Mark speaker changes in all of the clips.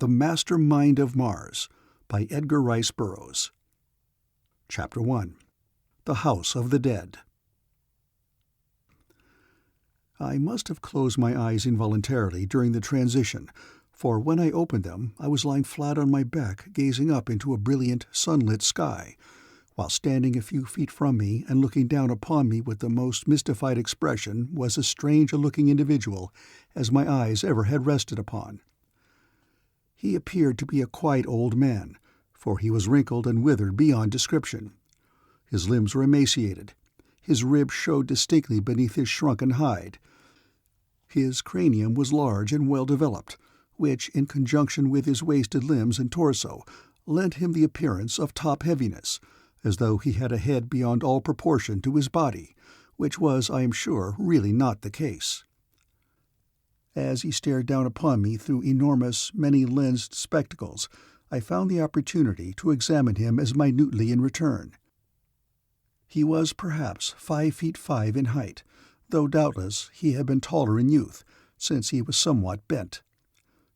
Speaker 1: The Mastermind of Mars by Edgar Rice Burroughs. Chapter 1. The House of the Dead. I must have closed my eyes involuntarily during the transition, for when I opened them I was lying flat on my back gazing up into a brilliant, sunlit sky, while standing a few feet from me and looking down upon me with the most mystified expression was as strange a looking individual as my eyes ever had rested upon. He appeared to be a quite old man, for he was wrinkled and withered beyond description. His limbs were emaciated. His ribs showed distinctly beneath his shrunken hide. His cranium was large and well developed, which, in conjunction with his wasted limbs and torso, lent him the appearance of top-heaviness, as though he had a head beyond all proportion to his body, which was, I am sure, really not the case. As he stared down upon me through enormous, many-lensed spectacles, I found the opportunity to examine him as minutely in return. He was perhaps 5 feet 5 in height, though doubtless he had been taller in youth, since he was somewhat bent.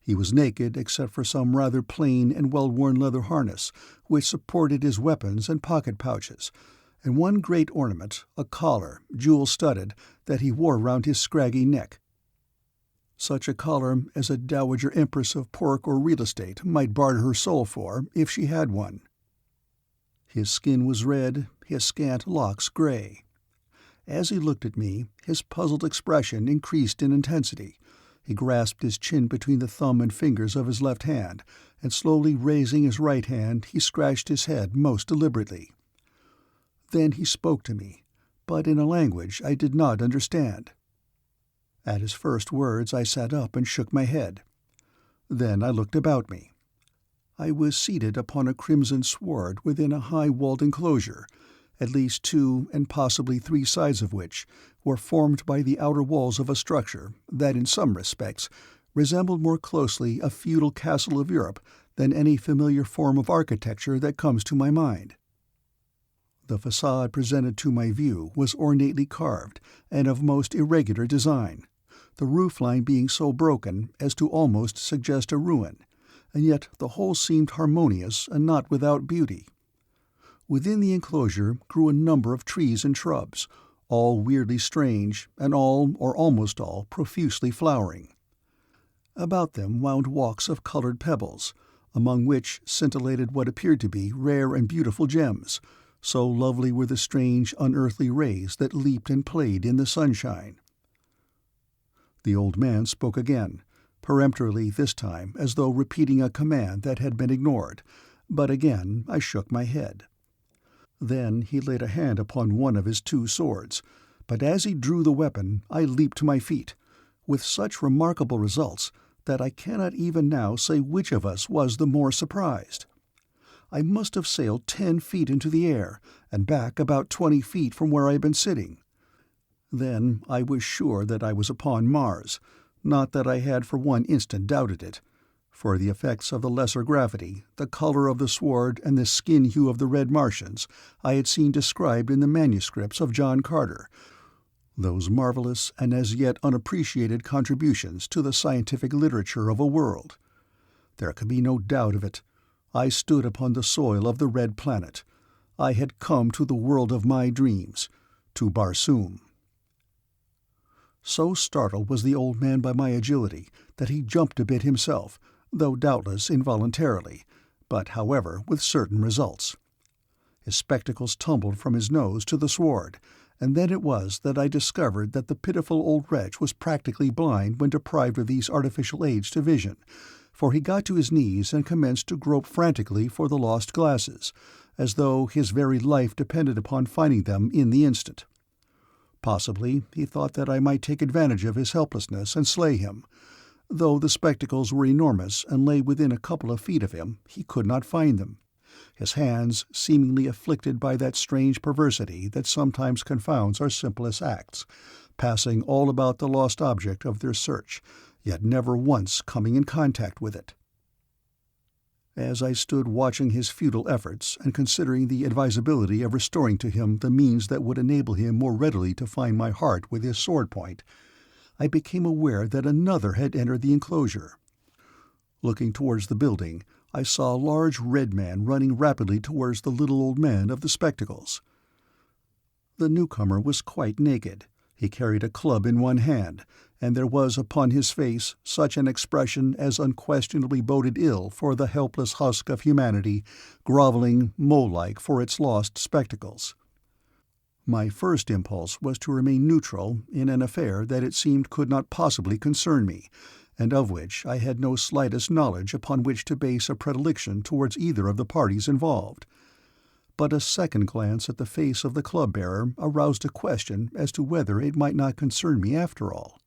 Speaker 1: He was naked except for some rather plain and well-worn leather harness, which supported his weapons and pocket pouches, and one great ornament, a collar, jewel-studded, that he wore round his scraggy neck. Such a collar as a dowager empress of pork or real estate might barter her soul for, if she had one. His skin was red, his scant locks gray. As he looked at me, his puzzled expression increased in intensity. He grasped his chin between the thumb and fingers of his left hand, and slowly raising his right hand, he scratched his head most deliberately. Then he spoke to me, but in a language I did not understand. At his first words I sat up and shook my head. Then I looked about me. I was seated upon a crimson sward within a high-walled enclosure, at least 2 and possibly 3 sides of which were formed by the outer walls of a structure that in some respects resembled more closely a feudal castle of Europe than any familiar form of architecture that comes to my mind. The facade presented to my view was ornately carved and of most irregular design, the roof-line being so broken as to almost suggest a ruin, and yet the whole seemed harmonious and not without beauty. Within the enclosure grew a number of trees and shrubs, all weirdly strange, and all, or almost all, profusely flowering. About them wound walks of coloured pebbles, among which scintillated what appeared to be rare and beautiful gems, so lovely were the strange, unearthly rays that leaped and played in the sunshine. The old man spoke again, peremptorily this time, as though repeating a command that had been ignored, but again I shook my head. Then he laid a hand upon one of his 2 swords, but as he drew the weapon I leaped to my feet, with such remarkable results that I cannot even now say which of us was the more surprised. I must have sailed 10 feet into the air, and back about 20 feet from where I had been sitting. Then I was sure that I was upon Mars, not that I had for one instant doubted it, for the effects of the lesser gravity, the colour of the sword, and the skin hue of the red Martians I had seen described in the manuscripts of John Carter, those marvellous and as yet unappreciated contributions to the scientific literature of a world. There could be no doubt of it. I stood upon the soil of the Red Planet. I had come to the world of my dreams, to Barsoom. So startled was the old man by my agility that he jumped a bit himself, though doubtless involuntarily, but however with certain results. His spectacles tumbled from his nose to the sward, and then it was that I discovered that the pitiful old wretch was practically blind when deprived of these artificial aids to vision, for he got to his knees and commenced to grope frantically for the lost glasses, as though his very life depended upon finding them in the instant. Possibly he thought that I might take advantage of his helplessness and slay him. Though the spectacles were enormous and lay within a couple of feet of him, he could not find them. His hands, seemingly afflicted by that strange perversity that sometimes confounds our simplest acts, passing all about the lost object of their search, yet never once coming in contact with it. As I stood watching his futile efforts and considering the advisability of restoring to him the means that would enable him more readily to find my heart with his sword point, I became aware that another had entered the enclosure. Looking towards the building, I saw a large red man running rapidly towards the little old man of the spectacles. The newcomer was quite naked. He carried a club in one hand, and there was upon his face such an expression as unquestionably boded ill for the helpless husk of humanity, groveling mole-like for its lost spectacles. My first impulse was to remain neutral in an affair that it seemed could not possibly concern me, and of which I had no slightest knowledge upon which to base a predilection towards either of the parties involved. But a second glance at the face of the club-bearer aroused a question as to whether it might not concern me after all.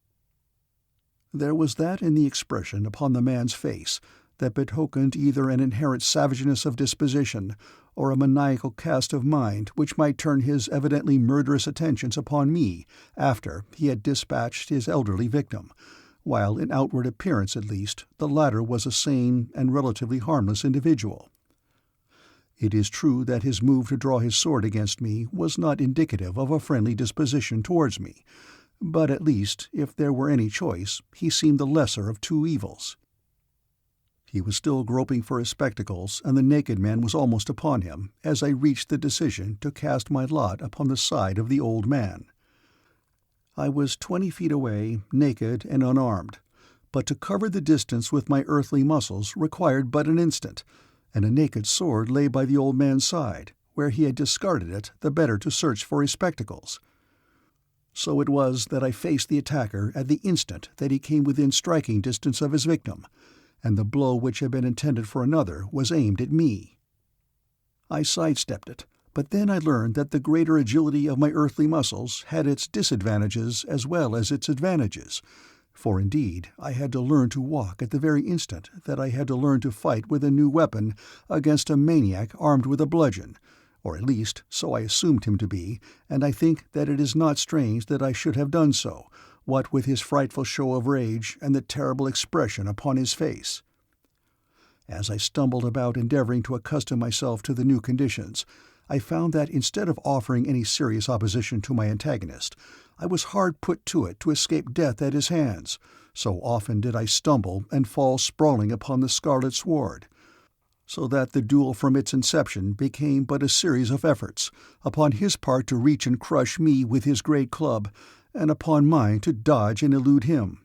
Speaker 1: There was that in the expression upon the man's face that betokened either an inherent savageness of disposition or a maniacal cast of mind which might turn his evidently murderous attentions upon me after he had dispatched his elderly victim, while in outward appearance at least the latter was a sane and relatively harmless individual. It is true that his move to draw his sword against me was not indicative of a friendly disposition towards me, but at least, if there were any choice, he seemed the lesser of two evils. He was still groping for his spectacles, and the naked man was almost upon him, as I reached the decision to cast my lot upon the side of the old man. I was 20 feet away, naked and unarmed, but to cover the distance with my earthly muscles required but an instant, and a naked sword lay by the old man's side, where he had discarded it the better to search for his spectacles. So it was that I faced the attacker at the instant that he came within striking distance of his victim, and the blow which had been intended for another was aimed at me. I sidestepped it, but then I learned that the greater agility of my earthly muscles had its disadvantages as well as its advantages, for indeed I had to learn to walk at the very instant that I had to learn to fight with a new weapon against a maniac armed with a bludgeon, or at least so I assumed him to be, and I think that it is not strange that I should have done so, what with his frightful show of rage and the terrible expression upon his face. As I stumbled about endeavoring to accustom myself to the new conditions, I found that instead of offering any serious opposition to my antagonist, I was hard put to it to escape death at his hands, so often did I stumble and fall sprawling upon the scarlet sward, so that the duel from its inception became but a series of efforts, upon his part to reach and crush me with his great club, and upon mine to dodge and elude him.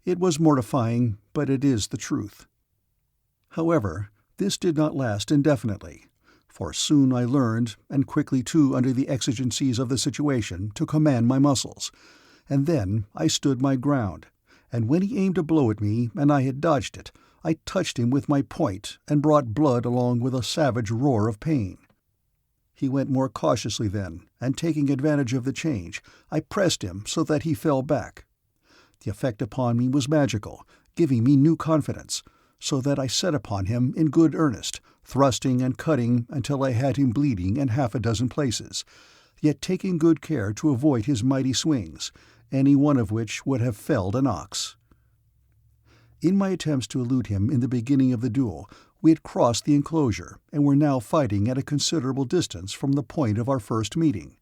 Speaker 1: It was mortifying, but it is the truth. However, this did not last indefinitely, for soon I learned, and quickly too under the exigencies of the situation, to command my muscles, and then I stood my ground, and when he aimed a blow at me and I had dodged it, I touched him with my point and brought blood along with a savage roar of pain. He went more cautiously then, and taking advantage of the change, I pressed him so that he fell back. The effect upon me was magical, giving me new confidence, so that I set upon him in good earnest, thrusting and cutting until I had him bleeding in half a dozen places, yet taking good care to avoid his mighty swings, any one of which would have felled an ox. In my attempts to elude him in the beginning of the duel, we had crossed the enclosure, and were now fighting at a considerable distance from the point of our first meeting.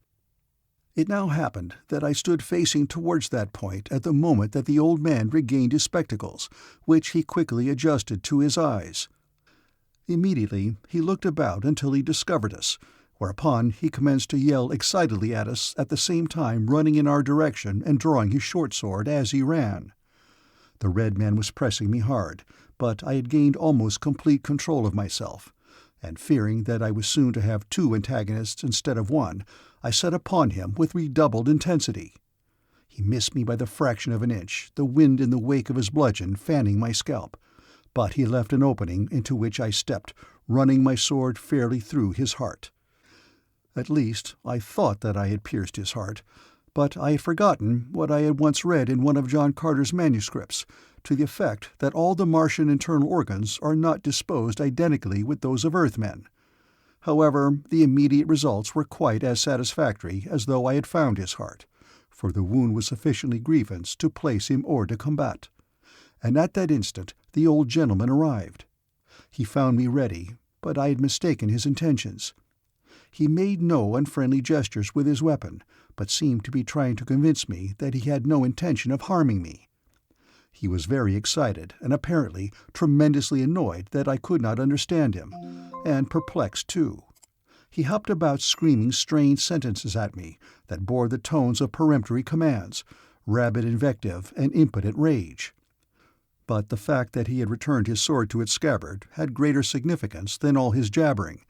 Speaker 1: It now happened that I stood facing towards that point at the moment that the old man regained his spectacles, which he quickly adjusted to his eyes. Immediately he looked about until he discovered us, whereupon he commenced to yell excitedly at us, at the same time running in our direction and drawing his short sword as he ran. The red man was pressing me hard, but I had gained almost complete control of myself, and fearing that I was soon to have two antagonists instead of one, I set upon him with redoubled intensity. He missed me by the fraction of an inch, the wind in the wake of his bludgeon fanning my scalp, but he left an opening into which I stepped, running my sword fairly through his heart. At least, I thought that I had pierced his heart, but I had forgotten what I had once read in one of John Carter's manuscripts, to the effect that all the Martian internal organs are not disposed identically with those of Earthmen. However, the immediate results were quite as satisfactory as though I had found his heart, for the wound was sufficiently grievous to place him hors de combat. And at that instant the old gentleman arrived. He found me ready, but I had mistaken his intentions. He made no unfriendly gestures with his weapon, but seemed to be trying to convince me that he had no intention of harming me. He was very excited, and apparently tremendously annoyed that I could not understand him, and perplexed too. He hopped about screaming strange sentences at me that bore the tones of peremptory commands, rabid invective, and impotent rage. But the fact that he had returned his sword to its scabbard had greater significance than all his jabbering,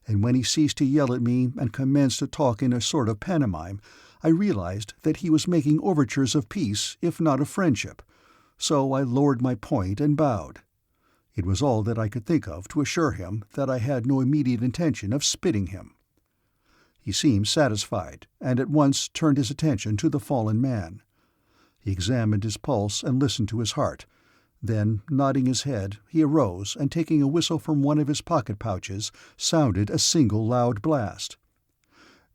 Speaker 1: and when he ceased to yell at me and commenced to talk in a sort of pantomime, I realized that he was making overtures of peace, if not of friendship, so I lowered my point and bowed. It was all that I could think of to assure him that I had no immediate intention of spitting him. He seemed satisfied, and at once turned his attention to the fallen man. He examined his pulse and listened to his heart. Then, nodding his head, he arose and, taking a whistle from one of his pocket pouches, sounded a single loud blast.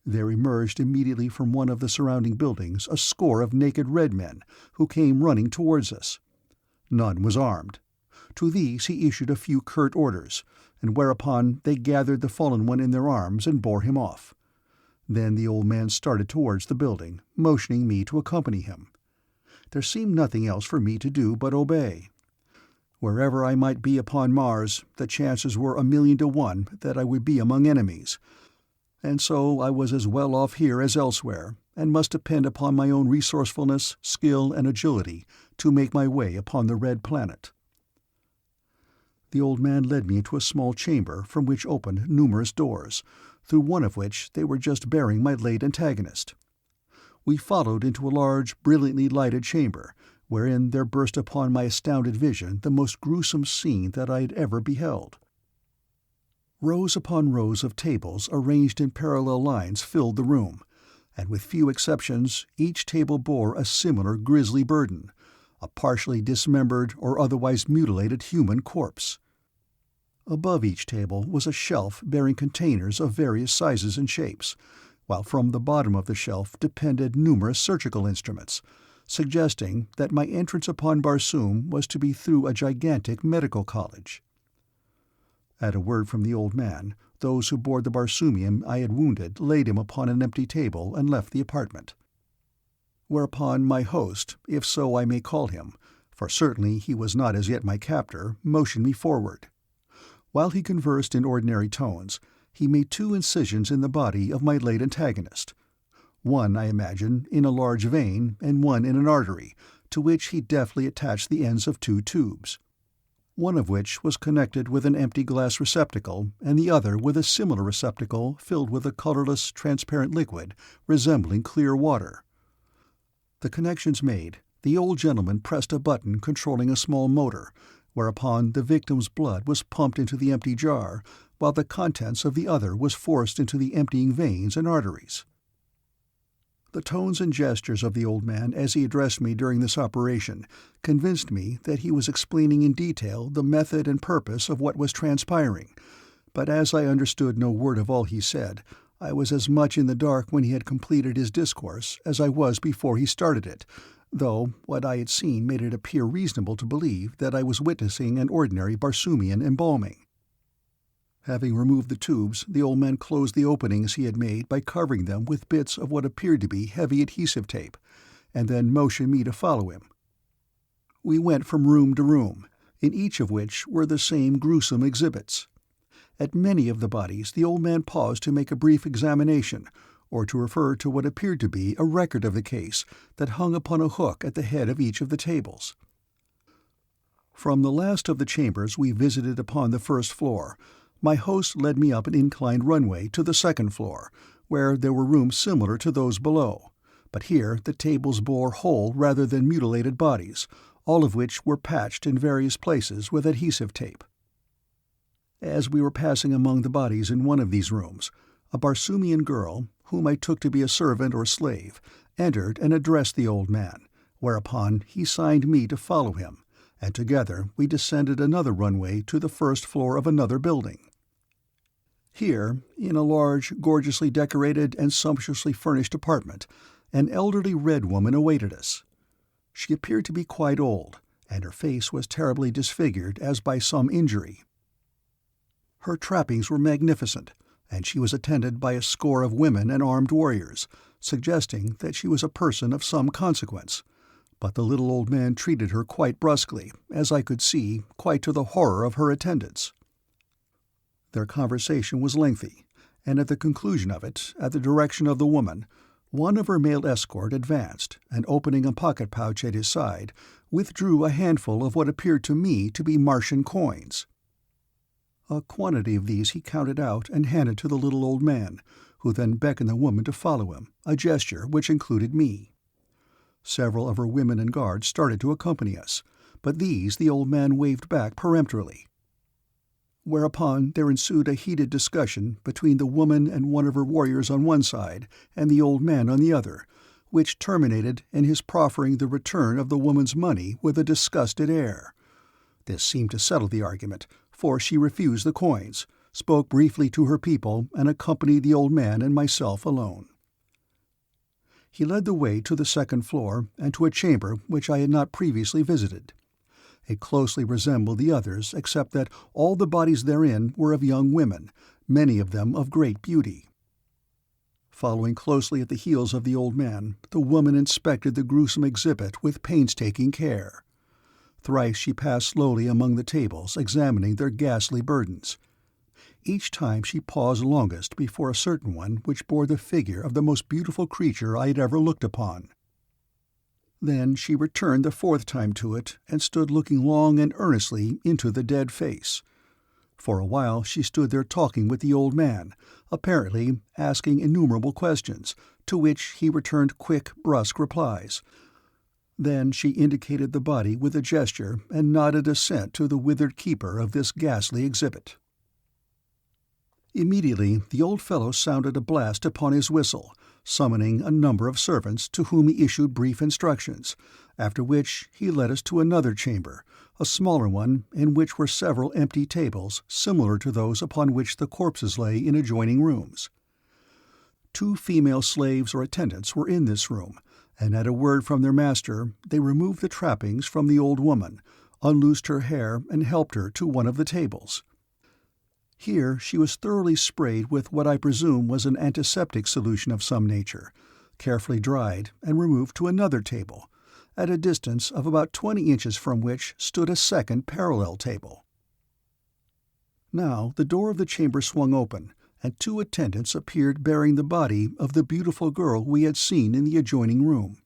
Speaker 1: There emerged immediately from one of the surrounding buildings a score of naked red men, who came running towards us. None was armed. To these he issued a few curt orders, and whereupon they gathered the fallen one in their arms and bore him off. Then the old man started towards the building, motioning me to accompany him. There seemed nothing else for me to do but obey. Wherever I might be upon Mars, the chances were 1,000,000 to 1 that I would be among enemies, and so I was as well off here as elsewhere, and must depend upon my own resourcefulness, skill, and agility to make my way upon the Red Planet. The old man led me into a small chamber from which opened numerous doors, through one of which they were just bearing my late antagonist. We followed into a large, brilliantly lighted chamber, wherein there burst upon my astounded vision the most gruesome scene that I had ever beheld. Rows upon rows of tables arranged in parallel lines filled the room, and with few exceptions each table bore a similar grisly burden, a partially dismembered or otherwise mutilated human corpse. Above each table was a shelf bearing containers of various sizes and shapes, while from the bottom of the shelf depended numerous surgical instruments, suggesting that my entrance upon Barsoom was to be through a gigantic medical college. At a word from the old man, those who bore the Barsoomian I had wounded laid him upon an empty table and left the apartment. Whereupon my host, if so I may call him, for certainly he was not as yet my captor, motioned me forward. While he conversed in ordinary tones, he made 2 incisions in the body of my late antagonist, one, I imagine, in a large vein, and one in an artery, to which he deftly attached the ends of 2 tubes, one of which was connected with an empty glass receptacle, and the other with a similar receptacle filled with a colourless, transparent liquid resembling clear water. The connections made, the old gentleman pressed a button controlling a small motor, whereupon the victim's blood was pumped into the empty jar, while the contents of the other was forced into the emptying veins and arteries. The tones and gestures of the old man as he addressed me during this operation convinced me that he was explaining in detail the method and purpose of what was transpiring, but as I understood no word of all he said, I was as much in the dark when he had completed his discourse as I was before he started it, though what I had seen made it appear reasonable to believe that I was witnessing an ordinary Barsoomian embalming. Having removed the tubes, the old man closed the openings he had made by covering them with bits of what appeared to be heavy adhesive tape, and then motioned me to follow him. We went from room to room, in each of which were the same gruesome exhibits. At many of the bodies the old man paused to make a brief examination, or to refer to what appeared to be a record of the case that hung upon a hook at the head of each of the tables. From the last of the chambers we visited upon the first floor, my host led me up an inclined runway to the second floor, where there were rooms similar to those below, but here the tables bore whole rather than mutilated bodies, all of which were patched in various places with adhesive tape. As we were passing among the bodies in one of these rooms, a Barsoomian girl, whom I took to be a servant or slave, entered and addressed the old man, whereupon he signed me to follow him, and together we descended another runway to the first floor of another building. Here, in a large, gorgeously decorated and sumptuously furnished apartment, an elderly red woman awaited us. She appeared to be quite old, and her face was terribly disfigured as by some injury. Her trappings were magnificent, and she was attended by a score of women and armed warriors, suggesting that she was a person of some consequence, But the little old man treated her quite brusquely, as I could see, quite to the horror of her attendants. Their conversation was lengthy, and at the conclusion of it, at the direction of the woman, one of her male escort advanced, and opening a pocket-pouch at his side, withdrew a handful of what appeared to me to be Martian coins. A quantity of these he counted out and handed to the little old man, who then beckoned the woman to follow him, a gesture which included me. Several of her women and guards started to accompany us, but these the old man waved back peremptorily. Whereupon there ensued a heated discussion between the woman and one of her warriors on one side and the old man on the other, which terminated in his proffering the return of the woman's money with a disgusted air. This seemed to settle the argument, for she refused the coins, spoke briefly to her people, and accompanied the old man and myself alone. He led the way to the second floor and to a chamber which I had not previously visited. It closely resembled the others, except that all the bodies therein were of young women, many of them of great beauty. Following closely at the heels of the old man, the woman inspected the gruesome exhibit with painstaking care. Thrice she passed slowly among the tables, examining their ghastly burdens. Each time she paused longest before a certain one which bore the figure of the most beautiful creature I had ever looked upon. Then she returned the fourth time to it, and stood looking long and earnestly into the dead face. For a while she stood there talking with the old man, apparently asking innumerable questions, to which he returned quick, brusque replies. Then she indicated the body with a gesture and nodded assent to the withered keeper of this ghastly exhibit. Immediately the old fellow sounded a blast upon his whistle, summoning a number of servants to whom he issued brief instructions, after which he led us to another chamber, a smaller one in which were several empty tables similar to those upon which the corpses lay in adjoining rooms. 2 female slaves or attendants were in this room, and at a word from their master they removed the trappings from the old woman, unloosed her hair, and helped her to one of the tables. Here she was thoroughly sprayed with what I presume was an antiseptic solution of some nature, carefully dried, and removed to another table, at a distance of about 20 inches from which stood a second parallel table. Now the door of the chamber swung open, and 2 attendants appeared bearing the body of the beautiful girl we had seen in the adjoining room.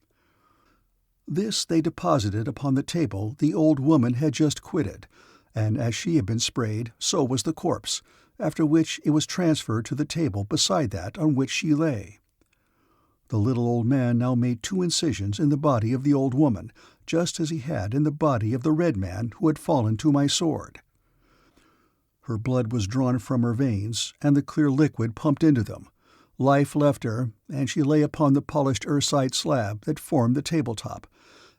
Speaker 1: This they deposited upon the table the old woman had just quitted, and as she had been sprayed, so was the corpse, after which it was transferred to the table beside that on which she lay. The little old man now made 2 incisions in the body of the old woman, just as he had in the body of the red man who had fallen to my sword. Her blood was drawn from her veins, and the clear liquid pumped into them. Life left her, and she lay upon the polished earthside slab that formed the tabletop,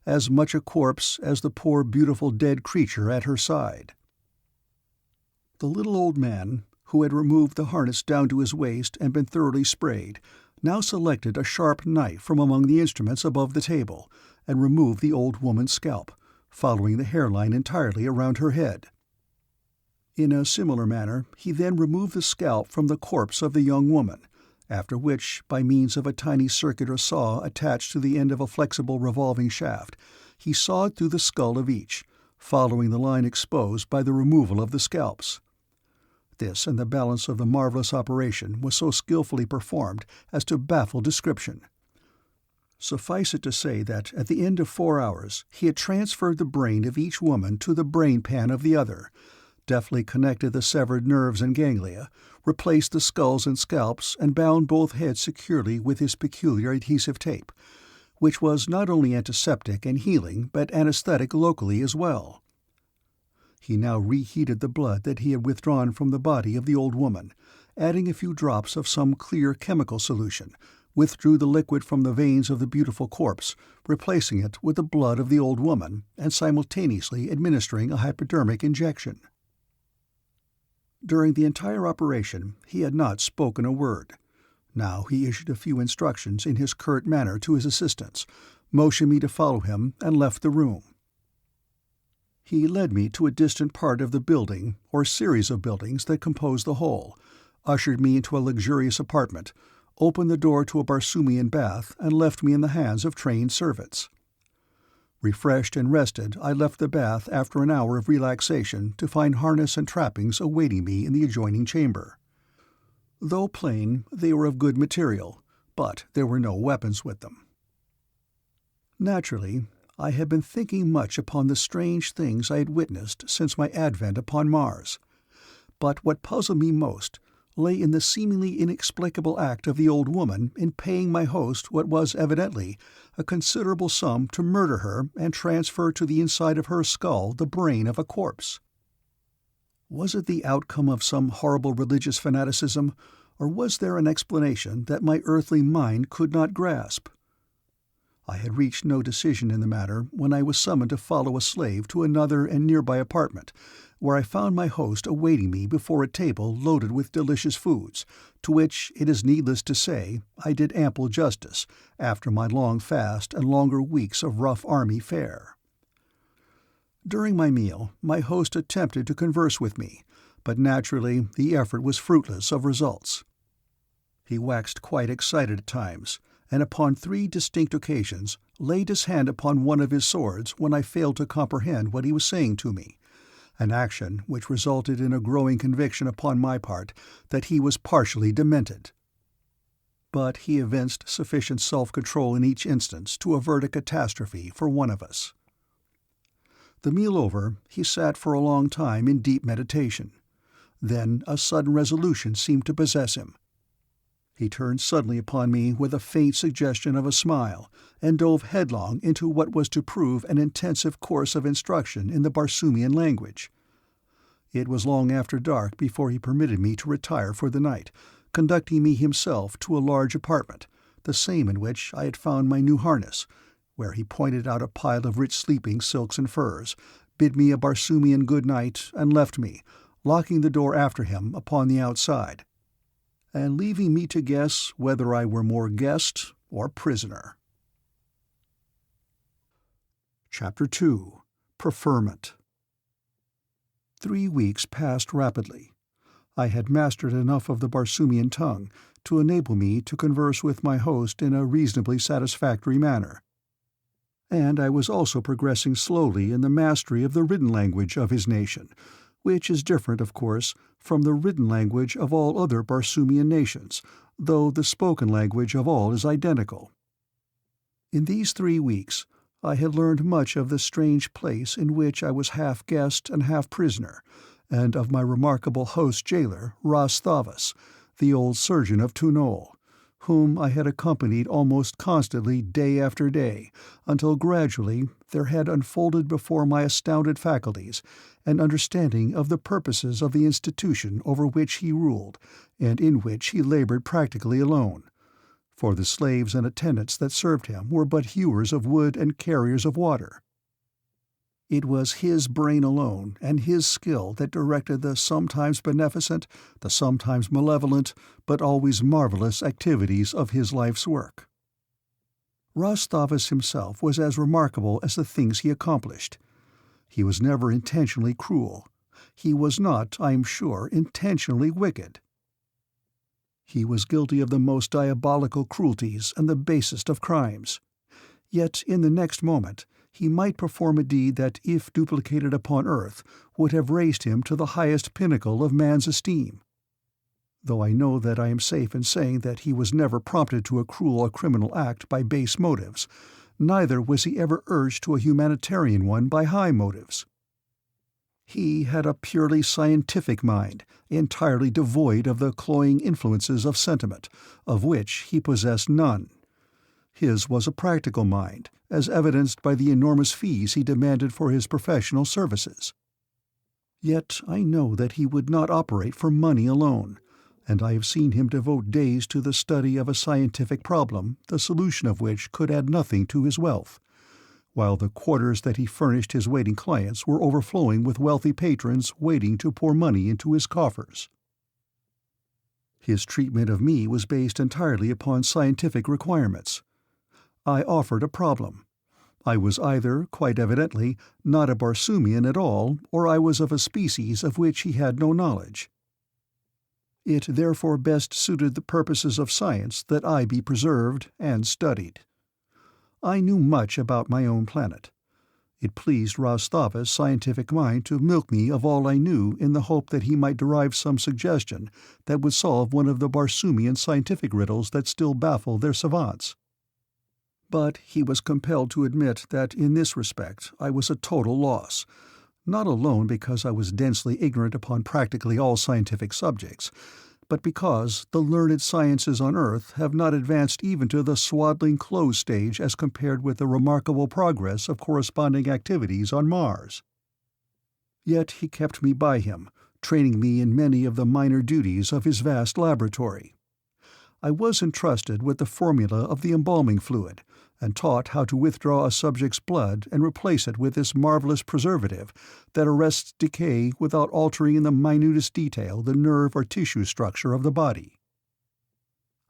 Speaker 1: as much a corpse as the poor beautiful dead creature at her side. The little old man, who had removed the harness down to his waist and been thoroughly sprayed, now selected a sharp knife from among the instruments above the table, and removed the old woman's scalp, following the hairline entirely around her head. In a similar manner he then removed the scalp from the corpse of the young woman, after which, by means of a tiny circular saw attached to the end of a flexible revolving shaft, he sawed through the skull of each, following the line exposed by the removal of the scalps. This and the balance of the marvelous operation was so skillfully performed as to baffle description. Suffice it to say that at the end of 4 hours he had transferred the brain of each woman to the brain-pan of the other, deftly connected the severed nerves and ganglia, replaced the skulls and scalps, and bound both heads securely with his peculiar adhesive tape, which was not only antiseptic and healing but anesthetic locally as well. He now reheated the blood that he had withdrawn from the body of the old woman, adding a few drops of some clear chemical solution, withdrew the liquid from the veins of the beautiful corpse, replacing it with the blood of the old woman, and simultaneously administering a hypodermic injection. During the entire operation he had not spoken a word. Now he issued a few instructions in his curt manner to his assistants, motioned me to follow him, and left the room. He led me to a distant part of the building, or series of buildings that composed the whole, ushered me into a luxurious apartment, opened the door to a Barsoomian bath, and left me in the hands of trained servants. Refreshed and rested, I left the bath after an hour of relaxation to find harness and trappings awaiting me in the adjoining chamber. Though plain, they were of good material, but there were no weapons with them. Naturally, I had been thinking much upon the strange things I had witnessed since my advent upon Mars. But what puzzled me most lay in the seemingly inexplicable act of the old woman in paying my host what was evidently a considerable sum to murder her and transfer to the inside of her skull the brain of a corpse. Was it the outcome of some horrible religious fanaticism, or was there an explanation that my earthly mind could not grasp? I had reached no decision in the matter when I was summoned to follow a slave to another and nearby apartment, where I found my host awaiting me before a table loaded with delicious foods, to which, it is needless to say, I did ample justice, after my long fast and longer weeks of rough army fare. During my meal, my host attempted to converse with me, but naturally the effort was fruitless of results. He waxed quite excited at times, and upon 3 distinct occasions laid his hand upon one of his swords when I failed to comprehend what he was saying to me, an action which resulted in a growing conviction upon my part that he was partially demented. But he evinced sufficient self-control in each instance to avert a catastrophe for one of us. The meal over, he sat for a long time in deep meditation. Then a sudden resolution seemed to possess him. He turned suddenly upon me with a faint suggestion of a smile, and dove headlong into what was to prove an intensive course of instruction in the Barsoomian language. It was long after dark before he permitted me to retire for the night, conducting me himself to a large apartment, the same in which I had found my new harness, where he pointed out a pile of rich sleeping silks and furs, bid me a Barsoomian good night, and left me, locking the door after him upon the outside, and leaving me to guess whether I were more guest or prisoner. Chapter 2. Preferment. 3 weeks passed rapidly. I had mastered enough of the Barsoomian tongue to enable me to converse with my host in a reasonably satisfactory manner, and I was also progressing slowly in the mastery of the written language of his nation, which is different, of course, from the written language of all other Barsoomian nations, though the spoken language of all is identical. In these 3 weeks I had learned much of the strange place in which I was half guest and half prisoner, and of my remarkable host-jailer, Ras Thavas, the old surgeon of Phundahl, whom I had accompanied almost constantly day after day, until gradually there had unfolded before my astounded faculties an understanding of the purposes of the institution over which he ruled, and in which he labored practically alone, for the slaves and attendants that served him were but hewers of wood and carriers of water. It was his brain alone and his skill that directed the sometimes beneficent, the sometimes malevolent, but always marvelous activities of his life's work. Ras Thavas himself was as remarkable as the things he accomplished. He was never intentionally cruel. He was not, I am sure, intentionally wicked. He was guilty of the most diabolical cruelties and the basest of crimes. Yet in the next moment he might perform a deed that, if duplicated upon earth, would have raised him to the highest pinnacle of man's esteem. Though I know that I am safe in saying that he was never prompted to a cruel or criminal act by base motives, neither was he ever urged to a humanitarian one by high motives. He had a purely scientific mind, entirely devoid of the cloying influences of sentiment, of which he possessed none. His was a practical mind, as evidenced by the enormous fees he demanded for his professional services. Yet I know that he would not operate for money alone, and I have seen him devote days to the study of a scientific problem the solution of which could add nothing to his wealth, while the quarters that he furnished his waiting clients were overflowing with wealthy patrons waiting to pour money into his coffers. His treatment of me was based entirely upon scientific requirements. I offered a problem. I was either, quite evidently, not a Barsoomian at all, or I was of a species of which he had no knowledge. It therefore best suited the purposes of science that I be preserved and studied. I knew much about my own planet, It pleased Ras Thavas' scientific mind to milk me of all I knew in the hope that he might derive some suggestion that would solve one of the Barsoomian scientific riddles that still baffle their savants. But he was compelled to admit that in this respect I was a total loss, not alone because I was densely ignorant upon practically all scientific subjects, but because the learned sciences on Earth have not advanced even to the swaddling clothes stage as compared with the remarkable progress of corresponding activities on Mars. Yet he kept me by him, training me in many of the minor duties of his vast laboratory. I was entrusted with the formula of the embalming fluid, and taught how to withdraw a subject's blood and replace it with this marvelous preservative that arrests decay without altering in the minutest detail the nerve or tissue structure of the body.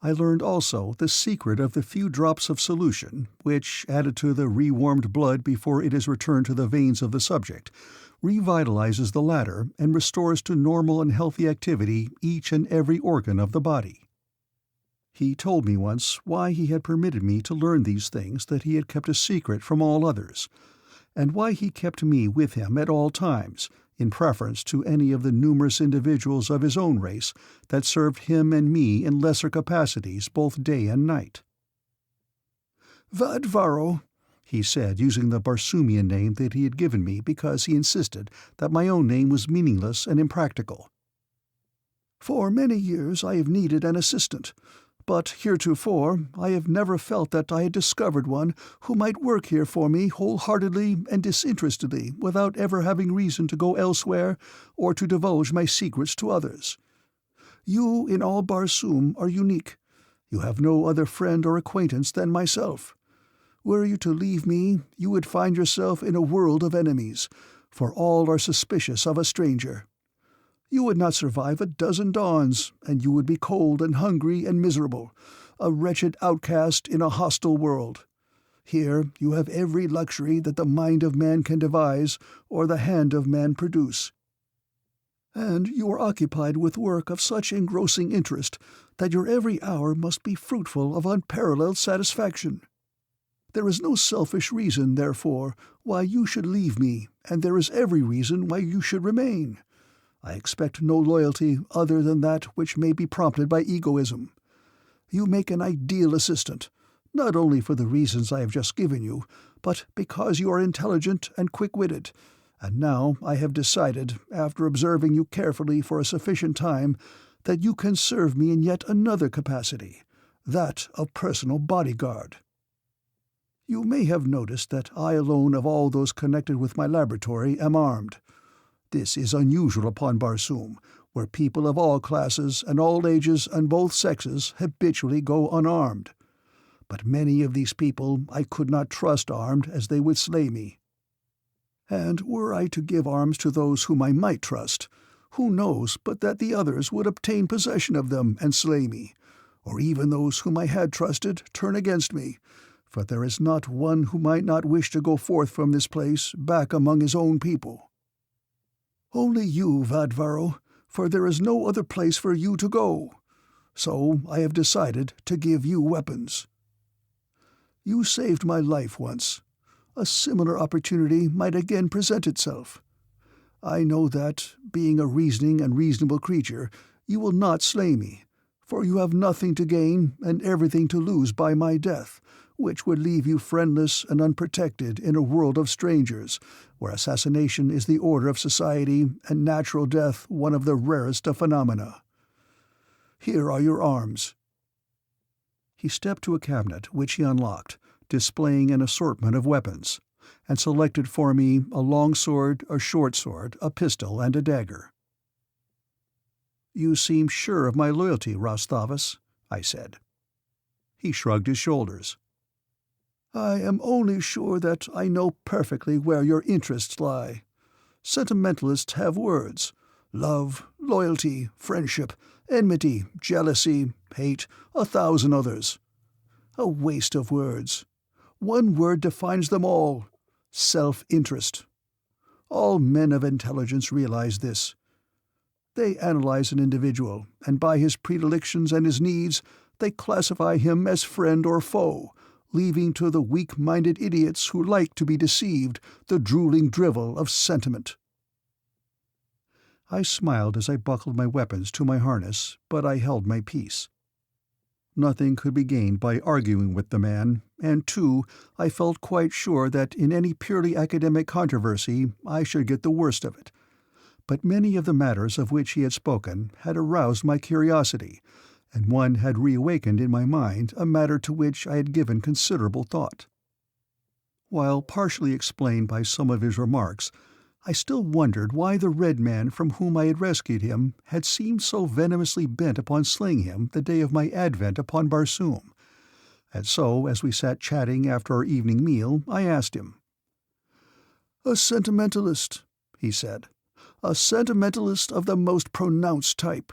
Speaker 1: I learned also the secret of the few drops of solution which, added to the rewarmed blood before it is returned to the veins of the subject, revitalizes the latter and restores to normal and healthy activity each and every organ of the body. He told me once why he had permitted me to learn these things that he had kept a secret from all others, and why he kept me with him at all times, in preference to any of the numerous individuals of his own race that served him and me in lesser capacities both day and night. "Vadvaro," he said, using the Barsoomian name that he had given me because he insisted that my own name was meaningless and impractical. "For many years I have needed an assistant, but heretofore I have never felt that I had discovered one who might work here for me wholeheartedly and disinterestedly without ever having reason to go elsewhere or to divulge my secrets to others. You in all Barsoom are unique. You have no other friend or acquaintance than myself. Were you to leave me, you would find yourself in a world of enemies, for all are suspicious of a stranger. You would not survive a dozen dawns, and you would be cold and hungry and miserable, a wretched outcast in a hostile world. Here you have every luxury that the mind of man can devise or the hand of man produce. And you are occupied with work of such engrossing interest that your every hour must be fruitful of unparalleled satisfaction. There is no selfish reason, therefore, why you should leave me, and there is every reason why you should remain. I expect no loyalty other than that which may be prompted by egoism. You make an ideal assistant, not only for the reasons I have just given you, but because you are intelligent and quick-witted, and now I have decided, after observing you carefully for a sufficient time, that you can serve me in yet another capacity, that of personal bodyguard. You may have noticed that I alone of all those connected with my laboratory am armed. This is unusual upon Barsoom, where people of all classes and all ages and both sexes habitually go unarmed. But many of these people I could not trust armed, as they would slay me. And were I to give arms to those whom I might trust, who knows but that the others would obtain possession of them and slay me, or even those whom I had trusted turn against me, for there is not one who might not wish to go forth from this place back among his own people. Only you, Vadvaro, for there is no other place for you to go. So I have decided to give you weapons. You saved my life once. A similar opportunity might again present itself. I know that, being a reasoning and reasonable creature, you will not slay me, for you have nothing to gain and everything to lose by my death, which would leave you friendless and unprotected in a world of strangers, where assassination is the order of society and natural death one of the rarest of phenomena. Here are your arms." He stepped to a cabinet which he unlocked, displaying an assortment of weapons, and selected for me a long sword, a short sword, a pistol, and a dagger. "You seem sure of my loyalty, Ras Thavas," I said. He shrugged his shoulders. "I am only sure that I know perfectly where your interests lie. Sentimentalists have words: love, loyalty, friendship, enmity, jealousy, hate, 1,000 others. A waste of words. One word defines them all: self-interest. All men of intelligence realize this. They analyze an individual, and by his predilections and his needs, they classify him as friend or foe, leaving to the weak-minded idiots who like to be deceived the drooling drivel of sentiment." I smiled as I buckled my weapons to my harness, but I held my peace. Nothing could be gained by arguing with the man, and too, I felt quite sure that in any purely academic controversy I should get the worst of it. But many of the matters of which he had spoken had aroused my curiosity, and one had reawakened in my mind a matter to which I had given considerable thought. While partially explained by some of his remarks, I still wondered why the red man from whom I had rescued him had seemed so venomously bent upon slaying him the day of my advent upon Barsoom, and so, as we sat chatting after our evening meal, I asked him. "A sentimentalist," he said. "A sentimentalist of the most pronounced type.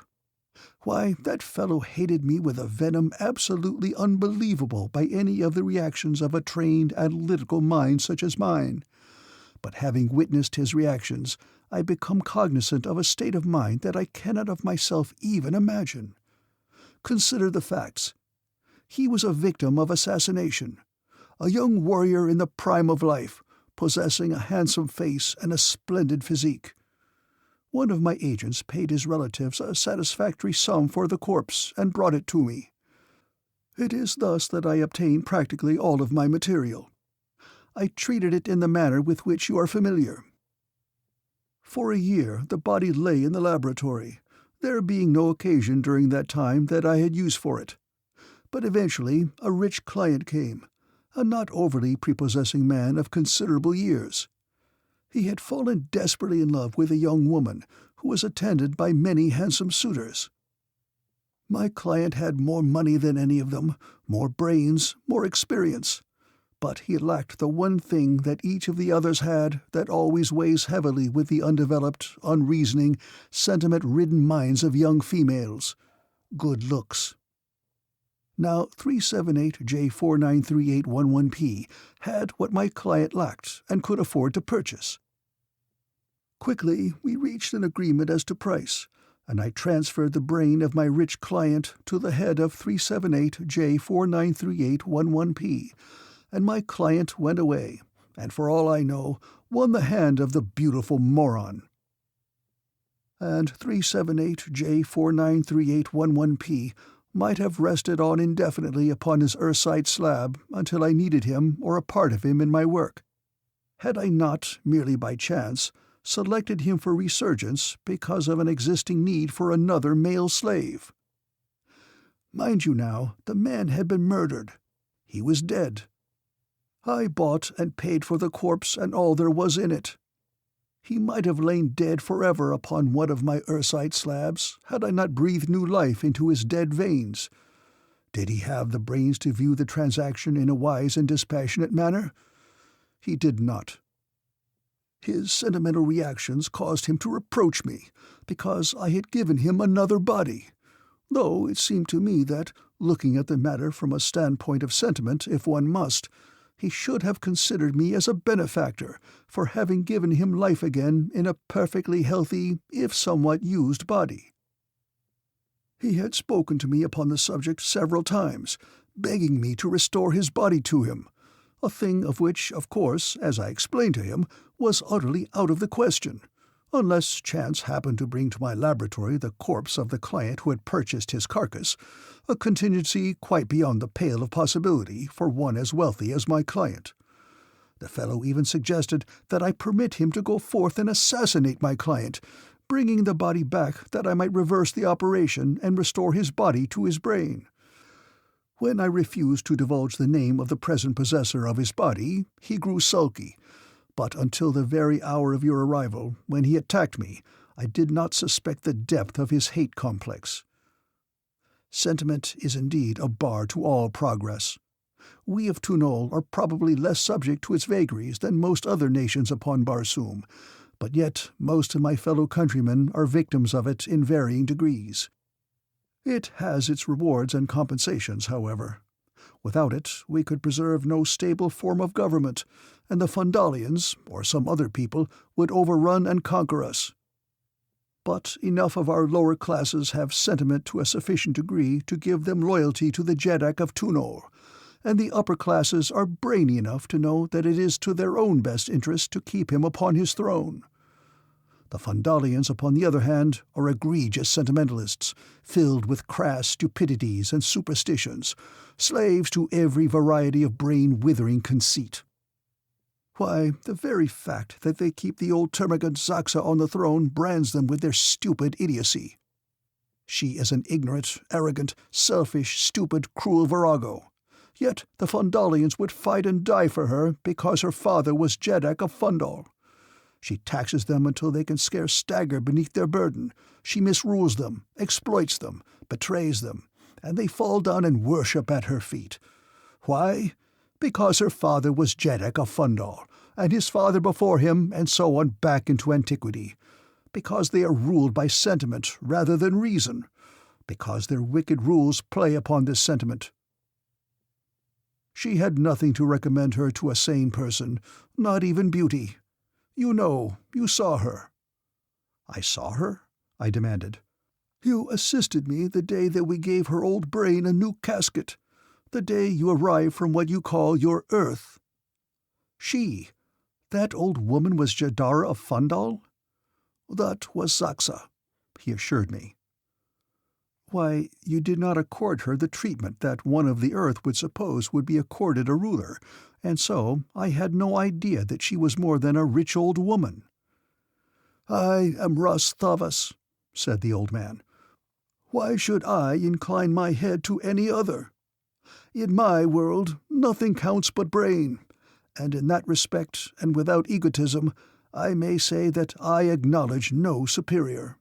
Speaker 1: Why, that fellow hated me with a venom absolutely unbelievable by any of the reactions of a trained analytical mind such as mine. But having witnessed his reactions, I become cognizant of a state of mind that I cannot of myself even imagine. Consider the facts. He was a victim of assassination, a young warrior in the prime of life, possessing a handsome face and a splendid physique. One of my agents paid his relatives a satisfactory sum for the corpse and brought it to me. It is thus that I obtained practically all of my material. I treated it in the manner with which you are familiar. For a year the body lay in the laboratory, there being no occasion during that time that I had use for it. But eventually a rich client came, a not overly prepossessing man of considerable years. He had fallen desperately in love with a young woman who was attended by many handsome suitors. My client had more money than any of them, more brains, more experience. But he lacked the one thing that each of the others had that always weighs heavily with the undeveloped, unreasoning, sentiment-ridden minds of young females: good looks. Now 378J493811P had what my client lacked and could afford to purchase. Quickly we reached an agreement as to price, and I transferred the brain of my rich client to the head of 378J493811P, and my client went away, and for all I know, won the hand of the beautiful moron. And 378J493811P might have rested on indefinitely upon his earthside slab until I needed him or a part of him in my work, had I not, merely by chance, selected him for resurgence because of an existing need for another male slave. Mind you now, the man had been murdered. He was dead. I bought and paid for the corpse and all there was in it. He might have lain dead forever upon one of my earthside slabs had I not breathed new life into his dead veins. Did he have the brains to view the transaction in a wise and dispassionate manner? He did not. His sentimental reactions caused him to reproach me because I had given him another body, though it seemed to me that, looking at the matter from a standpoint of sentiment if one must, he should have considered me as a benefactor for having given him life again in a perfectly healthy, if somewhat used body. He had spoken to me upon the subject several times, begging me to restore his body to him, a thing of which, of course, as I explained to him, was utterly out of the question, unless chance happened to bring to my laboratory the corpse of the client who had purchased his carcass, a contingency quite beyond the pale of possibility for one as wealthy as my client. The fellow even suggested that I permit him to go forth and assassinate my client, bringing the body back that I might reverse the operation and restore his body to his brain. When I refused to divulge the name of the present possessor of his body, he grew sulky, but until the very hour of your arrival, when he attacked me, I did not suspect the depth of his hate complex. Sentiment is indeed a bar to all progress. We of Phundahl are probably less subject to its vagaries than most other nations upon Barsoom, but yet most of my fellow countrymen are victims of it in varying degrees. It has its rewards and compensations, however. Without it, we could preserve no stable form of government, and the Phundahlians, or some other people, would overrun and conquer us. But enough of our lower classes have sentiment to a sufficient degree to give them loyalty to the Jeddak of Phundahl, and the upper classes are brainy enough to know that it is to their own best interest to keep him upon his throne. The Phundalians, upon the other hand, are egregious sentimentalists, filled with crass stupidities and superstitions, slaves to every variety of brain-withering conceit. Why, the very fact that they keep the old termagant Xaxa on the throne brands them with their stupid idiocy. She is an ignorant, arrogant, selfish, stupid, cruel virago. Yet the Phundalians would fight and die for her because her father was Jeddak of Phundahl. She taxes them until they can scarce stagger beneath their burden. She misrules them, exploits them, betrays them, and they fall down and worship at her feet. Why? Because her father was Jeddak of Phundahl, and his father before him, and so on back into antiquity. Because they are ruled by sentiment rather than reason. Because their wicked rules play upon this sentiment. She had nothing to recommend her to a sane person, not even beauty. You saw her." "I saw her?" I demanded. "You assisted me the day that we gave her old brain a new casket, the day you arrived from what you call your Earth." That old woman was Jadara of Phundahl?" "That was Xaxa," he assured me. "Why, you did not accord her the treatment that one of the Earth would suppose would be accorded a ruler, and so I had no idea that she was more than a rich old woman." "I am Ras Thavas," said the old man. "Why should I incline my head to any other? In my world, nothing counts but brain, and in that respect, and without egotism, I may say that I acknowledge no superior."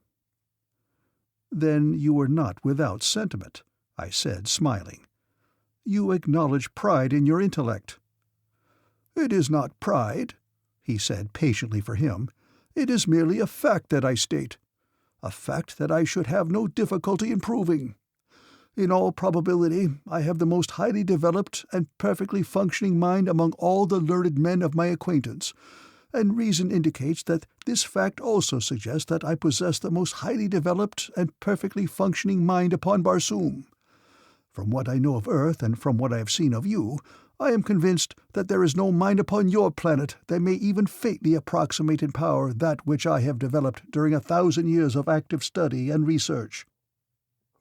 Speaker 1: "Then you were not without sentiment," I said, smiling. "You acknowledge pride in your intellect." "It is not pride," he said patiently for him. "It is merely a fact that I state. A fact that I should have no difficulty in proving. In all probability, I have the most highly developed and perfectly functioning mind among all the learned men of my acquaintance, and reason indicates that this fact also suggests that I possess the most highly developed and perfectly functioning mind upon Barsoom. From what I know of Earth and from what I have seen of you, I am convinced that there is no mind upon your planet that may even faintly approximate in power that which I have developed during 1,000 years of active study and research.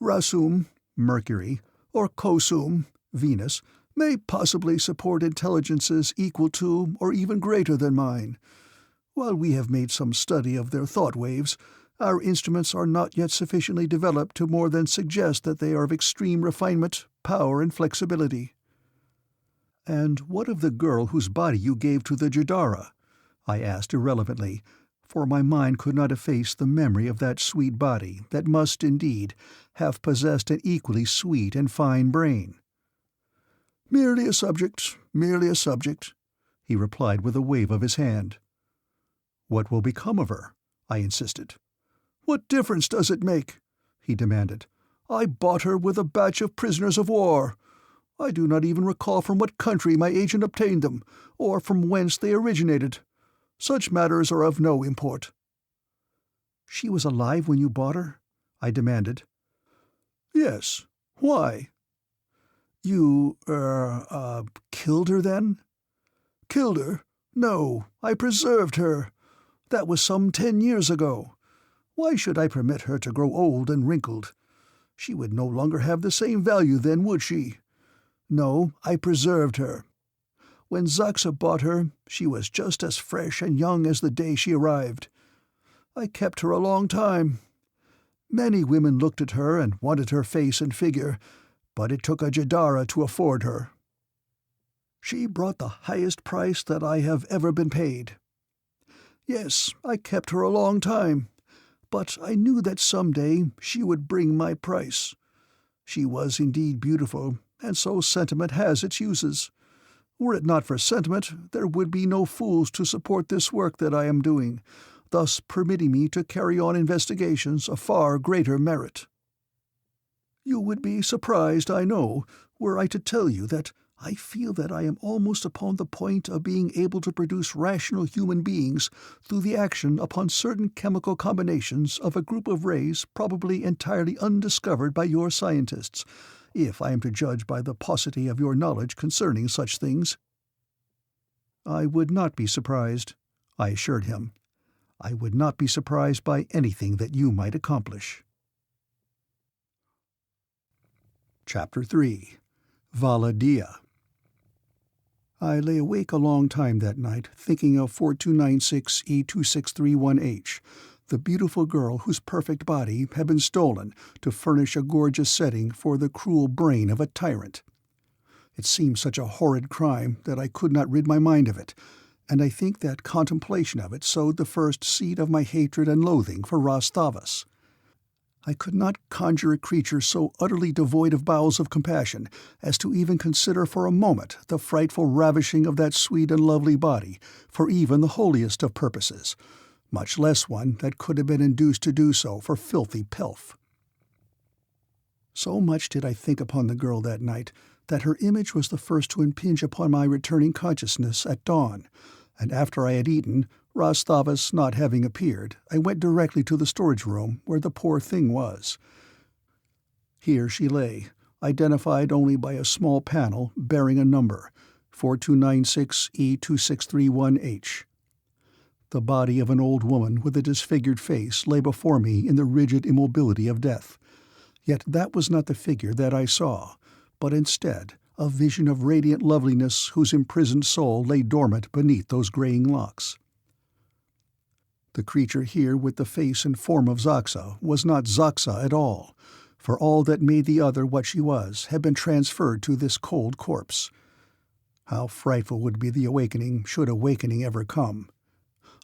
Speaker 1: Rasum, Mercury, or Kosum, Venus, may possibly support intelligences equal to or even greater than mine. While we have made some study of their thought waves, our instruments are not yet sufficiently developed to more than suggest that they are of extreme refinement, power, and flexibility." "And what of the girl whose body you gave to the Jadara?" I asked irrelevantly, for my mind could not efface the memory of that sweet body that must, indeed, have possessed an equally sweet and fine brain. "Merely a subject, merely a subject," he replied with a wave of his hand. "What will become of her?" I insisted. "What difference does it make?" he demanded. "I bought her with a batch of prisoners of war. I do not even recall from what country my agent obtained them, or from whence they originated. Such matters are of no import." "She was alive when you bought her?" I demanded. "Yes. Why?" "You, killed her, then?" "Killed her? No, I preserved her. That was some 10 years ago. Why should I permit her to grow old and wrinkled? She would no longer have the same value then, would she? No, I preserved her. When Xaxa bought her, she was just as fresh and young as the day she arrived. I kept her a long time. Many women looked at her and wanted her face and figure, but it took a Jadara to afford her. She brought the highest price that I have ever been paid. Yes, I kept her a long time, but I knew that some day she would bring my price. She was indeed beautiful, and so sentiment has its uses. Were it not for sentiment, there would be no fools to support this work that I am doing, thus permitting me to carry on investigations of far greater merit. You would be surprised, I know, were I to tell you that I feel that I am almost upon the point of being able to produce rational human beings through the action upon certain chemical combinations of a group of rays probably entirely undiscovered by your scientists, if I am to judge by the paucity of your knowledge concerning such things." "I would not be surprised," I assured him. "I would not be surprised by anything that you might accomplish." Chapter 3. Valla Dia. I lay awake a long time that night, thinking of 4296E2631H, the beautiful girl whose perfect body had been stolen to furnish a gorgeous setting for the cruel brain of a tyrant. It seemed such a horrid crime that I could not rid my mind of it, and I think that contemplation of it sowed the first seed of my hatred and loathing for Ras Thavas. I could not conjure a creature so utterly devoid of bowels of compassion as to even consider for a moment the frightful ravishing of that sweet and lovely body for even the holiest of purposes, much less one that could have been induced to do so for filthy pelf. So much did I think upon the girl that night that her image was the first to impinge upon my returning consciousness at dawn, and after I had eaten, Ras Thavas not having appeared, I went directly to the storage room where the poor thing was. Here she lay, identified only by a small panel bearing a number, 4296E2631H. The body of an old woman with a disfigured face lay before me in the rigid immobility of death. Yet that was not the figure that I saw, but instead a vision of radiant loveliness whose imprisoned soul lay dormant beneath those graying locks. The creature here with the face and form of Xaxa was not Xaxa at all, for all that made the other what she was had been transferred to this cold corpse. How frightful would be the awakening, should awakening ever come.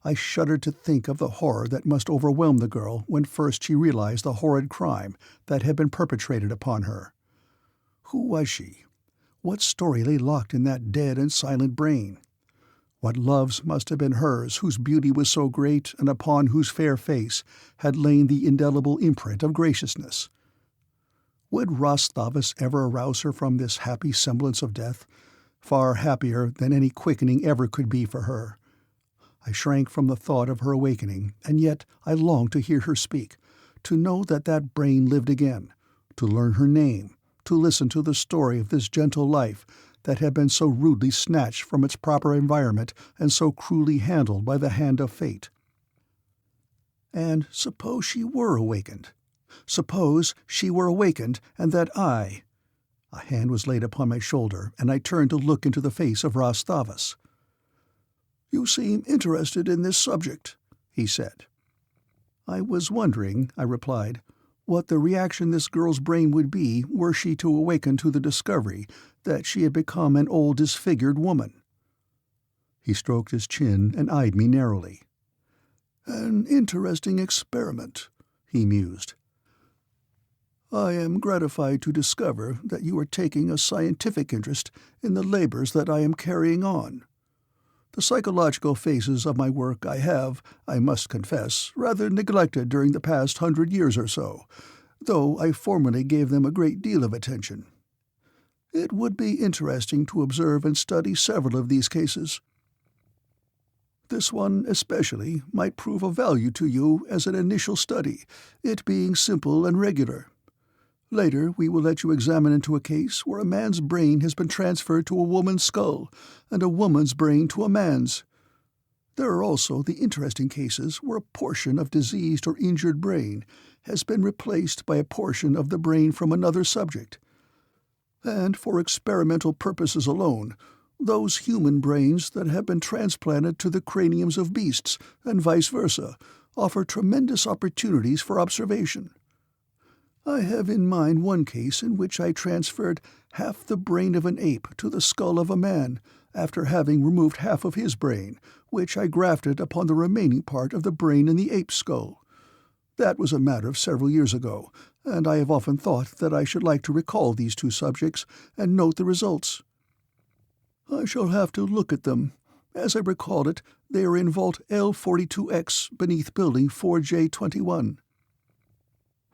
Speaker 1: I shuddered to think of the horror that must overwhelm the girl when first she realized the horrid crime that had been perpetrated upon her. Who was she? What story lay locked in that dead and silent brain? What loves must have been hers whose beauty was so great and upon whose fair face had lain the indelible imprint of graciousness? Would Ras Thavas ever arouse her from this happy semblance of death, far happier than any quickening ever could be for her? I shrank from the thought of her awakening, and yet I longed to hear her speak, to know that that brain lived again, to learn her name, to listen to the story of this gentle life that had been so rudely snatched from its proper environment and so cruelly handled by the hand of fate. And suppose she were awakened? Suppose she were awakened, and that I— A hand was laid upon my shoulder, and I turned to look into the face of Ras Thavas. "You seem interested in this subject," he said. "I was wondering," I replied, "what the reaction this girl's brain would be were she to awaken to the discovery that she had become an old disfigured woman." He stroked his chin and eyed me narrowly. "An interesting experiment," he mused. "I am gratified to discover that you are taking a scientific interest in the labors that I am carrying on. The psychological phases of my work I have, I must confess, rather neglected during the past 100 years or so, though I formerly gave them a great deal of attention. It would be interesting to observe and study several of these cases. This one especially might prove of value to you as an initial study, it being simple and regular. Later we will let you examine into a case where a man's brain has been transferred to a woman's skull, and a woman's brain to a man's. There are also the interesting cases where a portion of diseased or injured brain has been replaced by a portion of the brain from another subject. And for experimental purposes alone, those human brains that have been transplanted to the craniums of beasts, and vice versa, offer tremendous opportunities for observation. I have in mind one case in which I transferred half the brain of an ape to the skull of a man, after having removed half of his brain, which I grafted upon the remaining part of the brain in the ape's skull. That was a matter of several years ago, and I have often thought that I should like to recall these two subjects and note the results. I shall have to look at them. As I recall it, they are in Vault L42X beneath Building 4J21.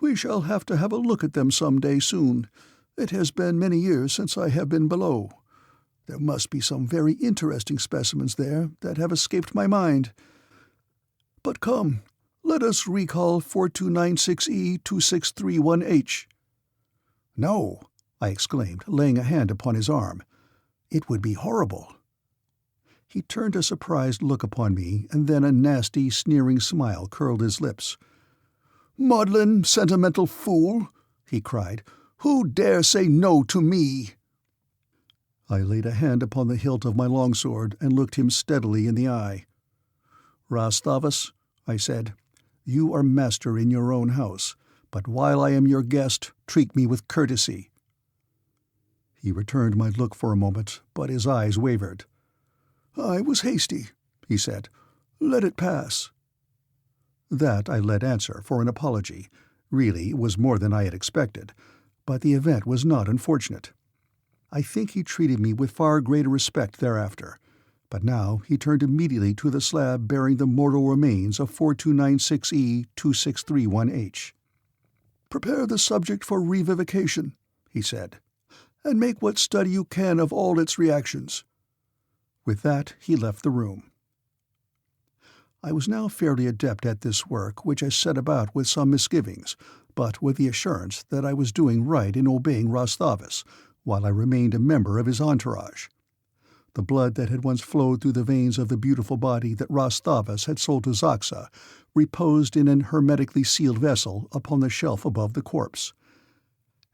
Speaker 1: We shall have to have a look at them some day soon. It has been many years since I have been below. There must be some very interesting specimens there that have escaped my mind. But come, let us recall 4296E2631H. No, I exclaimed, laying a hand upon his arm. "It would be horrible." He turned a surprised look upon me, and then a nasty, sneering smile curled his lips. "Maudlin, sentimental fool!" he cried. "Who dare say no to me?" I laid a hand upon the hilt of my longsword and looked him steadily in the eye. "Ras Thavas," I said, "you are master in your own house, but while I am your guest, treat me with courtesy." He returned my look for a moment, but his eyes wavered. "I was hasty," he said. "Let it pass." That I let answer for an apology. Really, it was more than I had expected, but the event was not unfortunate. I think he treated me with far greater respect thereafter, but now he turned immediately to the slab bearing the mortal remains of 4296E 2631H. "Prepare the subject for revivication," he said, "and make what study you can of all its reactions." With that he left the room. I was now fairly adept at this work, which I set about with some misgivings, but with the assurance that I was doing right in obeying Ras Thavas, while I remained a member of his entourage. The blood that had once flowed through the veins of the beautiful body that Ras Thavas had sold to Xaxa reposed in an hermetically sealed vessel upon the shelf above the corpse.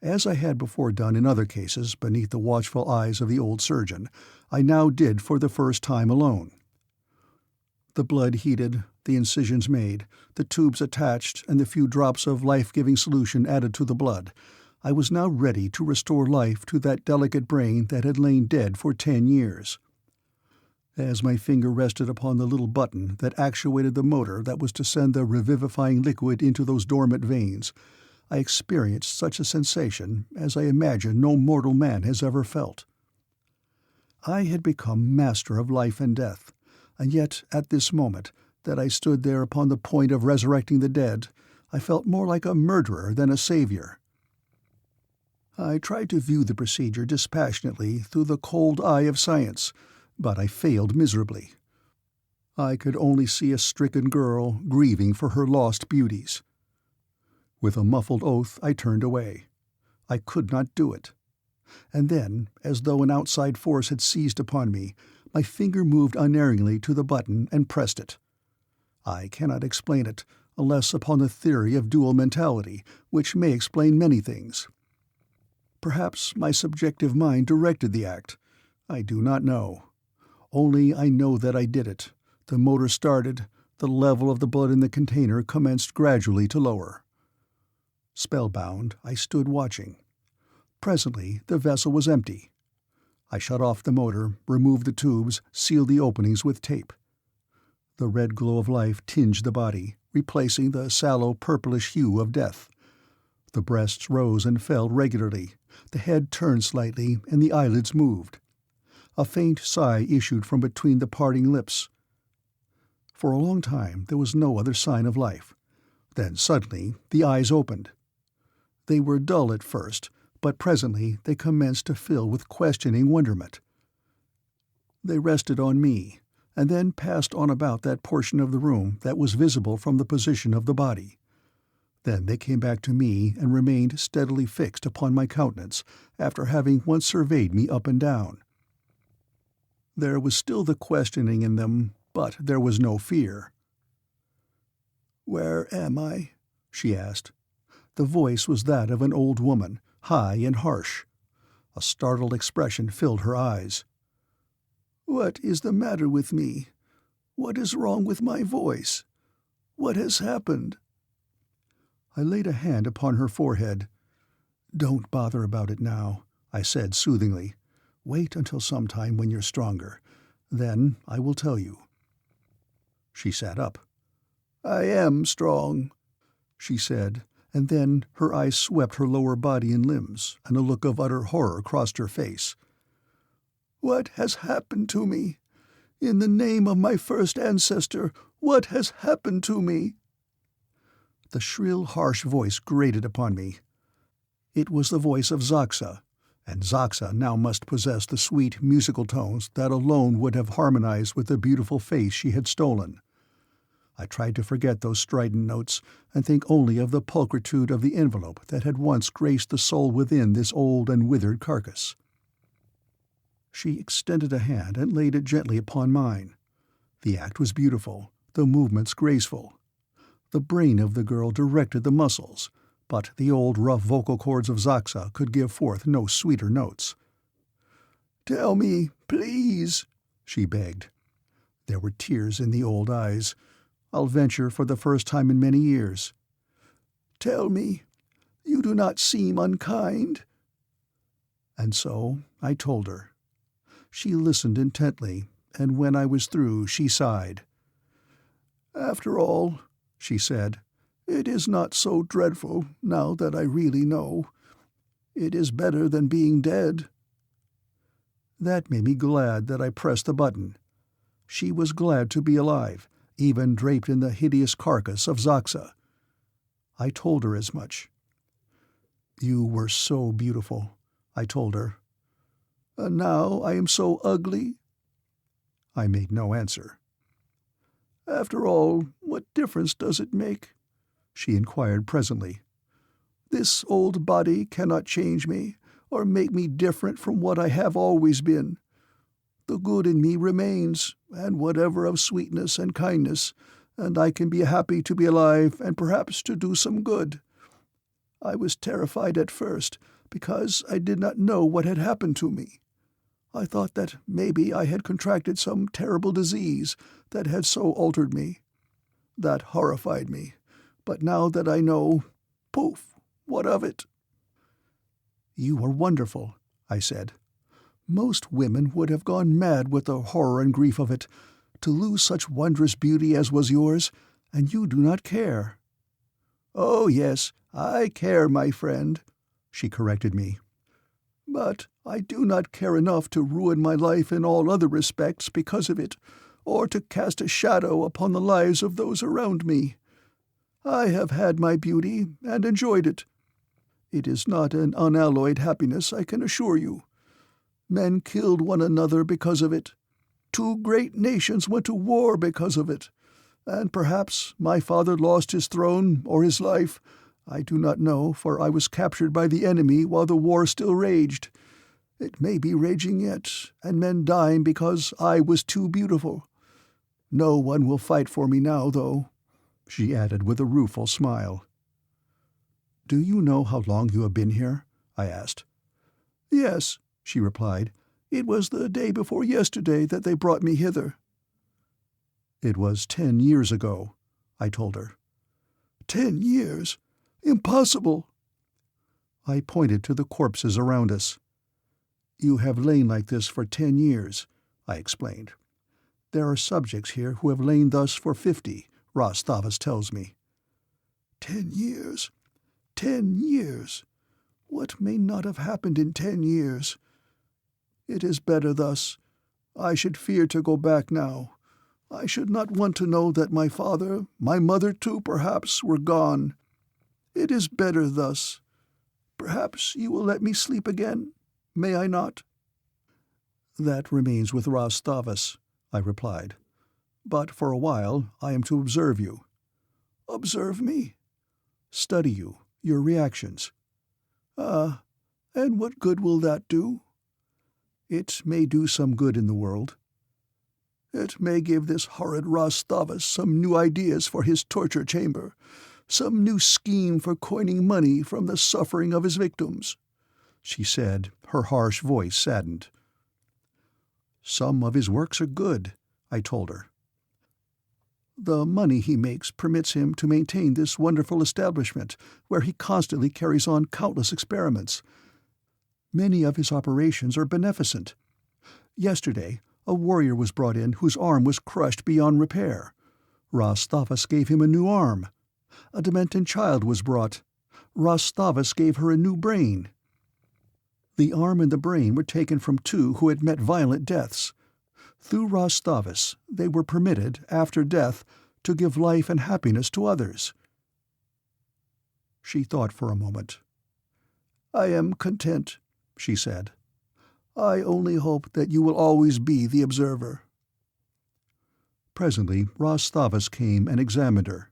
Speaker 1: As I had before done in other cases beneath the watchful eyes of the old surgeon, I now did for the first time alone. The blood heated, the incisions made, the tubes attached, and the few drops of life-giving solution added to the blood, I was now ready to restore life to that delicate brain that had lain dead for 10 years. As my finger rested upon the little button that actuated the motor that was to send the revivifying liquid into those dormant veins, I experienced such a sensation as I imagine no mortal man has ever felt. I had become master of life and death, and yet at this moment, that I stood there upon the point of resurrecting the dead, I felt more like a murderer than a savior. I tried to view the procedure dispassionately through the cold eye of science, but I failed miserably. I could only see a stricken girl grieving for her lost beauties. With a muffled oath I turned away. I could not do it. And then, as though an outside force had seized upon me, my finger moved unerringly to the button and pressed it. I cannot explain it, unless upon the theory of dual mentality, which may explain many things. Perhaps my subjective mind directed the act. I do not know. Only I know that I did it. The motor started. The level of the blood in the container commenced gradually to lower. Spellbound, I stood watching. Presently the vessel was empty. I shut off the motor, removed the tubes, sealed the openings with tape. The red glow of life tinged the body, replacing the sallow purplish hue of death. The breasts rose and fell regularly, the head turned slightly, and the eyelids moved. A faint sigh issued from between the parting lips. For a long time there was no other sign of life. Then suddenly the eyes opened. They were dull at first, but presently they commenced to fill with questioning wonderment. They rested on me, and then passed on about that portion of the room that was visible from the position of the body. Then they came back to me and remained steadily fixed upon my countenance, after having once surveyed me up and down. There was still the questioning in them, but there was no fear. "Where am I?" she asked. The voice was that of an old woman, high and harsh. A startled expression filled her eyes. "What is the matter with me? What is wrong with my voice? What has happened?" I laid a hand upon her forehead. "Don't bother about it now," I said soothingly. "Wait until some time when you're stronger. Then I will tell you." She sat up. "I am strong," she said, and then her eyes swept her lower body and limbs, and a look of utter horror crossed her face. "What has happened to me? In the name of my first ancestor, what has happened to me?" The shrill, harsh voice grated upon me. It was the voice of Xaxa, and Xaxa now must possess the sweet, musical tones that alone would have harmonized with the beautiful face she had stolen. I tried to forget those strident notes and think only of the pulchritude of the envelope that had once graced the soul within this old and withered carcass. She extended a hand and laid it gently upon mine. The act was beautiful, the movements graceful. The brain of the girl directed the muscles, but the old rough vocal cords of Xaxa could give forth no sweeter notes. "Tell me, please," she begged. There were tears in the old eyes. I'll venture for the first time in many years. "Tell me, you do not seem unkind." And so I told her. She listened intently, and when I was through she sighed. "After all," she said, "it is not so dreadful now that I really know. It is better than being dead." That made me glad that I pressed the button. She was glad to be alive, even draped in the hideous carcass of Xaxa. I told her as much. "You were so beautiful," I told her. "And now I am so ugly?" I made no answer. "After all, what difference does it make?" she inquired presently. "This old body cannot change me, or make me different from what I have always been. The good in me remains, and whatever of sweetness and kindness, and I can be happy to be alive and perhaps to do some good. I was terrified at first, because I did not know what had happened to me. I thought that maybe I had contracted some terrible disease that had so altered me. That horrified me, but now that I know, poof, what of it?" "You are wonderful," I said. "Most women would have gone mad with the horror and grief of it, to lose such wondrous beauty as was yours, and you do not care." "Oh yes, I care, my friend," she corrected me. "But I do not care enough to ruin my life in all other respects because of it, or to cast a shadow upon the lives of those around me. I have had my beauty, and enjoyed it. It is not an unalloyed happiness, I can assure you. Men killed one another because of it. 2 great nations went to war because of it, and perhaps my father lost his throne or his life. I do not know, for I was captured by the enemy while the war still raged. It may be raging yet, and men dying because I was too beautiful. No one will fight for me now, though," she added with a rueful smile. "Do you know how long you have been here?" I asked. "Yes," she replied. "It was the day before yesterday that they brought me hither." "It was 10 years ago," I told her. 10 years? Impossible!" I pointed to the corpses around us. "You have lain like this for 10 years," I explained. "There are subjects here who have lain thus for 50, Ras Thavas tells me." 10 years? 10 years? What may not have happened in 10 years? It is better thus. I should fear to go back now. I should not want to know that my father, my mother too, perhaps, were gone. It is better thus. Perhaps you will let me sleep again? May I not?" "That remains with Ras Thavas," I replied. "But for a while I am to observe you." "Observe me?" "Study you, your reactions." "Ah, and what good will that do?" "It may do some good in the world." "It may give this horrid Ras Thavas some new ideas for his torture chamber, some new scheme for coining money from the suffering of his victims," she said, her harsh voice saddened. "Some of his works are good," I told her. "The money he makes permits him to maintain this wonderful establishment, where he constantly carries on countless experiments. Many of his operations are beneficent. Yesterday, a warrior was brought in whose arm was crushed beyond repair. Ras Thavas gave him a new arm. A demented child was brought. Ras Thavas gave her a new brain. The arm and the brain were taken from 2 who had met violent deaths. Through Ras Thavas, they were permitted, after death, to give life and happiness to others." She thought for a moment. "I am content," she said. "I only hope that you will always be the observer." Presently Ras Thavas came and examined her.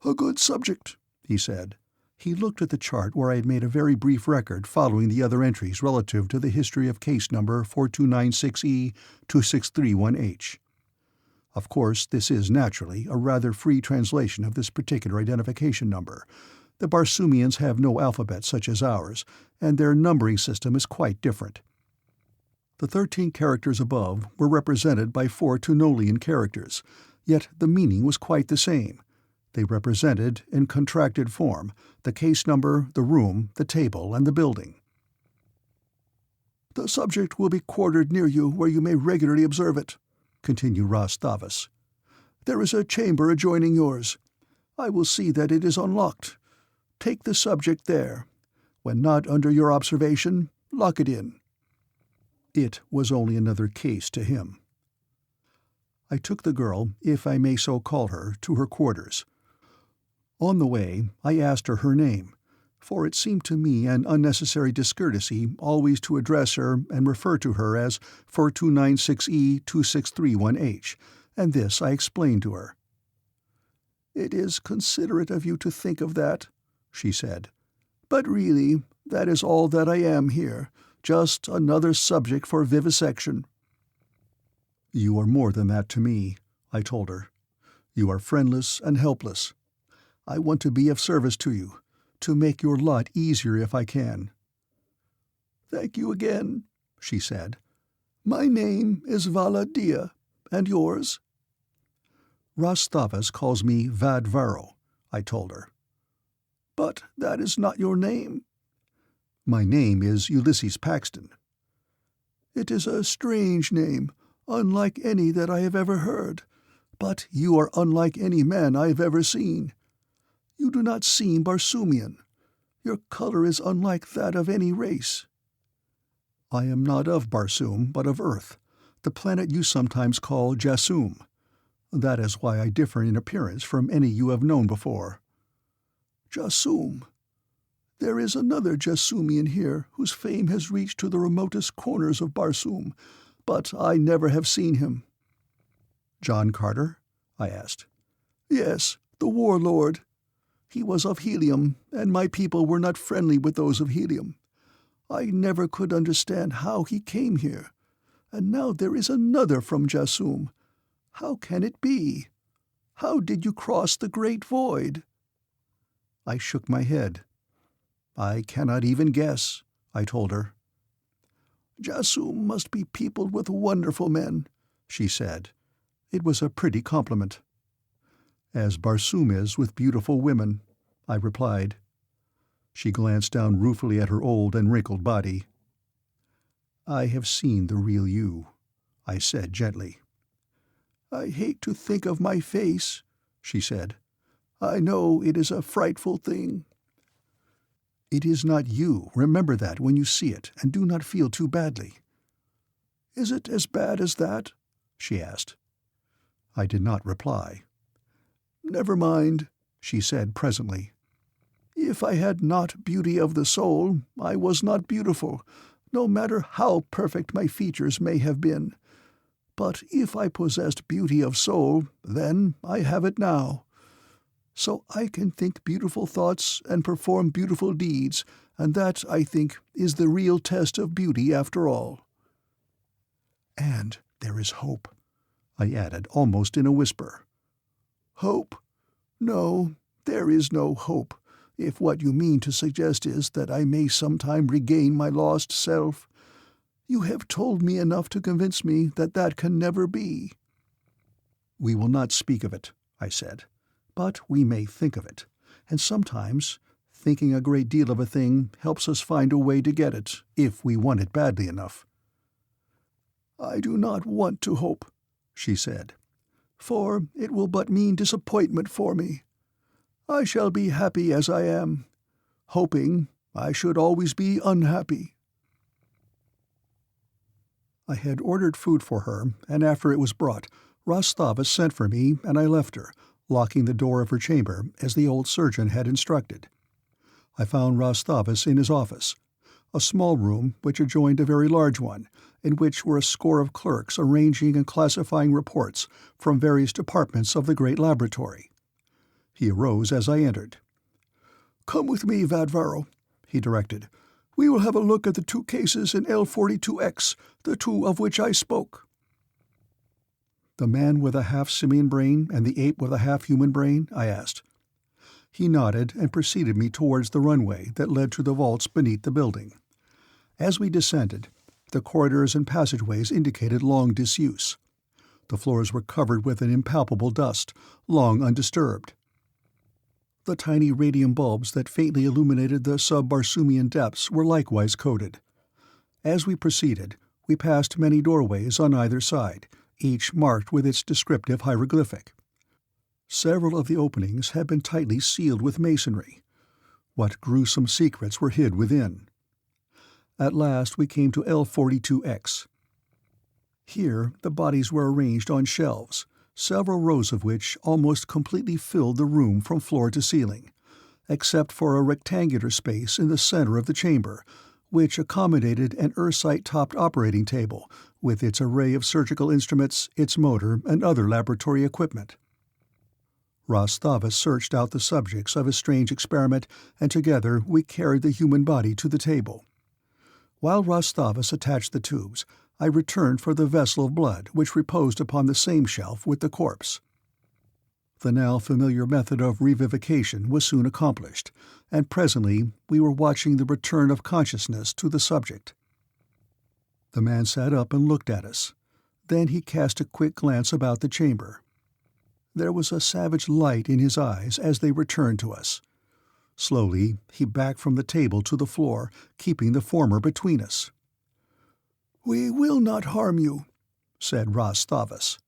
Speaker 1: "A good subject," he said. He looked at the chart where I had made a very brief record following the other entries relative to the history of case number 4296E2631H. Of course, this is, naturally, a rather free translation of this particular identification number. The Barsoomians have no alphabet such as ours, and their numbering system is quite different. The 13 characters above were represented by 4 Tunolian characters, yet the meaning was quite the same. They represented, in contracted form, the case number, the room, the table, and the building. "The subject will be quartered near you where you may regularly observe it," continued Ras Thavas. "There is a chamber adjoining yours. I will see that it is unlocked. Take the subject there. When not under your observation, lock it in." It was only another case to him. I took the girl, if I may so call her, to her quarters. On the way, I asked her name, for it seemed to me an unnecessary discourtesy always to address her and refer to her as 4296E2631H, and this I explained to her. "It is considerate of you to think of that," she said. "But really, that is all that I am here, just another subject for vivisection." "You are more than that to me," I told her. "You are friendless and helpless. I want to be of service to you, to make your lot easier if I can." "Thank you again," she said. "My name is Valla Dia, and yours?" "Ras Thavas calls me Vadvaro," I told her. "But that is not your name." "My name is Ulysses Paxton." "It is a strange name, unlike any that I have ever heard, but you are unlike any man I have ever seen. You do not seem Barsoomian. Your color is unlike that of any race." "I am not of Barsoom, but of Earth, the planet you sometimes call Jassoom. That is why I differ in appearance from any you have known before." "Jassoom. There is another Jassoomian here whose fame has reached to the remotest corners of Barsoom, but I never have seen him." "John Carter?" I asked. "Yes, the warlord. He was of Helium, and my people were not friendly with those of Helium. I never could understand how he came here. And now there is another from Jassoom. How can it be? How did you cross the great void?" I shook my head. "I cannot even guess," I told her. "Jassoom must be peopled with wonderful men," she said. It was a pretty compliment. "As Barsoom is with beautiful women," I replied. She glanced down ruefully at her old and wrinkled body. "I have seen the real you," I said gently. "I hate to think of my face," she said. "I know it is a frightful thing." "It is not you. Remember that when you see it, and do not feel too badly." "Is it as bad as that?" she asked. I did not reply. "Never mind," she said presently. "If I had not beauty of the soul, I was not beautiful, no matter how perfect my features may have been. But if I possessed beauty of soul, then I have it now. So I can think beautiful thoughts and perform beautiful deeds, and that, I think, is the real test of beauty after all." "And there is hope," I added, almost in a whisper. "Hope? No, there is no hope, if what you mean to suggest is that I may sometime regain my lost self. You have told me enough to convince me that that can never be." "We will not speak of it," I said. "But we may think of it, and sometimes thinking a great deal of a thing helps us find a way to get it, if we want it badly enough." "I do not want to hope," she said, "for it will but mean disappointment for me. I shall be happy as I am. Hoping, I should always be unhappy." I had ordered food for her, and after it was brought, Ras Thavas sent for me, and I left her, locking the door of her chamber, as the old surgeon had instructed. I found Ras Thavas in his office, a small room which adjoined a very large one, in which were a score of clerks arranging and classifying reports from various departments of the great laboratory. He arose as I entered. "Come with me, Vadvaro," he directed. "We will have a look at the 2 cases in L42X, the 2 of which I spoke." "The man with a half-simian brain and the ape with a half-human brain?" I asked. He nodded and preceded me towards the runway that led to the vaults beneath the building. As we descended, the corridors and passageways indicated long disuse. The floors were covered with an impalpable dust, long undisturbed. The tiny radium bulbs that faintly illuminated the sub-Barsoomian depths were likewise coated. As we proceeded, we passed many doorways on either side, each marked with its descriptive hieroglyphic. Several of the openings had been tightly sealed with masonry. What gruesome secrets were hid within? At last we came to L42X. Here the bodies were arranged on shelves, several rows of which almost completely filled the room from floor to ceiling, except for a rectangular space in the center of the chamber, which accommodated an Earthsite-topped operating table with its array of surgical instruments, its motor, and other laboratory equipment. Ras Thavas searched out the subjects of his strange experiment, and together we carried the human body to the table. While Ras Thavas attached the tubes, I returned for the vessel of blood which reposed upon the same shelf with the corpse. The now familiar method of revivification was soon accomplished, and presently we were watching the return of consciousness to the subject. The man sat up and looked at us. Then he cast a quick glance about the chamber. There was a savage light in his eyes as they returned to us. Slowly he backed from the table to the floor, keeping the former between us. "We will not harm you," said Ras Thavas.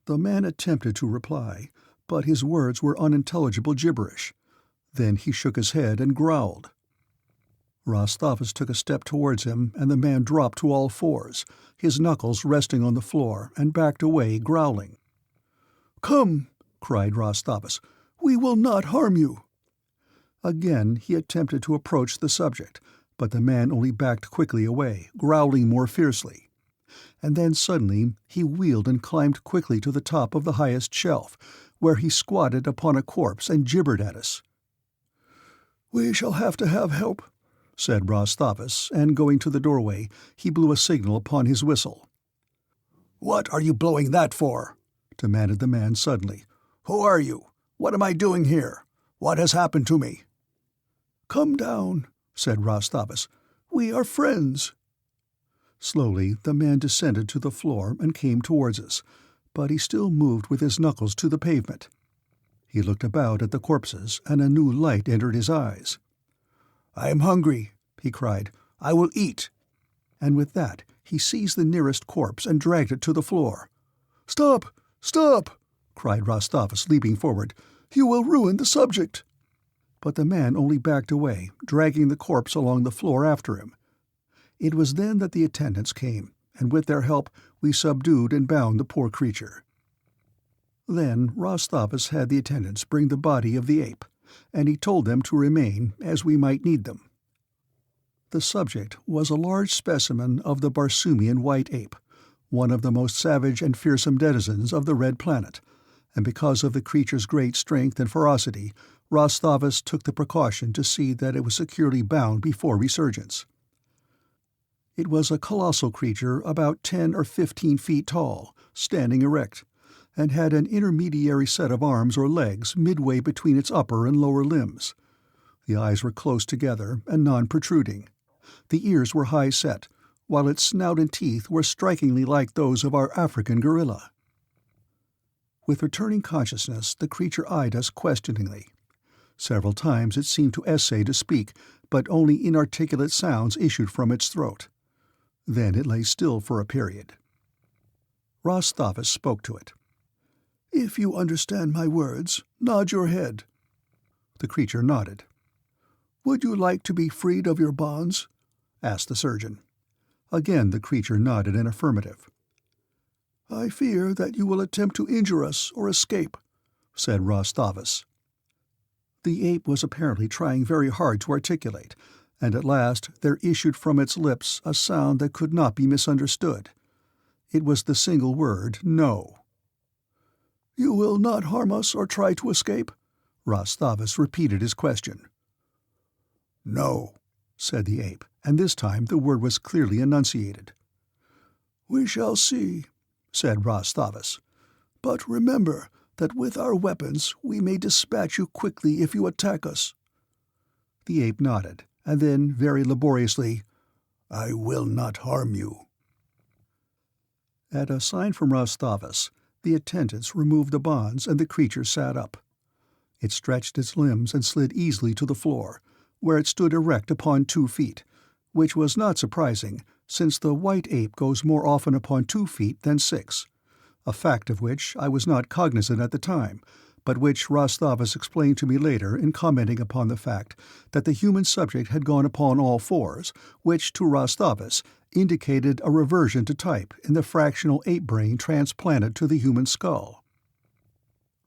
Speaker 1: The man attempted to reply, but his words were unintelligible gibberish. Then he shook his head and growled. Ras Thavas took a step towards him, and the man dropped to all fours, his knuckles resting on the floor, and backed away, growling. "Come," cried Ras Thavas. "We will not harm you." Again he attempted to approach the subject, but the man only backed quickly away, growling more fiercely. And then suddenly he wheeled and climbed quickly to the top of the highest shelf, where he squatted upon a corpse and gibbered at us. "We shall have to have help," said Ras Thavas, and going to the doorway, he blew a signal upon his whistle. "What are you blowing that for?" demanded the man suddenly. "Who are you? What am I doing here? What has happened to me?" "Come down," said Ras Thavas. "We are friends." Slowly the man descended to the floor and came towards us, but he still moved with his knuckles to the pavement. He looked about at the corpses, and a new light entered his eyes. "I am hungry," he cried. "I will eat." And with that he seized the nearest corpse and dragged it to the floor. "Stop! Stop!" cried Ras Thavas, leaping forward. "You will ruin the subject." But the man only backed away, dragging the corpse along the floor after him. It was then that the attendants came, and with their help we subdued and bound the poor creature. Then Ras Thavas had the attendants bring the body of the ape, and he told them to remain, as we might need them. The subject was a large specimen of the Barsoomian white ape, one of the most savage and fearsome denizens of the Red Planet, and because of the creature's great strength and ferocity, Ras Thavas took the precaution to see that it was securely bound before resurgence. It was a colossal creature about 10 or 15 feet tall, standing erect, and had an intermediary set of arms or legs midway between its upper and lower limbs. The eyes were close together and non-protruding. The ears were high-set, while its snout and teeth were strikingly like those of our African gorilla. With returning consciousness, the creature eyed us questioningly. Several times it seemed to essay to speak, but only inarticulate sounds issued from its throat. Then it lay still for a period. Ras Thavas spoke to it. "If you understand my words, nod your head." The creature nodded. "Would you like to be freed of your bonds?" asked the surgeon. Again the creature nodded an affirmative. "I fear that you will attempt to injure us or escape," said Ras Thavas. The ape was apparently trying very hard to articulate, and at last there issued from its lips a sound that could not be misunderstood. It was the single word, "No." "You will not harm us or try to escape?" Ras Thavas repeated his question. "No," said the ape, and this time the word was clearly enunciated. "We shall see," said Ras Thavas. "But remember that with our weapons we may dispatch you quickly if you attack us." The ape nodded, and then, very laboriously, "I will not harm you." At a sign from Ras Thavas, the attendants removed the bonds and the creature sat up. It stretched its limbs and slid easily to the floor, where it stood erect upon 2 feet, which was not surprising, since the white ape goes more often upon 2 feet than 6, a fact of which I was not cognizant at the time, but which Ras Thavas explained to me later in commenting upon the fact that the human subject had gone upon all fours, which to Ras Thavas indicated a reversion to type in the fractional ape brain transplanted to the human skull.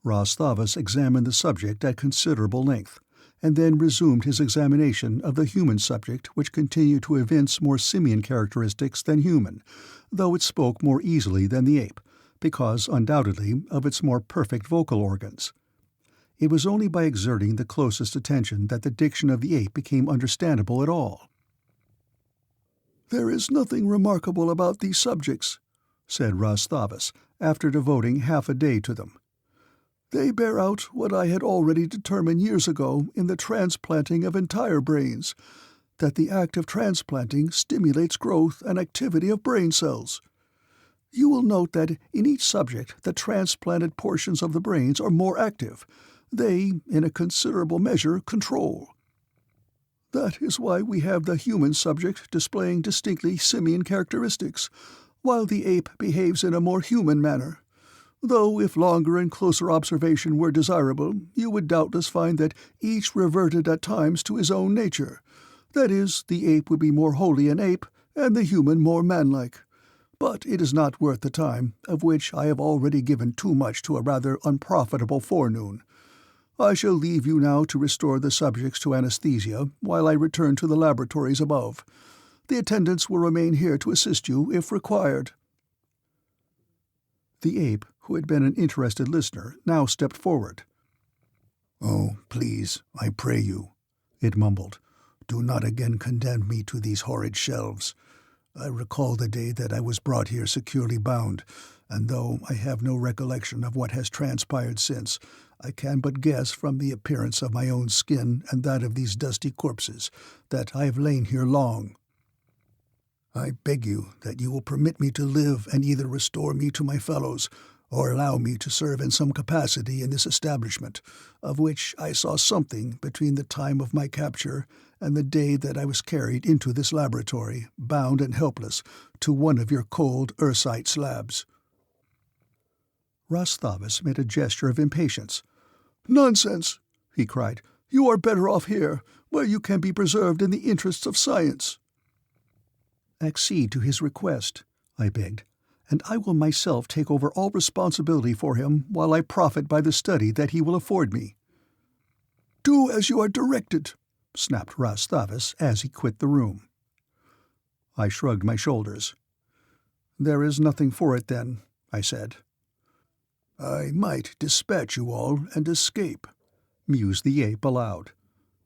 Speaker 1: Ras Thavas examined the subject at considerable length, and then resumed his examination of the human subject, which continued to evince more simian characteristics than human, though it spoke more easily than the ape, because, undoubtedly, of its more perfect vocal organs. It was only by exerting the closest attention that the diction of the ape became understandable at all. "There is nothing remarkable about these subjects," said Ras Thavas, after devoting half a day to them. "They bear out what I had already determined years ago in the transplanting of entire brains, that the act of transplanting stimulates growth and activity of brain cells. You will note that in each subject the transplanted portions of the brains are more active. They, in a considerable measure, control. That is why we have the human subject displaying distinctly simian characteristics, while the ape behaves in a more human manner. Though if longer and closer observation were desirable, you would doubtless find that each reverted at times to his own nature. That is, the ape would be more wholly an ape, and the human more manlike. But it is not worth the time, of which I have already given too much to a rather unprofitable forenoon. I shall leave you now to restore the subjects to anesthesia, while I return to the laboratories above. The attendants will remain here to assist you if required." The ape, who had been an interested listener, now stepped forward. "Oh, please, I pray you," it mumbled, "do not again condemn me to these horrid shelves. I recall the day that I was brought here securely bound, and though I have no recollection of what has transpired since, I can but guess from the appearance of my own skin and that of these dusty corpses that I have lain here long. I beg you that you will permit me to live and either restore me to my fellows or allow me to serve in some capacity in this establishment, of which I saw something between the time of my capture and the day that I was carried into this laboratory, bound and helpless, to one of your cold Ursite slabs." Ras Thavas made a gesture of impatience. "Nonsense!" he cried. "You are better off here, where you can be preserved in the interests of science." "Accede to his request," I begged, "and I will myself take over all responsibility for him while I profit by the study that he will afford me." "Do as you are directed," snapped Ras Thavas as he quit the room. I shrugged my shoulders. "There is nothing for it, then," I said. "I might dispatch you all and escape," mused the ape aloud.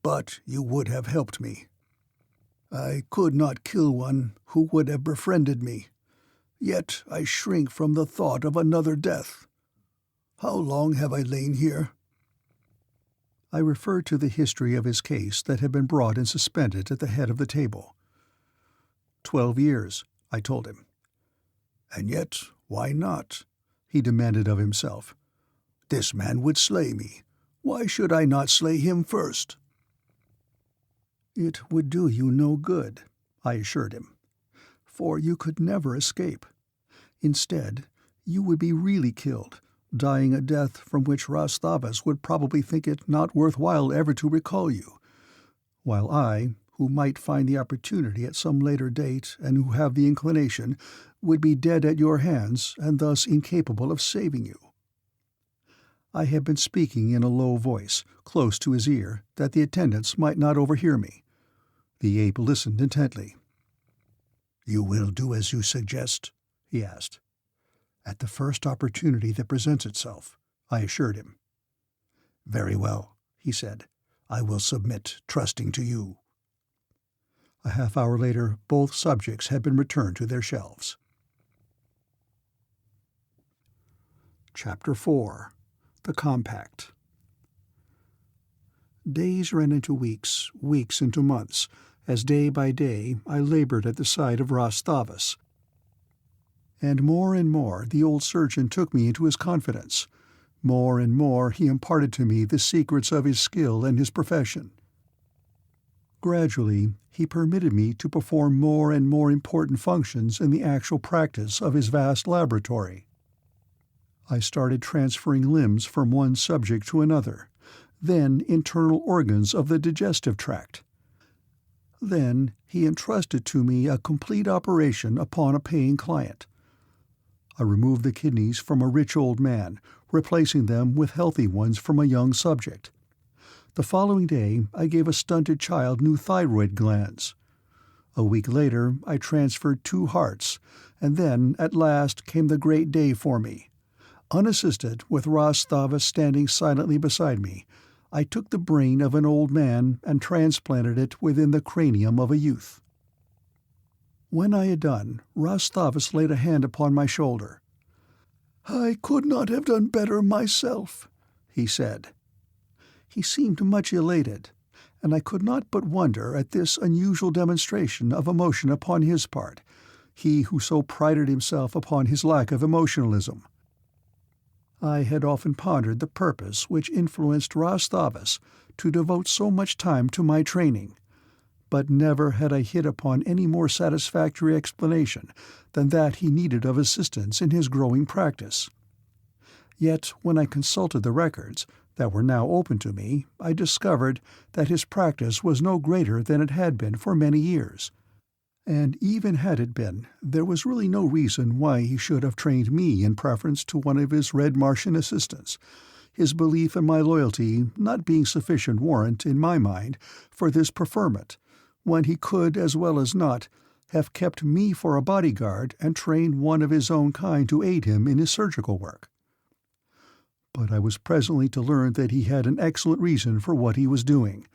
Speaker 1: "But you would have helped me. I could not kill one who would have befriended me, yet I shrink from the thought of another death. How long have I lain here?" I referred to the history of his case that had been brought and suspended at the head of the table. 12 years, I told him. "And yet, why not?" he demanded of himself. "This man would slay me. Why should I not slay him first?" "It would do you no good," I assured him, "for you could never escape. Instead, you would be really killed, dying a death from which Ras Thavas would probably think it not worth while ever to recall you, while I, who might find the opportunity at some later date and who have the inclination, would be dead at your hands and thus incapable of saving you." I had been speaking in a low voice, close to his ear, that the attendants might not overhear me. The ape listened intently. "You will do as you suggest?" he asked. "At the first opportunity that presents itself," I assured him. "Very well," he said. "I will submit, trusting to you." A half-hour later, both subjects had been returned to their shelves. Chapter 4. The Compact. Days ran into weeks, weeks into months, as day by day I labored at the side of Ras Thavas. And more the old surgeon took me into his confidence. More and more he imparted to me the secrets of his skill and his profession. Gradually, he permitted me to perform more and more important functions in the actual practice of his vast laboratory. I started transferring limbs from one subject to another, then internal organs of the digestive tract. Then he entrusted to me a complete operation upon a paying client. I removed the kidneys from a rich old man, replacing them with healthy ones from a young subject. The following day I gave a stunted child new thyroid glands. A week later I transferred 2 hearts, and then at last came the great day for me. Unassisted, with Ras Thavas standing silently beside me, I took the brain of an old man and transplanted it within the cranium of a youth. When I had done, Ras Thavas laid a hand upon my shoulder. "I could not have done better myself," he said. He seemed much elated, and I could not but wonder at this unusual demonstration of emotion upon his part, he who so prided himself upon his lack of emotionalism. I had often pondered the purpose which influenced Ras Thavas to devote so much time to my training, but never had I hit upon any more satisfactory explanation than that he needed of assistance in his growing practice. Yet when I consulted the records that were now open to me, I discovered that his practice was no greater than it had been for many years. And even had it been, there was really no reason why he should have trained me in preference to one of his Red Martian assistants, his belief in my loyalty not being sufficient warrant, in my mind, for this preferment, when he could, as well as not, have kept me for a bodyguard and trained one of his own kind to aid him in his surgical work. But I was presently to learn that he had an excellent reason for what he was doing.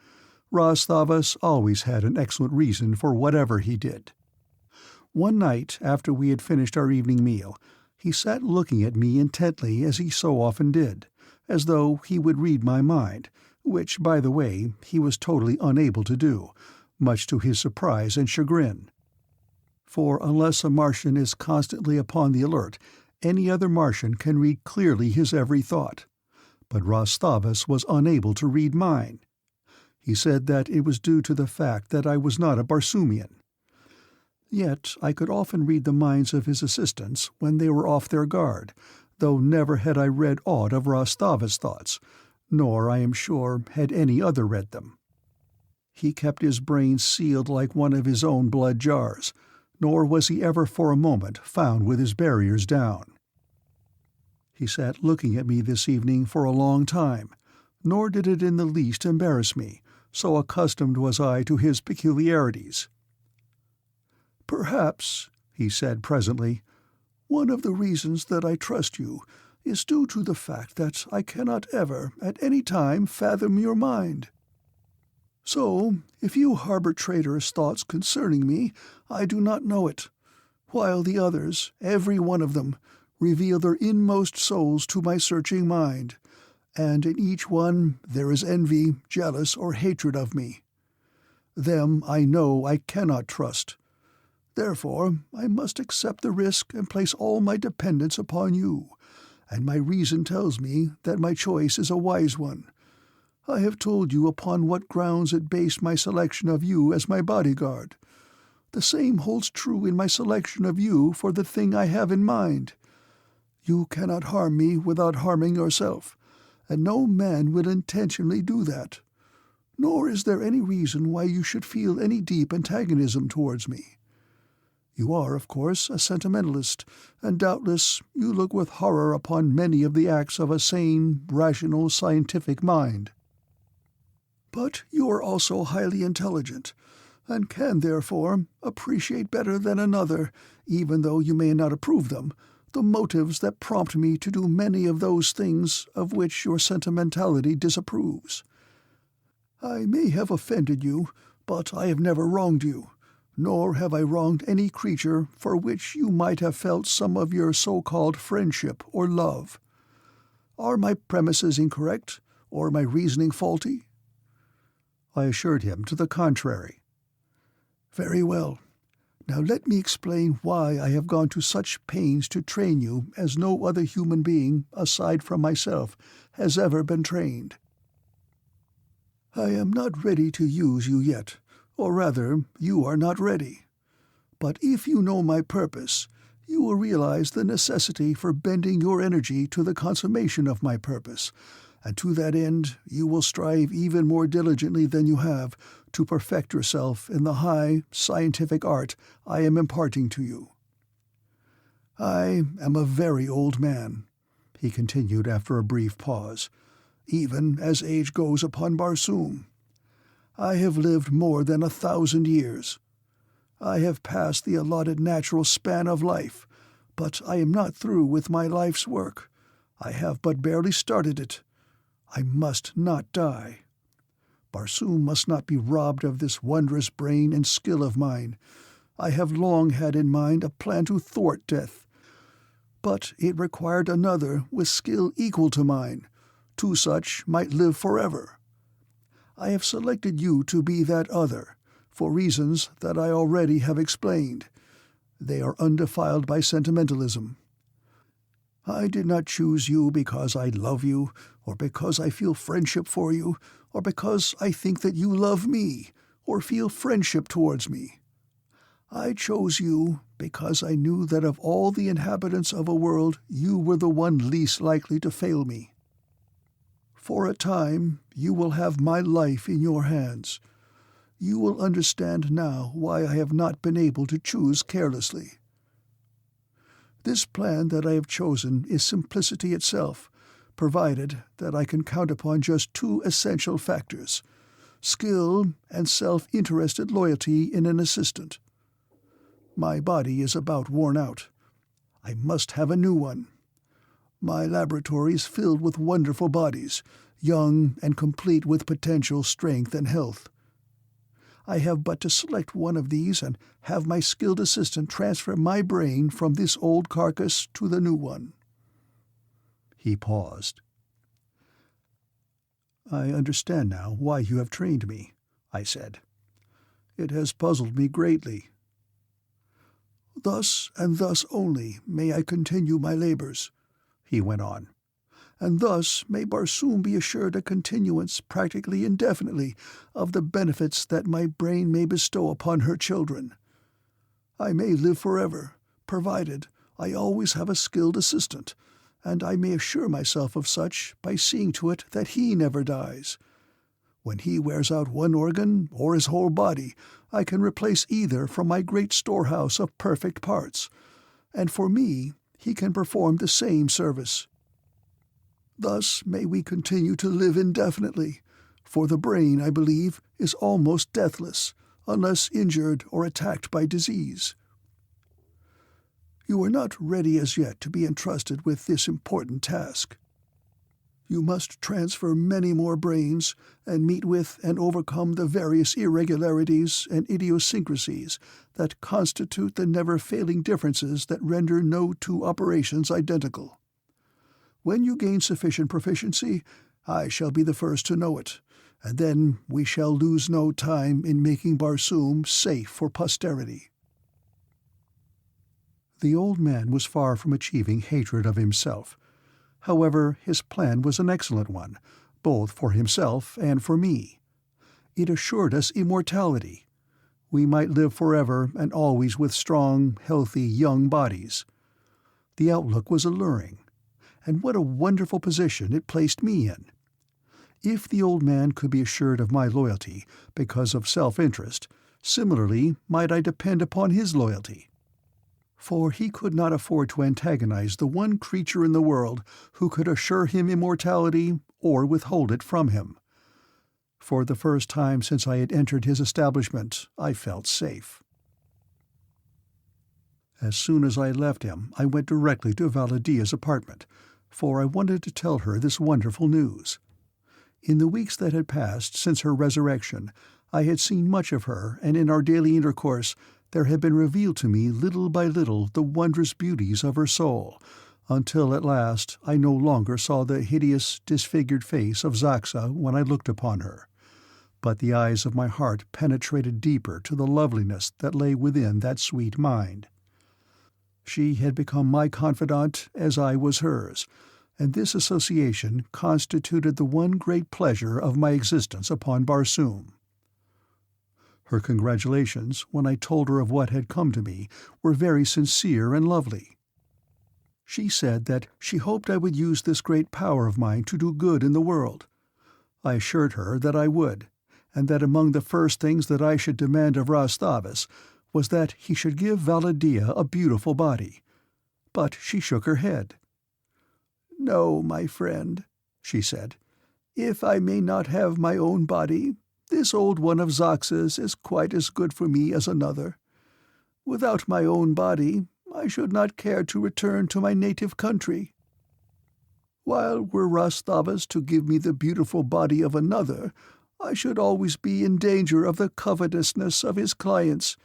Speaker 1: Ras Thavas always had an excellent reason for whatever he did. One night, after we had finished our evening meal, he sat looking at me intently as he so often did, as though he would read my mind, which, by the way, he was totally unable to do, much to his surprise and chagrin. For unless a Martian is constantly upon the alert, any other Martian can read clearly his every thought. But Ras Thavas was unable to read mine. He said that it was due to the fact that I was not a Barsoomian. Yet I could often read the minds of his assistants when they were off their guard, though never had I read aught of Ras Thavas' thoughts, nor, I am sure, had any other read them. He kept his brain sealed like one of his own blood jars, nor was he ever for a moment found with his barriers down. He sat looking at me this evening for a long time, nor did it in the least embarrass me, so accustomed was I to his peculiarities. "Perhaps," he said presently, "one of the reasons that I trust you is due to the fact that I cannot ever, at any time, fathom your mind. So, if you harbor traitorous thoughts concerning me, I do not know it, while the others, every one of them, reveal their inmost souls to my searching mind, and in each one there is envy, jealous, or hatred of me. Them I know I cannot trust. Therefore I must accept the risk and place all my dependence upon you, and my reason tells me that my choice is a wise one. I have told you upon what grounds it based my selection of you as my bodyguard. The same holds true in my selection of you for the thing I have in mind. You cannot harm me without harming yourself, and no man will intentionally do that. Nor is there any reason why you should feel any deep antagonism towards me. You are, of course, a sentimentalist, and doubtless you look with horror upon many of the acts of a sane, rational, scientific mind. But you are also highly intelligent, and can therefore appreciate better than another, even though you may not approve them, the motives that prompt me to do many of those things of which your sentimentality disapproves. I may have offended you, but I have never wronged you, nor have I wronged any creature for which you might have felt some of your so-called friendship or love. Are my premises incorrect, or my reasoning faulty?" I assured him to the contrary. "Very well. Now let me explain why I have gone to such pains to train you as no other human being, aside from myself, has ever been trained. I am not ready to use you yet, or rather, you are not ready. But if you know my purpose, you will realize the necessity for bending your energy to the consummation of my purpose, and to that end you will strive even more diligently than you have to perfect yourself in the high, scientific art I am imparting to you. I am a very old man," he continued after a brief pause, "even as age goes upon Barsoom. I have lived more than 1,000 years. I have passed the allotted natural span of life, but I am not through with my life's work. I have but barely started it. I must not die. Barsoom must not be robbed of this wondrous brain and skill of mine. I have long had in mind a plan to thwart death, but it required another with skill equal to mine. Two such might live forever. I have selected you to be that other, for reasons that I already have explained. They are undefiled by sentimentalism. I did not choose you because I love you, or because I feel friendship for you, or because I think that you love me, or feel friendship towards me. I chose you because I knew that of all the inhabitants of a world you were the one least likely to fail me. For a time you will have my life in your hands. You will understand now why I have not been able to choose carelessly. This plan that I have chosen is simplicity itself, provided that I can count upon just two essential factors: skill and self-interested loyalty in an assistant. My body is about worn out. I must have a new one. My laboratory is filled with wonderful bodies, young and complete with potential strength and health. I have but to select one of these and have my skilled assistant transfer my brain from this old carcass to the new one." He paused. "I understand now why you have trained me," I said. "It has puzzled me greatly. Thus and thus only may I continue my labors," he went on. "And thus may Barsoom be assured a continuance practically indefinitely of the benefits that my brain may bestow upon her children. I may live forever, provided I always have a skilled assistant, and I may assure myself of such by seeing to it that he never dies. When he wears out one organ or his whole body, I can replace either from my great storehouse of perfect parts, and for me he can perform the same service. Thus may we continue to live indefinitely, for the brain, I believe, is almost deathless, unless injured or attacked by disease. You are not ready as yet to be entrusted with this important task. You must transfer many more brains and meet with and overcome the various irregularities and idiosyncrasies that constitute the never-failing differences that render no two operations identical. When you gain sufficient proficiency, I shall be the first to know it, and then we shall lose no time in making Barsoom safe for posterity." The old man was far from achieving hatred of himself. However, his plan was an excellent one, both for himself and for me. It assured us immortality. We might live forever and always with strong, healthy, young bodies. The outlook was alluring. And what a wonderful position it placed me in. If the old man could be assured of my loyalty because of self-interest, similarly might I depend upon his loyalty. For he could not afford to antagonize the one creature in the world who could assure him immortality or withhold it from him. For the first time since I had entered his establishment, I felt safe. As soon as I left him, I went directly to Valla Dia's apartment, for I wanted to tell her this wonderful news. In the weeks that had passed since her resurrection, I had seen much of her, and in our daily intercourse there had been revealed to me little by little the wondrous beauties of her soul, until at last I no longer saw the hideous, disfigured face of Xaxa when I looked upon her, but the eyes of my heart penetrated deeper to the loveliness that lay within that sweet mind. She had become my confidant as I was hers, and this association constituted the one great pleasure of my existence upon Barsoom. Her congratulations, when I told her of what had come to me, were very sincere and lovely. She said that she hoped I would use this great power of mine to do good in the world. I assured her that I would, and that among the first things that I should demand of Ras Thavas was that he should give Valla Dia a beautiful body. But she shook her head. "No, my friend," she said. "If I may not have my own body, this old one of Xaxa's is quite as good for me as another. Without my own body, I should not care to return to my native country. While were Ras Thavas to give me the beautiful body of another, I should always be in danger of the covetousness of his clients,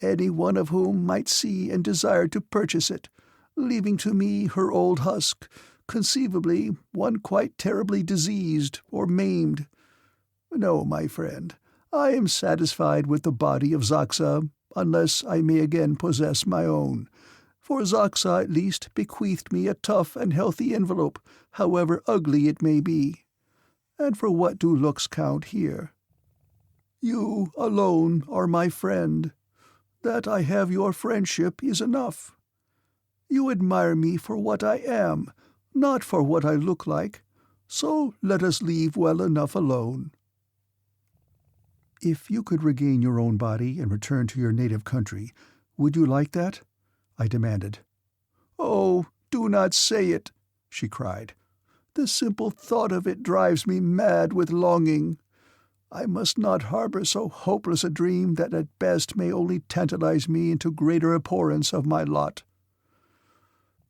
Speaker 1: any one of whom might see and desire to purchase it, leaving to me her old husk, conceivably one quite terribly diseased or maimed. No, my friend, I am satisfied with the body of Xaxa, unless I may again possess my own, for Xaxa at least bequeathed me a tough and healthy envelope, however ugly it may be. And for what do looks count here? You alone are my friend. That I have your friendship is enough. You admire me for what I am, not for what I look like, so let us leave well enough alone." "If you could regain your own body and return to your native country, would you like that?" I demanded. "Oh, do not say it," she cried. "The simple thought of it drives me mad with longing. I must not harbor so hopeless a dream that at best may only tantalize me into greater abhorrence of my lot."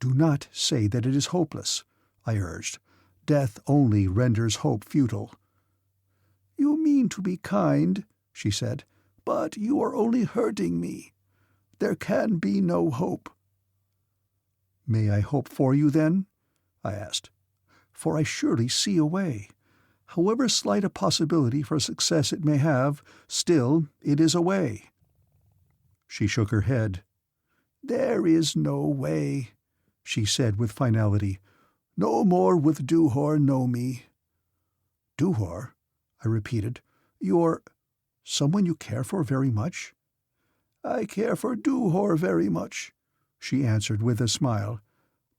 Speaker 1: "Do not say that it is hopeless," I urged. "Death only renders hope futile." "You mean to be kind," she said, "but you are only hurting me. There can be no hope." "May I hope for you, then?" I asked. "For I surely see a way. However slight a possibility for success it may have, still it is a way." She shook her head. "There is no way," she said with finality. "No more with Duhor know me." "Duhor?" I repeated. "You're someone you care for very much?" "I care for Duhor very much," she answered with a smile.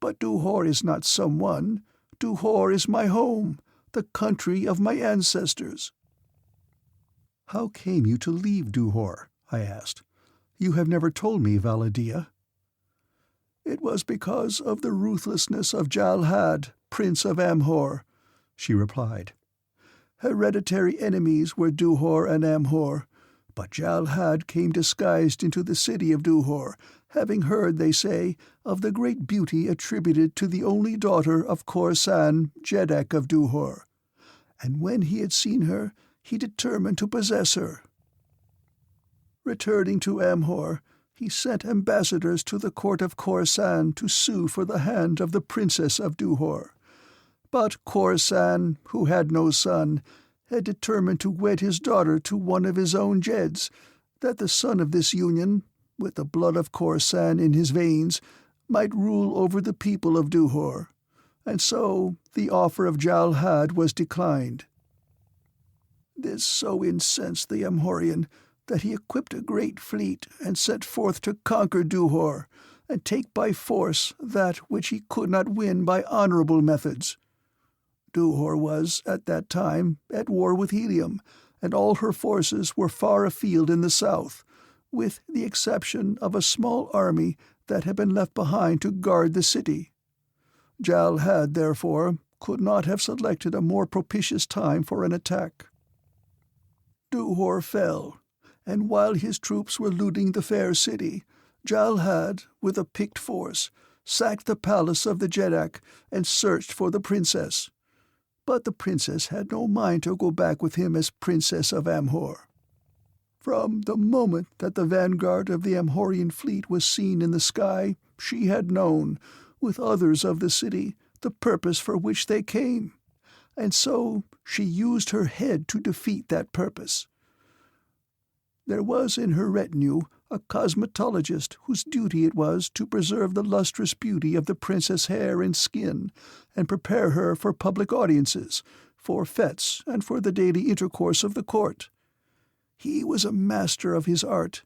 Speaker 1: "But Duhor is not someone. Duhor is my home, the country of my ancestors." "How came you to leave Duhor?" I asked. "You have never told me, Valla Dia." "It was because of the ruthlessness of Jalhad, Prince of Amhor," she replied. "Hereditary enemies were Duhor and Amhor, but Jalhad came disguised into the city of Duhor, having heard, they say, of the great beauty attributed to the only daughter of Khorasan, Jeddak of Duhor. And when he had seen her, he determined to possess her. Returning to Amhor, he sent ambassadors to the court of Khorasan to sue for the hand of the princess of Duhor. But Khorasan, who had no son, had determined to wed his daughter to one of his own Jeds, that the son of this union, with the blood of Khorasan in his veins, might rule over the people of Duhor, and so the offer of Jalhad was declined. This so incensed the Amhorian that he equipped a great fleet and set forth to conquer Duhor, and take by force that which he could not win by honorable methods. Duhor was, at that time, at war with Helium, and all her forces were far afield in the south, with the exception of a small army that had been left behind to guard the city. Jalhad, therefore, could not have selected a more propitious time for an attack. Duhor fell, and while his troops were looting the fair city, Jalhad, with a picked force, sacked the palace of the Jeddak and searched for the princess. But the princess had no mind to go back with him as princess of Amhor. From the moment that the vanguard of the Amhorian fleet was seen in the sky, she had known, with others of the city, the purpose for which they came, and so she used her head to defeat that purpose. There was in her retinue a cosmetologist whose duty it was to preserve the lustrous beauty of the princess' hair and skin, and prepare her for public audiences, for fetes, and for the daily intercourse of the court. He was a master of his art.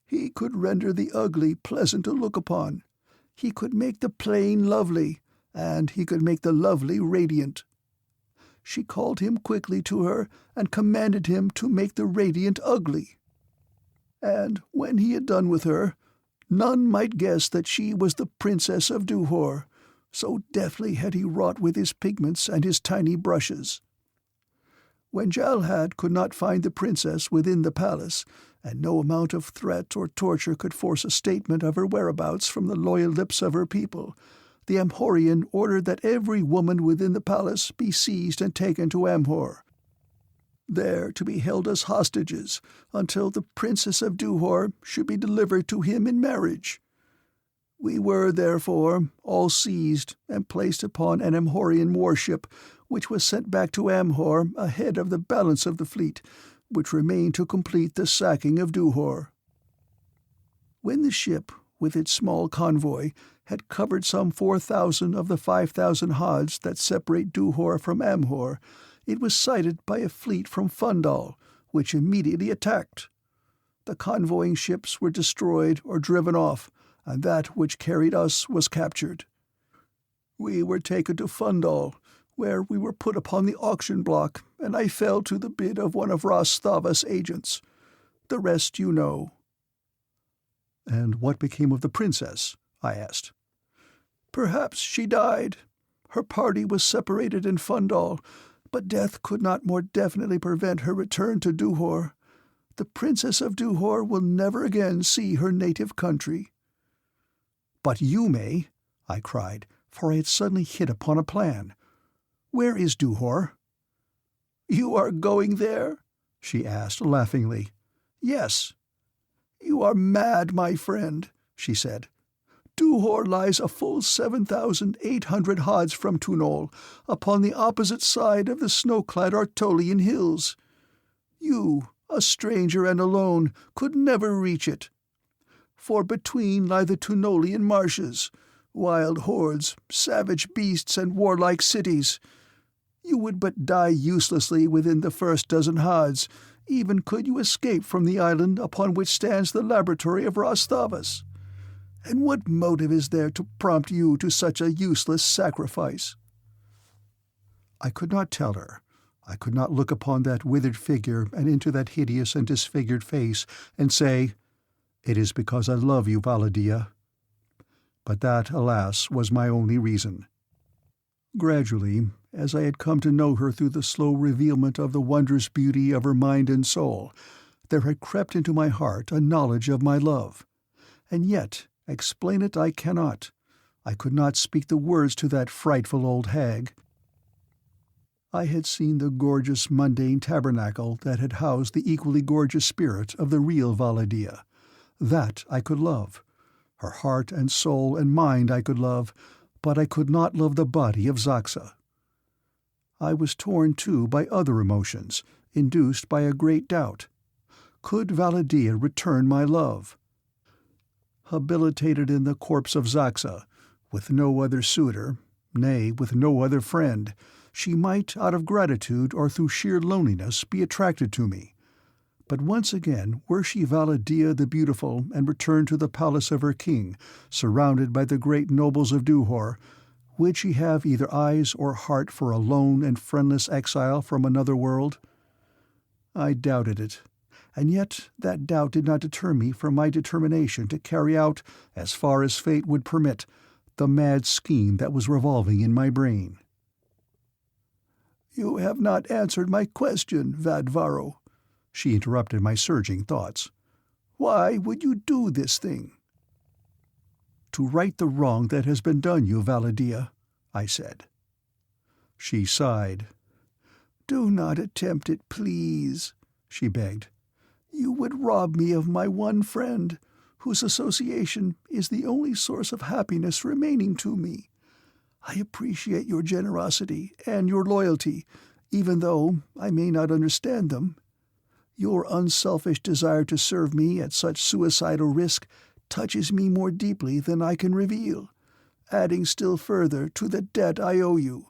Speaker 1: He could render the ugly pleasant to look upon. He could make the plain lovely, and he could make the lovely radiant. She called him quickly to her and commanded him to make the radiant ugly. And when he had done with her, none might guess that she was the princess of Duhor, so deftly had he wrought with his pigments and his tiny brushes. When Jalhad could not find the princess within the palace, and no amount of threat or torture could force a statement of her whereabouts from the loyal lips of her people, the Amhorian ordered that every woman within the palace be seized and taken to Amhor, there to be held as hostages until the princess of Duhor should be delivered to him in marriage. We were, therefore, all seized and placed upon an Amhorian warship, which was sent back to Amhor ahead of the balance of the fleet, which remained to complete the sacking of Duhor. When the ship, with its small convoy, had covered some 4,000 of the 5,000 haads that separate Duhor from Amhor, it was sighted by a fleet from Phundahl, which immediately attacked. The convoying ships were destroyed or driven off, and that which carried us was captured. We were taken to Phundahl, where we were put upon the auction block, and I fell to the bid of one of Ras Thavas' agents. The rest you know." "And what became of the princess?" I asked. "Perhaps she died. Her party was separated in Phundahl, but death could not more definitely prevent her return to Duhor. The princess of Duhor will never again see her native country." "But you may," I cried, for I had suddenly hit upon a plan. "Where is Duhor?" "You are going there?" she asked laughingly. "Yes." "You are mad, my friend," she said. "Duhor lies a full 7,800 haads from Tunol, upon the opposite side of the snow-clad Artolian hills. You, a stranger and alone, could never reach it. For between lie the Tunolian marshes, wild hordes, savage beasts, and warlike cities. You would but die uselessly within the first dozen haads, even could you escape from the island upon which stands the laboratory of Ras Thavas. And what motive is there to prompt you to such a useless sacrifice?" I could not tell her. I could not look upon that withered figure and into that hideous and disfigured face and say, "It is because I love you, Valla Dia." But that, alas, was my only reason. Gradually, as I had come to know her through the slow revealment of the wondrous beauty of her mind and soul, there had crept into my heart a knowledge of my love. And yet, explain it I cannot. I could not speak the words to that frightful old hag. I had seen the gorgeous mundane tabernacle that had housed the equally gorgeous spirit of the real Valla Dia. That I could love. Her heart and soul and mind I could love, but I could not love the body of Xaxa. I was torn, too, by other emotions, induced by a great doubt. Could Valla Dia return my love? Habilitated in the corpse of Xaxa, with no other suitor, nay, with no other friend, she might, out of gratitude or through sheer loneliness, be attracted to me. But once again, were she Valla Dia the beautiful and returned to the palace of her king, surrounded by the great nobles of Duhor, would she have either eyes or heart for a lone and friendless exile from another world? I doubted it, and yet that doubt did not deter me from my determination to carry out, as far as fate would permit, the mad scheme that was revolving in my brain. "You have not answered my question, Vadvaro," she interrupted my surging thoughts. "Why would you do this thing?" "To right the wrong that has been done you, Valla Dia," I said. She sighed. "Do not attempt it, please," she begged. "You would rob me of my one friend, whose association is the only source of happiness remaining to me. I appreciate your generosity and your loyalty, even though I may not understand them. Your unselfish desire to serve me at such suicidal risk touches me more deeply than I can reveal, adding still further to the debt I owe you.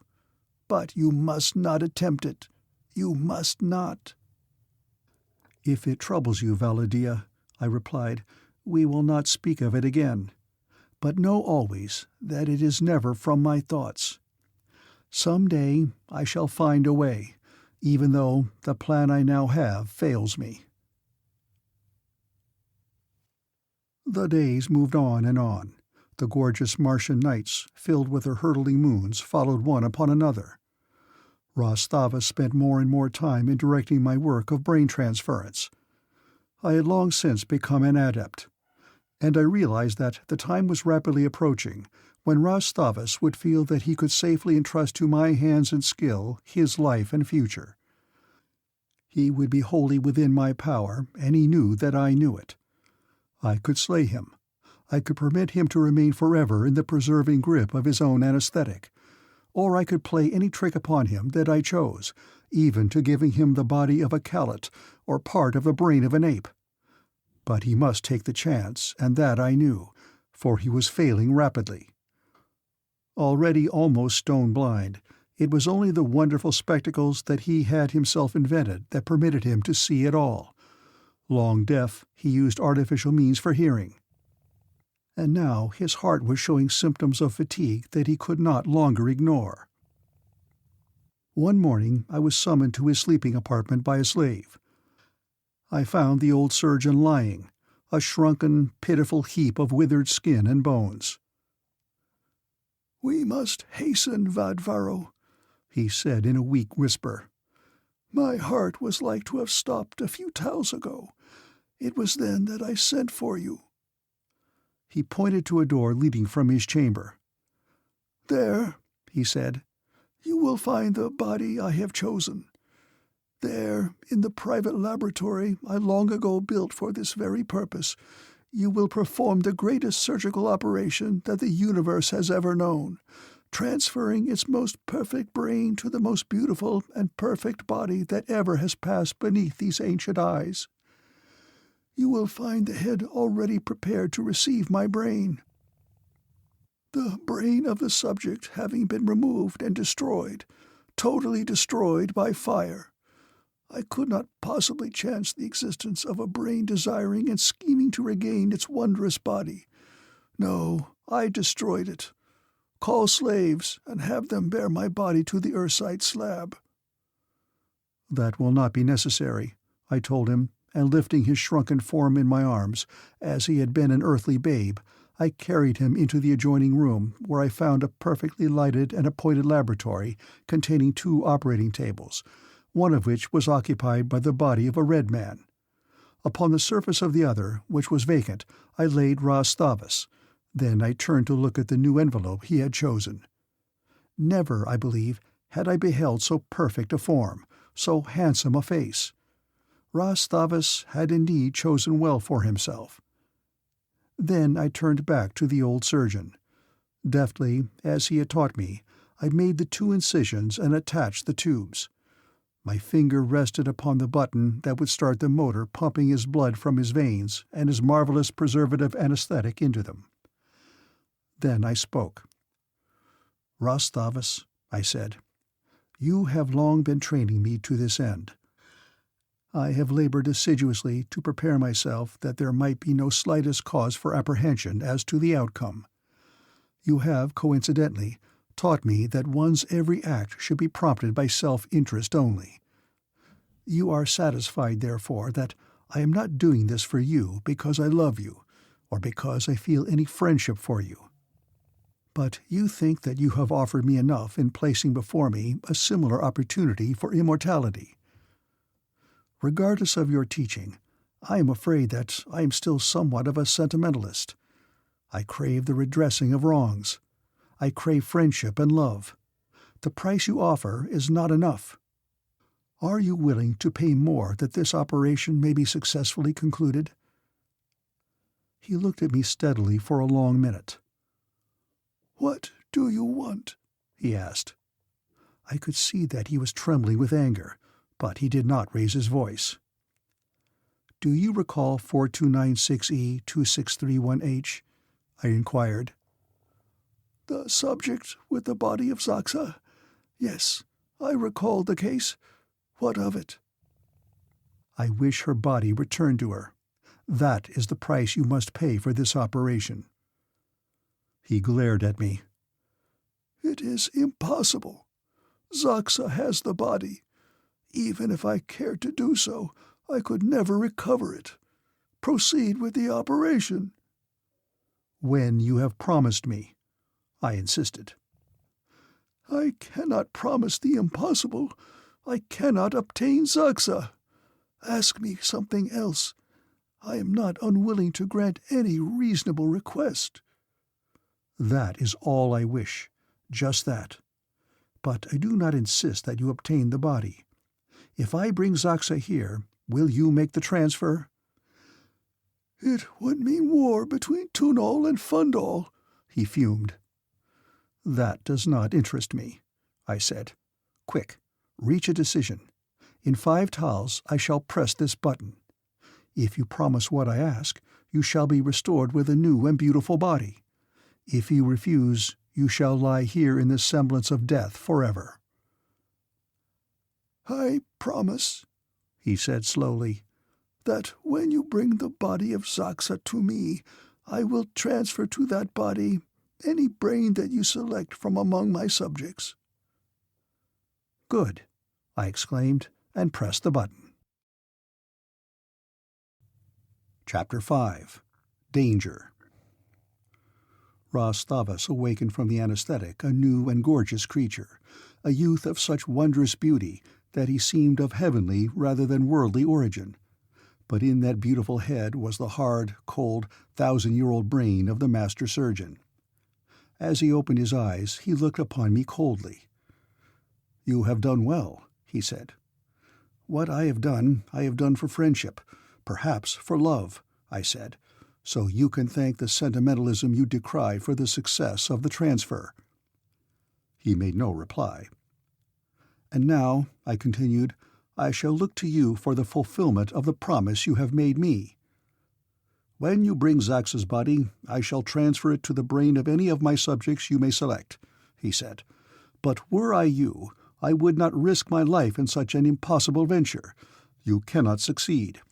Speaker 1: But you must not attempt it. You must not." "If it troubles you, Valla Dia," I replied, "we will not speak of it again. But know always that it is never from my thoughts. Some day I shall find a way, even though the plan I now have fails me." The days moved on and on. The gorgeous Martian nights, filled with their hurtling moons, followed one upon another. Ras Thavas spent more and more time in directing my work of brain transference. I had long since become an adept, and I realized that the time was rapidly approaching when Ras Thavas would feel that he could safely entrust to my hands and skill his life and future. He would be wholly within my power, and he knew that I knew it. I could slay him. I could permit him to remain forever in the preserving grip of his own anesthetic, or I could play any trick upon him that I chose, even to giving him the body of a callet or part of the brain of an ape. But he must take the chance, and that I knew, for he was failing rapidly. Already almost stone-blind, it was only the wonderful spectacles that he had himself invented that permitted him to see at all. Long deaf, he used artificial means for hearing. And now his heart was showing symptoms of fatigue that he could not longer ignore. One morning I was summoned to his sleeping apartment by a slave. I found the old surgeon lying, a shrunken, pitiful heap of withered skin and bones. "We must hasten, Vadvaro," he said in a weak whisper. "My heart was like to have stopped a few towels ago. It was then that I sent for you." He pointed to a door leading from his chamber. "There," he said, "you will find the body I have chosen. There, in the private laboratory I long ago built for this very purpose, you will perform the greatest surgical operation that the universe has ever known, transferring its most perfect brain to the most beautiful and perfect body that ever has passed beneath these ancient eyes. You will find the head already prepared to receive my brain. The brain of the subject having been removed and destroyed, totally destroyed by fire. I could not possibly chance the existence of a brain desiring and scheming to regain its wondrous body. No, I destroyed it. Call slaves and have them bear my body to the Ursite slab." "That will not be necessary," I told him, and lifting his shrunken form in my arms, as he had been an earthly babe, I carried him into the adjoining room, where I found a perfectly lighted and appointed laboratory containing 2 operating tables, one of which was occupied by the body of a red man. Upon the surface of the other, which was vacant, I laid Ras Thavas. Then I turned to look at the new envelope he had chosen. Never, I believe, had I beheld so perfect a form, so handsome a face. Ras Thavas had indeed chosen well for himself. Then I turned back to the old surgeon. Deftly, as he had taught me, I made the 2 incisions and attached the tubes. My finger rested upon the button that would start the motor pumping his blood from his veins and his marvelous preservative anesthetic into them. Then I spoke. "Ras Thavas," I said, "you have long been training me to this end. I have labored assiduously to prepare myself that there might be no slightest cause for apprehension as to the outcome. You have, coincidentally, taught me that one's every act should be prompted by self-interest only. You are satisfied, therefore, that I am not doing this for you because I love you, or because I feel any friendship for you. But you think that you have offered me enough in placing before me a similar opportunity for immortality. Regardless of your teaching, I am afraid that I am still somewhat of a sentimentalist. I crave the redressing of wrongs. I crave friendship and love. The price you offer is not enough. Are you willing to pay more that this operation may be successfully concluded?" He looked at me steadily for a long minute. "What do you want?" he asked. I could see that he was trembling with anger, but he did not raise his voice. "Do you recall 4296E2631H?" I inquired. "The subject with the body of Xaxa? Yes, I recall the case. What of it?" "I wish her body returned to her. That is the price you must pay for this operation." He glared at me. "It is impossible. Xaxa has the body. Even if I cared to do so, I could never recover it. Proceed with the operation." "When you have promised me," I insisted. "I cannot promise the impossible. I cannot obtain Xaxa. Ask me something else. I am not unwilling to grant any reasonable request." "That is all I wish. Just that. But I do not insist that you obtain the body. If I bring Xaxa here, will you make the transfer?" "It would mean war between Phundahl and Phundahl," he fumed. "That does not interest me," I said. "Quick, reach a decision. In 5 tals I shall press this button. If you promise what I ask, you shall be restored with a new and beautiful body. If you refuse, you shall lie here in the semblance of death forever." "I promise," he said slowly, "that when you bring the body of Xaxa to me, I will transfer to that body any brain that you select from among my subjects." "Good," I exclaimed, and pressed the button. Chapter 5. Danger. Ras Thavas awakened from the anesthetic a new and gorgeous creature, a youth of such wondrous beauty that he seemed of heavenly rather than worldly origin. But in that beautiful head was the hard, cold, 1,000-year-old brain of the master surgeon. As he opened his eyes, he looked upon me coldly. "You have done well," he said. "What I have done for friendship, perhaps for love," I said, "so you can thank the sentimentalism you decry for the success of the transfer." He made no reply. "And now," I continued, "I shall look to you for the fulfillment of the promise you have made me. When you bring Xaxa's body, I shall transfer it to the brain of any of my subjects you may select," he said. "But were I you, I would not risk my life in such an impossible venture. You cannot succeed.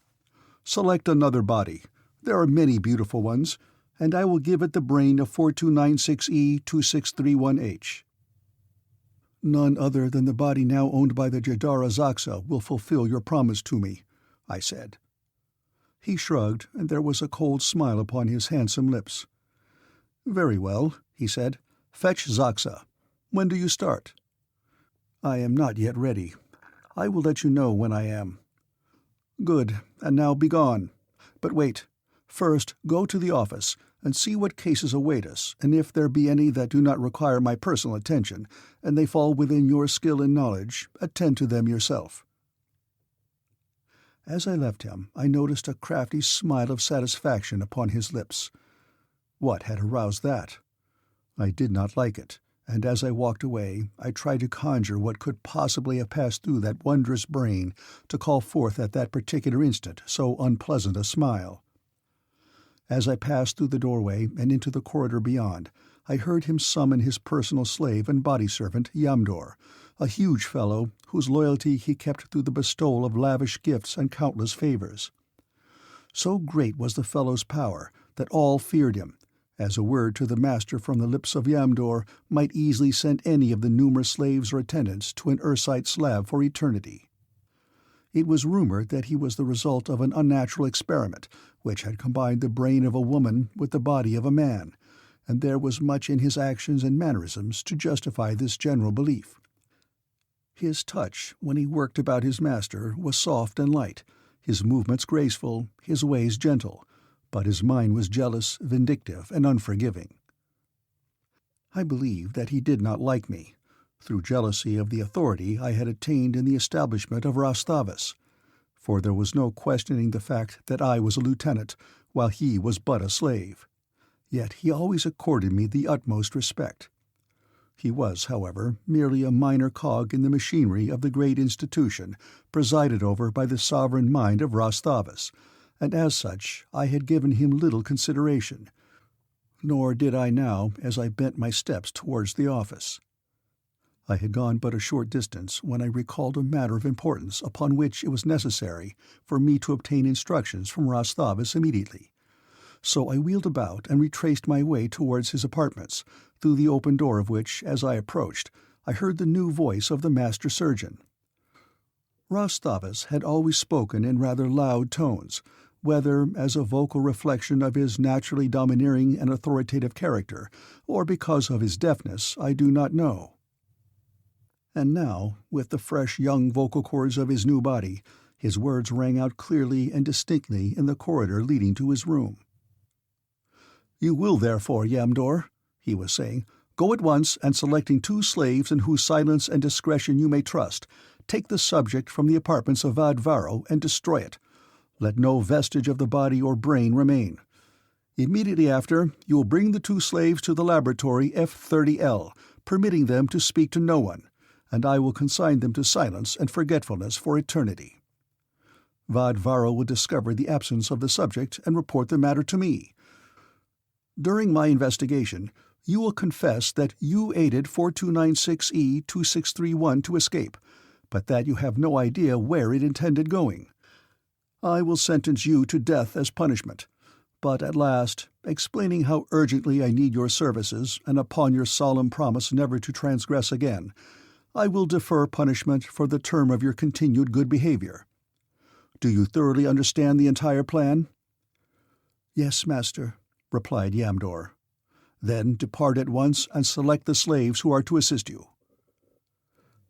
Speaker 1: Select another body. There are many beautiful ones, and I will give it the brain of 4296E2631H. "None other than the body now owned by the Jadara Xaxa will fulfill your promise to me," I said. He shrugged, and there was a cold smile upon his handsome lips. "Very well," he said. "Fetch Xaxa. When do you start?" "I am not yet ready. I will let you know when I am." "Good, and now begone. But wait. First go to the office, and see what cases await us, and if there be any that do not require my personal attention, and they fall within your skill and knowledge, attend to them yourself." As I left him, I noticed a crafty smile of satisfaction upon his lips. What had aroused that? I did not like it, and as I walked away, I tried to conjure what could possibly have passed through that wondrous brain to call forth at that particular instant so unpleasant a smile. As I passed through the doorway and into the corridor beyond, I heard him summon his personal slave and body-servant, Yamdor, a huge fellow whose loyalty he kept through the bestowal of lavish gifts and countless favors. So great was the fellow's power that all feared him, as a word to the master from the lips of Yamdor might easily send any of the numerous slaves or attendants to an Ursite slab for eternity. It was rumored that he was the result of an unnatural experiment which had combined the brain of a woman with the body of a man, and there was much in his actions and mannerisms to justify this general belief. His touch, when he worked about his master, was soft and light, his movements graceful, his ways gentle, but his mind was jealous, vindictive, and unforgiving. I believe that he did not like me, through jealousy of the authority I had attained in the establishment of Ras Thavas, for there was no questioning the fact that I was a lieutenant, while he was but a slave. Yet he always accorded me the utmost respect. He was, however, merely a minor cog in the machinery of the great institution presided over by the sovereign mind of Ras Thavas, and as such I had given him little consideration, nor did I now as I bent my steps towards the office. I had gone but a short distance when I recalled a matter of importance upon which it was necessary for me to obtain instructions from Ras Thavas immediately. So I wheeled about and retraced my way towards his apartments, through the open door of which, as I approached, I heard the new voice of the master surgeon. Ras Thavas had always spoken in rather loud tones, whether as a vocal reflection of his naturally domineering and authoritative character, or because of his deafness, I do not know. And now, with the fresh young vocal cords of his new body, his words rang out clearly and distinctly in the corridor leading to his room. "You will, therefore, Yamdor," he was saying, "go at once, and selecting 2 slaves in whose silence and discretion you may trust, take the subject from the apartments of Vadvaro and destroy it. Let no vestige of the body or brain remain. Immediately after, you will bring the 2 slaves to the laboratory F30L, permitting them to speak to no one, and I will consign them to silence and forgetfulness for eternity. Vadvaro will discover the absence of the subject and report the matter to me. During my investigation, you will confess that you aided 4296E2631 to escape, but that you have no idea where it intended going. I will sentence you to death as punishment, but at last, explaining how urgently I need your services, and upon your solemn promise never to transgress again, I will defer punishment for the term of your continued good behavior. Do you thoroughly understand the entire plan?" "Yes, master," replied Yamdor. "Then depart at once and select the slaves who are to assist you."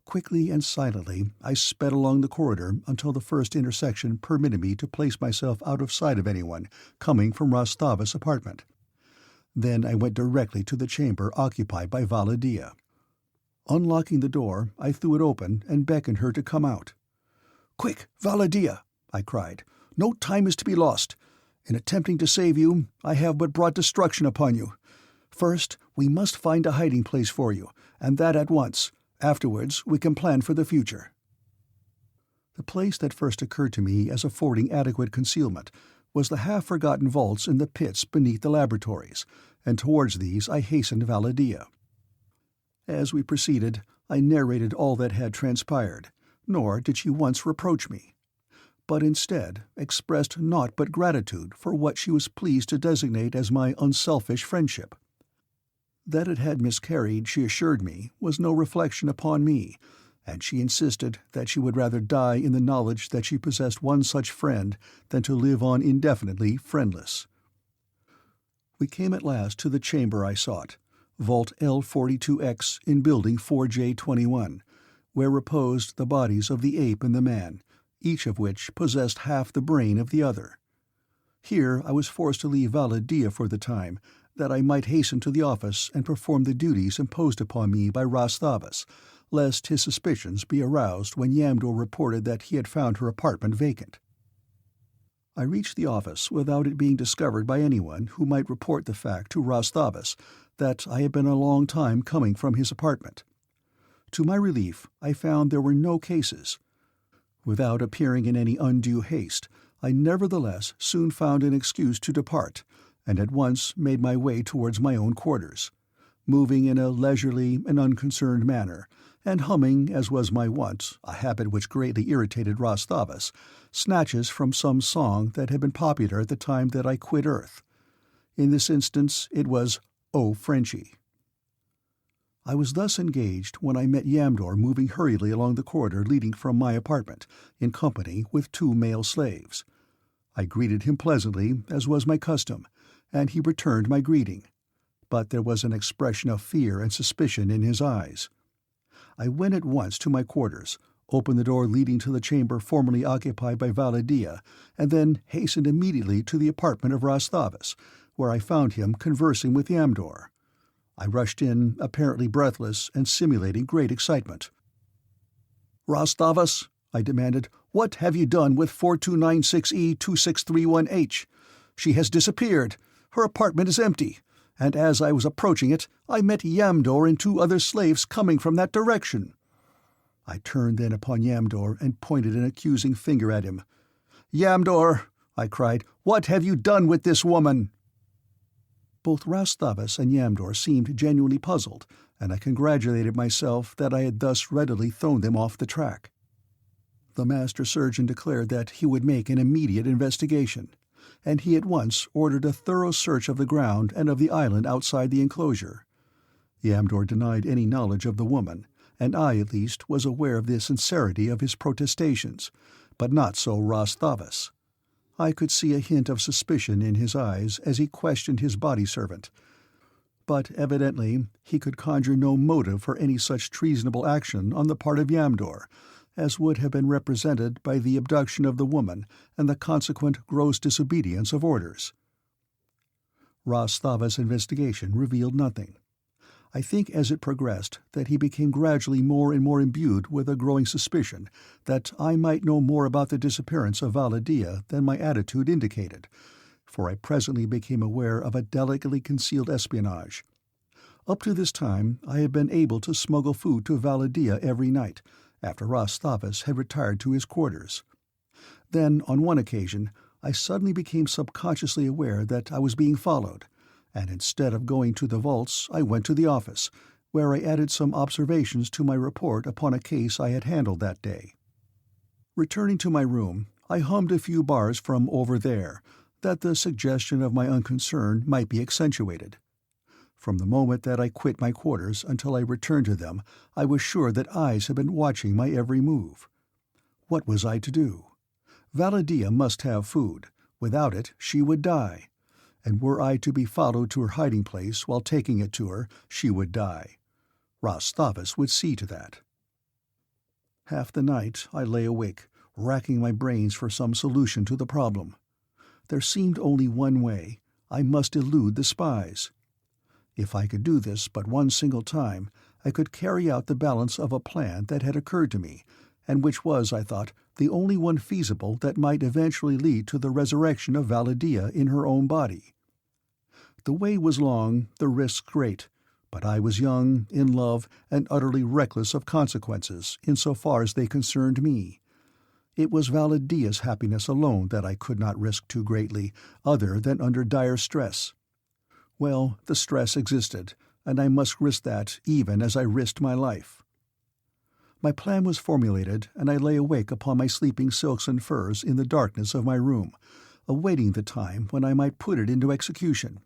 Speaker 1: Quickly and silently I sped along the corridor until the first intersection permitted me to place myself out of sight of anyone coming from Ras Thavas' apartment. Then I went directly to the chamber occupied by Valla Dia. Unlocking the door, I threw it open and beckoned her to come out. "Quick, Valla Dia!" I cried. "No time is to be lost. In attempting to save you, I have but brought destruction upon you. First, we must find a hiding place for you, and that at once. Afterwards, we can plan for the future." The place that first occurred to me as affording adequate concealment was the half-forgotten vaults in the pits beneath the laboratories, and towards these I hastened Valla Dia. As we proceeded, I narrated all that had transpired, nor did she once reproach me, but instead expressed naught but gratitude for what she was pleased to designate as my unselfish friendship. That it had miscarried, she assured me, was no reflection upon me, and she insisted that she would rather die in the knowledge that she possessed one such friend than to live on indefinitely friendless. We came at last to the chamber I sought, Vault L42X in Building 4J21, where reposed the bodies of the ape and the man, each of which possessed half the brain of the other. Here I was forced to leave Valla Dia for the time, that I might hasten to the office and perform the duties imposed upon me by Ras Thavas, lest his suspicions be aroused when Yamdor reported that he had found her apartment vacant. I reached the office without it being discovered by anyone who might report the fact to Ras Thavas that I had been a long time coming from his apartment. To my relief, I found there were no cases. Without appearing in any undue haste, I nevertheless soon found an excuse to depart, and at once made my way towards my own quarters, moving in a leisurely and unconcerned manner, and humming, as was my wont, a habit which greatly irritated Ras Thavas, snatches from some song that had been popular at the time that I quit Earth. In this instance it was "Oh, Frenchie." I was thus engaged when I met Yamdor moving hurriedly along the corridor leading from my apartment, in company with 2 male slaves. I greeted him pleasantly, as was my custom, and he returned my greeting. but there was an expression of fear and suspicion in his eyes. I went at once to my quarters, opened the door leading to the chamber formerly occupied by Valla Dia, and then hastened immediately to the apartment of Ras Thavas, where I found him conversing with Yamdor. I rushed in, apparently breathless and simulating great excitement. "Ras Thavas," I demanded, "what have you done with 4296E2631H? She has disappeared. Her apartment is empty, and as I was approaching it, I met Yamdor and 2 other slaves coming from that direction." I turned then upon Yamdor and pointed an accusing finger at him. "Yamdor," I cried, "what have you done with this woman?" Both Ras Thavas and Yamdor seemed genuinely puzzled, and I congratulated myself that I had thus readily thrown them off the track. The master surgeon declared that he would make an immediate investigation, and he at once ordered a thorough search of the ground and of the island outside the enclosure. Yamdor denied any knowledge of the woman, and I, at least, was aware of the sincerity of his protestations, but not so Ras Thavas. I could see a hint of suspicion in his eyes as he questioned his body servant, but evidently he could conjure no motive for any such treasonable action on the part of Yamdor, as would have been represented by the abduction of the woman and the consequent gross disobedience of orders. Ras Thavas' investigation revealed nothing. I think as it progressed that he became gradually more and more imbued with a growing suspicion that I might know more about the disappearance of Valla Dia than my attitude indicated, for I presently became aware of a delicately concealed espionage. Up to this time I had been able to smuggle food to Valla Dia every night, after Ras Thavas had retired to his quarters. Then, on one occasion, I suddenly became subconsciously aware that I was being followed, and instead of going to the vaults I went to the office, where I added some observations to my report upon a case I had handled that day. Returning to my room, I hummed a few bars from Over There, that the suggestion of my unconcern might be accentuated. From the moment that I quit my quarters until I returned to them, I was sure that eyes had been watching my every move. What was I to do? Valla Dia must have food. Without it, she would die. And were I to be followed to her hiding place while taking it to her, she would die. Ras Thavas would see to that. Half the night I lay awake, racking my brains for some solution to the problem. There seemed only one way. I must elude the spies. If I could do this but one single time, I could carry out the balance of a plan that had occurred to me, and which was, I thought, the only one feasible that might eventually lead to the resurrection of Valla Dia in her own body. The way was long, the risks great, but I was young, in love, and utterly reckless of consequences in so far as they concerned me. It was Valla Dia's happiness alone that I could not risk too greatly, other than under dire stress. Well, the stress existed, and I must risk that even as I risked my life. My plan was formulated, and I lay awake upon my sleeping silks and furs in the darkness of my room, awaiting the time when I might put it into execution.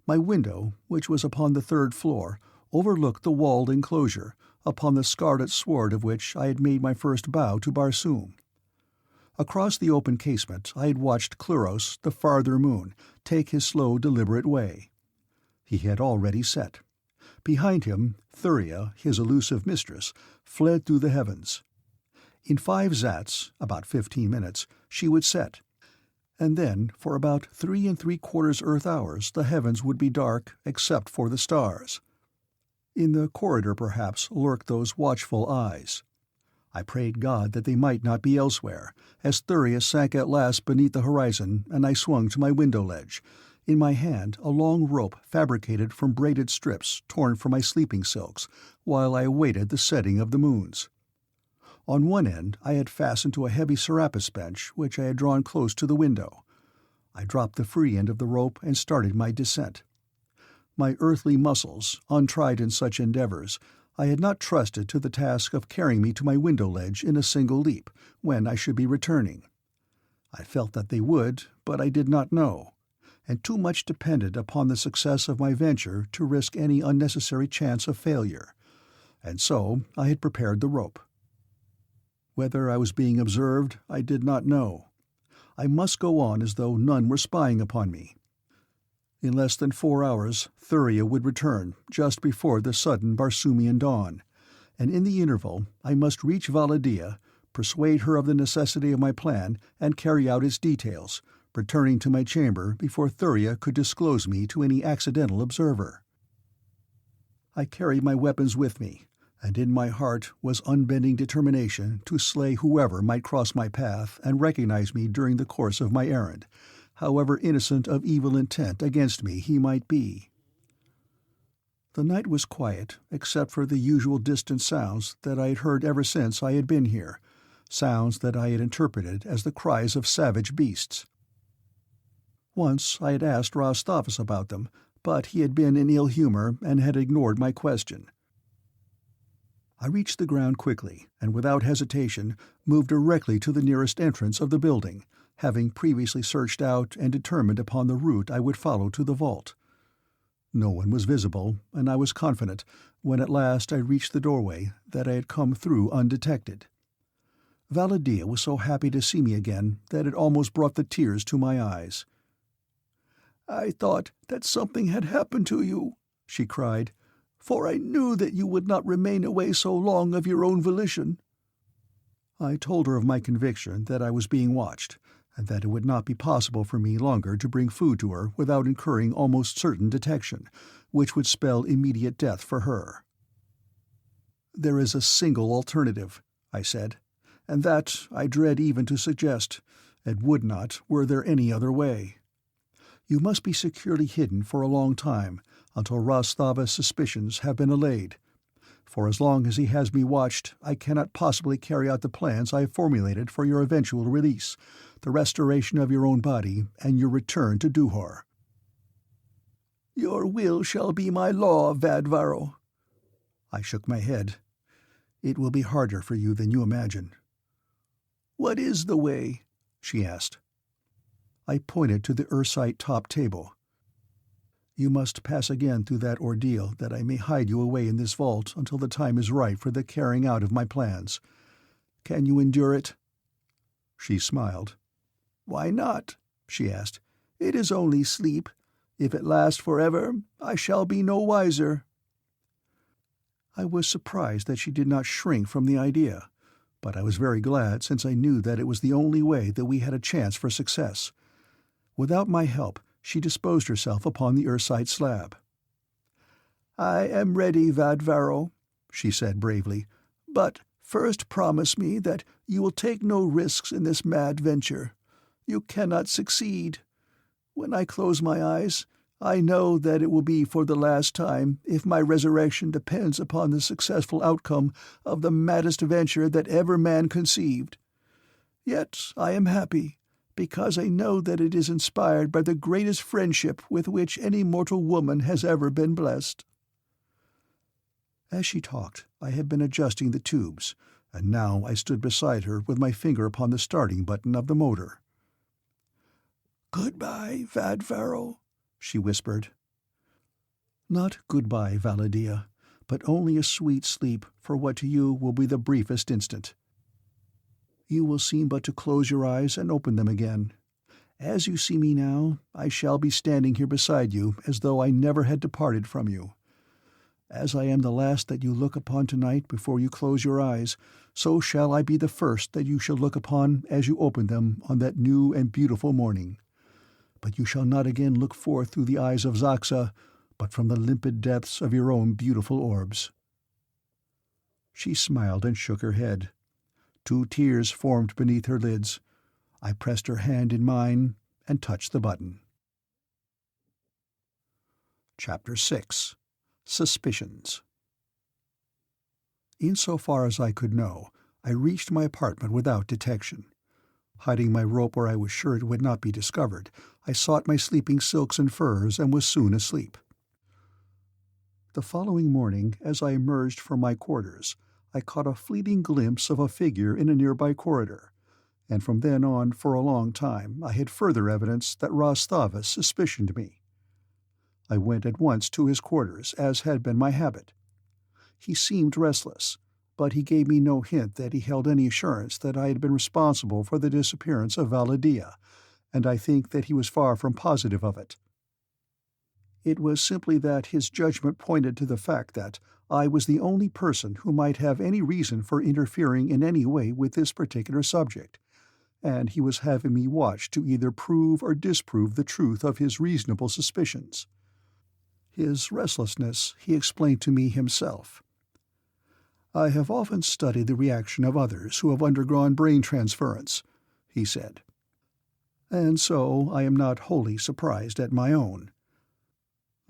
Speaker 1: My window, which was upon the 3rd floor, overlooked the walled enclosure, upon the scarlet sward of which I had made my first bow to Barsoom. Across the open casement I had watched Cluros, the farther moon, take his slow, deliberate way. He had already set. Behind him, Thuria, his elusive mistress, fled through the heavens. In 5 zats, about 15 minutes, she would set, and then for about 3 3/4 Earth hours the heavens would be dark except for the stars. In the corridor perhaps lurked those watchful eyes. I prayed God that they might not be elsewhere, as Thuria sank at last beneath the horizon and I swung to my window ledge, in my hand a long rope fabricated from braided strips torn from my sleeping silks, while I awaited the setting of the moons. On one end I had fastened to a heavy Serapis bench which I had drawn close to the window. I dropped the free end of the rope and started my descent. My earthly muscles, untried in such endeavors, I had not trusted to the task of carrying me to my window ledge in a single leap, when I should be returning. I felt that they would, but I did not know, and too much depended upon the success of my venture to risk any unnecessary chance of failure. And so I had prepared the rope. Whether I was being observed, I did not know. I must go on as though none were spying upon me. In less than 4 hours, Thuria would return, just before the sudden Barsoomian dawn, and in the interval I must reach Valla Dia, persuade her of the necessity of my plan, and carry out its details, returning to my chamber before Thuria could disclose me to any accidental observer. I carried my weapons with me, and in my heart was unbending determination to slay whoever might cross my path and recognize me during the course of my errand, however innocent of evil intent against me he might be. The night was quiet, except for the usual distant sounds that I had heard ever since I had been here, sounds that I had interpreted as the cries of savage beasts. Once I had asked Ras Thavas about them, but he had been in ill humor and had ignored my question. I reached the ground quickly, and without hesitation moved directly to the nearest entrance of the building, having previously searched out and determined upon the route I would follow to the vault. No one was visible, and I was confident, when at last I reached the doorway, that I had come through undetected. Valla Dia was so happy to see me again that it almost brought the tears to my eyes. "I thought that something had happened to you," she cried, "for I knew that you would not remain away so long of your own volition." I told her of my conviction that I was being watched, and that it would not be possible for me longer to bring food to her without incurring almost certain detection, which would spell immediate death for her. "There is a single alternative," I said, "and that I dread even to suggest, and would not were there any other way. You must be securely hidden for a long time, until Ras Thavas' suspicions have been allayed. For as long as he has me watched, I cannot possibly carry out the plans I have formulated for your eventual release, the restoration of your own body, and your return to Duhor." "Your will shall be my law, Vadvaro." I shook my head. "It will be harder for you than you imagine." "What is the way?" she asked. I pointed to the Ursite top table. "You must pass again through that ordeal that I may hide you away in this vault until the time is right for the carrying out of my plans. Can you endure it?" She smiled. "Why not?" she asked. "It is only sleep. If it lasts forever, I shall be no wiser." I was surprised that she did not shrink from the idea, but I was very glad, since I knew that it was the only way that we had a chance for success. Without my help, she disposed herself upon the Ursite slab. "I am ready, Vadvaro," she said bravely, "but first promise me that you will take no risks in this mad venture. You cannot succeed. When I close my eyes, I know that it will be for the last time, if my resurrection depends upon the successful outcome of the maddest venture that ever man conceived. Yet I am happy, because I know that it is inspired by the greatest friendship with which any mortal woman has ever been blessed." As she talked, I had been adjusting the tubes, and now I stood beside her with my finger upon the starting button of the motor. "Goodbye, Vadvaro," she whispered. "Not goodbye, Valla Dia, but only a sweet sleep for what to you will be the briefest instant. You will seem but to close your eyes and open them again. As you see me now, I shall be standing here beside you as though I never had departed from you. As I am the last that you look upon tonight before you close your eyes, so shall I be the first that you shall look upon as you open them on that new and beautiful morning. But you shall not again look forth through the eyes of Xaxa, but from the limpid depths of your own beautiful orbs." She smiled and shook her head. 2 tears formed beneath her lids. I pressed her hand in mine and touched the button. Chapter 6. Suspicions. Insofar as I could know, I reached my apartment without detection. Hiding my rope where I was sure it would not be discovered, I sought my sleeping silks and furs and was soon asleep. The following morning, as I emerged from my quarters, I caught a fleeting glimpse of a figure in a nearby corridor, and from then on for a long time I had further evidence that Ras Thavas suspicioned me. I went at once to his quarters, as had been my habit. He seemed restless, but he gave me no hint that he held any assurance that I had been responsible for the disappearance of Valla Dia, and I think that he was far from positive of it. It was simply that his judgment pointed to the fact that I was the only person who might have any reason for interfering in any way with this particular subject, and he was having me watched to either prove or disprove the truth of his reasonable suspicions. His restlessness he explained to me himself. "I have often studied the reaction of others who have undergone brain transference," he said, "and so I am not wholly surprised at my own.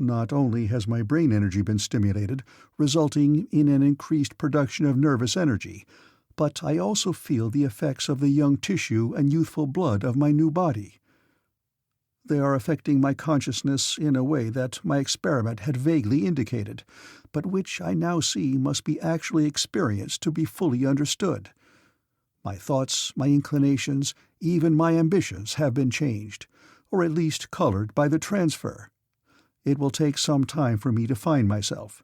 Speaker 1: Not only has my brain energy been stimulated, resulting in an increased production of nervous energy, but I also feel the effects of the young tissue and youthful blood of my new body. They are affecting my consciousness in a way that my experiment had vaguely indicated, but which I now see must be actually experienced to be fully understood. My thoughts, my inclinations, even my ambitions have been changed, or at least colored by the transfer. It will take some time for me to find myself."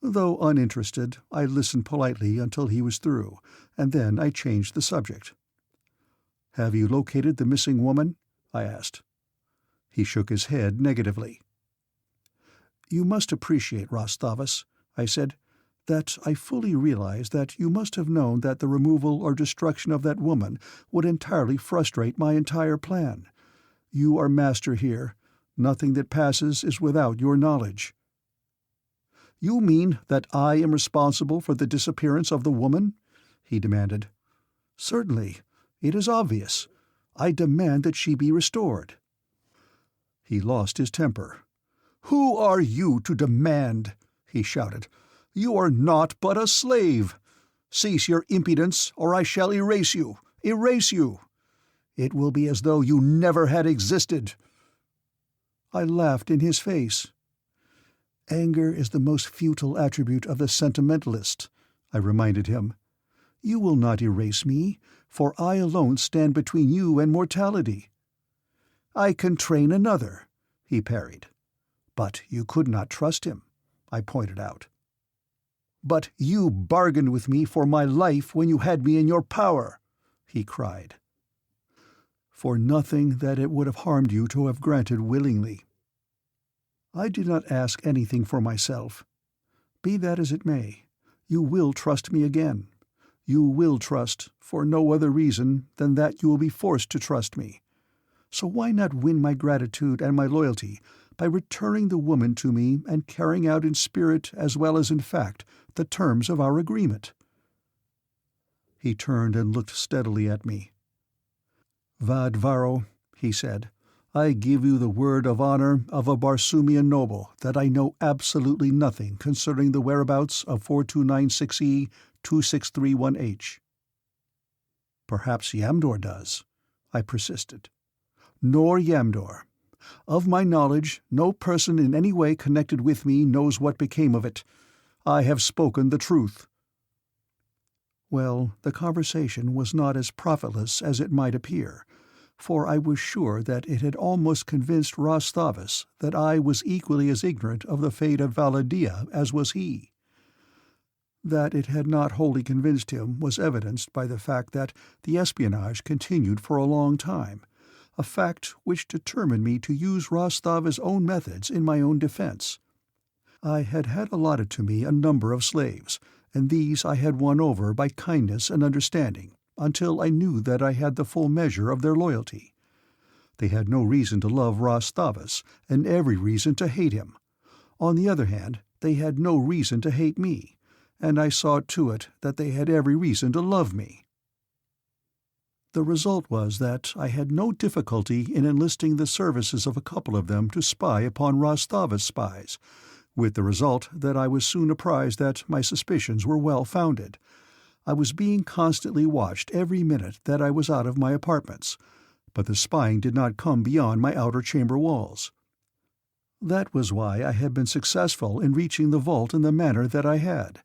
Speaker 1: Though uninterested, I listened politely until he was through, and then I changed the subject. "Have you located the missing woman?" I asked. He shook his head negatively. "You must appreciate, Ras Thavas," I said, "that I fully realize that you must have known that the removal or destruction of that woman would entirely frustrate my entire plan. You are master here. Nothing that passes is without your knowledge." "You mean that I am responsible for the disappearance of the woman?" he demanded. "Certainly. It is obvious. I demand that she be restored." He lost his temper. "Who are you to demand?" he shouted. "You are naught but a slave. Cease your impudence, or I shall erase you. Erase you. It will be as though you never had existed." I laughed in his face. "Anger is the most futile attribute of the sentimentalist," I reminded him. "You will not erase me, for I alone stand between you and mortality." "I can train another," he parried. "But you could not trust him," I pointed out. "But you bargained with me for my life when you had me in your power," he cried. "For nothing that it would have harmed you to have granted willingly. I did not ask anything for myself. Be that as it may, you will trust me again. You will trust, for no other reason than that you will be forced to trust me. So why not win my gratitude and my loyalty by returning the woman to me and carrying out in spirit as well as in fact the terms of our agreement?" He turned and looked steadily at me. "Vadvaro," he said, "I give you the word of honor of a Barsoomian noble that I know absolutely nothing concerning the whereabouts of 4296E 2631H. "Perhaps Yamdor does," I persisted. "Nor Yamdor. Of my knowledge, no person in any way connected with me knows what became of it. I have spoken the truth." Well, the conversation was not as profitless as it might appear, for I was sure that it had almost convinced Ras Thavas that I was equally as ignorant of the fate of Valla Dia as was he. That it had not wholly convinced him was evidenced by the fact that the espionage continued for a long time, a fact which determined me to use Ras Thavas' own methods in my own defense. I had had allotted to me a number of slaves, and these I had won over by kindness and understanding, until I knew that I had the full measure of their loyalty. They had no reason to love Ras Thavas, and every reason to hate him. On the other hand, they had no reason to hate me, and I saw to it that they had every reason to love me. The result was that I had no difficulty in enlisting the services of a couple of them to spy upon Ras Thavas' spies, with the result that I was soon apprised that my suspicions were well founded. I was being constantly watched every minute that I was out of my apartments, but the spying did not come beyond my outer chamber walls. That was why I had been successful in reaching the vault in the manner that I had,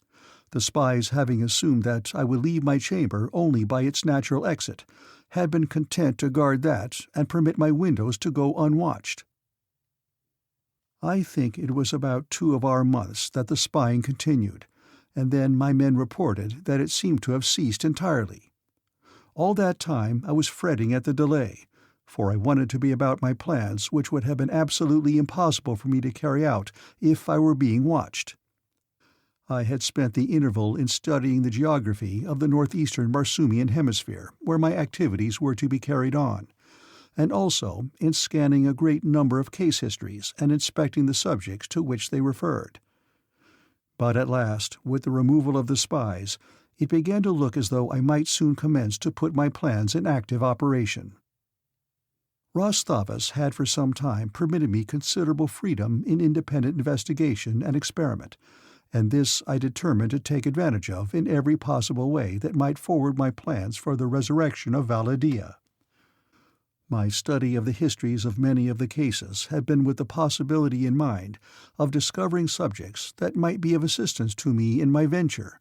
Speaker 1: the spies having assumed that I would leave my chamber only by its natural exit, had been content to guard that and permit my windows to go unwatched. I think it was about 2 of our months that the spying continued, and then my men reported that it seemed to have ceased entirely. All that time I was fretting at the delay, for I wanted to be about my plans, which would have been absolutely impossible for me to carry out if I were being watched. I had spent the interval in studying the geography of the northeastern Barsoomian hemisphere, where my activities were to be carried on, and also in scanning a great number of case histories and inspecting the subjects to which they referred. But at last, with the removal of the spies, it began to look as though I might soon commence to put my plans in active operation. Ras Thavas had for some time permitted me considerable freedom in independent investigation and experiment, and this I determined to take advantage of in every possible way that might forward my plans for the resurrection of Valla Dia. My study of the histories of many of the cases had been with the possibility in mind of discovering subjects that might be of assistance to me in my venture.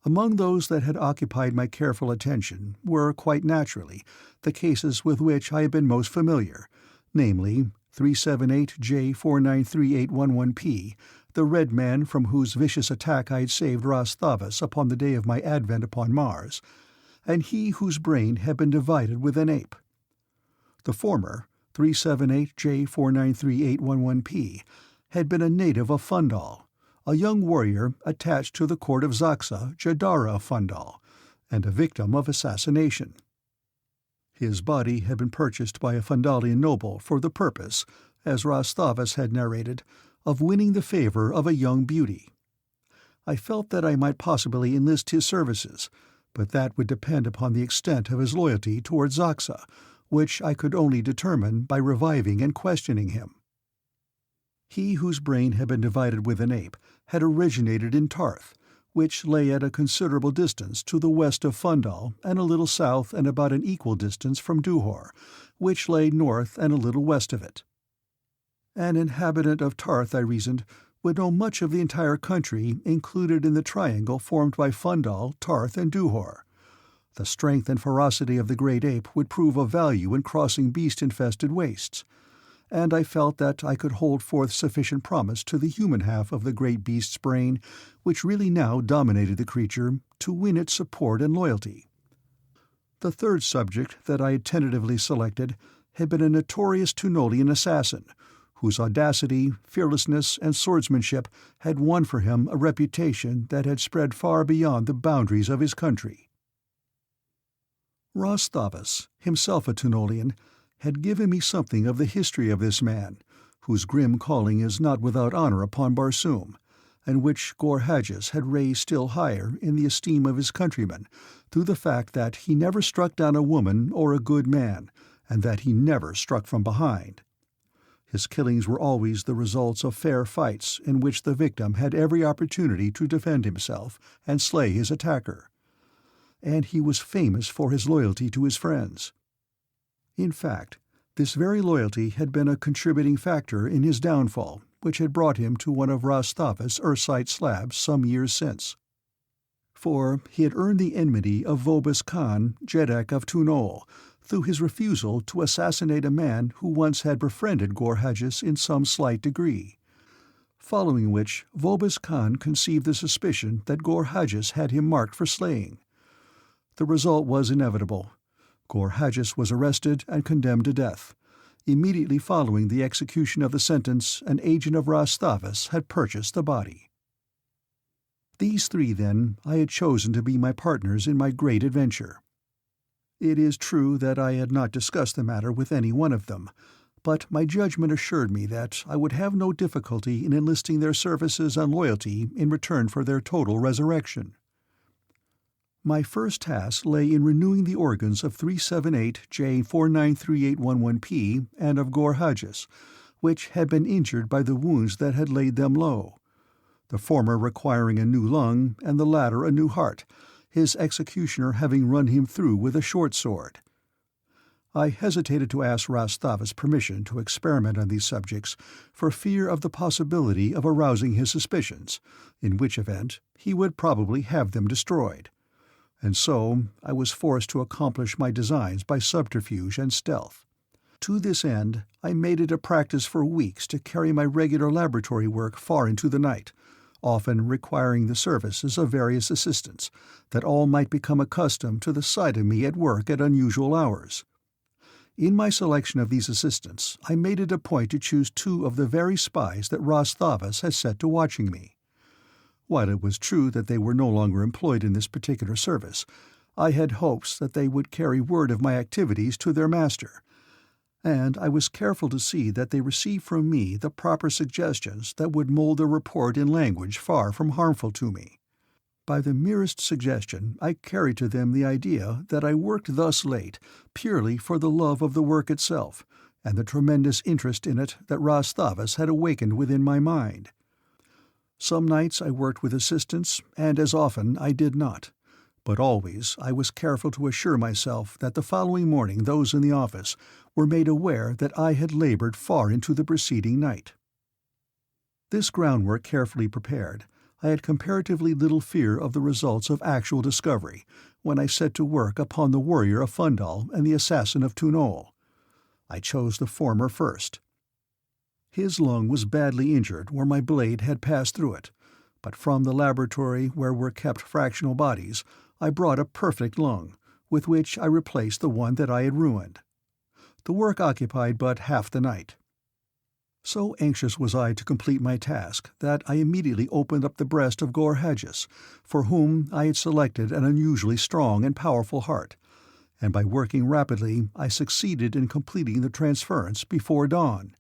Speaker 1: Among those that had occupied my careful attention were, quite naturally, the cases with which I had been most familiar, namely 378J493811P, the Red Man from whose vicious attack I had saved Ras Thavas upon the day of my advent upon Mars, and he whose brain had been divided with an ape. The former, 378J493811P, had been a native of Phundahl, a young warrior attached to the court of Xaxa, Jadara of Phundahl, and a victim of assassination. His body had been purchased by a Phundalian noble for the purpose, as Ras Thavas had narrated, of winning the favor of a young beauty. I felt that I might possibly enlist his services, but that would depend upon the extent of his loyalty towards Xaxa, which I could only determine by reviving and questioning him. He whose brain had been divided with an ape had originated in Tarth, which lay at a considerable distance to the west of Phundahl and a little south and about an equal distance from Duhor, which lay north and a little west of it. An inhabitant of Tarth, I reasoned, would know much of the entire country included in the triangle formed by Phundahl, Tarth, and Duhor. The strength and ferocity of the great ape would prove of value in crossing beast-infested wastes, and I felt that I could hold forth sufficient promise to the human half of the great beast's brain, which really now dominated the creature, to win its support and loyalty. The third subject that I had tentatively selected had been a notorious Tunolian assassin, whose audacity, fearlessness, and swordsmanship had won for him a reputation that had spread far beyond the boundaries of his country. Ras Thavas, himself a Tunolian, had given me something of the history of this man, whose grim calling is not without honor upon Barsoom, and which Gorhages had raised still higher in the esteem of his countrymen through the fact that he never struck down a woman or a good man, and that he never struck from behind. His killings were always the results of fair fights in which the victim had every opportunity to defend himself and slay his attacker. And he was famous for his loyalty to his friends. In fact, this very loyalty had been a contributing factor in his downfall, which had brought him to one of Ras Thavas' Earthside slabs some years since. For he had earned the enmity of Vobis Khan, Jeddak of Tunol, through his refusal to assassinate a man who once had befriended Gorhages in some slight degree, following which Vobis Khan conceived the suspicion that Gorhages had him marked for slaying. The result was inevitable. Gorhages was arrested and condemned to death. Immediately following the execution of the sentence, an agent of Ras Thavas had purchased the body. These three, then, I had chosen to be my partners in my great adventure. It is true that I had not discussed the matter with any one of them, but my judgment assured me that I would have no difficulty in enlisting their services and loyalty in return for their total resurrection. My first task lay in renewing the organs of 378J493811P and of Gorhages, which had been injured by the wounds that had laid them low, the former requiring a new lung and the latter a new heart, his executioner having run him through with a short sword. I hesitated to ask Ras Thavas permission to experiment on these subjects for fear of the possibility of arousing his suspicions, in which event he would probably have them destroyed. And so I was forced to accomplish my designs by subterfuge and stealth. To this end, I made it a practice for weeks to carry my regular laboratory work far into the night, often requiring the services of various assistants, that all might become accustomed to the sight of me at work at unusual hours. In my selection of these assistants, I made it a point to choose two of the very spies that Ras Thavas had set to watching me. While it was true that they were no longer employed in this particular service, I had hopes that they would carry word of my activities to their master, and I was careful to see that they received from me the proper suggestions that would mold their report in language far from harmful to me. By the merest suggestion I carried to them the idea that I worked thus late purely for the love of the work itself, and the tremendous interest in it that Ras Thavas had awakened within my mind. Some nights I worked with assistants, and as often I did not, but always I was careful to assure myself that the following morning those in the office were made aware that I had labored far into the preceding night. This groundwork carefully prepared, I had comparatively little fear of the results of actual discovery when I set to work upon the warrior of Phundahl and the assassin of Phundahl. I chose the former first. His lung was badly injured where my blade had passed through it, but from the laboratory where were kept fractional bodies I brought a perfect lung, with which I replaced the one that I had ruined. The work occupied but half the night. So anxious was I to complete my task that I immediately opened up the breast of Gorhagis, for whom I had selected an unusually strong and powerful heart, and by working rapidly I succeeded in completing the transference before dawn.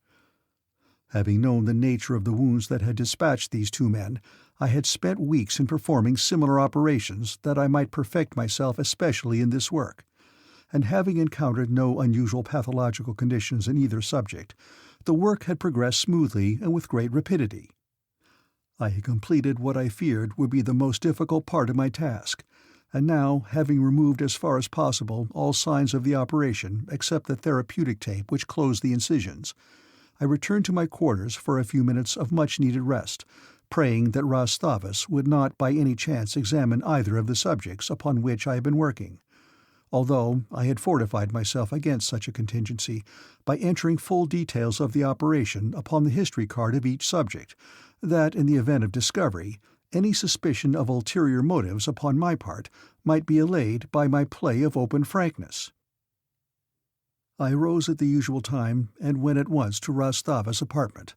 Speaker 1: Having known the nature of the wounds that had dispatched these two men, I had spent weeks in performing similar operations that I might perfect myself especially in this work, and having encountered no unusual pathological conditions in either subject, the work had progressed smoothly and with great rapidity. I had completed what I feared would be the most difficult part of my task, and now, having removed as far as possible all signs of the operation except the therapeutic tape which closed the incisions, I returned to my quarters for a few minutes of much-needed rest, praying that Ras Thavas would not by any chance examine either of the subjects upon which I had been working, although I had fortified myself against such a contingency by entering full details of the operation upon the history card of each subject, that in the event of discovery, any suspicion of ulterior motives upon my part might be allayed by my play of open frankness. I rose at the usual time and went at once to Ras Thavas' apartment,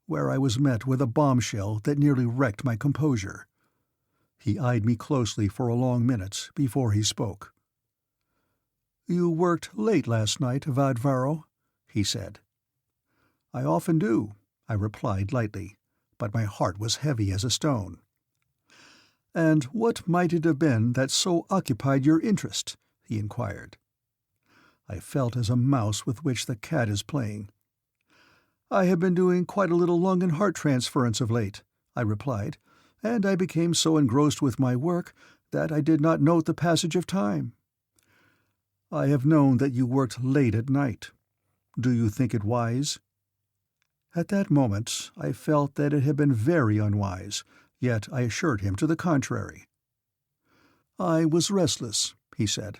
Speaker 1: where I was met with a bombshell that nearly wrecked my composure. He eyed me closely for a long minute before he spoke. "You worked late last night, Vadvaro," he said. "I often do," I replied lightly, but my heart was heavy as a stone. "And what might it have been that so occupied your interest?" he inquired. I felt as a mouse with which the cat is playing. "I have been doing quite a little lung and heart transference of late," I replied, "and I became so engrossed with my work that I did not note the passage of time." "I have known that you worked late at night. Do you think it wise?" At that moment I felt that it had been very unwise, yet I assured him to the contrary. "I was restless," he said.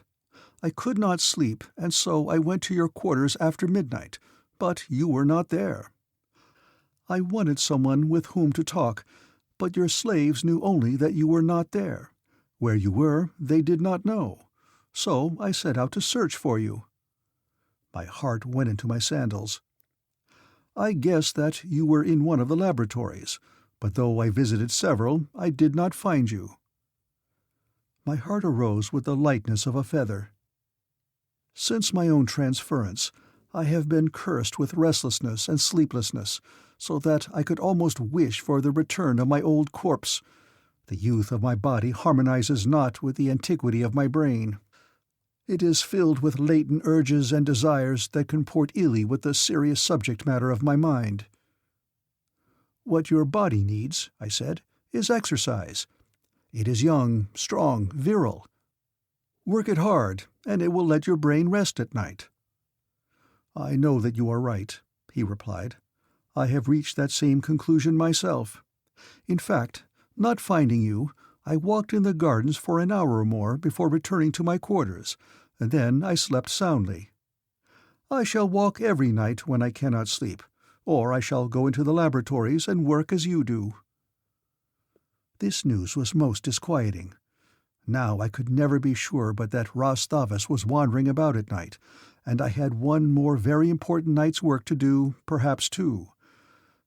Speaker 1: "I could not sleep, and so I went to your quarters after midnight, but you were not there. I wanted someone with whom to talk, but your slaves knew only that you were not there. Where you were, they did not know. So I set out to search for you." My heart went into my sandals. "I guessed that you were in one of the laboratories, but though I visited several, I did not find you." My heart arose with the lightness of a feather. Since my own transference, I have been cursed with restlessness and sleeplessness, so that I could almost wish for the return of my old corpse. The youth of my body harmonizes not with the antiquity of my brain. It is filled with latent urges and desires that comport illy with the serious subject matter of my mind. "What your body needs," I said, "is exercise. It is young, strong, virile. Work it hard, and it will let your brain rest at night." "I know that you are right," he replied. "I have reached that same conclusion myself. In fact, not finding you, I walked in the gardens for an hour or more before returning to my quarters, and then I slept soundly. I shall walk every night when I cannot sleep, or I shall go into the laboratories and work as you do." This news was most disquieting. Now I could never be sure but that Ras Thavas was wandering about at night, and I had one more very important night's work to do, perhaps two.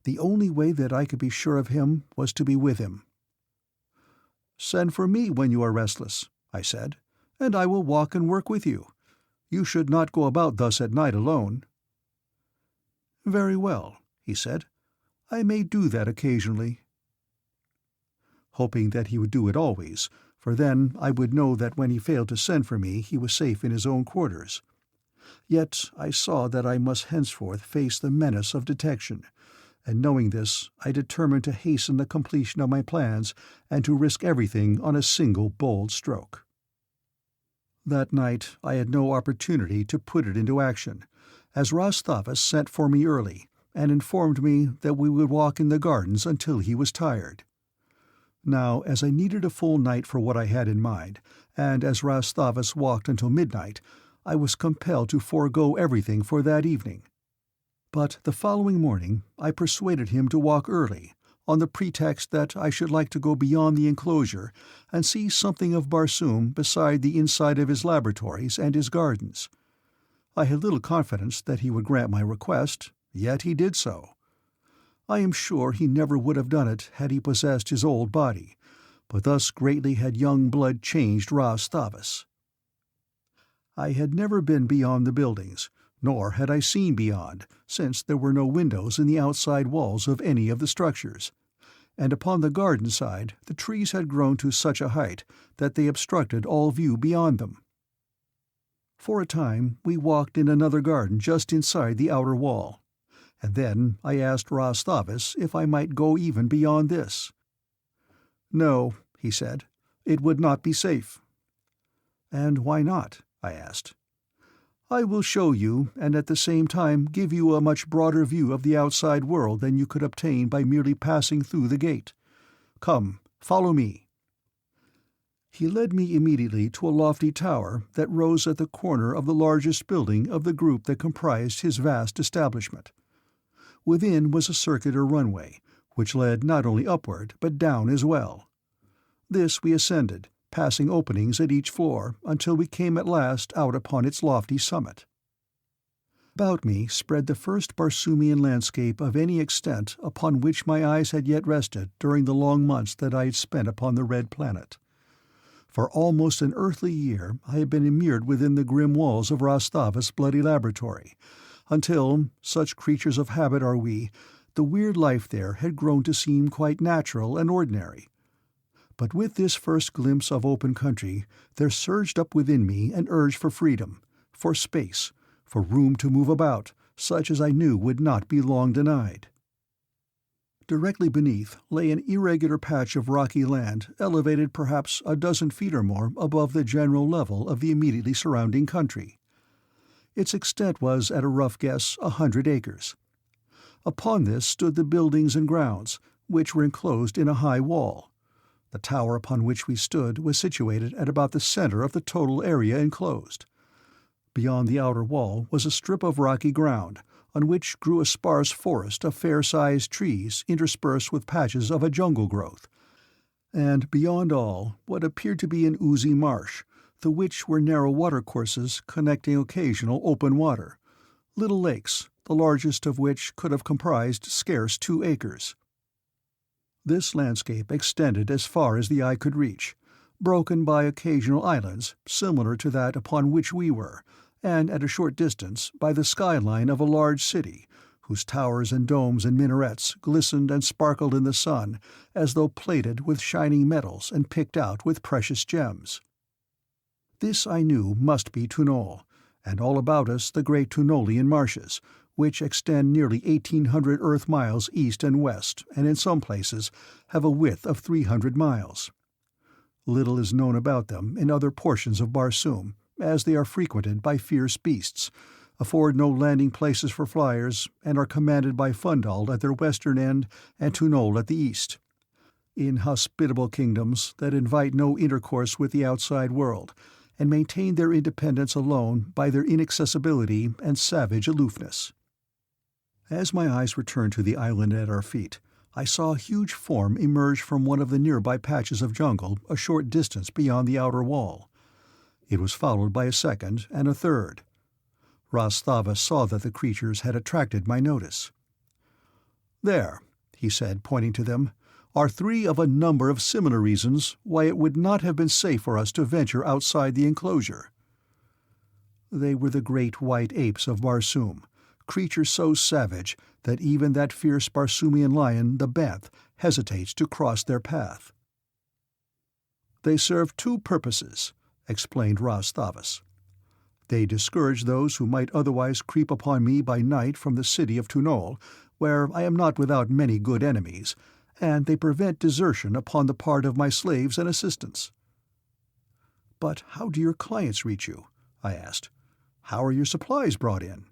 Speaker 1: The only way that I could be sure of him was to be with him. "Send for me when you are restless," I said, "and I will walk and work with you. You should not go about thus at night alone." "Very well," he said. "I may do that occasionally." Hoping that he would do it always, for then I would know that when he failed to send for me he was safe in his own quarters. Yet I saw that I must henceforth face the menace of detection, and knowing this, I determined to hasten the completion of my plans and to risk everything on a single bold stroke. That night I had no opportunity to put it into action, as Ras Thavas sent for me early, and informed me that we would walk in the gardens until he was tired. Now, as I needed a full night for what I had in mind, and as Ras Thavas walked until midnight, I was compelled to forego everything for that evening. But the following morning I persuaded him to walk early, on the pretext that I should like to go beyond the enclosure and see something of Barsoom beside the inside of his laboratories and his gardens. I had little confidence that he would grant my request, yet he did so. I am sure he never would have done it had he possessed his old body, but thus greatly had young blood changed Ras Thavas. I had never been beyond the buildings, nor had I seen beyond, since there were no windows in the outside walls of any of the structures, and upon the garden side the trees had grown to such a height that they obstructed all view beyond them. For a time we walked in another garden just inside the outer wall, and then I asked Ras Thavas if I might go even beyond this. "No," he said, "it would not be safe." "And why not?" I asked. "I will show you, and at the same time give you a much broader view of the outside world than you could obtain by merely passing through the gate. Come, follow me." He led me immediately to a lofty tower that rose at the corner of the largest building of the group that comprised his vast establishment. Within was a circular runway, which led not only upward but down as well. This we ascended, passing openings at each floor, until we came at last out upon its lofty summit. About me spread the first Barsoomian landscape of any extent upon which my eyes had yet rested during the long months that I had spent upon the Red Planet. For almost an earthly year I had been immured within the grim walls of Ras Thavas' bloody laboratory, until, such creatures of habit are we, the weird life there had grown to seem quite natural and ordinary. But with this first glimpse of open country there surged up within me an urge for freedom, for space, for room to move about, such as I knew would not be long denied. Directly beneath lay an irregular patch of rocky land elevated perhaps a dozen feet or more above the general level of the immediately surrounding country. Its extent was, at a rough guess, 100 acres. Upon this stood the buildings and grounds, which were enclosed in a high wall. The tower upon which we stood was situated at about the center of the total area enclosed. Beyond the outer wall was a strip of rocky ground, on which grew a sparse forest of fair-sized trees interspersed with patches of a jungle growth, and beyond all what appeared to be an oozy marsh, through which were narrow watercourses connecting occasional open water, little lakes, the largest of which could have comprised scarce 2 acres. This landscape extended as far as the eye could reach, broken by occasional islands similar to that upon which we were, and at a short distance by the skyline of a large city, whose towers and domes and minarets glistened and sparkled in the sun as though plated with shining metals and picked out with precious gems. This I knew must be Phundahl, and all about us the great Phundalian marshes, which extend nearly 1,800 Earth miles east and west, and in some places have a width of 300 miles. Little is known about them in other portions of Barsoom, as they are frequented by fierce beasts, afford no landing places for flyers, and are commanded by Phundahl at their western end and Phundahl at the east. Inhospitable kingdoms that invite no intercourse with the outside world, and maintain their independence alone by their inaccessibility and savage aloofness. As my eyes returned to the island at our feet, I saw a huge form emerge from one of the nearby patches of jungle a short distance beyond the outer wall. It was followed by a second and a third. Ras Thavas saw that the creatures had attracted my notice. "There," he said, pointing to them, "are 3 of a number of similar reasons why it would not have been safe for us to venture outside the enclosure." They were the great white apes of Barsoom, creatures so savage that even that fierce Barsoomian lion, the Banth, hesitates to cross their path. "They serve 2 purposes," explained Ras Thavas. "They discourage those who might otherwise creep upon me by night from the city of Phundahl, where I am not without many good enemies, and they prevent desertion upon the part of my slaves and assistants." "But how do your clients reach you?" I asked. "How are your supplies brought in?"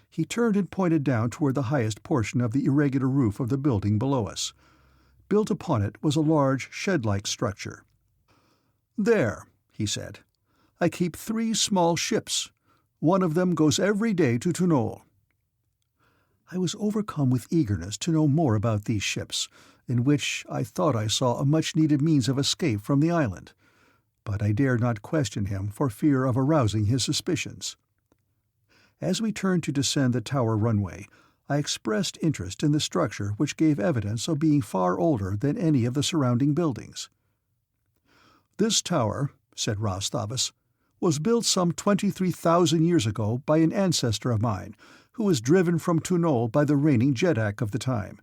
Speaker 1: He turned and pointed down toward the highest portion of the irregular roof of the building below us. Built upon it was a large shed-like structure. "There," he said, "I keep 3 small ships. One of them goes every day to Phundahl." I was overcome with eagerness to know more about these ships, in which I thought I saw a much-needed means of escape from the island, but I dared not question him for fear of arousing his suspicions. As we turned to descend the tower runway, I expressed interest in the structure which gave evidence of being far older than any of the surrounding buildings. "This tower," said Ras Thavas, "was built some 23,000 years ago by an ancestor of mine, who was driven from Phundahl by the reigning Jeddak of the time.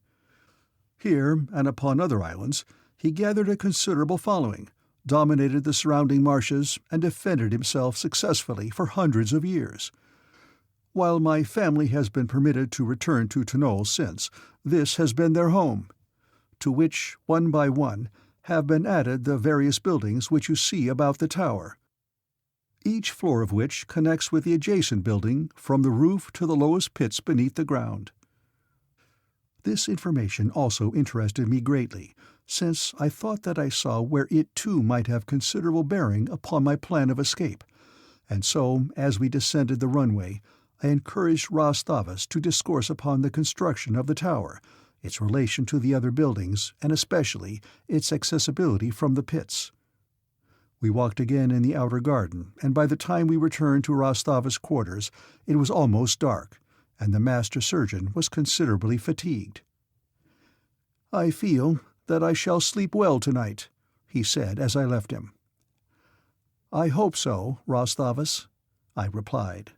Speaker 1: Here, and upon other islands, he gathered a considerable following, dominated the surrounding marshes, and defended himself successfully for hundreds of years. While my family has been permitted to return to Phundahl since, this has been their home, to which, one by one, have been added the various buildings which you see about the tower, each floor of which connects with the adjacent building from the roof to the lowest pits beneath the ground." This information also interested me greatly, since I thought that I saw where it too might have considerable bearing upon my plan of escape, and so, as we descended the runway, I encouraged Ras Thavas to discourse upon the construction of the tower, its relation to the other buildings, and especially its accessibility from the pits. We walked again in the outer garden, and by the time we returned to Ras Thavas' quarters it was almost dark, and the master surgeon was considerably fatigued. "I feel that I shall sleep well tonight," he said as I left him. "I hope so, Ras Thavas," I replied.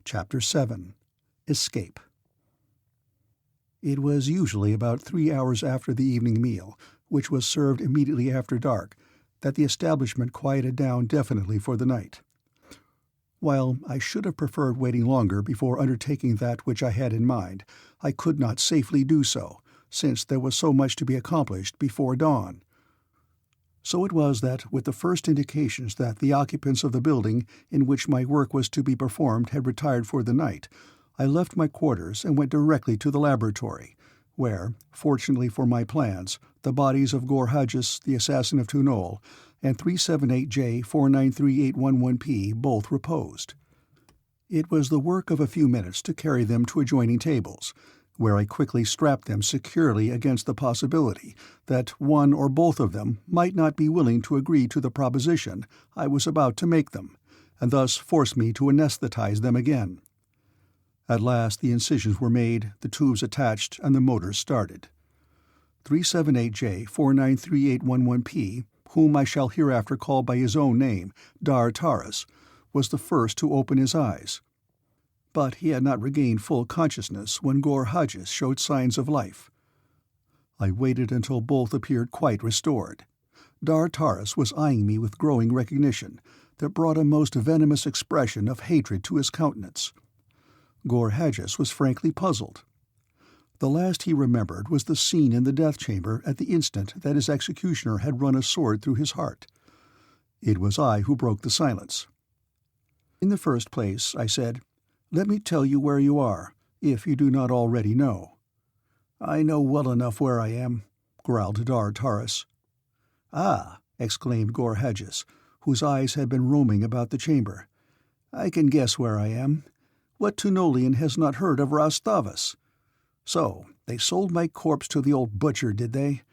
Speaker 1: Chapter 7. Escape. It was usually about 3 hours after the evening meal, which was served immediately after dark, that the establishment quieted down definitely for the night. While I should have preferred waiting longer before undertaking that which I had in mind, I could not safely do so, since there was so much to be accomplished before dawn. So it was that, with the first indications that the occupants of the building in which my work was to be performed had retired for the night, I left my quarters and went directly to the laboratory, where, fortunately for my plans, the bodies of Ghor Hadjis, the assassin of Phundahl, and 378J493811P both reposed. It was the work of a few minutes to carry them to adjoining tables, where I quickly strapped them securely against the possibility that one or both of them might not be willing to agree to the proposition I was about to make them, and thus force me to anesthetize them again. At last the incisions were made, the tubes attached, and the motors started. 378J493811P, whom I shall hereafter call by his own name, Dar Taras, was the first to open his eyes. But he had not regained full consciousness when Ghor Hadjis showed signs of life. I waited until both appeared quite restored. Dar Taras was eyeing me with growing recognition that brought a most venomous expression of hatred to his countenance. Ghor Hadjis was frankly puzzled. The last he remembered was the scene in the death chamber at the instant that his executioner had run a sword through his heart. It was I who broke the silence. "In the first place," I said, "let me tell you where you are, if you do not already know." "I know well enough where I am," growled Dar Taras. "Ah," exclaimed Ghor Hadjis, whose eyes had been roaming about the chamber. "I can guess where I am. What Phundahllian has not heard of Ras Thavas? So, they sold my corpse to the old butcher, did they?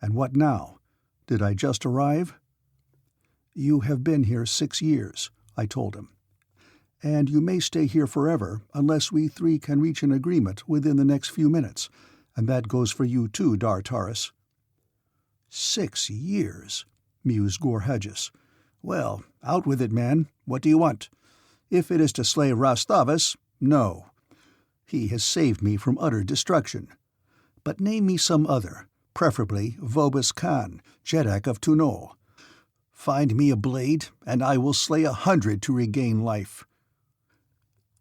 Speaker 1: And what now? Did I just arrive?" "You have been here 6 years. I told him. "And you may stay here forever unless we three can reach an agreement within the next few minutes, and that goes for you too, Dar Taris." 6 years, mused Gorhages. "Well, out with it, man. What do you want? If it is to slay Ras Thavas, no. He has saved me from utter destruction. But name me some other, preferably Vobis Khan, Jeddak of Phundahl. Find me a blade, and I will slay 100 to regain life."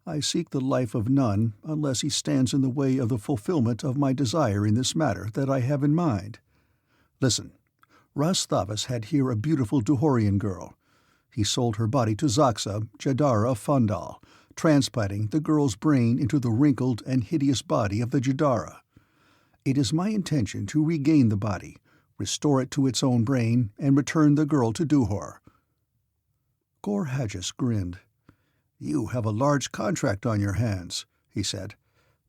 Speaker 1: "I seek the life of none unless he stands in the way of the fulfillment of my desire in this matter that I have in mind. Listen, Ras Thavas had here a beautiful Duhorian girl. He sold her body to Xaxa, Jadara of Phundahl, transplanting the girl's brain into the wrinkled and hideous body of the Jadara. It is my intention to regain the body, restore it to its own brain, and return the girl to Duhor." Gorhages grinned. "You have a large contract on your hands," he said.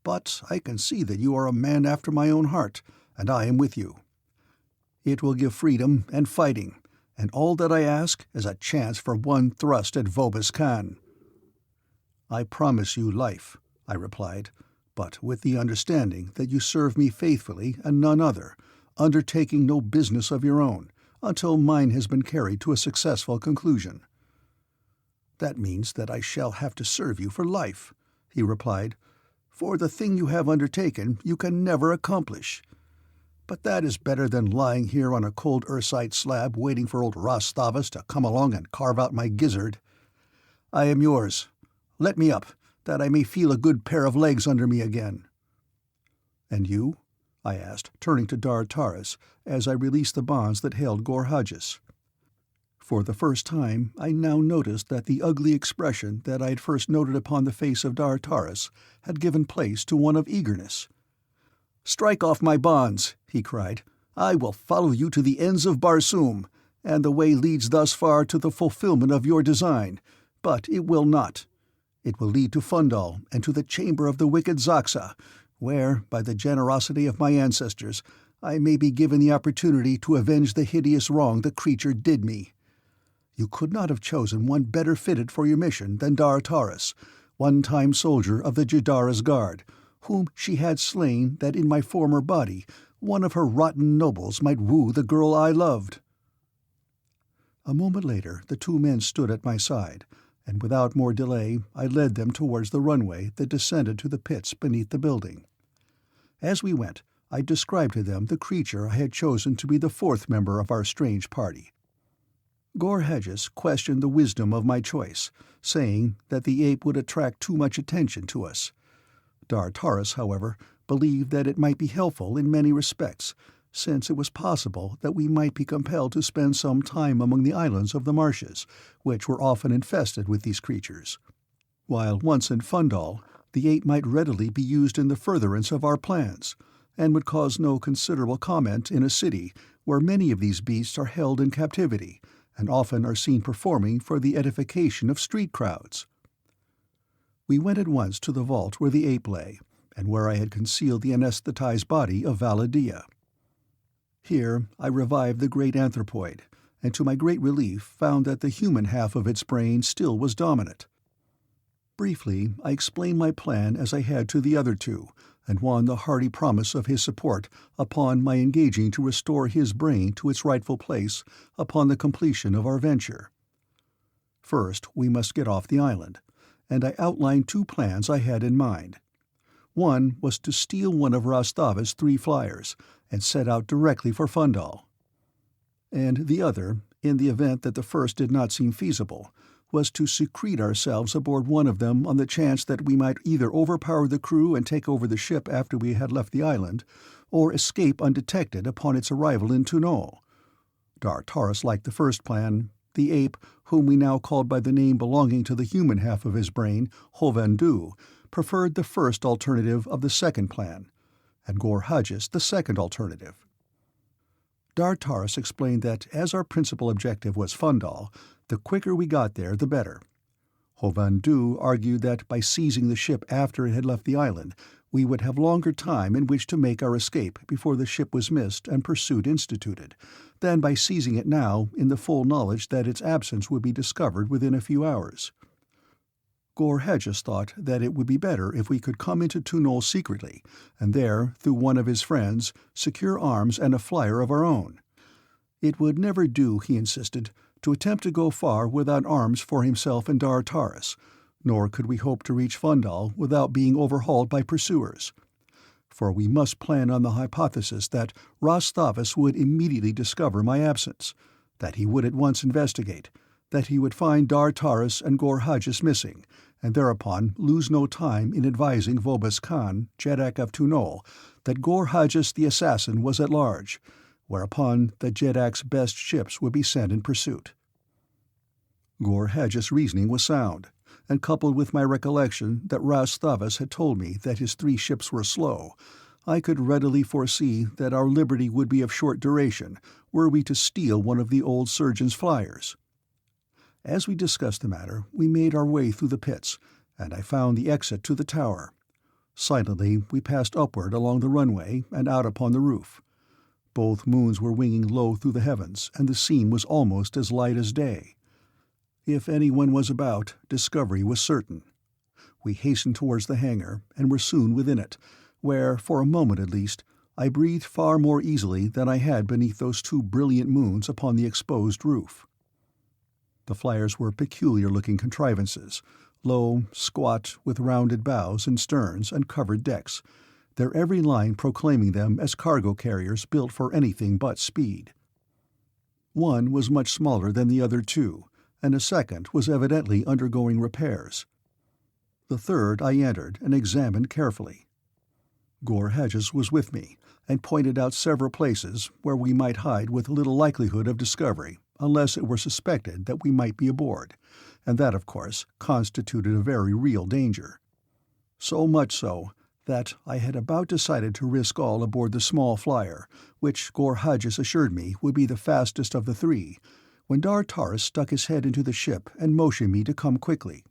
Speaker 1: "But I can see that you are a man after my own heart, and I am with you. It will give freedom and fighting, and all that I ask is a chance for one thrust at Vobis Khan." "I promise you life," I replied, "but with the understanding that you serve me faithfully and none other, undertaking no business of your own, until mine has been carried to a successful conclusion." "That means that I shall have to serve you for life," he replied, "for the thing you have undertaken you can never accomplish. But that is better than lying here on a cold earthsite slab waiting for old Ras Thavas to come along and carve out my gizzard. I am yours. Let me up, that I may feel a good pair of legs under me again." "And you?" I asked, turning to Dar Taris as I released the bonds that held Gorhages. For the first time I now noticed that the ugly expression that I had first noted upon the face of Dar Taris had given place to one of eagerness. "Strike off my bonds," he cried. "I will follow you to the ends of Barsoom, and the way leads thus far to the fulfillment of your design, but it will not. It will lead to Phundahl and to the chamber of the wicked Xaxa, where, by the generosity of my ancestors, I may be given the opportunity to avenge the hideous wrong the creature did me. You could not have chosen one better fitted for your mission than Dar Taris, one-time soldier of the Jadara's guard, whom she had slain that in my former body one of her rotten nobles might woo the girl I loved." A moment later the two men stood at my side, and without more delay I led them towards the runway that descended to the pits beneath the building. As we went, I described to them the creature I had chosen to be the fourth member of our strange party. Gorhages questioned the wisdom of my choice, saying that the ape would attract too much attention to us. Dar Taris, however, believed that it might be helpful in many respects, since it was possible that we might be compelled to spend some time among the islands of the marshes, which were often infested with these creatures. While once in Phundahl, the ape might readily be used in the furtherance of our plans, and would cause no considerable comment in a city where many of these beasts are held in captivity, and often are seen performing for the edification of street crowds. We went at once to the vault where the ape lay, and where I had concealed the anesthetized body of Valla Dia. Here I revived the great anthropoid, and to my great relief found that the human half of its brain still was dominant. Briefly I explained my plan as I had to the other two, and won the hearty promise of his support upon my engaging to restore his brain to its rightful place upon the completion of our venture. First we must get off the island, and I outlined two plans I had in mind. One was to steal one of Ras Thavas' 3 flyers and set out directly for Phundahl. And the other, in the event that the first did not seem feasible, was to secrete ourselves aboard one of them on the chance that we might either overpower the crew and take over the ship after we had left the island, or escape undetected upon its arrival in Phundahl. Dar Taris liked the first plan. The ape, whom we now called by the name belonging to the human half of his brain, Hovhandu, preferred the first alternative of the second plan, and Gorhages the second alternative. Dar Taris explained that as our principal objective was Phundahl, the quicker we got there the better. Hovhandu argued that by seizing the ship after it had left the island, We would have longer time in which to make our escape before the ship was missed and pursuit instituted, than by seizing it now in the full knowledge that its absence would be discovered within a few hours. Gorhedges thought that it would be better if we could come into Phundahl secretly, and there, through one of his friends, secure arms and a flyer of our own. It would never do, he insisted, to attempt to go far without arms for himself and Dar Taris, nor could we hope to reach Phundahl without being overhauled by pursuers. For we must plan on the hypothesis that Ras Thavas would immediately discover my absence, that he would at once investigate, that he would find Dar Taris and Gorhedges missing, and thereupon lose no time in advising Vobis Khan, Jeddak of Phundahl, that Gorhedges the assassin was at large, whereupon the Jeddak's best ships would be sent in pursuit. Gorhedges' reasoning was sound, and coupled with my recollection that Ras Thavas had told me that his 3 ships were slow, I could readily foresee that our liberty would be of short duration were we to steal one of the old surgeon's flyers. As we discussed the matter, we made our way through the pits, and I found the exit to the tower. Silently we passed upward along the runway and out upon the roof. Both moons were winging low through the heavens, and the scene was almost as light as day. If anyone was about, discovery was certain. We hastened towards the hangar, and were soon within it, where, for a moment at least, I breathed far more easily than I had beneath those 2 brilliant moons upon the exposed roof. The flyers were peculiar-looking contrivances, low, squat, with rounded bows and sterns and covered decks, their every line proclaiming them as cargo carriers built for anything but speed. One was much smaller than the other 2, and a second was evidently undergoing repairs. The third I entered and examined carefully. Gorhedges was with me, and pointed out several places where we might hide with little likelihood of discovery, unless it were suspected that we might be aboard, and that, of course, constituted a very real danger. So much so that I had about decided to risk all aboard the small flyer, which Gorhedges assured me would be the fastest of the 3, when Dar Taris stuck his head into the ship and motioned me to come quickly.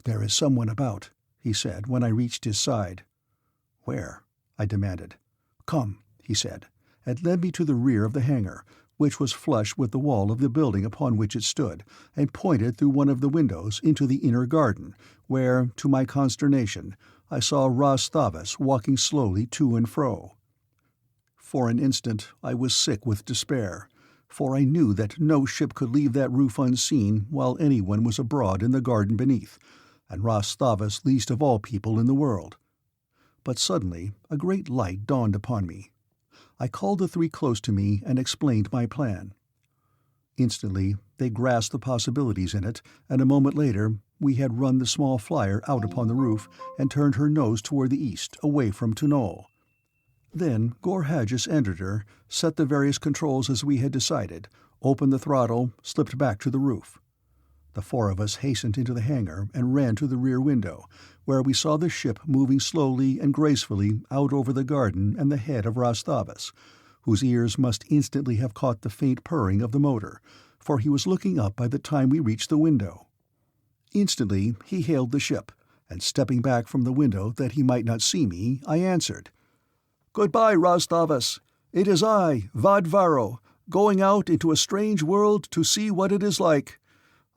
Speaker 1: "There is someone about," he said when I reached his side. "Where?" I demanded. "Come," he said, and led me to the rear of the hangar, which was flush with the wall of the building upon which it stood, and pointed through one of the windows into the inner garden, where, to my consternation, I saw Ras Thavas walking slowly to and fro. For an instant I was sick with despair, for I knew that no ship could leave that roof unseen while anyone was abroad in the garden beneath, and Ras Thavas least of all people in the world. But suddenly a great light dawned upon me. I called the 3 close to me and explained my plan. Instantly they grasped the possibilities in it, and a moment later we had run the small flyer out upon the roof and turned her nose toward the east, away from Phundahl. Then Gorhedges entered her, set the various controls as we had decided, opened the throttle, slipped back to the roof. The 4 of us hastened into the hangar and ran to the rear window, where we saw the ship moving slowly and gracefully out over the garden and the head of Ras Thavas, whose ears must instantly have caught the faint purring of the motor, for he was looking up by the time we reached the window. Instantly he hailed the ship, and stepping back from the window that he might not see me, I answered. "Goodbye, Ras Thavas. It is I, Vadvaro, going out into a strange world to see what it is like.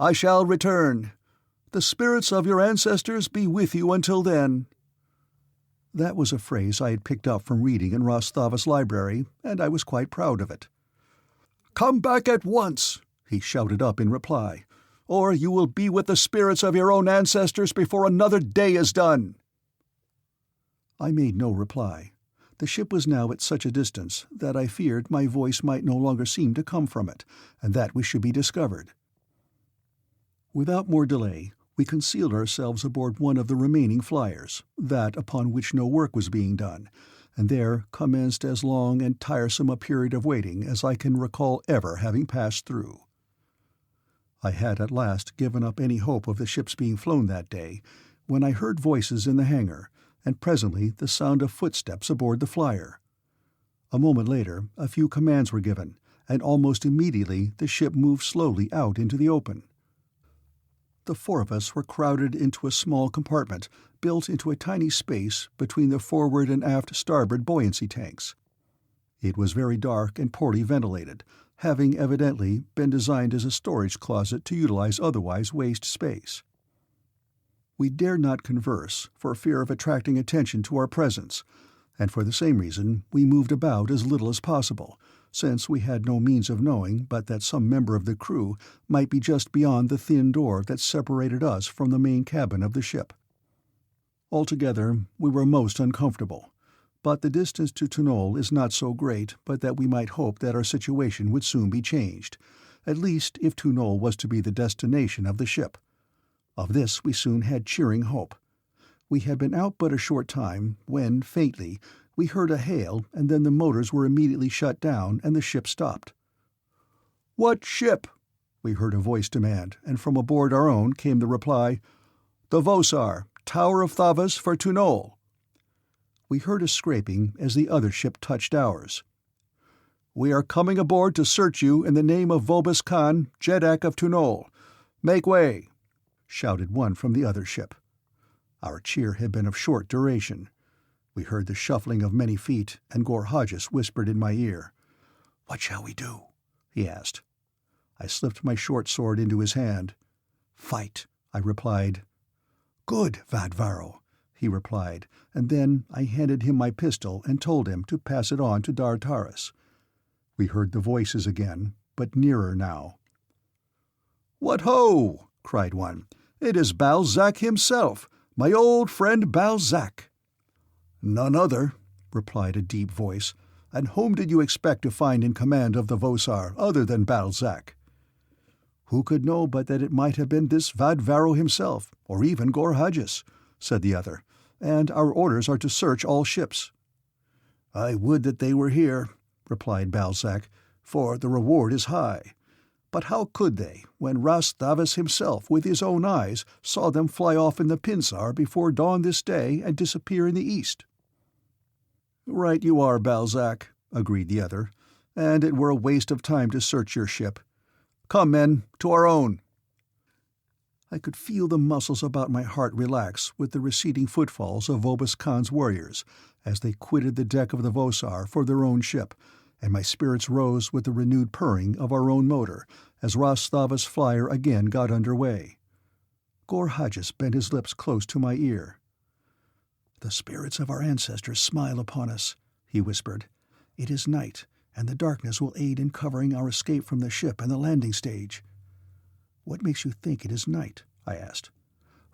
Speaker 1: I shall return. The spirits of your ancestors be with you until then." That was a phrase I had picked up from reading in Ras Thavas' library, and I was quite proud of it. "Come back at once," he shouted up in reply, "or you will be with the spirits of your own ancestors before another day is done." I made no reply. The ship was now at such a distance that I feared my voice might no longer seem to come from it, and that we should be discovered. Without more delay, we concealed ourselves aboard one of the remaining flyers, that upon which no work was being done, and there commenced as long and tiresome a period of waiting as I can recall ever having passed through. I had at last given up any hope of the ship's being flown that day, when I heard voices in the hangar, and presently the sound of footsteps aboard the flyer. A moment later a few commands were given, and almost immediately the ship moved slowly out into the open. The four of us were crowded into a small compartment built into a tiny space between the forward and aft starboard buoyancy tanks. It was very dark and poorly ventilated, having evidently been designed as a storage closet to utilize otherwise waste space. We dared not converse for fear of attracting attention to our presence, and for the same reason we moved about as little as possible, since we had no means of knowing but that some member of the crew might be just beyond the thin door that separated us from the main cabin of the ship. Altogether, we were most uncomfortable, but the distance to Phundahl is not so great but that we might hope that our situation would soon be changed, at least if Phundahl was to be the destination of the ship. Of this we soon had cheering hope. We had been out but a short time when, faintly, we heard a hail, and then the motors were immediately shut down and the ship stopped. "What ship?" we heard a voice demand, and from aboard our own came the reply, "The Vosar, Tower of Thavas for Phundahl." We heard a scraping as the other ship touched ours. "We are coming aboard to search you in the name of Vobis Khan, Jeddak of Phundahl. Make way!" shouted one from the other ship. Our cheer had been of short duration. We heard the shuffling of many feet, and Gorhages whispered in my ear. "What shall we do?" he asked. I slipped my short sword into his hand. "Fight," I replied. "Good, Vadvaro," he replied, and then I handed him my pistol and told him to pass it on to Dartaris. We heard the voices again, but nearer now. "What ho!" cried one. "It is Balzac himself, my old friend Balzac." "None other," replied a deep voice. "And whom did you expect to find in command of the Vosar other than Balzac?" "Who could know but that it might have been this Vadvaro himself, or even Gorhages," said the other, "and our orders are to search all ships." "I would that they were here," replied Balzac, "for the reward is high. But how could they, when Ras Thavas himself with his own eyes saw them fly off in the Pinsar before dawn this day and disappear in the east?" "Right you are, Balzac," agreed the other, "and it were a waste of time to search your ship. Come, men, to our own." I could feel the muscles about my heart relax with the receding footfalls of Vobis Khan's warriors as they quitted the deck of the Vosar for their own ship, and my spirits rose with the renewed purring of our own motor as Ras Thavas' flyer again got under way. Gorhages bent his lips close to my ear. "The spirits of our ancestors smile upon us," he whispered. "It is night, and the darkness will aid in covering our escape from the ship and the landing stage." "What makes you think it is night?" I asked.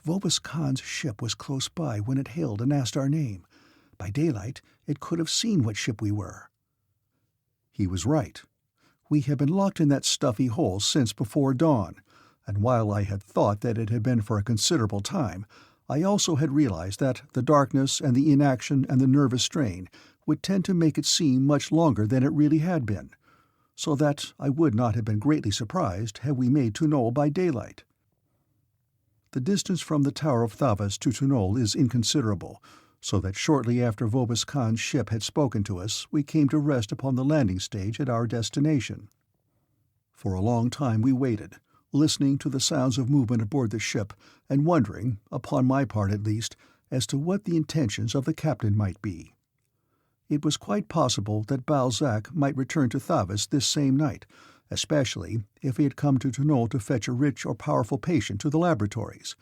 Speaker 1: "Vobis Khan's ship was close by when it hailed and asked our name. By daylight it could have seen what ship we were." He was right. We had been locked in that stuffy hole since before dawn, and while I had thought that it had been for a considerable time, I also had realized that the darkness and the inaction and the nervous strain would tend to make it seem much longer than it really had been, so that I would not have been greatly surprised had we made Phundahl by daylight. The distance from the Tower of Thavas to Phundahl is inconsiderable, so that shortly after Vobis Khan's ship had spoken to us, we came to rest upon the landing stage at our destination. For a long time we waited, listening to the sounds of movement aboard the ship, and wondering, upon my part at least, as to what the intentions of the captain might be. It was quite possible that Balzac might return to Thavas this same night, especially if he had come to Phundahl to fetch a rich or powerful patient to the laboratories.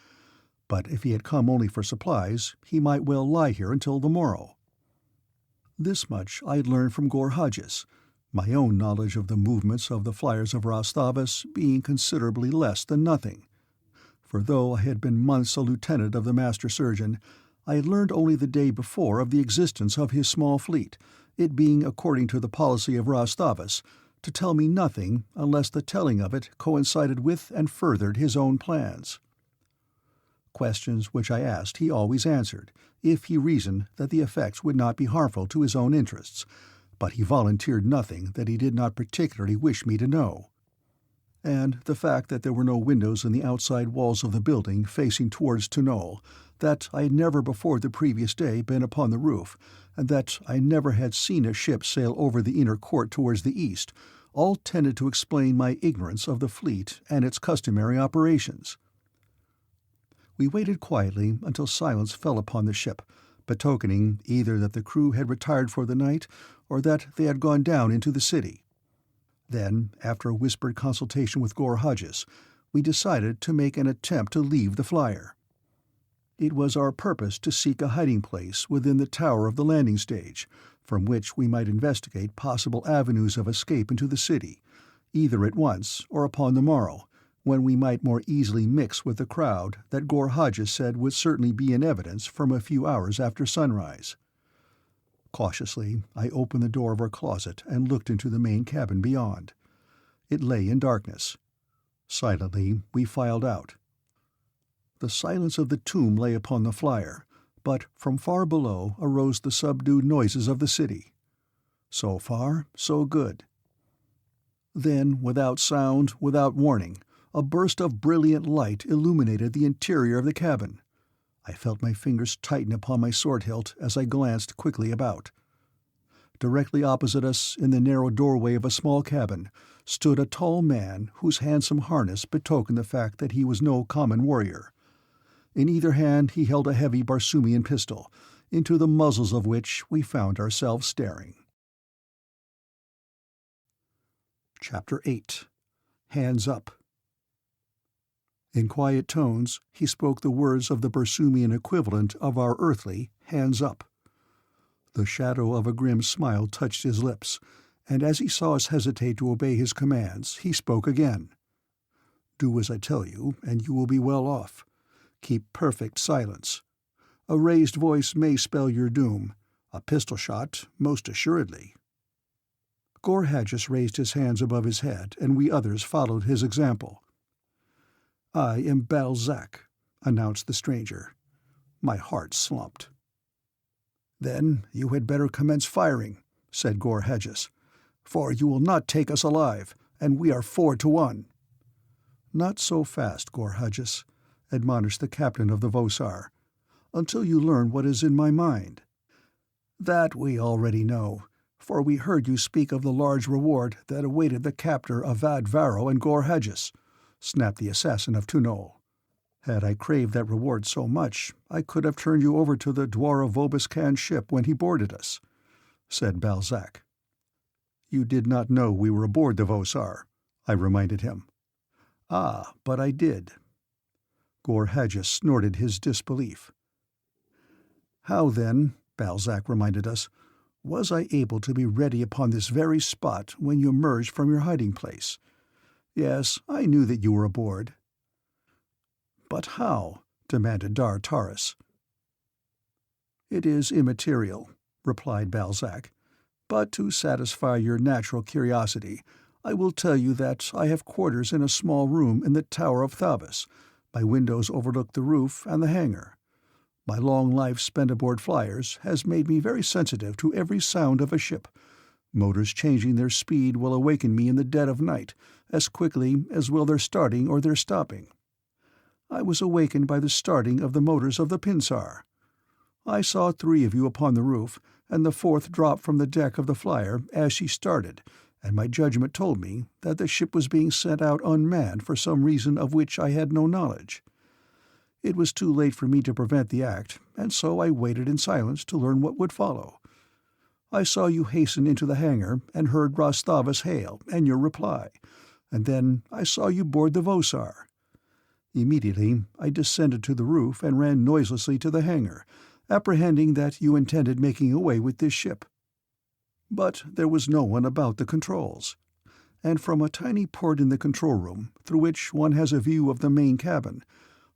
Speaker 1: But if he had come only for supplies, he might well lie here until the morrow. This much I had learned from Gorhages, my own knowledge of the movements of the flyers of Ras Thavas being considerably less than nothing. For though I had been months a lieutenant of the master surgeon, I had learned only the day before of the existence of his small fleet, it being according to the policy of Ras Thavas to tell me nothing unless the telling of it coincided with and furthered his own plans. Questions which I asked he always answered, if he reasoned that the effects would not be harmful to his own interests, but he volunteered nothing that he did not particularly wish me to know. And the fact that there were no windows in the outside walls of the building facing towards Phundahl, that I had never before the previous day been upon the roof, and that I never had seen a ship sail over the inner court towards the east, all tended to explain my ignorance of the fleet and its customary operations. We waited quietly until silence fell upon the ship, betokening either that the crew had retired for the night or that they had gone down into the city. Then, after a whispered consultation with Gor Hodges, we decided to make an attempt to leave the flyer. It was our purpose to seek a hiding place within the tower of the landing stage, from which we might investigate possible avenues of escape into the city, either at once or upon the morrow, when we might more easily mix with the crowd that Gor Hodges said would certainly be in evidence from a few hours after sunrise. Cautiously, I opened the door of our closet and looked into the main cabin beyond. It lay in darkness. Silently, we filed out. The silence of the tomb lay upon the flyer, but from far below arose the subdued noises of the city. So far, so good. Then, without sound, without warning, a burst of brilliant light illuminated the interior of the cabin. I felt my fingers tighten upon my sword hilt as I glanced quickly about. Directly opposite us, in the narrow doorway of a small cabin, stood a tall man whose handsome harness betokened the fact that he was no common warrior. In either hand he held a heavy Barsoomian pistol, into the muzzles of which we found ourselves staring. Chapter 8. Hands Up. In quiet tones, he spoke the words of the Barsoomian equivalent of our earthly "hands up." The shadow of a grim smile touched his lips, and as he saw us hesitate to obey his commands, he spoke again. "Do as I tell you, and you will be well off. Keep perfect silence. A raised voice may spell your doom. A pistol shot, most assuredly." Gor Hodges raised his hands above his head, and we others followed his example. "I am Balzac," announced the stranger. My heart slumped. "Then you had better commence firing," said Gor Hodges, "for you will not take us alive, and we are 4-1. "Not so fast, Gor Hodges," admonished the captain of the Vosar, "until you learn what is in my mind." "That we already know, for we heard you speak of the large reward that awaited the captor of Vad Varro and Gor Hodges," snapped the assassin of Phundahl. "Had I craved that reward so much, I could have turned you over to the Dwar of Vobis Khan's ship when he boarded us," said Balzac. "You did not know we were aboard the Vosar," I reminded him. "Ah, but I did." Gor Hodges snorted his disbelief. "How, then," Balzac reminded us, "was I able to be ready upon this very spot when you emerged from your hiding place? Yes, I knew that you were aboard." "But how?" demanded Dar Taris. "It is immaterial," replied Balzac, "but to satisfy your natural curiosity, I will tell you that I have quarters in a small room in the Tower of Thavas. My windows overlook the roof and the hangar. My long life spent aboard flyers has made me very sensitive to every sound of a ship. Motors changing their speed will awaken me in the dead of night, as quickly as will their starting or their stopping. I was awakened by the starting of the motors of the Pinsar. I saw 3 of you upon the roof, and the 4th drop from the deck of the flyer as she started, and my judgment told me that the ship was being sent out unmanned for some reason of which I had no knowledge. It was too late for me to prevent the act, and so I waited in silence to learn what would follow. I saw you hasten into the hangar and heard Ras Thavas hail, and your reply, and then I saw you board the Vosar. Immediately I descended to the roof and ran noiselessly to the hangar, apprehending that you intended making away with this ship. But there was no one about the controls, and from a tiny port in the control room, through which one has a view of the main cabin,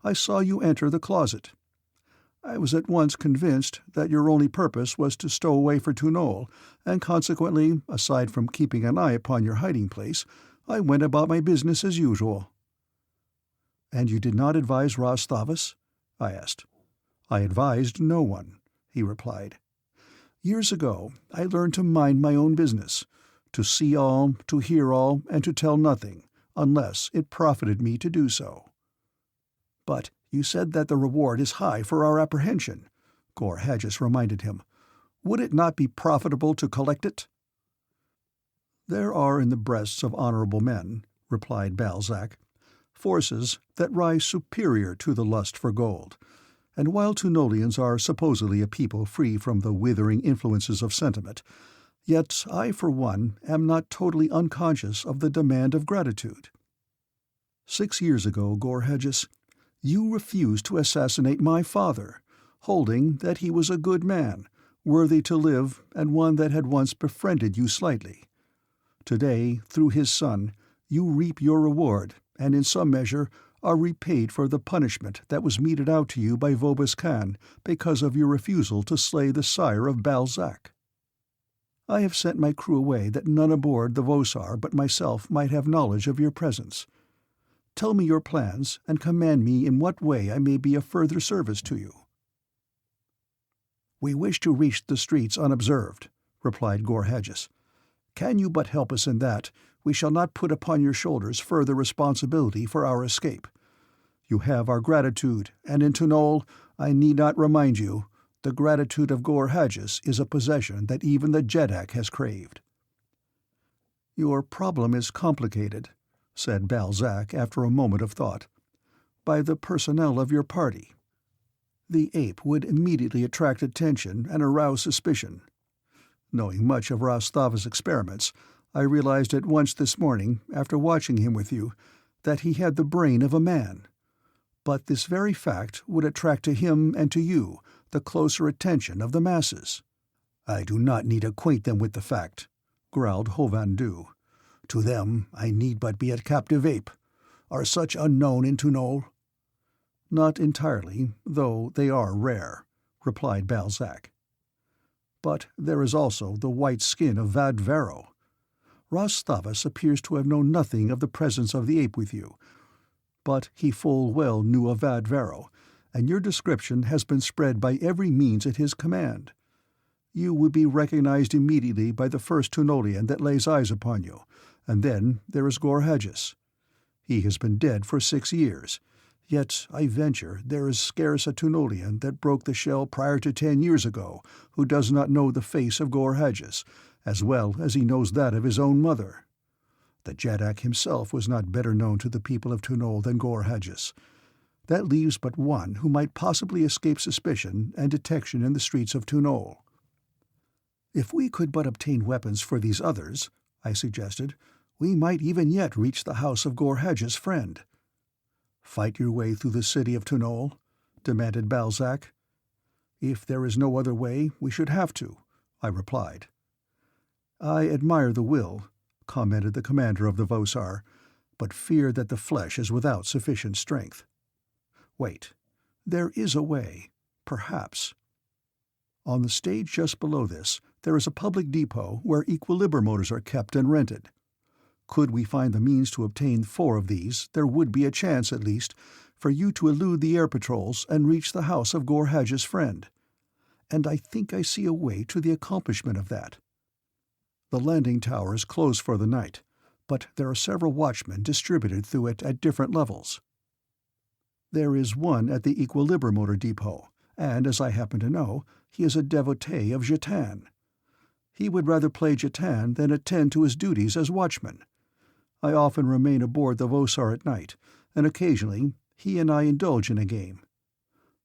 Speaker 1: I saw you enter the closet. I was at once convinced that your only purpose was to stow away for Phundahl, and consequently, aside from keeping an eye upon your hiding place, I went about my business as usual." "And you did not advise Ras Thavas?" I asked. "I advised no one," he replied. "Years ago I learned to mind my own business, to see all, to hear all, and to tell nothing, unless it profited me to do so." "But you said that the reward is high for our apprehension," Gor Hodges reminded him. "Would it not be profitable to collect it?" "There are in the breasts of honorable men," replied Balzac, forces that rise superior to the lust for gold. And while Tunolians are supposedly a people free from the withering influences of sentiment, yet I, for one, am not totally unconscious of the demand of gratitude. 6 years ago, Gorhages, you refused to assassinate my father, holding that he was a good man, worthy to live, and one that had once befriended you slightly. Today, through his son, you reap your reward, and in some measure are repaid for the punishment that was meted out to you by Vobis Khan because of your refusal to slay the sire of Balzac. I have sent my crew away that none aboard the Vosar but myself might have knowledge of your presence. Tell me your plans, and command me in what way I may be of further service to you." "We wish to reach the streets unobserved," replied Gorhages. "Can you but help us in that, we shall not put upon your shoulders further responsibility for our escape. You have our gratitude, and in Tunol, I need not remind you, the gratitude of Gorhages is a possession that even the Jeddak has craved." "Your problem is complicated," said Balzac after a moment of thought, "by the personnel of your party. The ape would immediately attract attention and arouse suspicion. Knowing much of Ras Thavas' experiments, I realized at once this morning, after watching him with you, that he had the brain of a man. But this very fact would attract to him and to you the closer attention of the masses." "I do not need acquaint them with the fact," growled Hovandu. "To them I need but be a captive ape. Are such unknown in Tunol?" "Not entirely, though they are rare," replied Balzac. "But there is also the white skin of Vadvero. Ras Thavas appears to have known nothing of the presence of the ape with you, but he full well knew of Vadvero, and your description has been spread by every means at his command. You would be recognized immediately by the first Tunolian that lays eyes upon you, and then there is Gorhages. He has been dead for 6 years, yet I venture there is scarce a Tunolian that broke the shell prior to 10 years ago who does not know the face of Gorhages, as well as he knows that of his own mother. The Jeddak himself was not better known to the people of Tunol than Gorhages. That leaves but one who might possibly escape suspicion and detection in the streets of Tunol." "If we could but obtain weapons for these others," I suggested, "we might even yet reach the house of Gorhages' friend." "Fight your way through the city of Tunol?" demanded Balzac. "If there is no other way, we should have to," I replied. "I admire the will," commented the commander of the Vosar, "but fear that the flesh is without sufficient strength. Wait, there is a way, perhaps. On the stage just below this, there is a public depot where equilibromotors are kept and rented. Could we find the means to obtain 4 of these, there would be a chance, at least, for you to elude the air patrols and reach the house of Gorhages' friend. And I think I see a way to the accomplishment of that. The landing tower is closed for the night, but there are several watchmen distributed through it at different levels. There is one at the equilibromotor depot, and, as I happen to know, he is a devotee of J'tan. He would rather play J'tan than attend to his duties as watchman. I often remain aboard the Vosar at night, and occasionally he and I indulge in a game.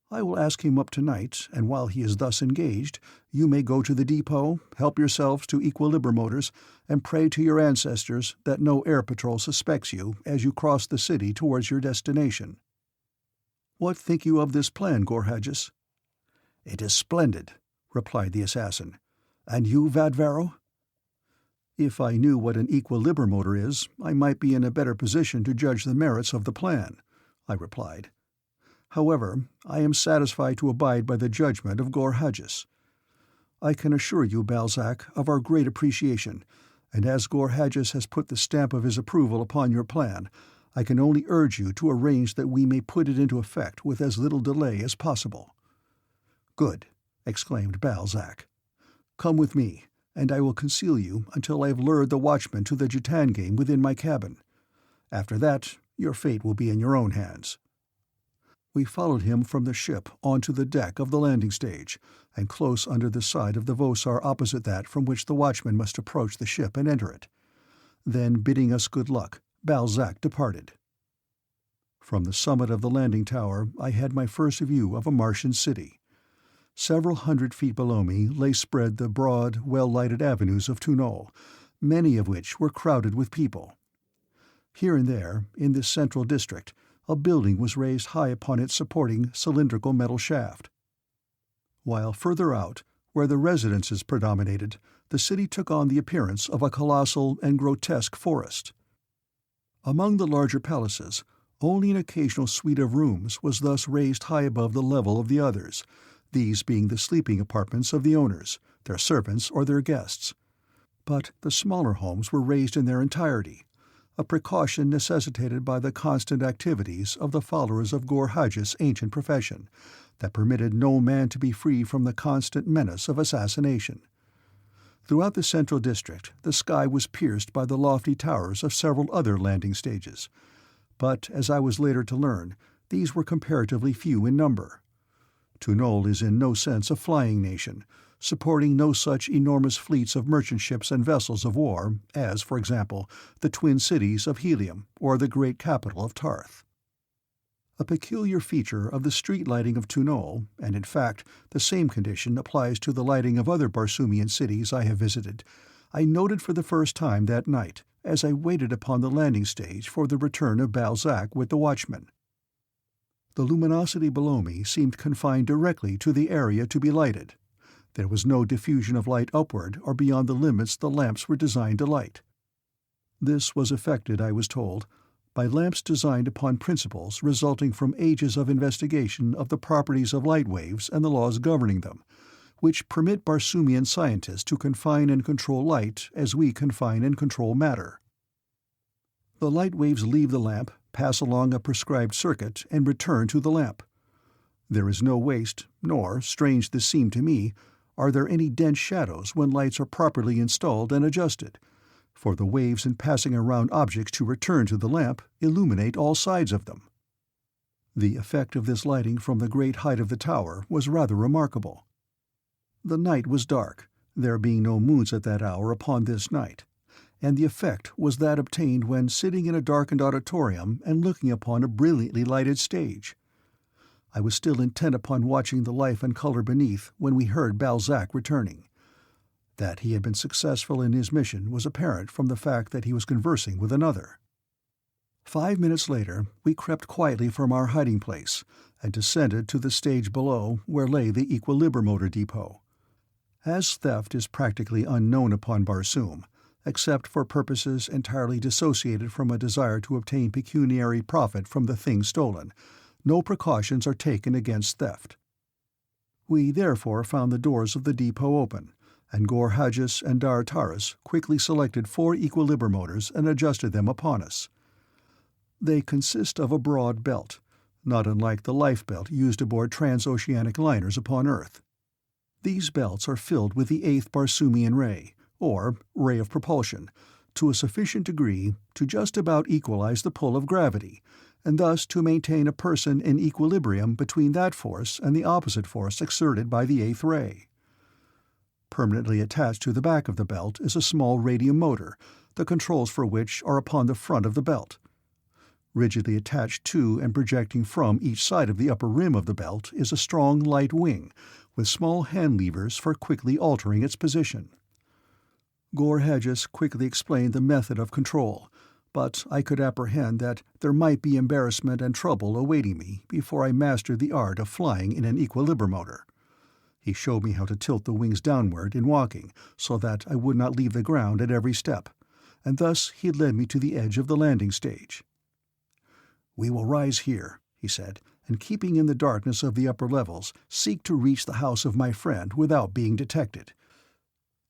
Speaker 1: I will ask him up tonight, and while he is thus engaged, you may go to the depot, help yourselves to equilibromotors, and pray to your ancestors that no air patrol suspects you as you cross the city towards your destination. What think you of this plan, Gorhages?" "It is splendid," replied the assassin. "And you, Vadvero?" "If I knew what an equilibromotor is, I might be in a better position to judge the merits of the plan," I replied. "However, I am satisfied to abide by the judgment of Gorhages. I can assure you, Balzac, of our great appreciation, and as Gorhages has put the stamp of his approval upon your plan, I can only urge you to arrange that we may put it into effect with as little delay as possible." "Good," exclaimed Balzac. "Come with me, and I will conceal you until I have lured the watchman to the J'tan game within my cabin. After that, your fate will be in your own hands." We followed him from the ship onto the deck of the landing stage, and close under the side of the Vosar opposite that from which the watchman must approach the ship and enter it. Then, bidding us good luck, Balzac departed. From the summit of the landing tower I had my first view of a Martian city. Several 100 feet below me lay spread the broad, well-lighted avenues of Phundahl, many of which were crowded with people. Here and there, in this central district, a building was raised high upon its supporting cylindrical metal shaft. While further out, where the residences predominated, the city took on the appearance of a colossal and grotesque forest. Among the larger palaces, only an occasional suite of rooms was thus raised high above the level of the others, these being the sleeping apartments of the owners, their servants, or their guests. But the smaller homes were raised in their entirety, a precaution necessitated by the constant activities of the followers of Gorhaj's ancient profession, that permitted no man to be free from the constant menace of assassination. Throughout the central district the sky was pierced by the lofty towers of several other landing stages, but, as I was later to learn, these were comparatively few in number. Phundahl is in no sense a flying nation, supporting no such enormous fleets of merchant ships and vessels of war as, for example, the twin cities of Helium or the great capital of Tarth. A peculiar feature of the street lighting of Phundahl, and in fact the same condition applies to the lighting of other Barsoomian cities I have visited, I noted for the first time that night as I waited upon the landing stage for the return of Balzac with the watchman. The luminosity below me seemed confined directly to the area to be lighted. There was no diffusion of light upward or beyond the limits the lamps were designed to light. This was effected, I was told, by lamps designed upon principles resulting from ages of investigation of the properties of light waves and the laws governing them, which permit Barsoomian scientists to confine and control light as we confine and control matter. The light waves leave the lamp, pass along a prescribed circuit, and return to the lamp. There is no waste, nor, strange this seemed to me, are there any dense shadows when lights are properly installed and adjusted, for the waves in passing around objects to return to the lamp illuminate all sides of them. The effect of this lighting from the great height of the tower was rather remarkable. The night was dark, there being no moons at that hour upon this night, and the effect was that obtained when sitting in a darkened auditorium and looking upon a brilliantly lighted stage. I was still intent upon watching the life and color beneath when we heard Balzac returning. That he had been successful in his mission was apparent from the fact that he was conversing with another. 5 minutes later we crept quietly from our hiding place and descended to the stage below where lay the equilibromotor depot. As theft is practically unknown upon Barsoom, except for purposes entirely dissociated from a desire to obtain pecuniary profit from the thing stolen, no precautions are taken against theft. We therefore found the doors of the depot open, and Gorhajus and Dar Taras quickly selected 4 equilibromotors and adjusted them upon us. They consist of a broad belt, not unlike the life belt used aboard transoceanic liners upon Earth. These belts are filled with the 8th Barsoomian ray, or ray of propulsion, to a sufficient degree to just about equalize the pull of gravity, and thus to maintain a person in equilibrium between that force and the opposite force exerted by the 8th ray. Permanently attached to the back of the belt is a small radium motor, the controls for which are upon the front of the belt. Rigidly attached to and projecting from each side of the upper rim of the belt is a strong light wing, with small hand levers for quickly altering its position. Gorhajus quickly explained the method of control, but I could apprehend that there might be embarrassment and trouble awaiting me before I mastered the art of flying in an equilibromotor. He showed me how to tilt the wings downward in walking so that I would not leave the ground at every step, and thus he led me to the edge of the landing stage. "We will rise here," he said, "and keeping in the darkness of the upper levels, seek to reach the house of my friend without being detected.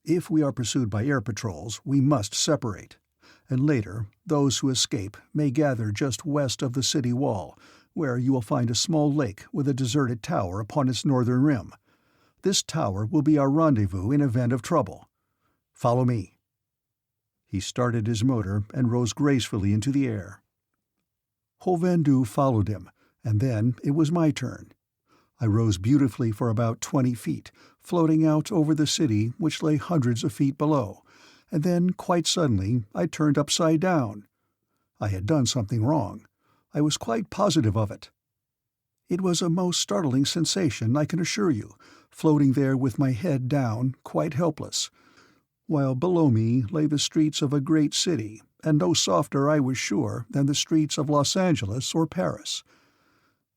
Speaker 1: If we are pursued by air patrols, we must separate, and later those who escape may gather just west of the city wall, where you will find a small lake with a deserted tower upon its northern rim. This tower will be our rendezvous in event of trouble. Follow me." He started his motor and rose gracefully into the air. Hovendu followed him, and then it was my turn. I rose beautifully for about 20 feet, floating out over the city which lay hundreds of feet below, and then, quite suddenly, I turned upside down. I had done something wrong. I was quite positive of it. It was a most startling sensation, I can assure you, floating there with my head down, quite helpless, while below me lay the streets of a great city, and no softer, I was sure, than the streets of Los Angeles or Paris.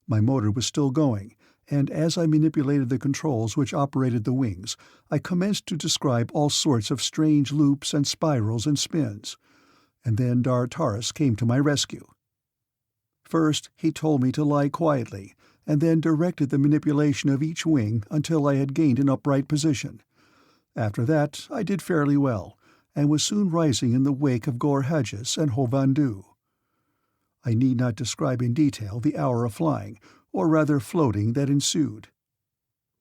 Speaker 1: My motor was still going, and as I manipulated the controls which operated the wings, I commenced to describe all sorts of strange loops and spirals and spins. And then Taras came to my rescue. First, he told me to lie quietly, and then directed the manipulation of each wing until I had gained an upright position. After that, I did fairly well, and was soon rising in the wake of Gorhages and Hovandu. I need not describe in detail the hour of flying, or rather floating, that ensued.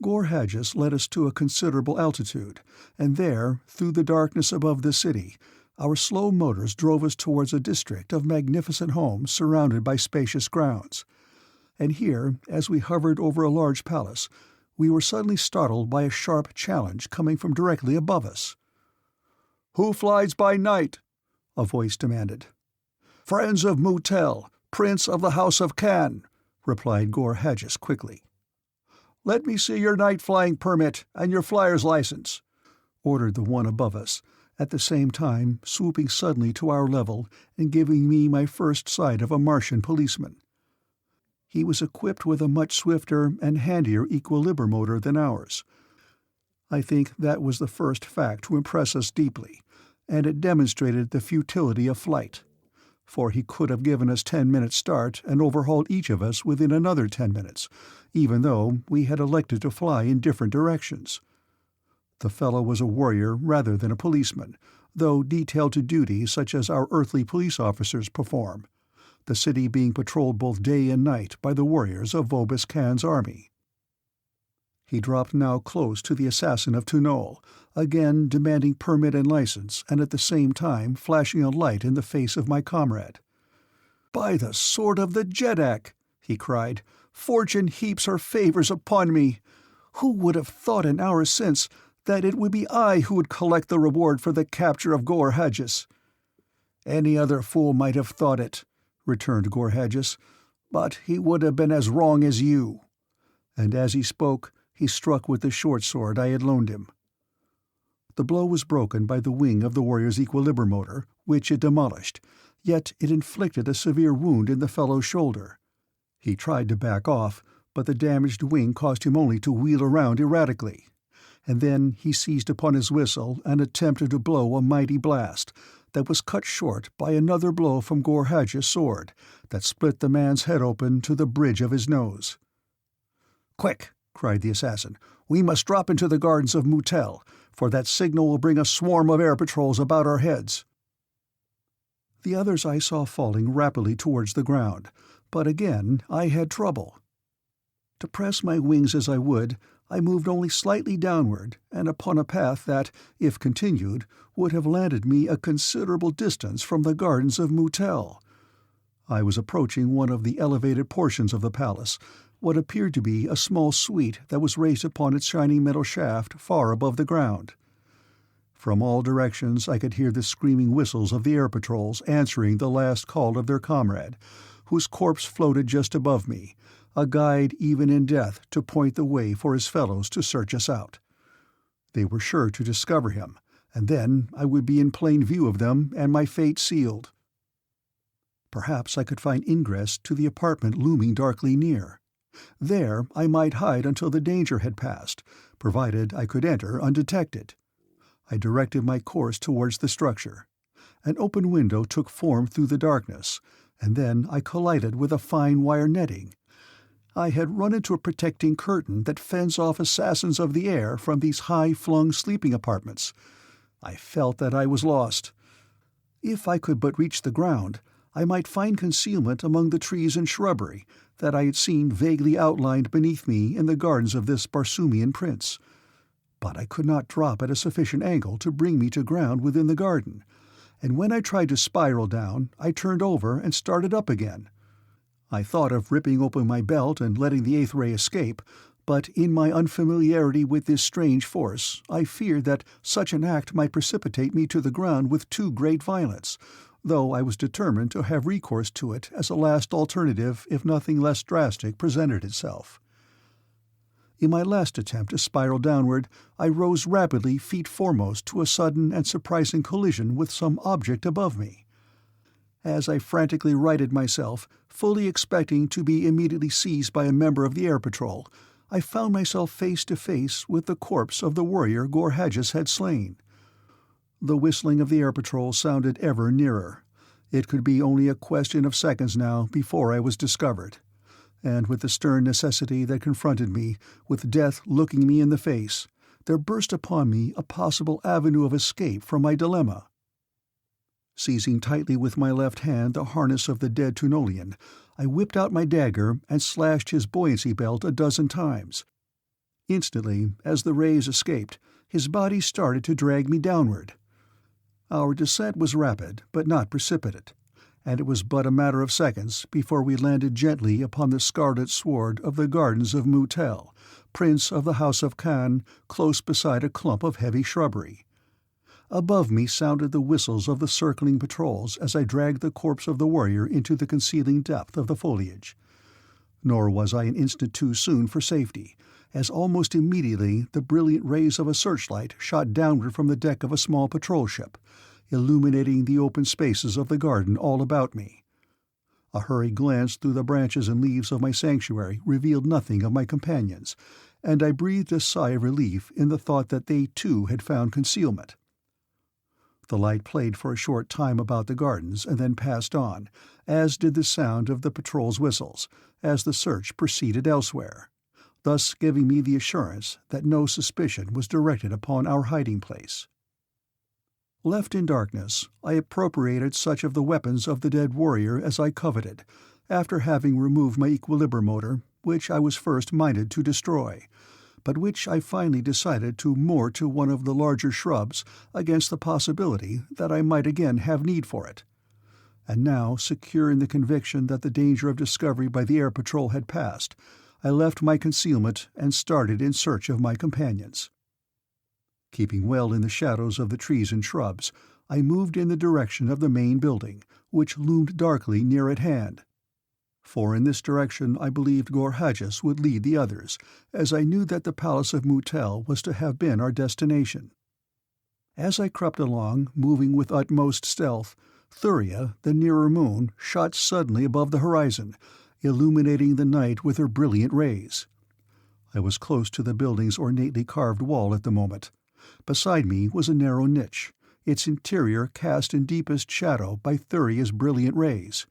Speaker 1: Gorhages led us to a considerable altitude, and there, through the darkness above the city, our slow motors drove us towards a district of magnificent homes surrounded by spacious grounds. And here, as we hovered over a large palace, we were suddenly startled by a sharp challenge coming from directly above us. "Who flies by night?" a voice demanded. "Friends of Mu Tel, Prince of the House of Khan," replied Gorhages quickly. "Let me see your night-flying permit and your flyer's license," ordered the one above us, at the same time swooping suddenly to our level and giving me my first sight of a Martian policeman. He was equipped with a much swifter and handier equilibromotor than ours. I think that was the first fact to impress us deeply, and it demonstrated the futility of flight, for he could have given us 10 minutes' start and overhauled each of us within another 10 minutes, even though we had elected to fly in different directions. The fellow was a warrior rather than a policeman, though detailed to duty such as our earthly police officers perform, the city being patrolled both day and night by the warriors of Vobis Khan's army. He dropped now close to the assassin of Phundahl, again demanding permit and license, and at the same time flashing a light in the face of my comrade. "By the sword of the Jeddak!" he cried. "Fortune heaps her favors upon me! Who would have thought an hour since that it would be I who would collect the reward for the capture of Gorhages?" "Any other fool might have thought it," returned Gorhages, "but he would have been as wrong as you." And as he spoke, he struck with the short sword I had loaned him. The blow was broken by the wing of the warrior's equilibromotor, which it demolished, yet it inflicted a severe wound in the fellow's shoulder. He tried to back off, but the damaged wing caused him only to wheel around erratically. And then he seized upon his whistle and attempted to blow a mighty blast that was cut short by another blow from Gorhages' sword that split the man's head open to the bridge of his nose. "Quick!" cried the assassin. "We must drop into the gardens of Mu Tel, for that signal will bring a swarm of air patrols about our heads." The others I saw falling rapidly towards the ground, but again I had trouble. To press my wings as I would, I moved only slightly downward, and upon a path that, if continued, would have landed me a considerable distance from the gardens of Mu Tel. I was approaching one of the elevated portions of the palace, what appeared to be a small suite that was raised upon its shining metal shaft far above the ground. From all directions I could hear the screaming whistles of the air patrols answering the last call of their comrade, whose corpse floated just above me, a guide even in death to point the way for his fellows to search us out. They were sure to discover him, and then I would be in plain view of them and my fate sealed. Perhaps I could find ingress to the apartment looming darkly near. There I might hide until the danger had passed, provided I could enter undetected. I directed my course towards the structure. An open window took form through the darkness, and then I collided with a fine wire netting. I had run into a protecting curtain that fends off assassins of the air from these high-flung sleeping apartments. I felt that I was lost. If I could but reach the ground, I might find concealment among the trees and shrubbery that I had seen vaguely outlined beneath me in the gardens of this Barsoomian prince. But I could not drop at a sufficient angle to bring me to ground within the garden, and when I tried to spiral down, I turned over and started up again. I thought of ripping open my belt and letting the eighth ray escape, but in my unfamiliarity with this strange force, I feared that such an act might precipitate me to the ground with too great violence, though I was determined to have recourse to it as a last alternative if nothing less drastic presented itself. In my last attempt to spiral downward, I rose rapidly feet foremost to a sudden and surprising collision with some object above me. As I frantically righted myself, fully expecting to be immediately seized by a member of the air patrol, I found myself face to face with the corpse of the warrior Gorhages had slain. The whistling of the air patrol sounded ever nearer. It could be only a question of seconds now before I was discovered. And with the stern necessity that confronted me, with death looking me in the face, there burst upon me a possible avenue of escape from my dilemma. Seizing tightly with my left hand the harness of the dead Tunolian, I whipped out my dagger and slashed his buoyancy belt a dozen times. Instantly, as the rays escaped, his body started to drag me downward. Our descent was rapid, but not precipitate, and it was but a matter of seconds before we landed gently upon the scarlet sward of the gardens of Mu Tel, prince of the House of Khan, close beside a clump of heavy shrubbery. Above me sounded the whistles of the circling patrols as I dragged the corpse of the warrior into the concealing depth of the foliage. Nor was I an instant too soon for safety, as almost immediately the brilliant rays of a searchlight shot downward from the deck of a small patrol ship, illuminating the open spaces of the garden all about me. A hurried glance through the branches and leaves of my sanctuary revealed nothing of my companions, and I breathed a sigh of relief in the thought that they too had found concealment. The light played for a short time about the gardens and then passed on, as did the sound of the patrol's whistles, as the search proceeded elsewhere, thus giving me the assurance that no suspicion was directed upon our hiding place. Left in darkness, I appropriated such of the weapons of the dead warrior as I coveted, after having removed my equilibromotor, which I was first minded to destroy, but which I finally decided to moor to one of the larger shrubs against the possibility that I might again have need for it. And now, secure in the conviction that the danger of discovery by the air patrol had passed, I left my concealment and started in search of my companions. Keeping well in the shadows of the trees and shrubs, I moved in the direction of the main building, which loomed darkly near at hand. For in this direction I believed Gorhages would lead the others, as I knew that the Palace of Mu Tel was to have been our destination. As I crept along, moving with utmost stealth, Thuria, the nearer moon, shot suddenly above the horizon, illuminating the night with her brilliant rays. I was close to the building's ornately carved wall at the moment. Beside me was a narrow niche, its interior cast in deepest shadow by Thuria's brilliant rays.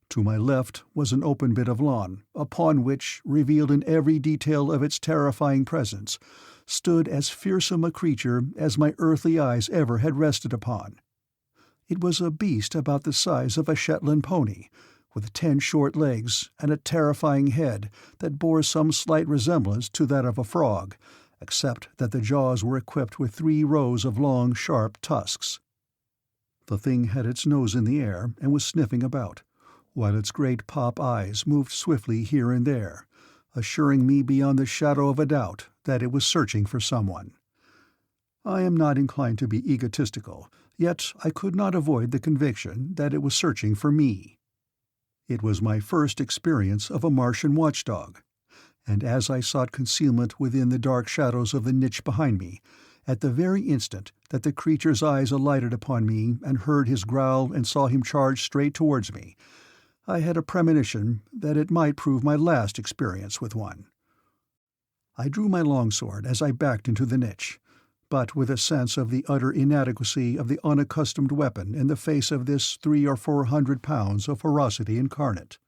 Speaker 1: To my left was an open bit of lawn, upon which, revealed in every detail of its terrifying presence, stood as fearsome a creature as my earthly eyes ever had rested upon. It was a beast about the size of a Shetland pony, with 10 short legs and a terrifying head that bore some slight resemblance to that of a frog, except that the jaws were equipped with 3 rows of long, sharp tusks. The thing had its nose in the air and was sniffing about, while its great pop eyes moved swiftly here and there, assuring me beyond the shadow of a doubt that it was searching for someone. I am not inclined to be egotistical, yet I could not avoid the conviction that it was searching for me. It was my first experience of a Martian watchdog, and as I sought concealment within the dark shadows of the niche behind me, at the very instant that the creature's eyes alighted upon me and heard his growl and saw him charge straight towards me, I had a premonition that it might prove my last experience with one. I drew my longsword as I backed into the niche, but with a sense of the utter inadequacy of the unaccustomed weapon in the face of this 300 or 400 pounds of ferocity incarnate.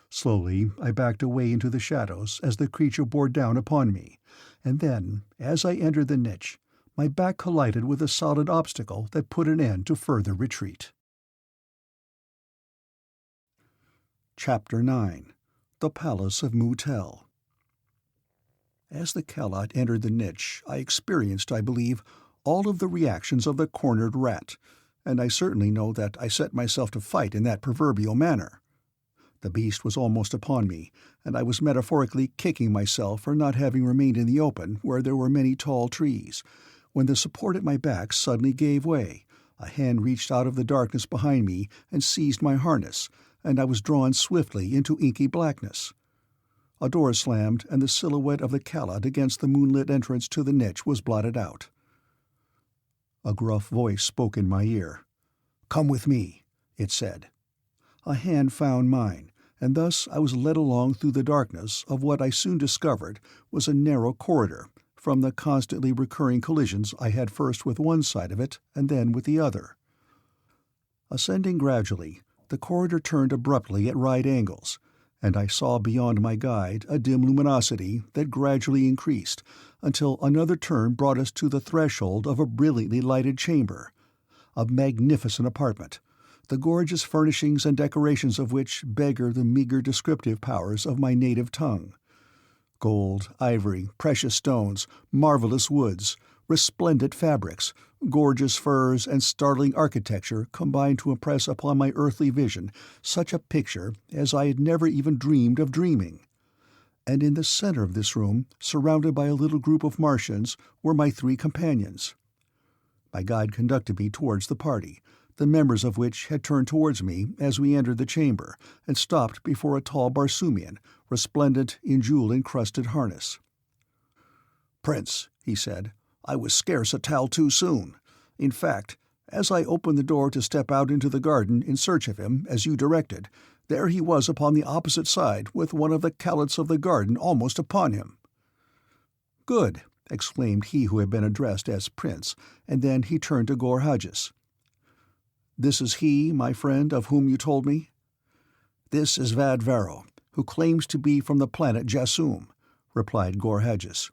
Speaker 1: Slowly I backed away into the shadows as the creature bore down upon me, and then, as I entered the niche, my back collided with a solid obstacle that put an end to further retreat. Chapter 9. The Palace of Mu Tel. As the Callot entered the niche, I experienced, I believe, all of the reactions of the cornered rat, and I certainly know that I set myself to fight in that proverbial manner. The beast was almost upon me, and I was metaphorically kicking myself for not having remained in the open where there were many tall trees, when the support at my back suddenly gave way, A hand reached out of the darkness behind me and seized my harness, and I was drawn swiftly into inky blackness. A door slammed, and the silhouette of the Callot against the moonlit entrance to the niche was blotted out. A gruff voice spoke in my ear. "Come with me," it said. A hand found mine, and thus I was led along through the darkness of what I soon discovered was a narrow corridor, from the constantly recurring collisions I had first with one side of it and then with the other. Ascending gradually, the corridor turned abruptly at right angles, and I saw beyond my guide a dim luminosity that gradually increased until another turn brought us to the threshold of a brilliantly lighted chamber, a magnificent apartment, the gorgeous furnishings and decorations of which beggar the meager descriptive powers of my native tongue. Gold, ivory, precious stones, marvelous woods, resplendent fabrics, gorgeous furs, and startling architecture combined to impress upon my earthly vision such a picture as I had never even dreamed of dreaming. And in the center of this room, surrounded by a little group of Martians, were my 3 companions. My guide conducted me towards the party, the members of which had turned towards me as we entered the chamber and stopped before a tall Barsoomian, resplendent in jewel-encrusted harness. "Prince," he said, "I was scarce a towel too soon. In fact, as I opened the door to step out into the garden in search of him, as you directed, there he was upon the opposite side with one of the Calots of the garden almost upon him." "Good," exclaimed he who had been addressed as Prince, and then he turned to Gorhages. "This is he, my friend, of whom you told me?" "This is Vadvaro, who claims to be from the planet Jasum," replied Gorhages.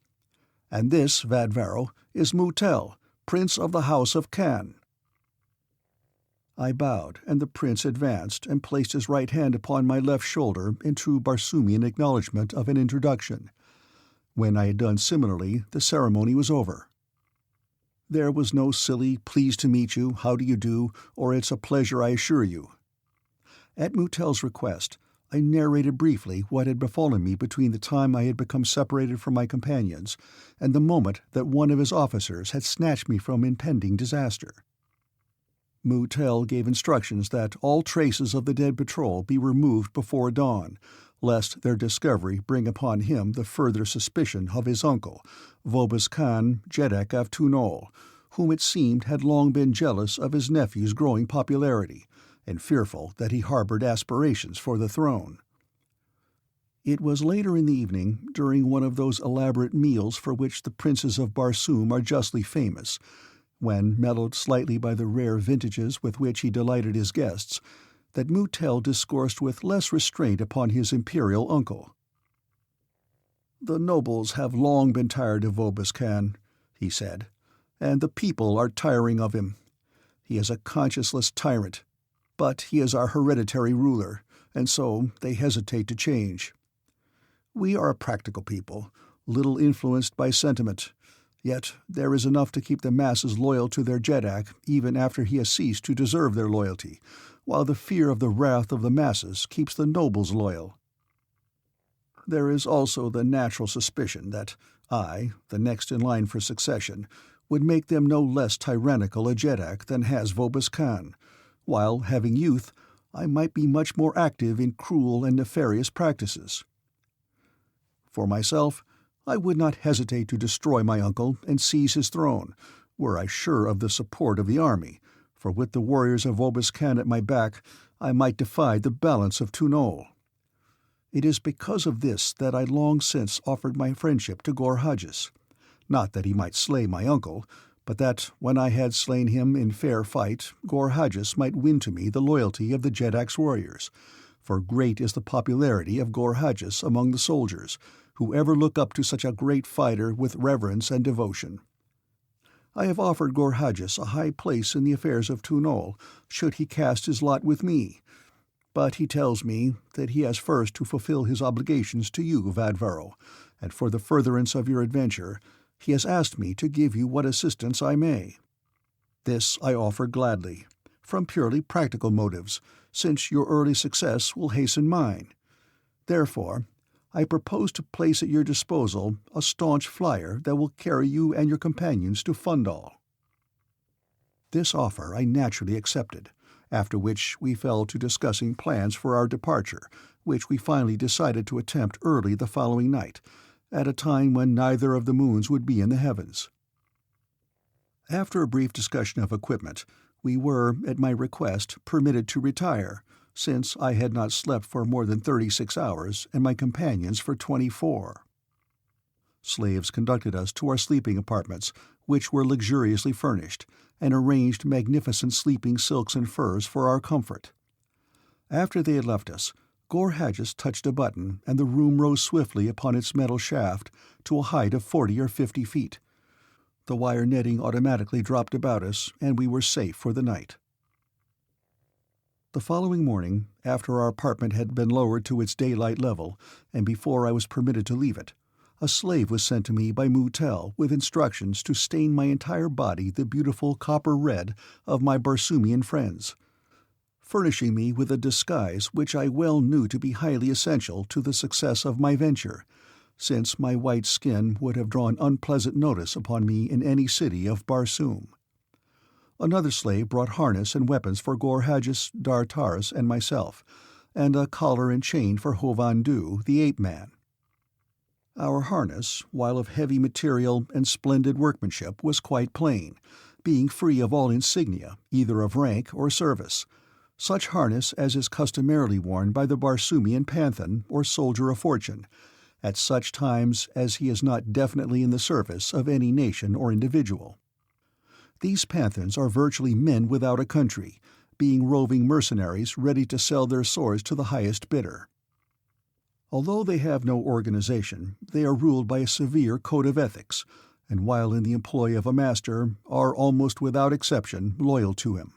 Speaker 1: "And this, Vadvaro, is Mu Tel, Prince of the House of Kan." I bowed, and the prince advanced and placed his right hand upon my left shoulder in true Barsoomian acknowledgment of an introduction. When I had done similarly, the ceremony was over. There was no silly "pleased to meet you, how do you do," or "it's a pleasure, I assure you." At Mu Tel's request, I narrated briefly what had befallen me between the time I had become separated from my companions and the moment that one of his officers had snatched me from impending disaster. Mu Tel gave instructions that all traces of the dead patrol be removed before dawn, lest their discovery bring upon him the further suspicion of his uncle, Vobis Khan Jeddak of Phundahl, whom it seemed had long been jealous of his nephew's growing popularity, and fearful that he harbored aspirations for the throne. It was later in the evening, during one of those elaborate meals for which the princes of Barsoom are justly famous, when, mellowed slightly by the rare vintages with which he delighted his guests, that Mu Tel discoursed with less restraint upon his imperial uncle. "The nobles have long been tired of Vobis Khan," he said, "and the people are tiring of him. He is a conscienceless tyrant, but he is our hereditary ruler, and so they hesitate to change. We are a practical people, little influenced by sentiment, yet there is enough to keep the masses loyal to their Jeddak even after he has ceased to deserve their loyalty, while the fear of the wrath of the masses keeps the nobles loyal. There is also the natural suspicion that I, the next in line for succession, would make them no less tyrannical a Jeddak than has Vobis Khan, while, having youth, I might be much more active in cruel and nefarious practices. For myself, I would not hesitate to destroy my uncle and seize his throne, were I sure of the support of the army, for with the warriors of Vobis Khan at my back, I might defy the balance of Phundahl. It is because of this that I long since offered my friendship to Gorhages, not that he might slay my uncle, but that, when I had slain him in fair fight, Gorhages might win to me the loyalty of the Jeddak's warriors, for great is the popularity of Gorhages among the soldiers, who ever look up to such a great fighter with reverence and devotion. I have offered Gorhages a high place in the affairs of Phundahl, should he cast his lot with me, but he tells me that he has first to fulfill his obligations to you, Vadvaro, and for the furtherance of your adventure, he has asked me to give you what assistance I may. This I offer gladly, from purely practical motives, since your early success will hasten mine. Therefore, I propose to place at your disposal a staunch flyer that will carry you and your companions to Phundahl." This offer I naturally accepted, after which we fell to discussing plans for our departure, which we finally decided to attempt early the following night, at a time when neither of the moons would be in the heavens. After a brief discussion of equipment, we were, at my request, permitted to retire, since I had not slept for more than 36 hours and my companions for 24. Slaves conducted us to our sleeping apartments, which were luxuriously furnished, and arranged magnificent sleeping silks and furs for our comfort. After they had left us, Gorhagis touched a button, and the room rose swiftly upon its metal shaft to a height of 40 or 50 feet. The wire netting automatically dropped about us, and we were safe for the night. The following morning, after our apartment had been lowered to its daylight level, and before I was permitted to leave it, a slave was sent to me by Mu Tel with instructions to stain my entire body the beautiful copper red of my Barsoomian friends, furnishing me with a disguise which I well knew to be highly essential to the success of my venture, since my white skin would have drawn unpleasant notice upon me in any city of Barsoom. Another slave brought harness and weapons for Gorhagis, Dartaris, and myself, and a collar and chain for Hovandu, the ape-man. Our harness, while of heavy material and splendid workmanship, was quite plain, being free of all insignia, either of rank or service, such harness as is customarily worn by the Barsoomian Panthan or soldier of fortune, at such times as he is not definitely in the service of any nation or individual. These Panthans are virtually men without a country, being roving mercenaries ready to sell their swords to the highest bidder. Although they have no organization, they are ruled by a severe code of ethics, and while in the employ of a master, are almost without exception loyal to him.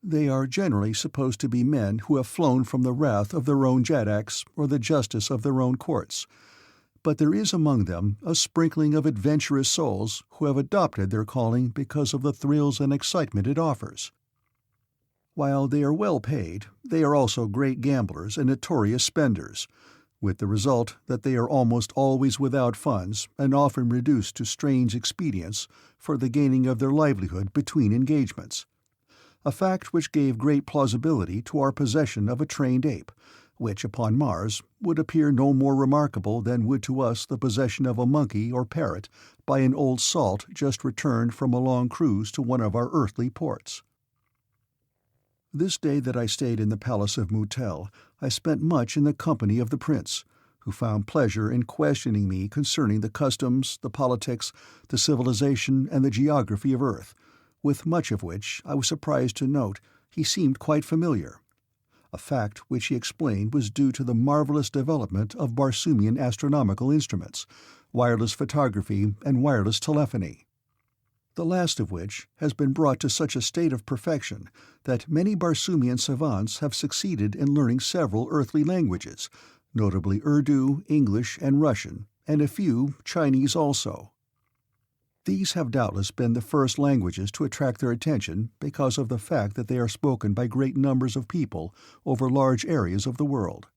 Speaker 1: They are generally supposed to be men who have flown from the wrath of their own Jaddaks or the justice of their own courts, but there is among them a sprinkling of adventurous souls who have adopted their calling because of the thrills and excitement it offers. While they are well paid, they are also great gamblers and notorious spenders, with the result that they are almost always without funds and often reduced to strange expedients for the gaining of their livelihood between engagements, a fact which gave great plausibility to our possession of a trained ape, which upon Mars would appear no more remarkable than would to us the possession of a monkey or parrot by an old salt just returned from a long cruise to one of our earthly ports. This day that I stayed in the Palace of Mu Tel, I spent much in the company of the prince, who found pleasure in questioning me concerning the customs, the politics, the civilization, and the geography of Earth, with much of which, I was surprised to note, he seemed quite familiar, a fact which he explained was due to the marvelous development of Barsoomian astronomical instruments, wireless photography, and wireless telephony, the last of which has been brought to such a state of perfection that many Barsoomian savants have succeeded in learning several earthly languages, notably Urdu, English, and Russian, and a few Chinese also. These have doubtless been the first languages to attract their attention because of the fact that they are spoken by great numbers of people over large areas of the world.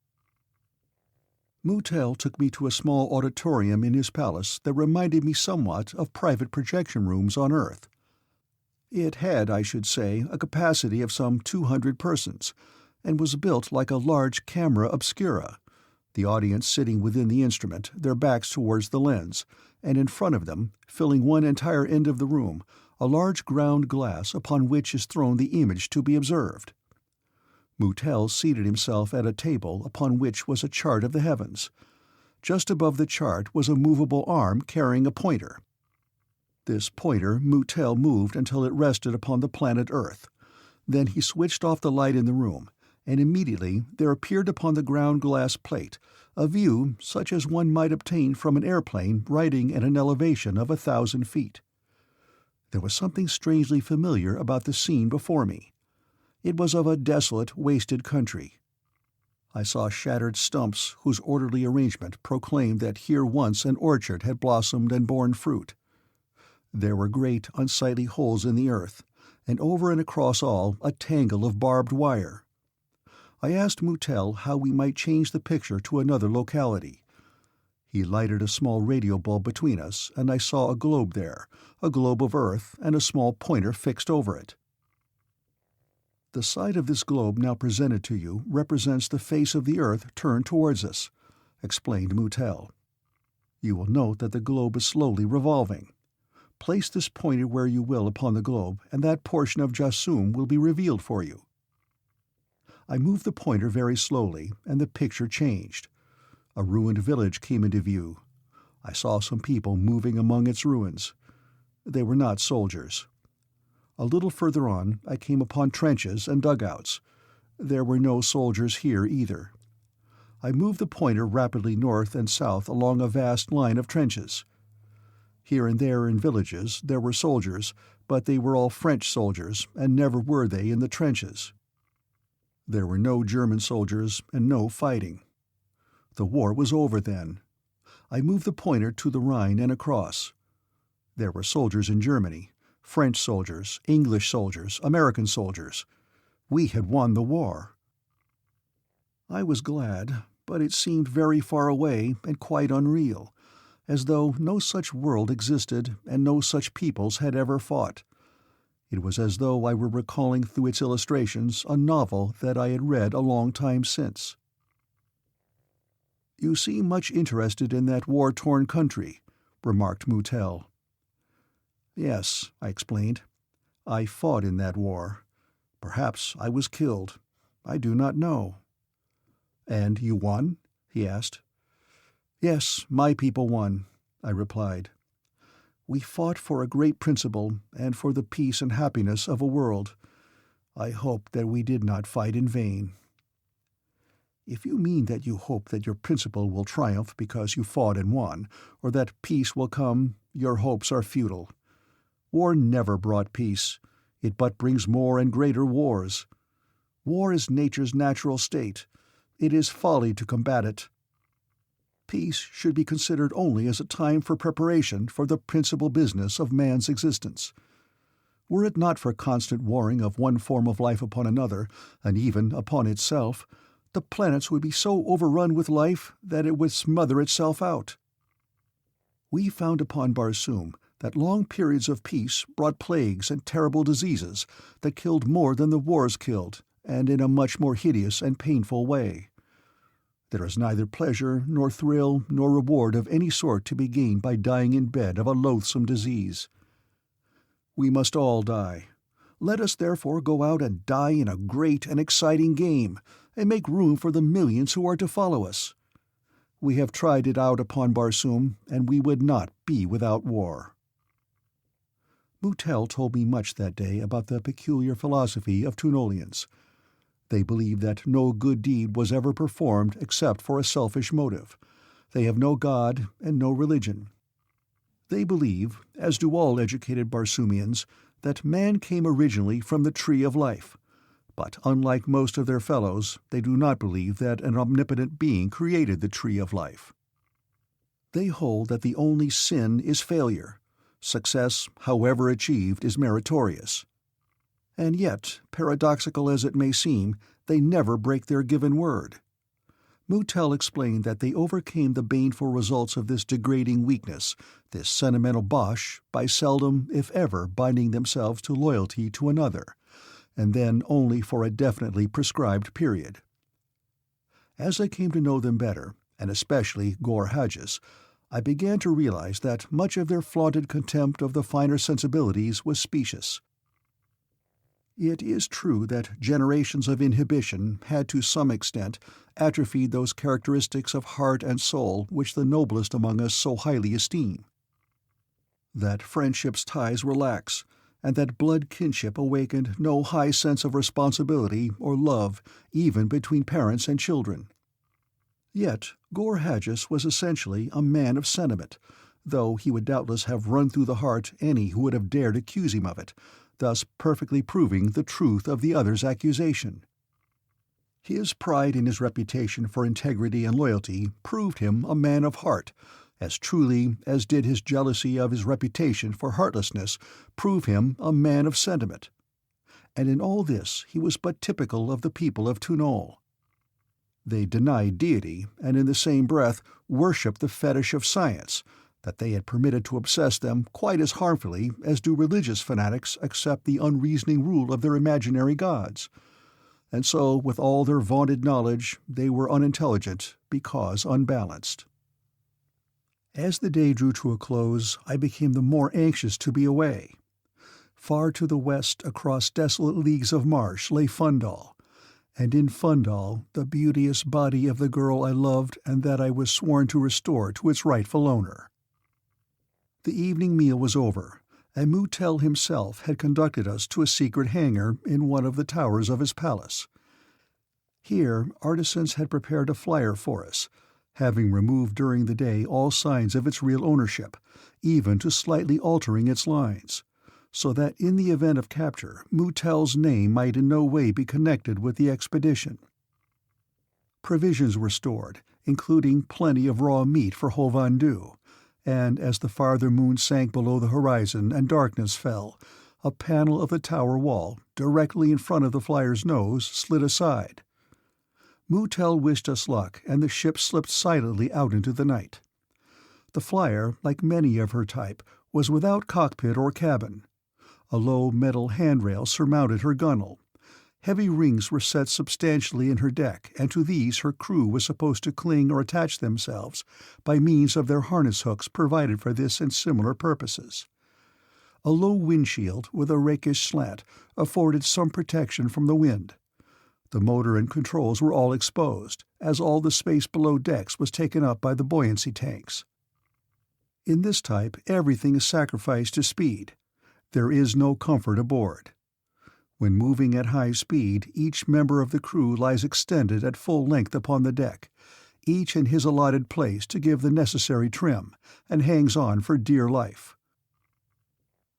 Speaker 1: Mu Tel took me to a small auditorium in his palace that reminded me somewhat of private projection rooms on Earth. It had, I should say, a capacity of some 200 persons, and was built like a large camera obscura, the audience sitting within the instrument, their backs towards the lens, and in front of them, filling one entire end of the room, a large ground glass upon which is thrown the image to be observed. Mu Tel seated himself at a table upon which was a chart of the heavens. Just above the chart was a movable arm carrying a pointer. This pointer Mu Tel moved until it rested upon the planet Earth. Then he switched off the light in the room, and immediately there appeared upon the ground glass plate a view such as one might obtain from an airplane riding at an elevation of 1,000 feet. There was something strangely familiar about the scene before me. It was of a desolate, wasted country. I saw shattered stumps whose orderly arrangement proclaimed that here once an orchard had blossomed and borne fruit. There were great, unsightly holes in the earth, and over and across all a tangle of barbed wire. I asked Mu Tel how we might change the picture to another locality. He lighted a small radio bulb between us, and I saw a globe there, a globe of Earth, and a small pointer fixed over it. "The side of this globe now presented to you represents the face of the Earth turned towards us," explained Mu Tel. "You will note that the globe is slowly revolving. Place this pointer where you will upon the globe, and that portion of Barsoom will be revealed for you." I moved the pointer very slowly, and the picture changed. A ruined village came into view. I saw some people moving among its ruins. They were not soldiers. A little further on, I came upon trenches and dugouts. There were no soldiers here either. I moved the pointer rapidly north and south along a vast line of trenches. Here and there in villages there were soldiers, but they were all French soldiers, and never were they in the trenches. There were no German soldiers and no fighting. The war was over then. I moved the pointer to the Rhine and across. There were soldiers in Germany, French soldiers, English soldiers, American soldiers. We had won the war. I was glad, but it seemed very far away and quite unreal, as though no such world existed and no such peoples had ever fought. It was as though I were recalling through its illustrations a novel that I had read a long time since. "You seem much interested in that war-torn country," remarked Mu Tel. "Yes," I explained. "I fought in that war. Perhaps I was killed. I do not know." "And you won?" he asked. "Yes, my people won," I replied. "We fought for a great principle and for the peace and happiness of a world. I hope that we did not fight in vain." "If you mean that you hope that your principle will triumph because you fought and won, or that peace will come, your hopes are futile. War never brought peace. It but brings more and greater wars. War is nature's natural state. It is folly to combat it. Peace should be considered only as a time for preparation for the principal business of man's existence. Were it not for constant warring of one form of life upon another, and even upon itself, the planets would be so overrun with life that it would smother itself out. We found upon Barsoom that long periods of peace brought plagues and terrible diseases that killed more than the wars killed, and in a much more hideous and painful way. There is neither pleasure nor thrill nor reward of any sort to be gained by dying in bed of a loathsome disease. We must all die. Let us therefore go out and die in a great and exciting game, and make room for the millions who are to follow us. We have tried it out upon Barsoom, and we would not be without war." Mu Tel told me much that day about the peculiar philosophy of Tunolians. They believe that no good deed was ever performed except for a selfish motive. They have no God and no religion. They believe, as do all educated Barsoomians, that man came originally from the tree of life. But unlike most of their fellows, they do not believe that an omnipotent being created the tree of life. They hold that the only sin is failure. Success, however achieved, is meritorious. And yet, paradoxical as it may seem, they never break their given word. Mu Tel explained that they overcame the baneful results of this degrading weakness, this sentimental bosh, by seldom, if ever, binding themselves to loyalty to another, and then only for a definitely prescribed period. As I came to know them better, and especially Gor Hadjis, I began to realize that much of their flaunted contempt of the finer sensibilities was specious. It is true that generations of inhibition had to some extent atrophied those characteristics of heart and soul which the noblest among us so highly esteem. That friendship's ties were lax, and that blood kinship awakened no high sense of responsibility or love even between parents and children. Yet Gor Hadjis was essentially a man of sentiment, though he would doubtless have run through the heart any who would have dared accuse him of it, thus perfectly proving the truth of the other's accusation. His pride in his reputation for integrity and loyalty proved him a man of heart, as truly as did his jealousy of his reputation for heartlessness prove him a man of sentiment. And in all this he was but typical of the people of Tunol. They denied deity, and in the same breath worshipped the fetish of science, that they had permitted to obsess them quite as harmfully as do religious fanatics accept the unreasoning rule of their imaginary gods. And so, with all their vaunted knowledge, they were unintelligent because unbalanced. As the day drew to a close, I became the more anxious to be away. Far to the west, across desolate leagues of marsh, lay Phundahl, and in Phundahl the beauteous body of the girl I loved and that I was sworn to restore to its rightful owner. The evening meal was over, and Mu Tel himself had conducted us to a secret hangar in one of the towers of his palace. Here artisans had prepared a flyer for us, having removed during the day all signs of its real ownership, even to slightly altering its lines, so that in the event of capture Mu Tel's name might in no way be connected with the expedition. Provisions were stored, including plenty of raw meat for Hovandu, and as the farther moon sank below the horizon and darkness fell, a panel of the tower wall, directly in front of the flyer's nose, slid aside. Mu Tel wished us luck, and the ship slipped silently out into the night. The flyer, like many of her type, was without cockpit or cabin. A low metal handrail surmounted her gunwale. Heavy rings were set substantially in her deck, and to these her crew was supposed to cling or attach themselves by means of their harness hooks provided for this and similar purposes. A low windshield with a rakish slant afforded some protection from the wind. The motor and controls were all exposed, as all the space below decks was taken up by the buoyancy tanks. In this type, everything is sacrificed to speed. There is no comfort aboard. When moving at high speed, each member of the crew lies extended at full length upon the deck, each in his allotted place to give the necessary trim, and hangs on for dear life.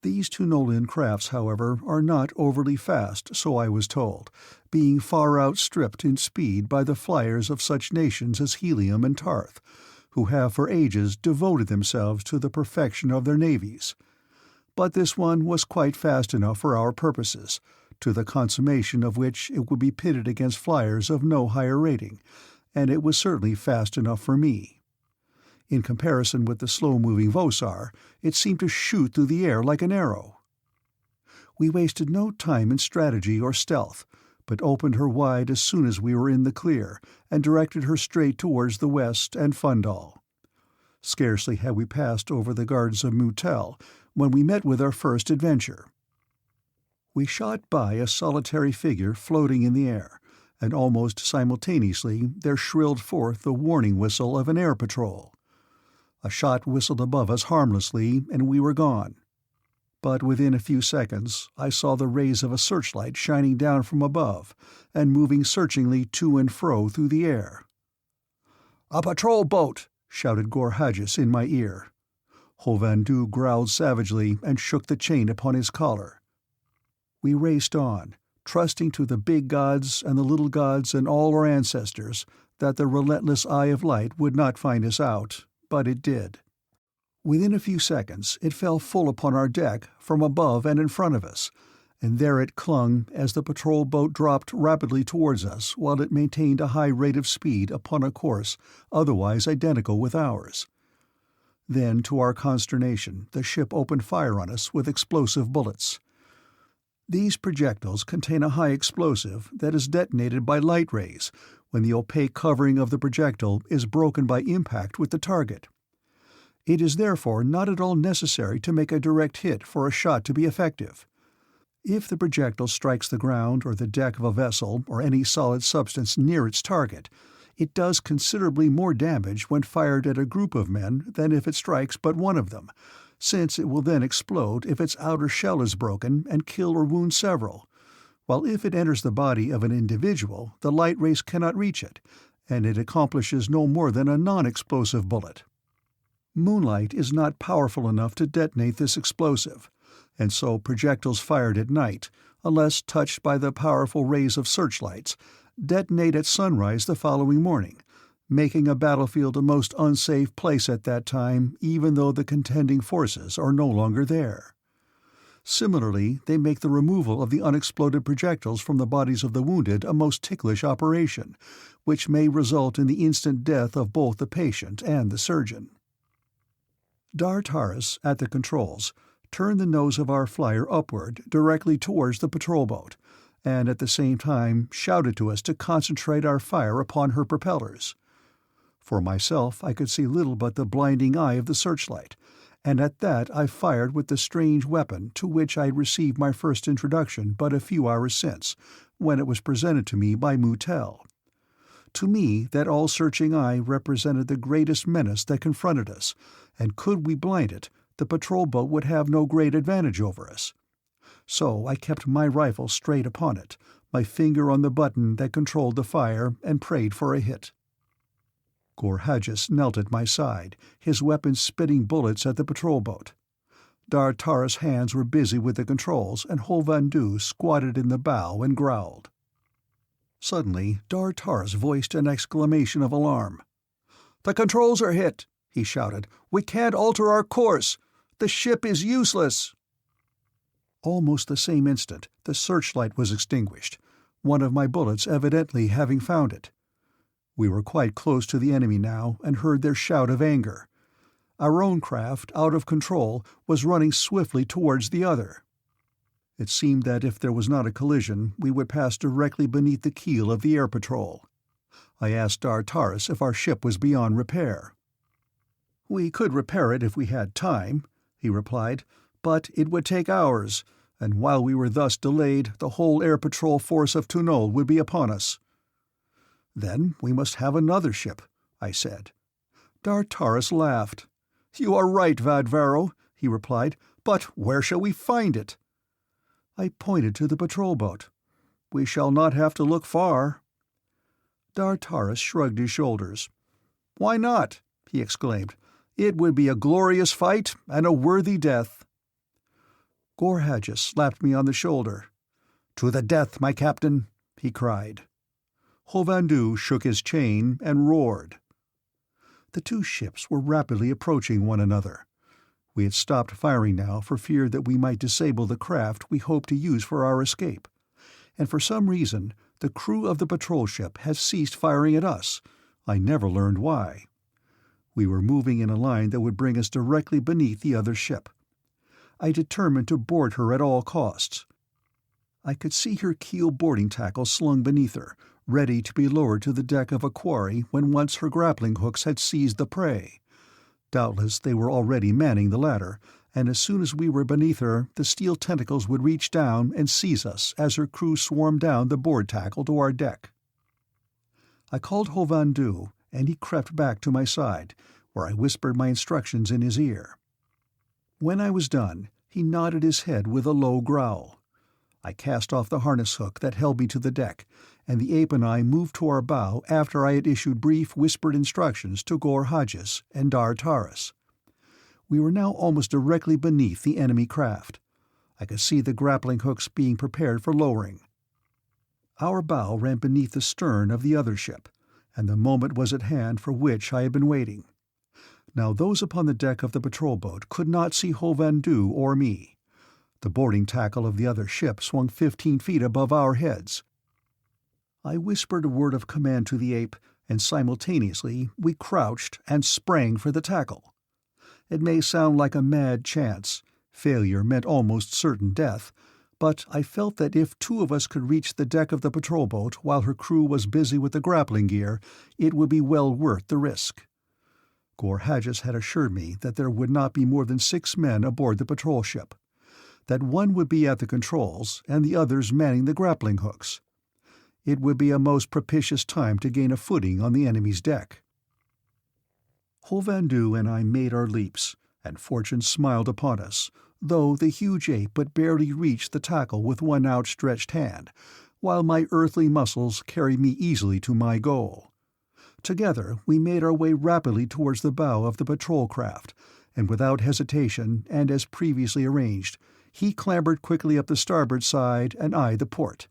Speaker 1: These Tunolian crafts, however, are not overly fast, so I was told, being far outstripped in speed by the flyers of such nations as Helium and Tarth, who have for ages devoted themselves to the perfection of their navies. But this one was quite fast enough for our purposes, to the consummation of which it would be pitted against flyers of no higher rating, and it was certainly fast enough for me. In comparison with the slow-moving Vosar, it seemed to shoot through the air like an arrow. We wasted no time in strategy or stealth, but opened her wide as soon as we were in the clear, and directed her straight towards the west and Phundahl. Scarcely had we passed over the gardens of Mu Tel when we met with our first adventure. We shot by a solitary figure floating in the air, and almost simultaneously there shrilled forth the warning whistle of an air patrol. A shot whistled above us harmlessly, and we were gone. But within a few seconds I saw the rays of a searchlight shining down from above, and moving searchingly to and fro through the air. "A patrol boat!" shouted Gorhagis in my ear. Hovandu growled savagely and shook the chain upon his collar. We raced on, trusting to the big gods and the little gods and all our ancestors that the relentless eye of light would not find us out, but it did. Within a few seconds it fell full upon our deck from above and in front of us, and there it clung as the patrol boat dropped rapidly towards us while it maintained a high rate of speed upon a course otherwise identical with ours. Then, to our consternation, the ship opened fire on us with explosive bullets. These projectiles contain a high explosive that is detonated by light rays when the opaque covering of the projectile is broken by impact with the target. It is therefore not at all necessary to make a direct hit for a shot to be effective. If the projectile strikes the ground or the deck of a vessel or any solid substance near its target, it does considerably more damage when fired at a group of men than if it strikes but one of them, since it will then explode if its outer shell is broken and kill or wound several, while if it enters the body of an individual, the light rays cannot reach it, and it accomplishes no more than a non-explosive bullet. Moonlight is not powerful enough to detonate this explosive, and so projectiles fired at night, unless touched by the powerful rays of searchlights, detonate at sunrise the following morning, making a battlefield a most unsafe place at that time even though the contending forces are no longer there. Similarly, they make the removal of the unexploded projectiles from the bodies of the wounded a most ticklish operation, which may result in the instant death of both the patient and the surgeon. Taras, at the controls, turned the nose of our flyer upward directly towards the patrol boat, and at the same time shouted to us to concentrate our fire upon her propellers. For myself, I could see little but the blinding eye of the searchlight, and at that I fired with the strange weapon to which I had received my first introduction but a few hours since, when it was presented to me by Mu Tel. To me, that all-searching eye represented the greatest menace that confronted us, and could we blind it, the patrol boat would have no great advantage over us. So I kept my rifle straight upon it, my finger on the button that controlled the fire, and prayed for a hit. Gorhages knelt at my side, his weapon spitting bullets at the patrol boat. Taras' hands were busy with the controls, and Hovhandu squatted in the bow and growled. Suddenly, Taras voiced an exclamation of alarm. "The controls are hit!" he shouted. "We can't alter our course! The ship is useless!" Almost the same instant, the searchlight was extinguished, one of my bullets evidently having found it. We were quite close to the enemy now, and heard their shout of anger. Our own craft, out of control, was running swiftly towards the other. It seemed that if there was not a collision, we would pass directly beneath the keel of the air patrol. I asked Taras if our ship was beyond repair. "We could repair it if we had time," he replied, "but it would take hours, and while we were thus delayed, the whole air patrol force of Phundahl would be upon us." "Then we must have another ship," I said. Taras laughed. "You are right, Vadvaro," he replied, "but where shall we find it?" I pointed to the patrol boat. "We shall not have to look far." Taras shrugged his shoulders. "Why not?" he exclaimed. "It would be a glorious fight and a worthy death." Gorhages slapped me on the shoulder. "To the death, my captain!" he cried. Hovhandu shook his chain and roared. The two ships were rapidly approaching one another. We had stopped firing now for fear that we might disable the craft we hoped to use for our escape, and for some reason the crew of the patrol ship had ceased firing at us. I never learned why. We were moving in a line that would bring us directly beneath the other ship. I determined to board her at all costs. I could see her keel boarding tackle slung beneath her, ready to be lowered to the deck of a quarry when once her grappling hooks had seized the prey. Doubtless they were already manning the ladder, and as soon as we were beneath her, the steel tentacles would reach down and seize us as her crew swarmed down the board tackle to our deck. I called Hovhandu, and he crept back to my side, where I whispered my instructions in his ear. When I was done, he nodded his head with a low growl. I cast off the harness hook that held me to the deck, and the ape and I moved to our bow after I had issued brief whispered instructions to Gorhages and Taras. We were now almost directly beneath the enemy craft. I could see the grappling hooks being prepared for lowering. Our bow ran beneath the stern of the other ship, and the moment was at hand for which I had been waiting. Now those upon the deck of the patrol boat could not see Hovhandu or me. The boarding tackle of the other ship swung 15 feet above our heads. I whispered a word of command to the ape, and simultaneously we crouched and sprang for the tackle. It may sound like a mad chance. Failure meant almost certain death, but I felt that if two of us could reach the deck of the patrol boat while her crew was busy with the grappling gear, it would be well worth the risk. Gorhages had assured me that there would not be more than 6 men aboard the patrol ship, that one would be at the controls and the others manning the grappling hooks. It would be a most propitious time to gain a footing on the enemy's deck. Hovhandu and I made our leaps, and fortune smiled upon us, though the huge ape but barely reached the tackle with one outstretched hand, while my earthly muscles carried me easily to my goal. Together we made our way rapidly towards the bow of the patrol craft, and without hesitation, and as previously arranged, he clambered quickly up the starboard side and I the port.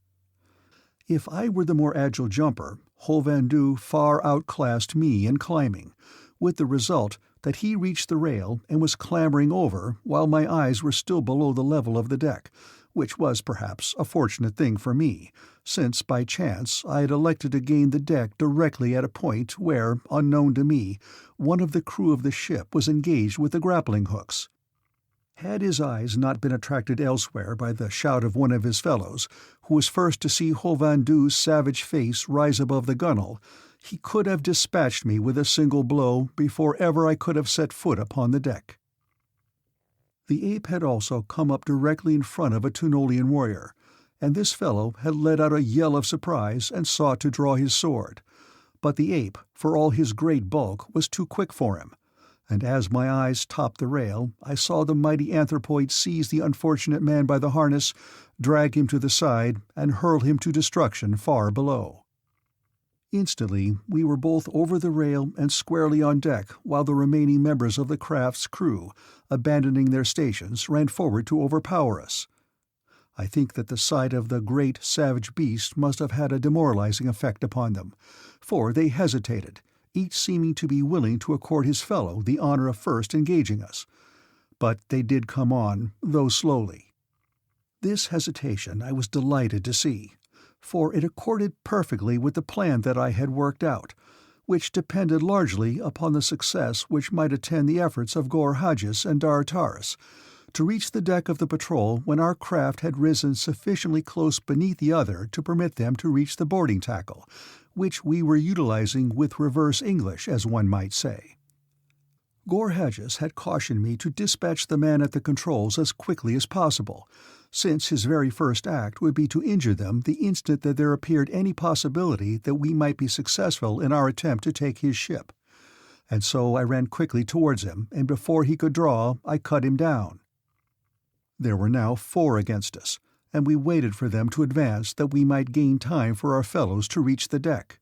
Speaker 1: If I were the more agile jumper, Hovhandu far outclassed me in climbing, with the result that he reached the rail and was clambering over while my eyes were still below the level of the deck, which was perhaps a fortunate thing for me, since by chance I had elected to gain the deck directly at a point where, unknown to me, one of the crew of the ship was engaged with the grappling hooks. Had his eyes not been attracted elsewhere by the shout of one of his fellows, who was first to see Hovandoo's savage face rise above the gunwale, he could have dispatched me with a single blow before ever I could have set foot upon the deck. The ape had also come up directly in front of a Tunolian warrior, and this fellow had let out a yell of surprise and sought to draw his sword. But the ape, for all his great bulk, was too quick for him, and as my eyes topped the rail, I saw the mighty anthropoid seize the unfortunate man by the harness, drag him to the side, and hurl him to destruction far below. Instantly we were both over the rail and squarely on deck, while the remaining members of the craft's crew, abandoning their stations, ran forward to overpower us. I think that the sight of the great savage beast must have had a demoralizing effect upon them, for they hesitated, each seeming to be willing to accord his fellow the honor of first engaging us. But they did come on, though slowly. This hesitation I was delighted to see, for it accorded perfectly with the plan that I had worked out, which depended largely upon the success which might attend the efforts of Gorhadjes and Dar-Taris, to reach the deck of the patrol when our craft had risen sufficiently close beneath the other to permit them to reach the boarding tackle, which we were utilizing with reverse English, as one might say. Gorhadjes had cautioned me to dispatch the man at the controls as quickly as possible, since his very first act would be to injure them the instant that there appeared any possibility that we might be successful in our attempt to take his ship. And so I ran quickly towards him, and before he could draw, I cut him down. There were now 4 against us, and we waited for them to advance that we might gain time for our fellows to reach the deck.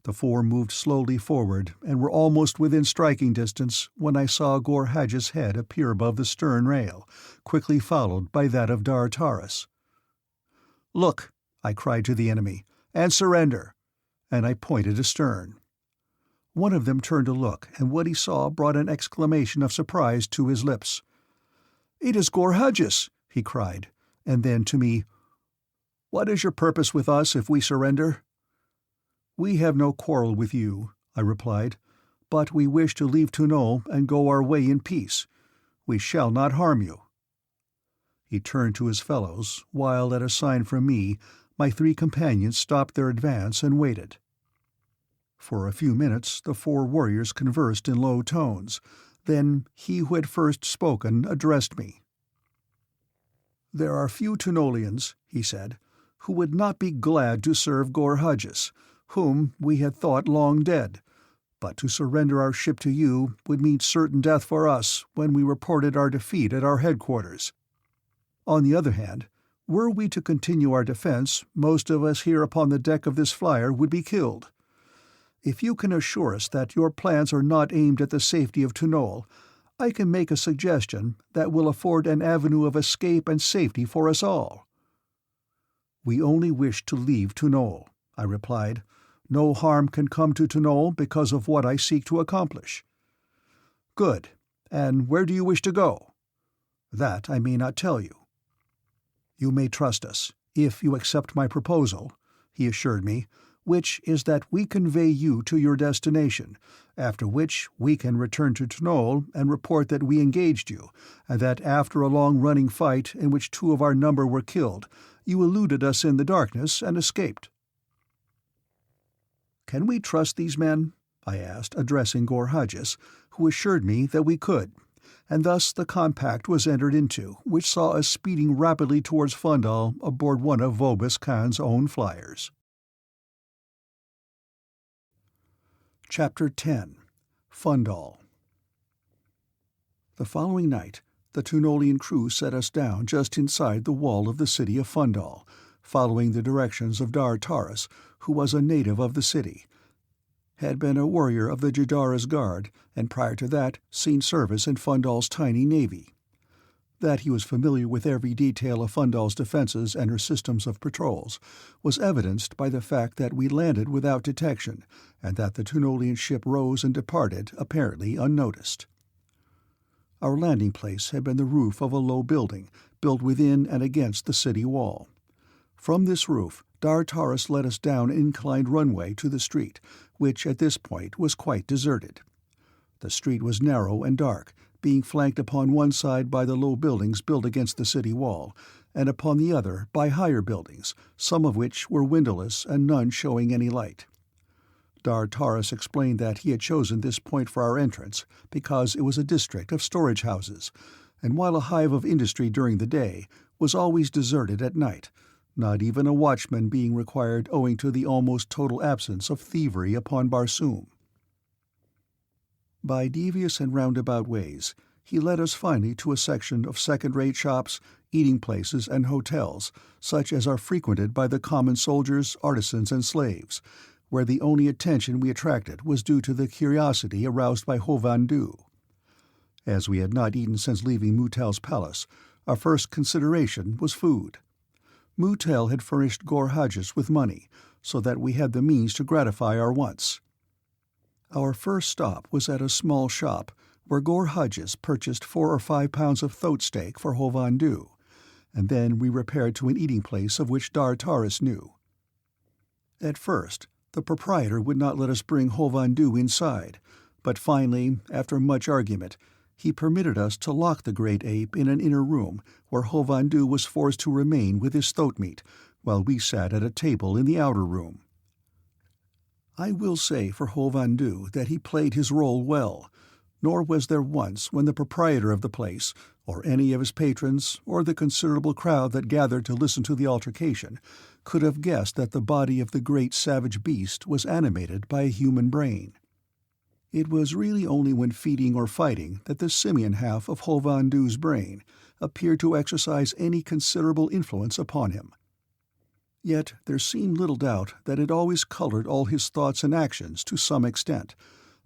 Speaker 1: The 4 moved slowly forward and were almost within striking distance when I saw Gorhadjes' head appear above the stern rail, quickly followed by that of Dar-Taris. "Look," I cried to the enemy, "and surrender," and I pointed astern. One of them turned to look, and what he saw brought an exclamation of surprise to his lips. "It is Gorhadjes!" he cried, and then to me, "What is your purpose with us if we surrender?" "We have no quarrel with you," I replied, "but we wish to leave Phundahl and go our way in peace. We shall not harm you." He turned to his fellows, while, at a sign from me, my 3 companions stopped their advance and waited. For a few minutes the 4 warriors conversed in low tones. Then he who had first spoken addressed me. "There are few Tunolians," he said, "who would not be glad to serve Gorhadjes, whom we had thought long dead, but to surrender our ship to you would mean certain death for us when we reported our defeat at our headquarters. On the other hand, were we to continue our defense, most of us here upon the deck of this flyer would be killed. If you can assure us that your plans are not aimed at the safety of Phundahl, I can make a suggestion that will afford an avenue of escape and safety for us all." "We only wish to leave Phundahl," I replied. "No harm can come to Phundahl because of what I seek to accomplish." "Good. And where do you wish to go?" "That I may not tell you." "You may trust us, if you accept my proposal," he assured me, "which is that we convey you to your destination, after which we can return to Phundahl and report that we engaged you, and that after a long-running fight in which 2 of our number were killed, you eluded us in the darkness and escaped." "Can we trust these men?" I asked, addressing Gorhadjes, who assured me that we could, and thus the compact was entered into, which saw us speeding rapidly towards Phundahl aboard one of Vobis Khan's own flyers. Chapter 10. Phundahl. The following night, the Tunolian crew set us down just inside the wall of the city of Phundahl, following the directions of Dar-Taris, who was a native of the city, had been a warrior of the Jadara's guard, and prior to that seen service in Phundahl's tiny navy. That he was familiar with every detail of Phundahl's defenses and her systems of patrols was evidenced by the fact that we landed without detection, and that the Tunolian ship rose and departed apparently unnoticed. Our landing place had been the roof of a low building, built within and against the city wall. From this roof, Taras led us down an inclined runway to the street, which at this point was quite deserted. The street was narrow and dark, being flanked upon one side by the low buildings built against the city wall, and upon the other by higher buildings, some of which were windowless and none showing any light. Taras explained that he had chosen this point for our entrance because it was a district of storage houses, and while a hive of industry during the day, was always deserted at night, not even a watchman being required owing to the almost total absence of thievery upon Barsoom. By devious and roundabout ways, he led us finally to a section of second-rate shops, eating places, and hotels, such as are frequented by the common soldiers, artisans, and slaves, where the only attention we attracted was due to the curiosity aroused by Hovandu. As we had not eaten since leaving Mu Tel's palace, our first consideration was food. Mu Tel had furnished Gorhages with money, so that we had the means to gratify our wants. Our first stop was at a small shop where Gorhages purchased 4 or 5 pounds of thoat steak for Hovandu, and then we repaired to an eating place of which Taras knew. At first, the proprietor would not let us bring Hovandu inside, but finally, after much argument, he permitted us to lock the great ape in an inner room where Hovandu was forced to remain with his thoat meat, while we sat at a table in the outer room. I will say for Hovandu that he played his role well, nor was there once when the proprietor of the place, or any of his patrons, or the considerable crowd that gathered to listen to the altercation, could have guessed that the body of the great savage beast was animated by a human brain. It was really only when feeding or fighting that the simian half of Hovandu's brain appeared to exercise any considerable influence upon him. Yet there seemed little doubt that it always colored all his thoughts and actions to some extent,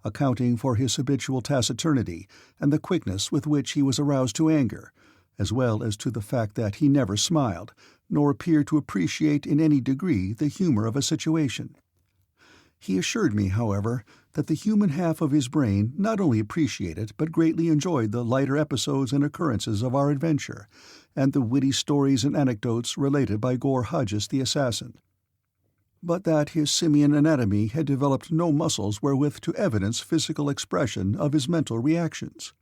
Speaker 1: accounting for his habitual taciturnity and the quickness with which he was aroused to anger, as well as to the fact that he never smiled, nor appeared to appreciate in any degree the humor of a situation. He assured me, however, that the human half of his brain not only appreciated but greatly enjoyed the lighter episodes and occurrences of our adventure, and the witty stories and anecdotes related by Gorhages the assassin, but that his simian anatomy had developed no muscles wherewith to evidence physical expression of his mental reactions.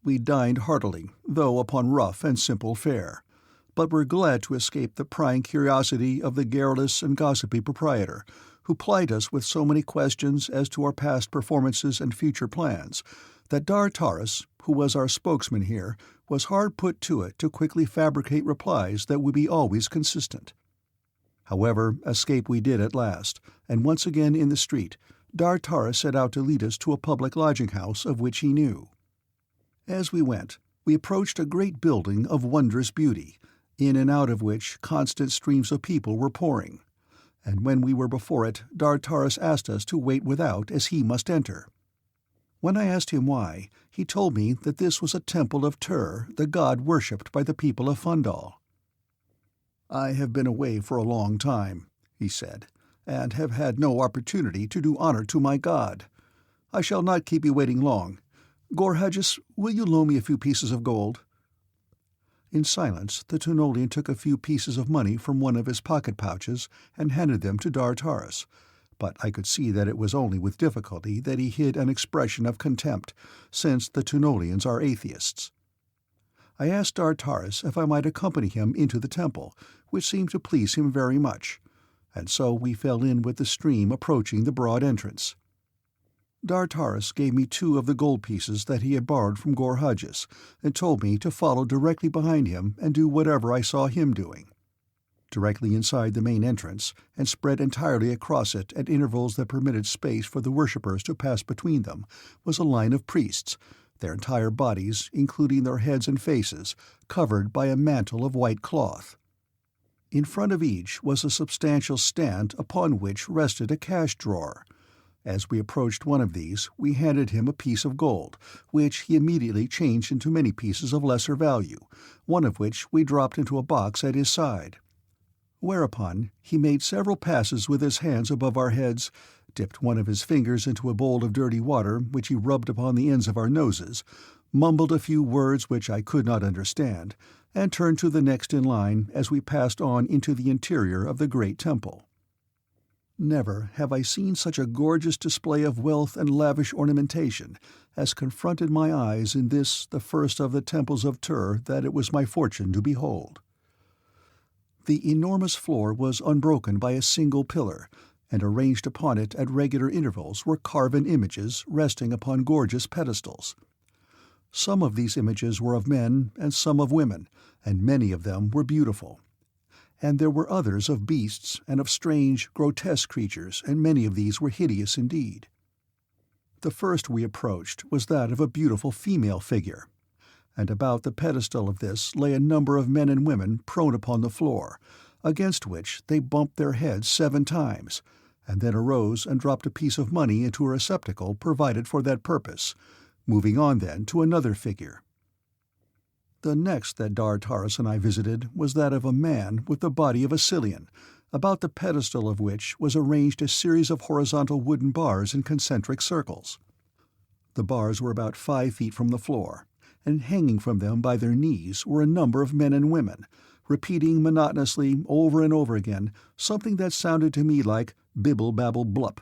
Speaker 1: We dined heartily, though upon rough and simple fare, but were glad to escape the prying curiosity of the garrulous and gossipy proprietor, who plied us with so many questions as to our past performances and future plans, that Taras, who was our spokesman here, was hard put to it to quickly fabricate replies that would be always consistent. However, escape we did at last, and once again in the street, Taras set out to lead us to a public lodging-house of which he knew. As we went, we approached a great building of wondrous beauty, in and out of which constant streams of people were pouring, and when we were before it, Taras asked us to wait without as he must enter. When I asked him why, he told me that this was a temple of Tur, the god worshipped by the people of Phundahl. "I have been away for a long time," he said, "and have had no opportunity to do honor to my god. I shall not keep you waiting long. Gorhages, will you loan me a few pieces of gold?" In silence, the Tunolian took a few pieces of money from one of his pocket pouches and handed them to Taras, but I could see that it was only with difficulty that he hid an expression of contempt, since the Tunolians are atheists. I asked Taras if I might accompany him into the temple, which seemed to please him very much, and so we fell in with the stream approaching the broad entrance. Taras gave me 2 of the gold pieces that he had borrowed from Gorhages, and told me to follow directly behind him and do whatever I saw him doing. Directly inside the main entrance, and spread entirely across it at intervals that permitted space for the worshippers to pass between them, was a line of priests, their entire bodies, including their heads and faces, covered by a mantle of white cloth. In front of each was a substantial stand upon which rested a cash drawer. As we approached one of these, we handed him a piece of gold, which he immediately changed into many pieces of lesser value, one of which we dropped into a box at his side. Whereupon he made several passes with his hands above our heads, dipped one of his fingers into a bowl of dirty water which he rubbed upon the ends of our noses, mumbled a few words which I could not understand, and turned to the next in line as we passed on into the interior of the great temple. Never have I seen such a gorgeous display of wealth and lavish ornamentation as confronted my eyes in this, the first of the temples of Tur that it was my fortune to behold. The enormous floor was unbroken by a single pillar, and arranged upon it at regular intervals were carven images resting upon gorgeous pedestals. Some of these images were of men and some of women, and many of them were beautiful. And there were others of beasts and of strange, grotesque creatures, and many of these were hideous indeed. The first we approached was that of a beautiful female figure, and about the pedestal of this lay a number of men and women prone upon the floor, against which they bumped their heads 7 times, and then arose and dropped a piece of money into a receptacle provided for that purpose, moving on then to another figure. The next that Dar-Taras and I visited was that of a man with the body of a Cillian, about the pedestal of which was arranged a series of horizontal wooden bars in concentric circles. The bars were about 5 feet from the floor, and hanging from them by their knees were a number of men and women, repeating monotonously over and over again something that sounded to me like bibble-babble-blup.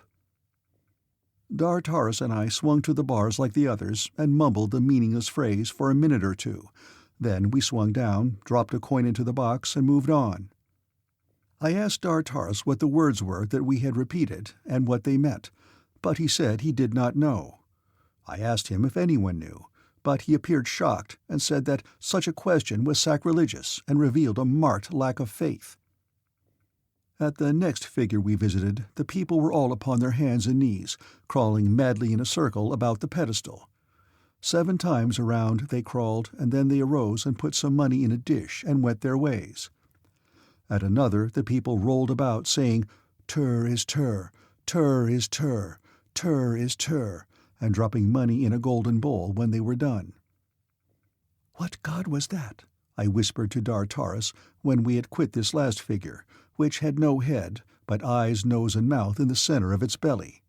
Speaker 1: Dar-Taras and I swung to the bars like the others and mumbled the meaningless phrase for a minute or two. Then we swung down, dropped a coin into the box, and moved on. I asked Dar-Taras what the words were that we had repeated and what they meant, but he said he did not know. I asked him if anyone knew, but he appeared shocked and said that such a question was sacrilegious and revealed a marked lack of faith. At the next figure we visited, the people were all upon their hands and knees, crawling madly in a circle about the pedestal. 7 times around they crawled, and then they arose and put some money in a dish and went their ways. At another the people rolled about, saying, "Tur is Tur, Tur is Tur, Tur is Tur," and dropping money in a golden bowl when they were done. "What god was that?" I whispered to Dar-Taras when we had quit this last figure, which had no head, but eyes, nose, and mouth in the center of its belly.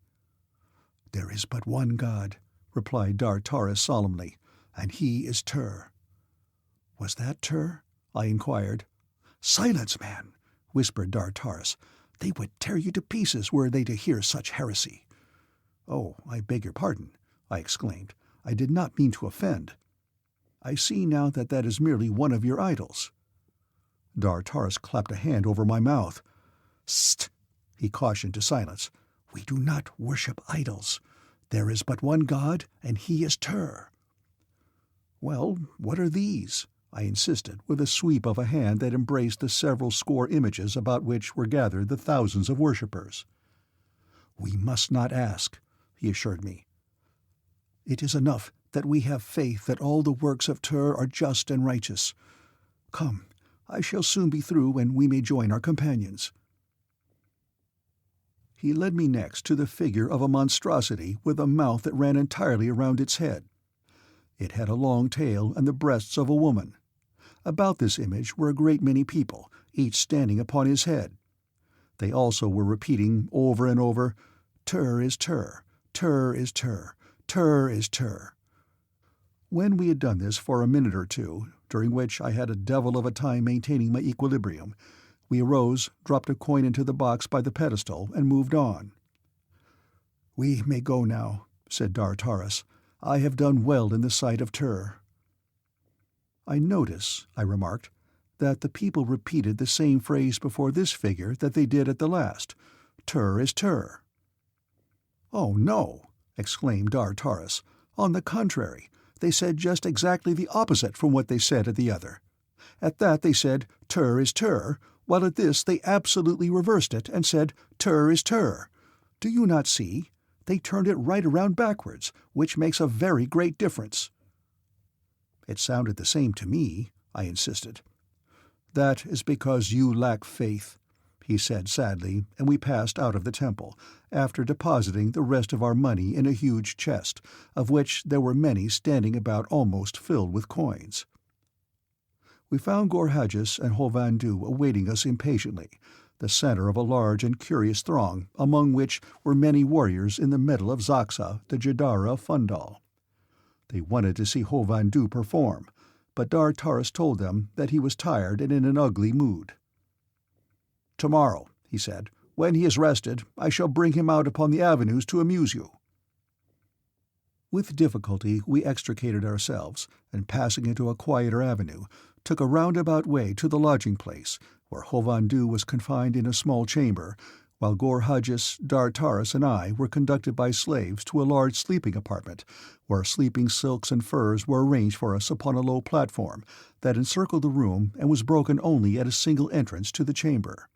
Speaker 1: "There is but one god," replied Dar-Taras solemnly, "and he is Tur." "Was that Tur?" I inquired. "Silence, man," whispered Dar-Taras. "They would tear you to pieces were they to hear such heresy." "Oh, I beg your pardon," I exclaimed. "I did not mean to offend. I see now that that is merely one of your idols." Dar-Taras clapped a hand over my mouth. "Sst!" he cautioned to silence. "We do not worship idols. There is but one god, and he is Tur." "Well, what are these?" I insisted, with a sweep of a hand that embraced the several score images about which were gathered the thousands of worshippers. "We must not ask," he assured me. "It is enough that we have faith that all the works of Tur are just and righteous. Come, I shall soon be through, and we may join our companions." He led me next to the figure of a monstrosity with a mouth that ran entirely around its head. It had a long tail and the breasts of a woman. About this image were a great many people, each standing upon his head. They also were repeating over and over, "Tur is Tur, Tur is Tur, Tur is Tur." When we had done this for a minute or two, during which I had a devil of a time maintaining my equilibrium, we arose, dropped a coin into the box by the pedestal, and moved on. "We may go now," said Dar-Taras. "I have done well in the sight of Tur." "I notice," I remarked, "that the people repeated the same phrase before this figure that they did at the last. Tur is Tur." "Oh, no," exclaimed Dar-Taras. "On the contrary, they said just exactly the opposite from what they said at the other. At that they said, 'Tur is Tur,' while at this they absolutely reversed it and said, 'Tur is Tur.' Do you not see? They turned it right around backwards, which makes a very great difference." "It sounded the same to me," I insisted. "That is because you lack faith," he said sadly, and we passed out of the temple, after depositing the rest of our money in a huge chest, of which there were many standing about almost filled with coins. We found Gorhages and Hovhandu awaiting us impatiently, the center of a large and curious throng, among which were many warriors in the middle of Xaxa, the Jadara of Phundahl. They wanted to see Hovhandu perform, but Taras told them that he was tired and in an ugly mood. "Tomorrow," he said, "when he is rested, I shall bring him out upon the avenues to amuse you." With difficulty we extricated ourselves, and passing into a quieter avenue, took a roundabout way to the lodging-place, where Hovhandu was confined in a small chamber, while Gorhages, Taras, and I were conducted by slaves to a large sleeping apartment, where sleeping silks and furs were arranged for us upon a low platform that encircled the room and was broken only at a single entrance to the chamber.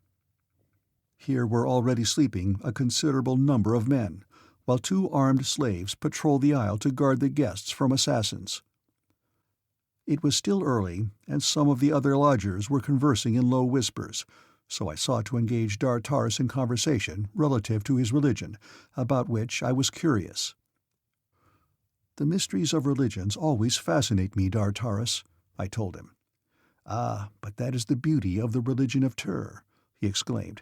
Speaker 1: Here were already sleeping a considerable number of men, while 2 armed slaves patrolled the aisle to guard the guests from assassins. It was still early, and some of the other lodgers were conversing in low whispers, so I sought to engage Taras in conversation relative to his religion, about which I was curious. "The mysteries of religions always fascinate me, Taras," I told him. "Ah, but that is the beauty of the religion of Tur," he exclaimed.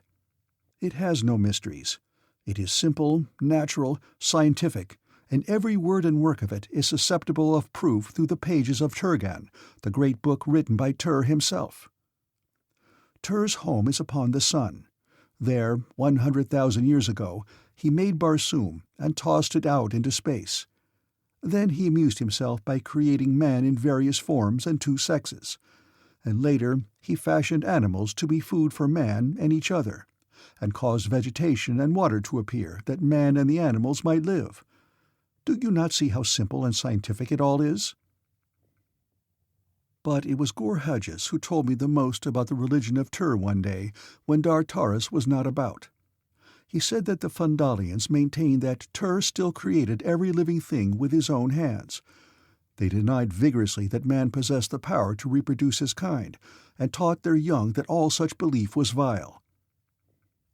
Speaker 1: "It has no mysteries. It is simple, natural, scientific, and every word and work of it is susceptible of proof through the pages of Turgan, the great book written by Tur himself. Tur's home is upon the sun. There, 100,000 years ago, he made Barsoom and tossed it out into space. Then he amused himself by creating man in various forms and 2 sexes, and later he fashioned animals to be food for man and each other, and caused vegetation and water to appear that man and the animals might live. Do you not see how simple and scientific it all is?" But it was Gorhages who told me the most about the religion of Tur one day, when Taras was not about. He said that the Phundalians maintained that Tur still created every living thing with his own hands. They denied vigorously that man possessed the power to reproduce his kind, and taught their young that all such belief was vile.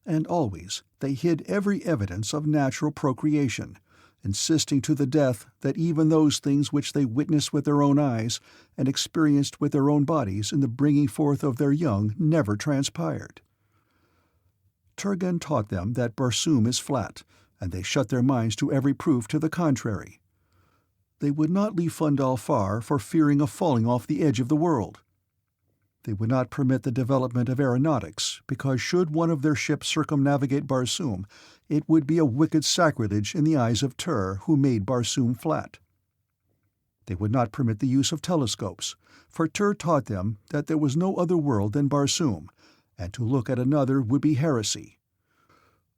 Speaker 1: And always they hid every evidence of natural procreation, insisting to the death that even those things which they witnessed with their own eyes and experienced with their own bodies in the bringing forth of their young never transpired. Turgan taught them that Barsoom is flat, and they shut their minds to every proof to the contrary. They would not leave Phundahl far for fearing of falling off the edge of the world. They would not permit the development of aeronautics, because should one of their ships circumnavigate Barsoom, it would be a wicked sacrilege in the eyes of Tur, who made Barsoom flat. They would not permit the use of telescopes, for Tur taught them that there was no other world than Barsoom, and to look at another would be heresy.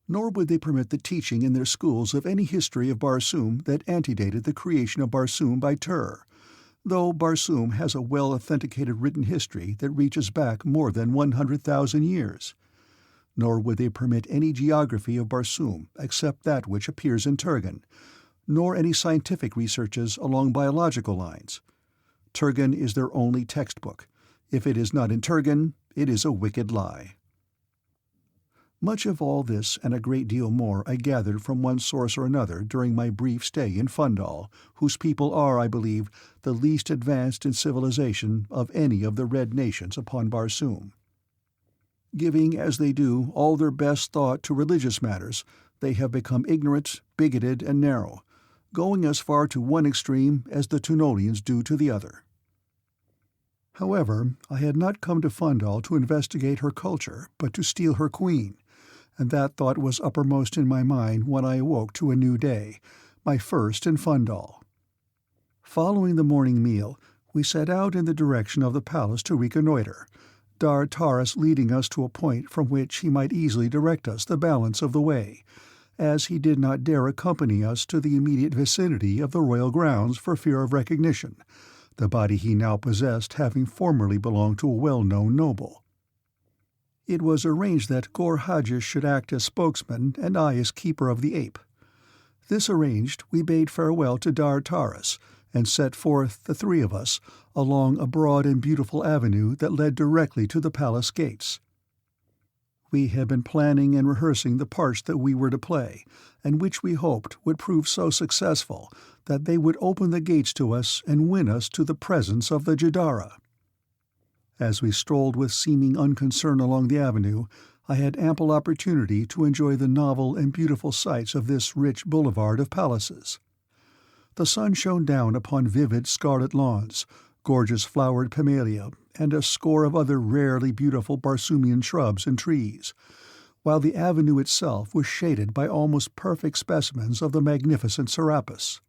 Speaker 1: Nor would they permit the teaching in their schools of any history of Barsoom that antedated the creation of Barsoom by Tur, though Barsoom has a well-authenticated written history that reaches back more than 100,000 years. Nor would they permit any geography of Barsoom except that which appears in Turgan, nor any scientific researches along biological lines. Turgan is their only textbook. If it is not in Turgan, it is a wicked lie. Much of all this and a great deal more I gathered from one source or another during my brief stay in Phundahl, whose people are, I believe, the least advanced in civilization of any of the Red Nations upon Barsoom. Giving, as they do, all their best thought to religious matters, they have become ignorant, bigoted, and narrow, going as far to one extreme as the Tunolians do to the other. However, I had not come to Phundahl to investigate her culture, but to steal her queen, and that thought was uppermost in my mind when I awoke to a new day, my first in Phundahl. Following the morning meal, we set out in the direction of the palace to reconnoiter, Taras leading us to a point from which he might easily direct us the balance of the way, as he did not dare accompany us to the immediate vicinity of the royal grounds for fear of recognition, the body he now possessed having formerly belonged to a well-known noble. It was arranged that Gorhages should act as spokesman and I as keeper of the ape. This arranged, we bade farewell to Taras, and set forth, the 3 of us, along a broad and beautiful avenue that led directly to the palace gates. We had been planning and rehearsing the parts that we were to play, and which we hoped would prove so successful that they would open the gates to us and win us to the presence of the Jadara. As we strolled with seeming unconcern along the avenue, I had ample opportunity to enjoy the novel and beautiful sights of this rich boulevard of palaces. The sun shone down upon vivid scarlet lawns, gorgeous flowered pimelia, and a score of other rarely beautiful Barsoomian shrubs and trees, while the avenue itself was shaded by almost perfect specimens of the magnificent serapis.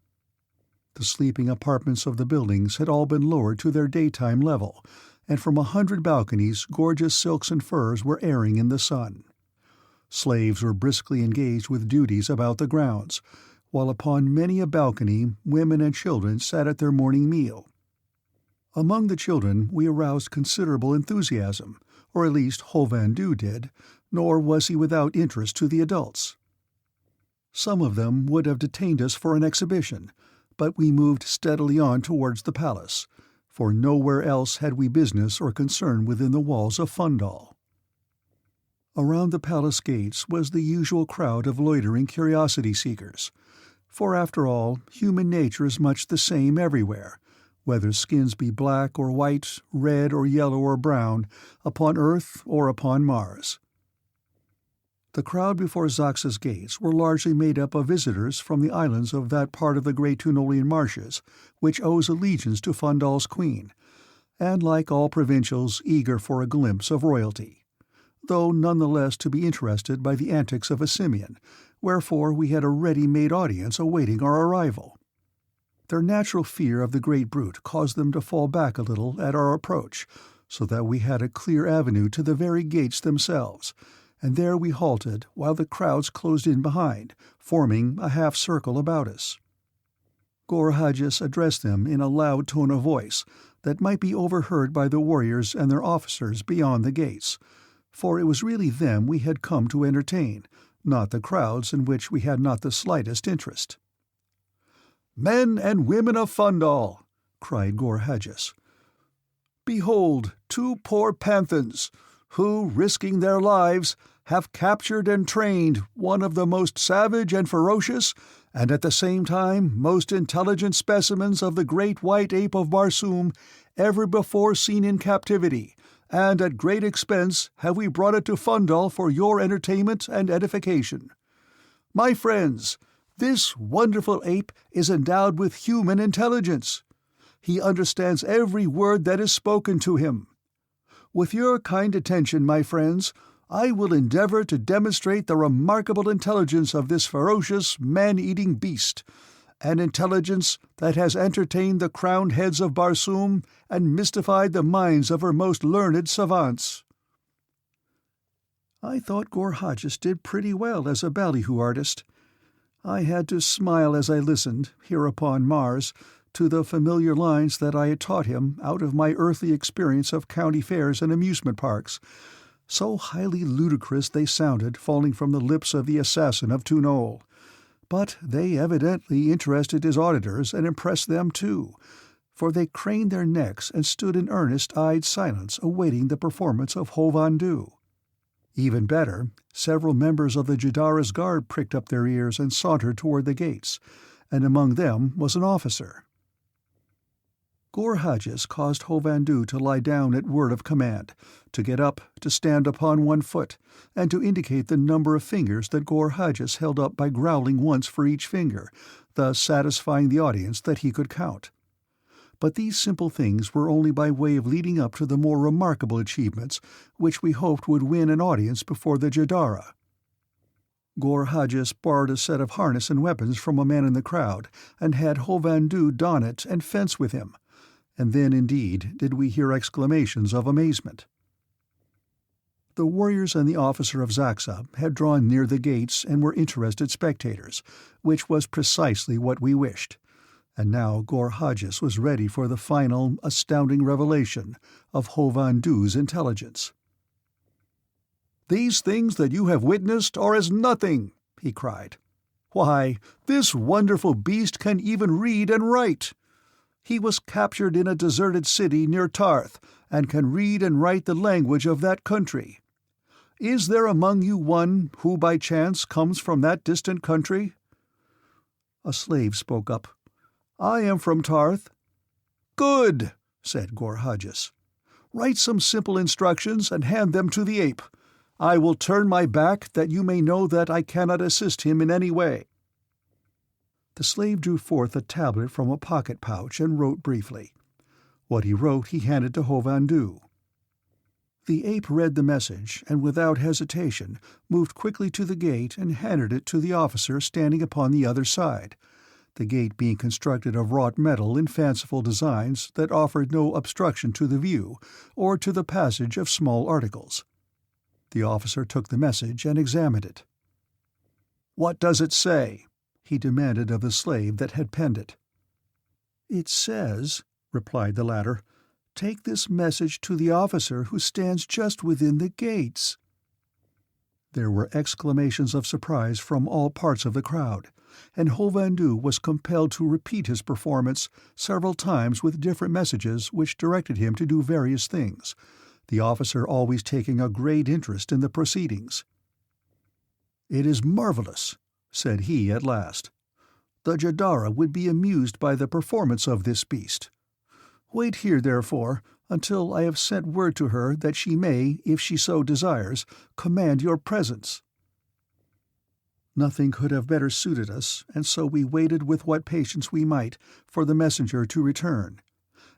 Speaker 1: The sleeping apartments of the buildings had all been lowered to their daytime level, and from 100 balconies gorgeous silks and furs were airing in the sun. Slaves were briskly engaged with duties about the grounds, while upon many a balcony women and children sat at their morning meal. Among the children we aroused considerable enthusiasm, or at least Hovhandu did, nor was he without interest to the adults. Some of them would have detained us for an exhibition, but we moved steadily on towards the palace, for nowhere else had we business or concern within the walls of Phundahl. Around the palace gates was the usual crowd of loitering curiosity-seekers, for after all, human nature is much the same everywhere, whether skins be black or white, red or yellow or brown, upon Earth or upon Mars. The crowd before Xaxa's gates were largely made up of visitors from the islands of that part of the Great Tunolian marshes which owes allegiance to Phundahl's queen, and like all provincials eager for a glimpse of royalty, though none the less to be interested by the antics of a simian, wherefore we had a ready-made audience awaiting our arrival. Their natural fear of the great brute caused them to fall back a little at our approach, so that we had a clear avenue to the very gates themselves, and there we halted while the crowds closed in behind, forming a half-circle about us. Gorhages addressed them in a loud tone of voice that might be overheard by the warriors and their officers beyond the gates, for it was really them we had come to entertain, not the crowds in which we had not the slightest interest. "Men and women of Phundahl," cried Gorhages, "behold 2 poor panthans, who, risking their lives, have captured and trained one of the most savage and ferocious, and at the same time most intelligent specimens of the great white ape of Barsoom ever before seen in captivity, and at great expense have we brought it to Phundahl for your entertainment and edification. My friends, this wonderful ape is endowed with human intelligence. He understands every word that is spoken to him. With your kind attention, my friends, I will endeavor to demonstrate the remarkable intelligence of this ferocious, man-eating beast, an intelligence that has entertained the crowned heads of Barsoom and mystified the minds of her most learned savants." I thought Gorhages did pretty well as a ballyhoo artist. I had to smile as I listened, here upon Mars, to the familiar lines that I had taught him out of my earthly experience of county fairs and amusement parks. So highly ludicrous they sounded, falling from the lips of the assassin of Tunol. But they evidently interested his auditors and impressed them too, for they craned their necks and stood in earnest-eyed silence awaiting the performance of Hovhandu. Even better, several members of the Jadara's guard pricked up their ears and sauntered toward the gates, and among them was an officer. Gorhages caused Hovhandu to lie down at word of command, to get up, to stand upon one foot, and to indicate the number of fingers that Gorhages held up by growling once for each finger, thus satisfying the audience that he could count. But these simple things were only by way of leading up to the more remarkable achievements which we hoped would win an audience before the Jadara. Gorhages borrowed a set of harness and weapons from a man in the crowd, and had Hovhandu don it and fence with him, and then indeed did we hear exclamations of amazement. The warriors and the officer of Xaxa had drawn near the gates and were interested spectators, which was precisely what we wished, and now Gorhages was ready for the final, astounding revelation of Hovhandu's intelligence. "These things that you have witnessed are as nothing," he cried. "Why, this wonderful beast can even read and write. He was captured in a deserted city near Tarth, and can read and write the language of that country. Is there among you one who by chance comes from that distant country?" A slave spoke up. "I am from Tarth." "Good," said Gorhudges. "Write some simple instructions and hand them to the ape. I will turn my back that you may know that I cannot assist him in any way." The slave drew forth a tablet from a pocket pouch and wrote briefly. What he wrote he handed to Hovhandu. The ape read the message, and without hesitation moved quickly to the gate and handed it to the officer standing upon the other side, the gate being constructed of wrought metal in fanciful designs that offered no obstruction to the view or to the passage of small articles. The officer took the message and examined it. "What does it say?" he demanded of the slave that had penned it. "It says," replied the latter, "take this message to the officer who stands just within the gates." There were exclamations of surprise from all parts of the crowd, and Hovhandu was compelled to repeat his performance several times with different messages which directed him to do various things, the officer always taking a great interest in the proceedings. "It is marvelous," said he at last. "The Jadara would be amused by the performance of this beast. Wait here, therefore, until I have sent word to her that she may, if she so desires, command your presence." Nothing could have better suited us, and so we waited with what patience we might for the messenger to return.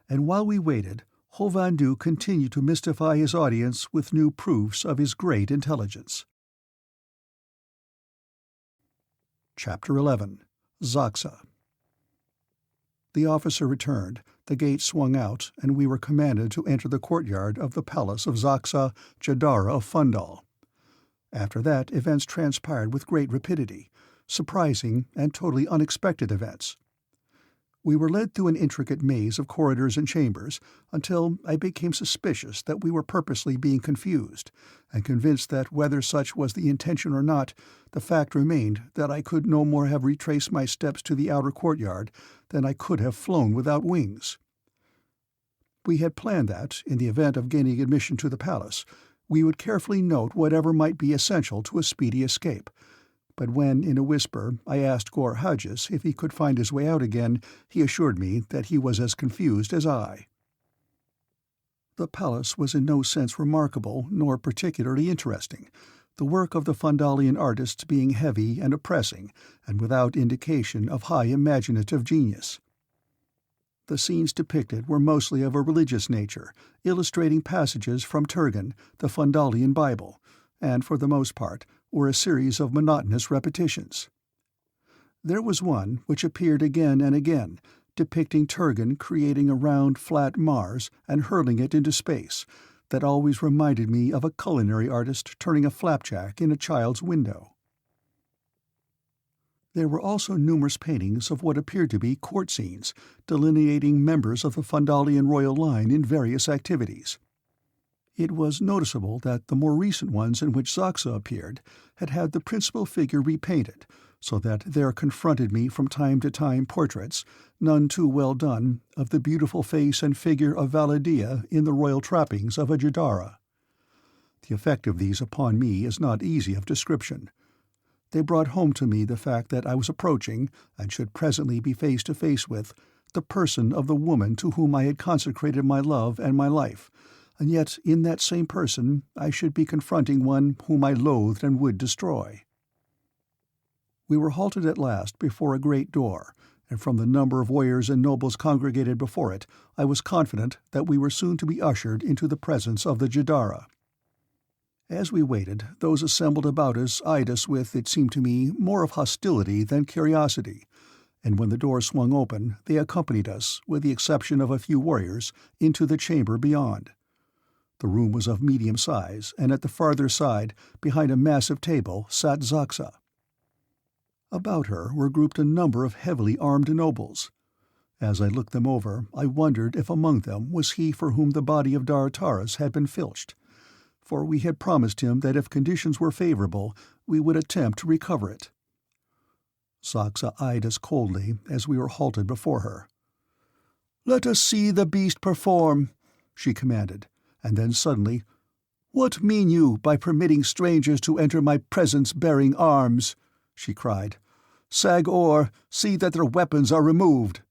Speaker 1: And while we waited, Hovhandu continued to mystify his audience with new proofs of his great intelligence. Chapter 11. Xaxa. The officer returned, the gate swung out, and we were commanded to enter the courtyard of the Palace of Xaxa, Jadara of Phundahl. After that, events transpired with great rapidity, surprising and totally unexpected events. We were led through an intricate maze of corridors and chambers, until I became suspicious that we were purposely being confused, and convinced that whether such was the intention or not, the fact remained that I could no more have retraced my steps to the outer courtyard than I could have flown without wings. We had planned that, in the event of gaining admission to the palace, we would carefully note whatever might be essential to a speedy escape, but when, in a whisper, I asked Gorhudges if he could find his way out again, he assured me that he was as confused as I. The palace was in no sense remarkable nor particularly interesting, the work of the Phundalian artists being heavy and oppressing, and without indication of high imaginative genius. The scenes depicted were mostly of a religious nature, illustrating passages from Turgan, the Phundalian Bible, and, for the most part, were a series of monotonous repetitions. There was one which appeared again and again, depicting Turgan creating a round, flat Mars and hurling it into space, that always reminded me of a culinary artist turning a flapjack in a child's window. There were also numerous paintings of what appeared to be court scenes, delineating members of the Phundalian royal line in various activities. It was noticeable that the more recent ones in which Xaxa appeared had had the principal figure repainted, so that there confronted me from time to time portraits, none too well done, of the beautiful face and figure of Valla Dia in the royal trappings of a Jadara. The effect of these upon me is not easy of description. They brought home to me the fact that I was approaching, and should presently be face to face with, the person of the woman to whom I had consecrated my love and my life, and yet in that same person I should be confronting one whom I loathed and would destroy. We were halted at last before a great door, and from the number of warriors and nobles congregated before it, I was confident that we were soon to be ushered into the presence of the Jadara. As we waited, those assembled about us eyed us with, it seemed to me, more of hostility than curiosity, and when the door swung open, they accompanied us, with the exception of a few warriors, into the chamber beyond. The room was of medium size, and at the farther side, behind a massive table, sat Xaxa. About her were grouped a number of heavily armed nobles. As I looked them over, I wondered if among them was he for whom the body of Taras had been filched, for we had promised him that if conditions were favorable, we would attempt to recover it. Xaxa eyed us coldly as we were halted before her. "Let us see the beast perform," she commanded, and then suddenly, "What mean you by permitting strangers to enter my presence bearing arms?" she cried. "Sag-Or, see that their weapons are removed."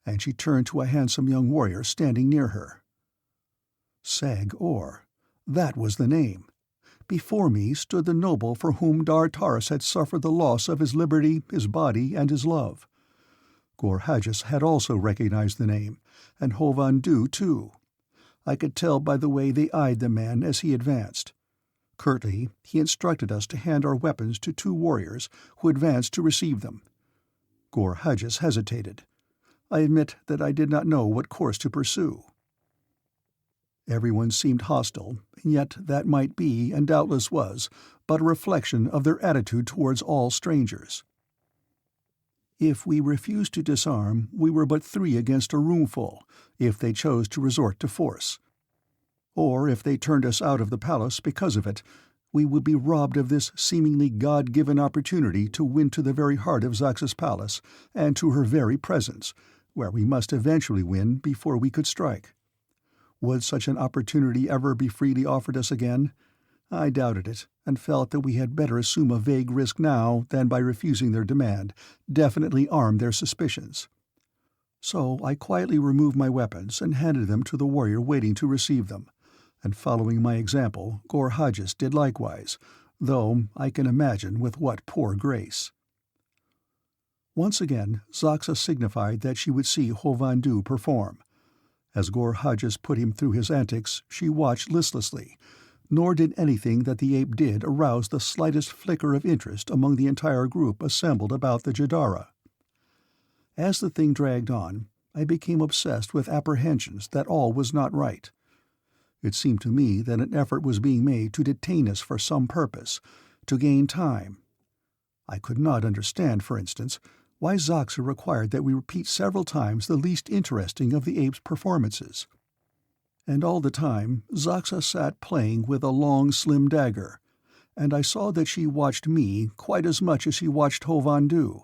Speaker 1: And she turned to a handsome young warrior standing near her. Sag-Or. That was the name. Before me stood the noble for whom Dar-Taris had suffered the loss of his liberty, his body, and his love. Gor-Hajas had also recognized the name, and Hovhandu too. I could tell by the way they eyed the man as he advanced. Curtly, he instructed us to hand our weapons to two warriors, who advanced to receive them. Gor-Hajas hesitated. I admit that I did not know what course to pursue. Everyone seemed hostile, and yet that might be, and doubtless was, but a reflection of their attitude towards all strangers. If we refused to disarm, we were but 3 against a roomful, if they chose to resort to force. Or if they turned us out of the palace because of it, we would be robbed of this seemingly God-given opportunity to win to the very heart of Xaxa's palace, and to her very presence, where we must eventually win before we could strike. Would such an opportunity ever be freely offered us again? I doubted it, and felt that we had better assume a vague risk now than by refusing their demand, definitely arm their suspicions. So I quietly removed my weapons and handed them to the warrior waiting to receive them, and following my example, Gor-Hajas did likewise, though I can imagine with what poor grace. Once again, Xaxa signified that she would see Hovhandu perform. As Gor-Hajas put him through his antics, she watched listlessly, nor did anything that the ape did arouse the slightest flicker of interest among the entire group assembled about the Jadara. As the thing dragged on, I became obsessed with apprehensions that all was not right. It seemed to me that an effort was being made to detain us for some purpose, to gain time. I could not understand, for instance, why Xaxa required that we repeat several times the least interesting of the ape's performances. And all the time Xaxa sat playing with a long, slim dagger, and I saw that she watched me quite as much as she watched Hovhandu,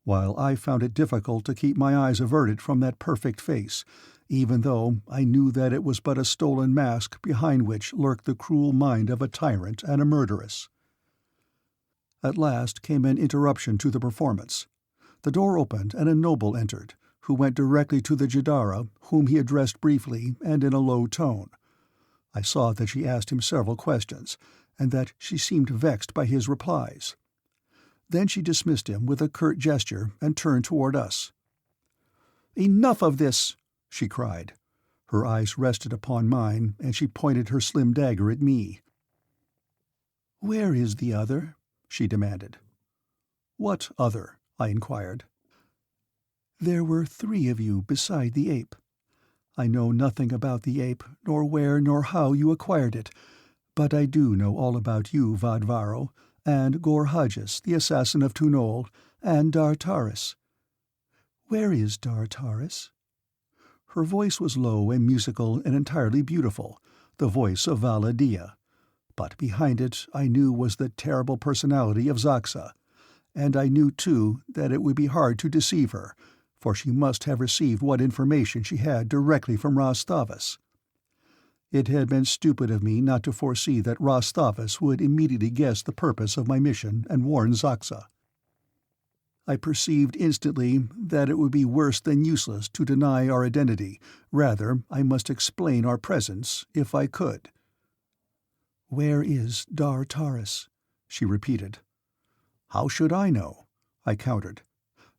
Speaker 1: while I found it difficult to keep my eyes averted from that perfect face, even though I knew that it was but a stolen mask behind which lurked the cruel mind of a tyrant and a murderess. At last came an interruption to the performance. The door opened and a noble entered, who went directly to the Jadara, whom he addressed briefly and in a low tone. I saw that she asked him several questions, and that she seemed vexed by his replies. Then she dismissed him with a curt gesture and turned toward us. "Enough of this!" she cried. Her eyes rested upon mine, and she pointed her slim dagger at me. "Where is the other?" she demanded. "What other?" I inquired. "There were 3 of you beside the ape. I know nothing about the ape, nor where nor how you acquired it, but I do know all about you, Vadvaro, and Gor-Hajas, the assassin of Tunol, and Dar-Taris. Where is Dar-Taris?" Her voice was low and musical and entirely beautiful, the voice of Valla Dia, but behind it I knew was the terrible personality of Xaxa, and I knew too that it would be hard to deceive her, for she must have received what information she had directly from Ras Thavas. It had been stupid of me not to foresee that Ras Thavas would immediately guess the purpose of my mission and warn Xaxa. I perceived instantly that it would be worse than useless to deny our identity. Rather, I must explain our presence, if I could. "Where is Dar-Taris?" she repeated. "How should I know?" I countered.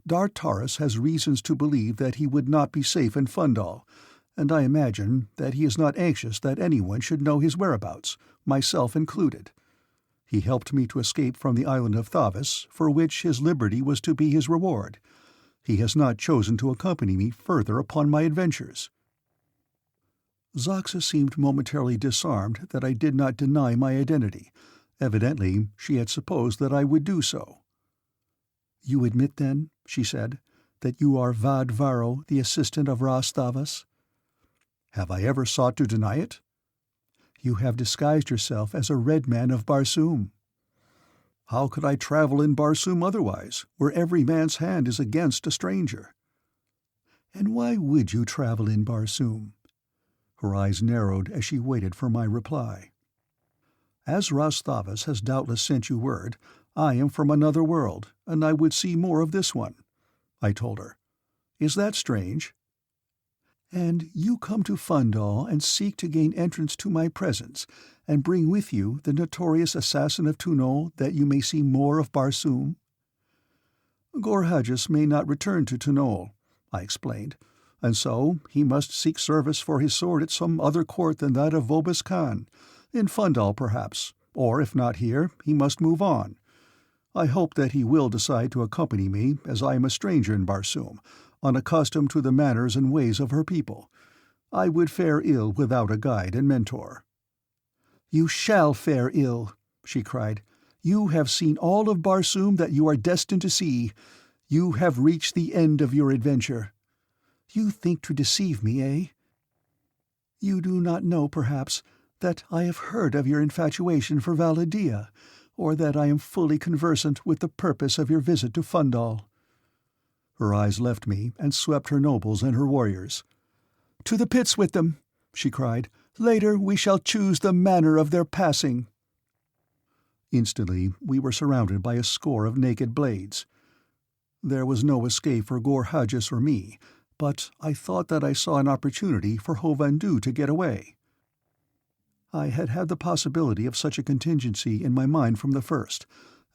Speaker 1: "Dar-Taris has reasons to believe that he would not be safe in Phundahl, and I imagine that he is not anxious that anyone should know his whereabouts, myself included. He helped me to escape from the island of Thavas, for which his liberty was to be his reward. He has not chosen to accompany me further upon my adventures." Xaxa seemed momentarily disarmed that I did not deny my identity. Evidently she had supposed that I would do so. "You admit, then," she said, "that you are Vadvaro, the assistant of Ras Thavas?" "Have I ever sought to deny it?" "You have disguised yourself as a red man of Barsoom." "How could I travel in Barsoom otherwise, where every man's hand is against a stranger?" "And why would you travel in Barsoom?" Her eyes narrowed as she waited for my reply. As Ras Thavas has doubtless sent you word, I am from another world, and I would see more of this one," I told her. "Is that strange?" "And you come to Phundahl and seek to gain entrance to my presence, and bring with you the notorious assassin of Tunol that you may see more of Barsoom?" "Gorhages may not return to Tunol," I explained, "and so he must seek service for his sword at some other court than that of Vobis Khan, in Phundahl perhaps, or if not here, he must move on. I hope that he will decide to accompany me, as I am a stranger in Barsoom, unaccustomed to the manners and ways of her people. I would fare ill without a guide and mentor." "You shall fare ill," she cried. "You have seen all of Barsoom that you are destined to see. You have reached the end of your adventure. You think to deceive me, eh? You do not know, perhaps, that I have heard of your infatuation for Valla Dia, or that I am fully conversant with the purpose of your visit to Phundahl." Her eyes left me and swept her nobles and her warriors. "To the pits with them!" she cried. "Later we shall choose the manner of their passing." Instantly we were surrounded by a score of naked blades. There was no escape for Gorhages or me, but I thought that I saw an opportunity for Hovhandu to get away. I had had the possibility of such a contingency in my mind from the first,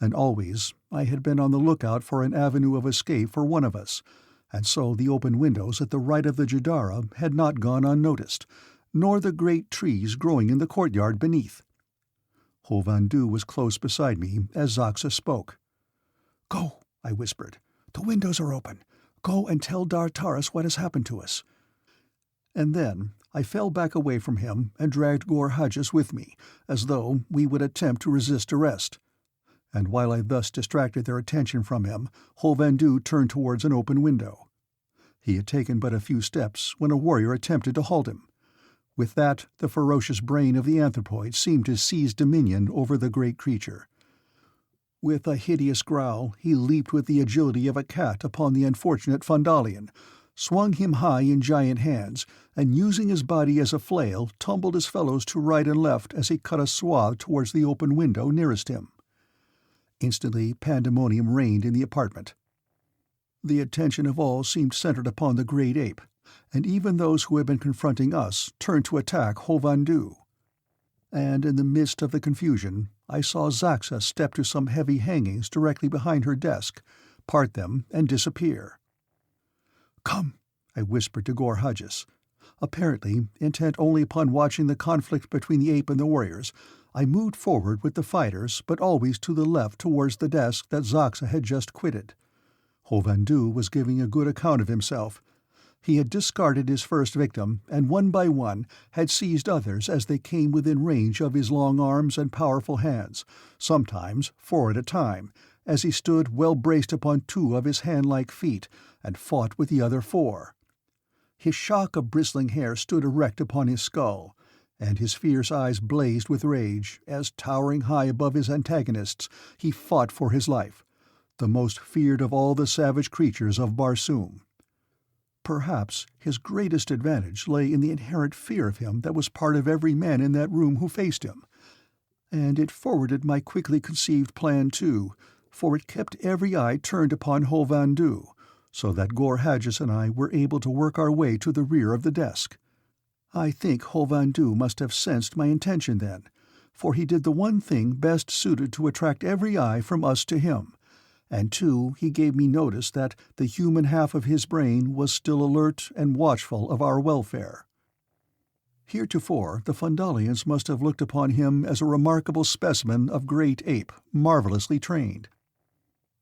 Speaker 1: and always I had been on the lookout for an avenue of escape for one of us, and so the open windows at the right of the Jadara had not gone unnoticed, nor the great trees growing in the courtyard beneath. Hovhandu was close beside me as Xaxa spoke. "Go," I whispered. "The windows are open. Go and tell Taras what has happened to us." And then I fell back away from him and dragged Gorhages with me, as though we would attempt to resist arrest. And while I thus distracted their attention from him, Hovhandu turned towards an open window. He had taken but a few steps when a warrior attempted to halt him. With that, the ferocious brain of the anthropoid seemed to seize dominion over the great creature. With a hideous growl, he leaped with the agility of a cat upon the unfortunate Phundahlian, swung him high in giant hands, and using his body as a flail, tumbled his fellows to right and left as he cut a swath towards the open window nearest him. Instantly pandemonium reigned in the apartment. The attention of all seemed centered upon the great ape, and even those who had been confronting us turned to attack Hovhandu. And in the midst of the confusion, I saw Xaxa step to some heavy hangings directly behind her desk, part them, and disappear. "Come," I whispered to Gorhages. Apparently intent only upon watching the conflict between the ape and the warriors, I moved forward with the fighters, but always to the left towards the desk that Xaxa had just quitted. Hovhandu was giving a good account of himself. He had discarded his first victim, and one by one had seized others as they came within range of his long arms and powerful hands, sometimes 4 at a time, as he stood well braced upon 2 of his hand-like feet, and fought with the other 4. His shock of bristling hair stood erect upon his skull, and his fierce eyes blazed with rage as, towering high above his antagonists, he fought for his life, the most feared of all the savage creatures of Barsoom. Perhaps his greatest advantage lay in the inherent fear of him that was part of every man in that room who faced him. And it forwarded my quickly conceived plan too, for it kept every eye turned upon Hovhandu, so that Gorhages and I were able to work our way to the rear of the desk. I think Hovhandu must have sensed my intention then, for he did the one thing best suited to attract every eye from us to him, and too he gave me notice that the human half of his brain was still alert and watchful of our welfare. Heretofore the Phundahlians must have looked upon him as a remarkable specimen of great ape, marvellously trained.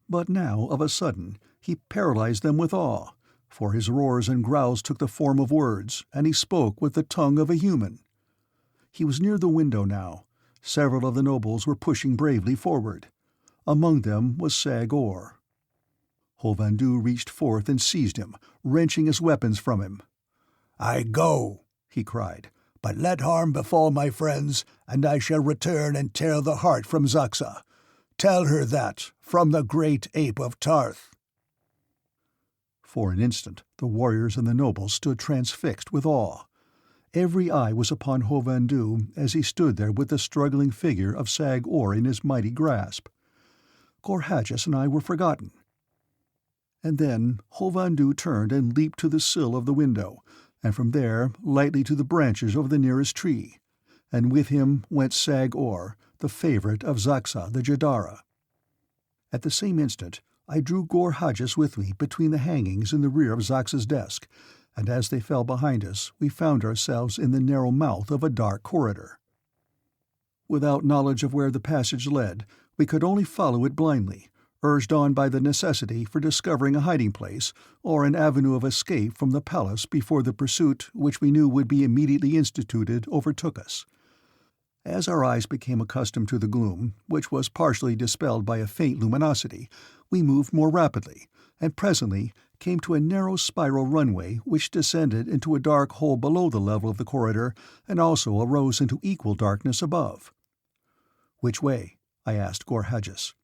Speaker 1: But now, of a sudden, he paralyzed them with awe, for his roars and growls took the form of words, and he spoke with the tongue of a human. He was near the window now. Several of the nobles were pushing bravely forward. Among them was Sagor. Hovhandu reached forth and seized him, wrenching his weapons from him. "I go," he cried, "but let harm befall my friends, and I shall return and tear the heart from Xaxa. Tell her that, from the great ape of Tarth." For an instant the warriors and the nobles stood transfixed with awe. Every eye was upon Hovhandu as he stood there with the struggling figure of Sag-Or in his mighty grasp. Gorhadgis and I were forgotten. And then Hovhandu turned and leaped to the sill of the window, and from there lightly to the branches of the nearest tree, and with him went Sag-Or, the favorite of Xaxa the Jadara. At the same instant I drew Gorhadgis with me between the hangings in the rear of Xaxa's desk, and as they fell behind us we found ourselves in the narrow mouth of a dark corridor. Without knowledge of where the passage led, we could only follow it blindly, urged on by the necessity for discovering a hiding place or an avenue of escape from the palace before the pursuit which we knew would be immediately instituted overtook us. As our eyes became accustomed to the gloom, which was partially dispelled by a faint luminosity, we moved more rapidly, and presently came to a narrow spiral runway which descended into a dark hole below the level of the corridor and also arose into equal darkness above. "Which way?" I asked Gorhadgis.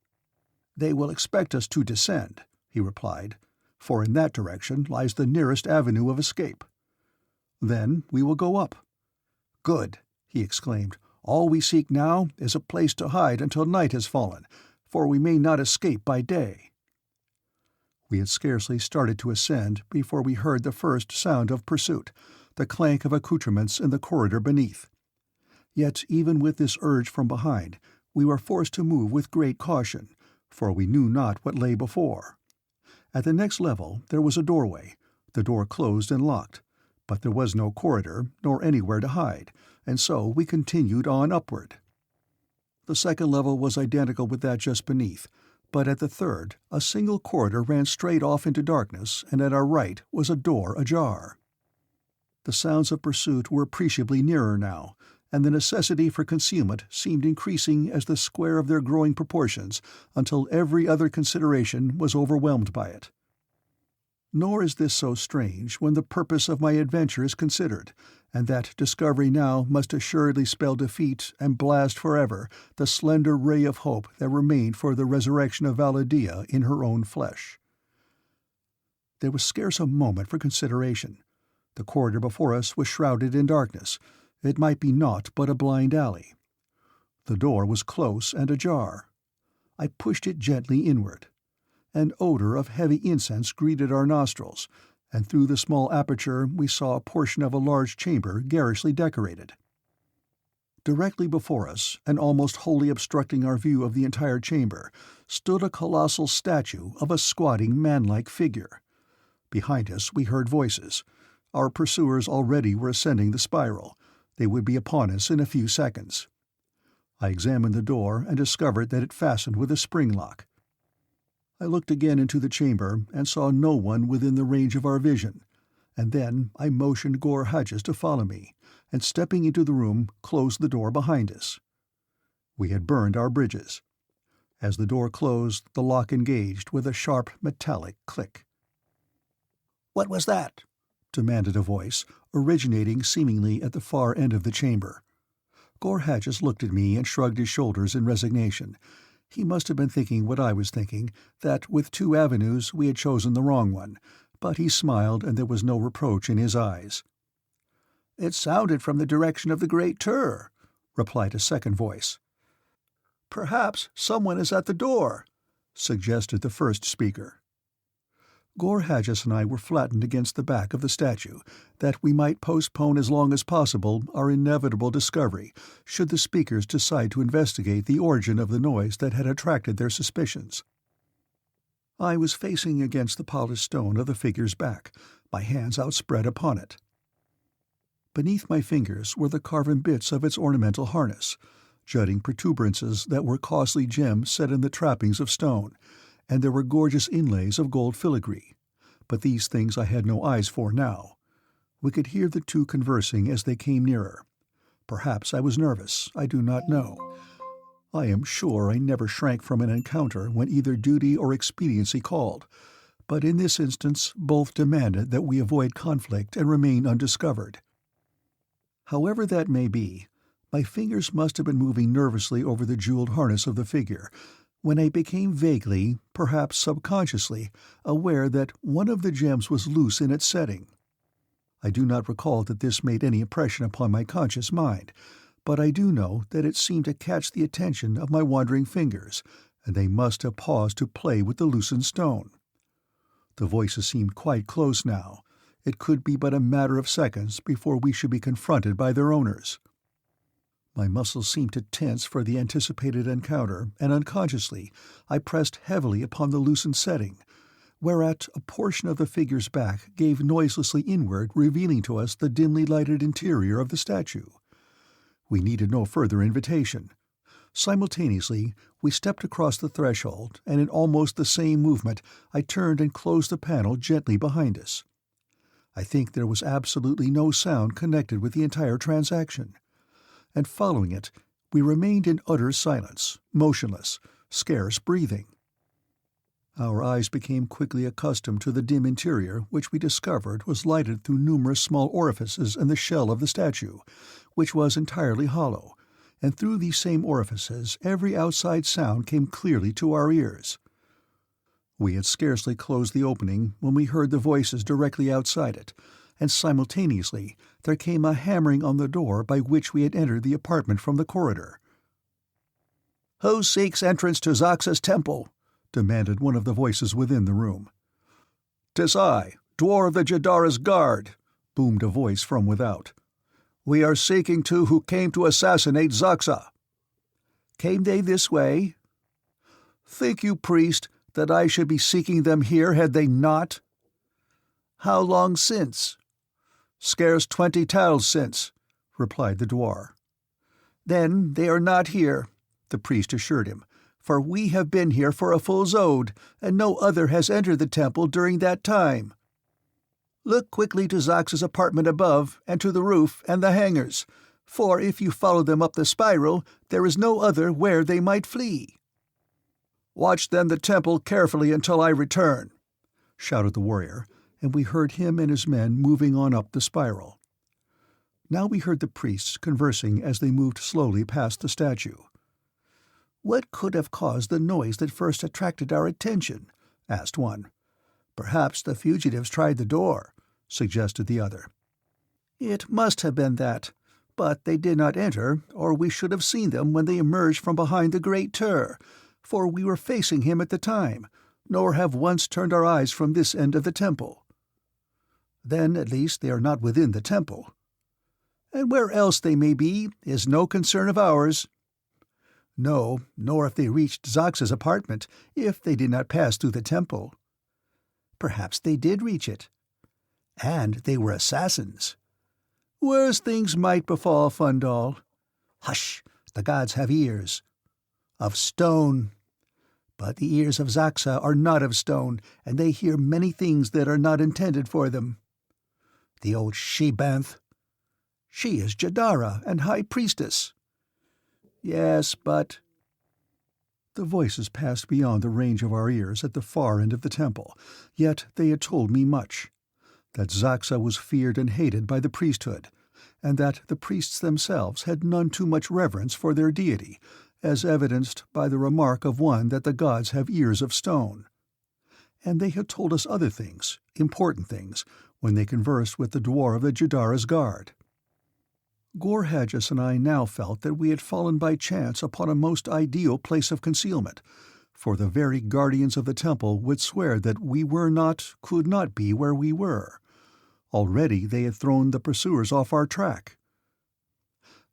Speaker 1: "They will expect us to descend," he replied, "for in that direction lies the nearest avenue of escape." "Then we will go up." "Good," he exclaimed. "All we seek now is a place to hide until night has fallen, for we may not escape by day." We had scarcely started to ascend before we heard the first sound of pursuit, the clank of accoutrements in the corridor beneath. Yet even with this urge from behind, we were forced to move with great caution, for we knew not what lay before. At the next level there was a doorway, the door closed and locked, but there was no corridor, nor anywhere to hide, and so we continued on upward. The second level was identical with that just beneath, but at the third a single corridor ran straight off into darkness, and at our right was a door ajar. The sounds of pursuit were appreciably nearer now, and the necessity for concealment seemed increasing as the square of their growing proportions, until every other consideration was overwhelmed by it. Nor is this so strange when the purpose of my adventure is considered, and that discovery now must assuredly spell defeat and blast forever the slender ray of hope that remained for the resurrection of Valla Dia in her own flesh. There was scarce a moment for consideration. The corridor before us was shrouded in darkness. It might be naught but a blind alley. The door was close and ajar. I pushed it gently inward. An odor of heavy incense greeted our nostrils, and through the small aperture we saw a portion of a large chamber garishly decorated. Directly before us, and almost wholly obstructing our view of the entire chamber, stood a colossal statue of a squatting man-like figure. Behind us we heard voices. Our pursuers already were ascending the spiral. They would be upon us in a few seconds. I examined the door and discovered that it fastened with a spring lock. I looked again into the chamber and saw no one within the range of our vision, and then I motioned Gorhadgis to follow me, and stepping into the room, closed the door behind us. We had burned our bridges. As the door closed, the lock engaged with a sharp metallic click. "What was that?" demanded a voice, originating seemingly at the far end of the chamber. Gorhadgis looked at me and shrugged his shoulders in resignation. He must have been thinking what I was thinking, that with 2 avenues we had chosen the wrong one, but he smiled and there was no reproach in his eyes. "It sounded from the direction of the Great Tur," replied a second voice. "Perhaps someone is at the door," suggested the first speaker. Gorhadgis and I were flattened against the back of the statue, that we might postpone as long as possible our inevitable discovery, should the speakers decide to investigate the origin of the noise that had attracted their suspicions. I was facing against the polished stone of the figure's back, my hands outspread upon it. Beneath my fingers were the carven bits of its ornamental harness, jutting protuberances that were costly gems set in the trappings of stone, and there were gorgeous inlays of gold filigree. But these things I had no eyes for now. We could hear the two conversing as they came nearer. Perhaps I was nervous, I do not know. I am sure I never shrank from an encounter when either duty or expediency called, but in this instance both demanded that we avoid conflict and remain undiscovered. However that may be, my fingers must have been moving nervously over the jeweled harness of the figure, when I became vaguely, perhaps subconsciously, aware that one of the gems was loose in its setting. I do not recall that this made any impression upon my conscious mind, but I do know that it seemed to catch the attention of my wandering fingers, and they must have paused to play with the loosened stone. The voices seemed quite close now. It could be but a matter of seconds before we should be confronted by their owners. My muscles seemed to tense for the anticipated encounter, and unconsciously I pressed heavily upon the loosened setting, whereat a portion of the figure's back gave noiselessly inward, revealing to us the dimly lighted interior of the statue. We needed no further invitation. Simultaneously, we stepped across the threshold, and in almost the same movement I turned and closed the panel gently behind us. I think there was absolutely no sound connected with the entire transaction, and following it, we remained in utter silence, motionless, scarce breathing. Our eyes became quickly accustomed to the dim interior, which we discovered was lighted through numerous small orifices in the shell of the statue, which was entirely hollow, and through these same orifices every outside sound came clearly to our ears. We had scarcely closed the opening when we heard the voices directly outside it, and simultaneously there came a hammering on the door by which we had entered the apartment from the corridor. "Who seeks entrance to Xaxa's temple?" demanded one of the voices within the room. "'Tis I, Dwarf of the Jadara's guard," boomed a voice from without. "We are seeking two who came to assassinate Xaxa." "Came they this way?" "Think you, priest, that I should be seeking them here had they not?" "How long since?" "Scarce 20 tals since," replied the dwarf. "Then they are not here," the priest assured him, "for we have been here for a full zode, and no other has entered the temple during that time. Look quickly to Xaxa's apartment above, and to the roof and the hangars, for if you follow them up the spiral, there is no other where they might flee." "Watch then the temple carefully until I return," shouted the warrior, and we heard him and his men moving on up the spiral. Now we heard the priests conversing as they moved slowly past the statue. "What could have caused the noise that first attracted our attention?" asked one. "Perhaps the fugitives tried the door," suggested the other. "It must have been that, but they did not enter, or we should have seen them when they emerged from behind the Great Tur, for we were facing him at the time, nor have once turned our eyes from this end of the temple." "Then at least they are not within the temple." "And where else they may be is no concern of ours." "No, nor if they reached Xaxa's apartment, if they did not pass through the temple." "Perhaps they did reach it." "And they were assassins." "Worse things might befall, Phundahl." "Hush! The gods have ears." "Of stone." "But the ears of Xaxa are not of stone, and they hear many things that are not intended for them." "The old she-banth." "She is Jadara and High Priestess." "Yes, but—" The voices passed beyond the range of our ears at the far end of the temple, yet they had told me much. That Xaxa was feared and hated by the priesthood, and that the priests themselves had none too much reverence for their deity, as evidenced by the remark of one that the gods have ears of stone. And they had told us other things, important things, when they conversed with the dwarf of the Jadara's guard. Gorhadgis and I now felt that we had fallen by chance upon a most ideal place of concealment, for the very guardians of the temple would swear that we were not, could not be where we were. Already they had thrown the pursuers off our track.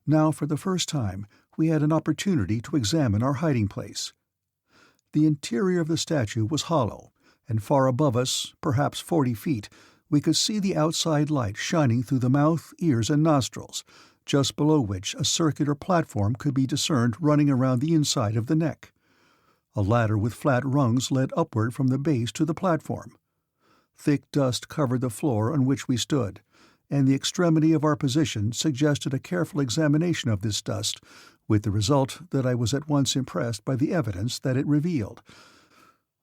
Speaker 1: Now, for the first time, we had an opportunity to examine our hiding place. The interior of the statue was hollow, and far above us, perhaps 40 feet, we could see the outside light shining through the mouth, ears, and nostrils, just below which a circular platform could be discerned running around the inside of the neck. A ladder with flat rungs led upward from the base to the platform. Thick dust covered the floor on which we stood, and the extremity of our position suggested a careful examination of this dust, with the result that I was at once impressed by the evidence that it revealed,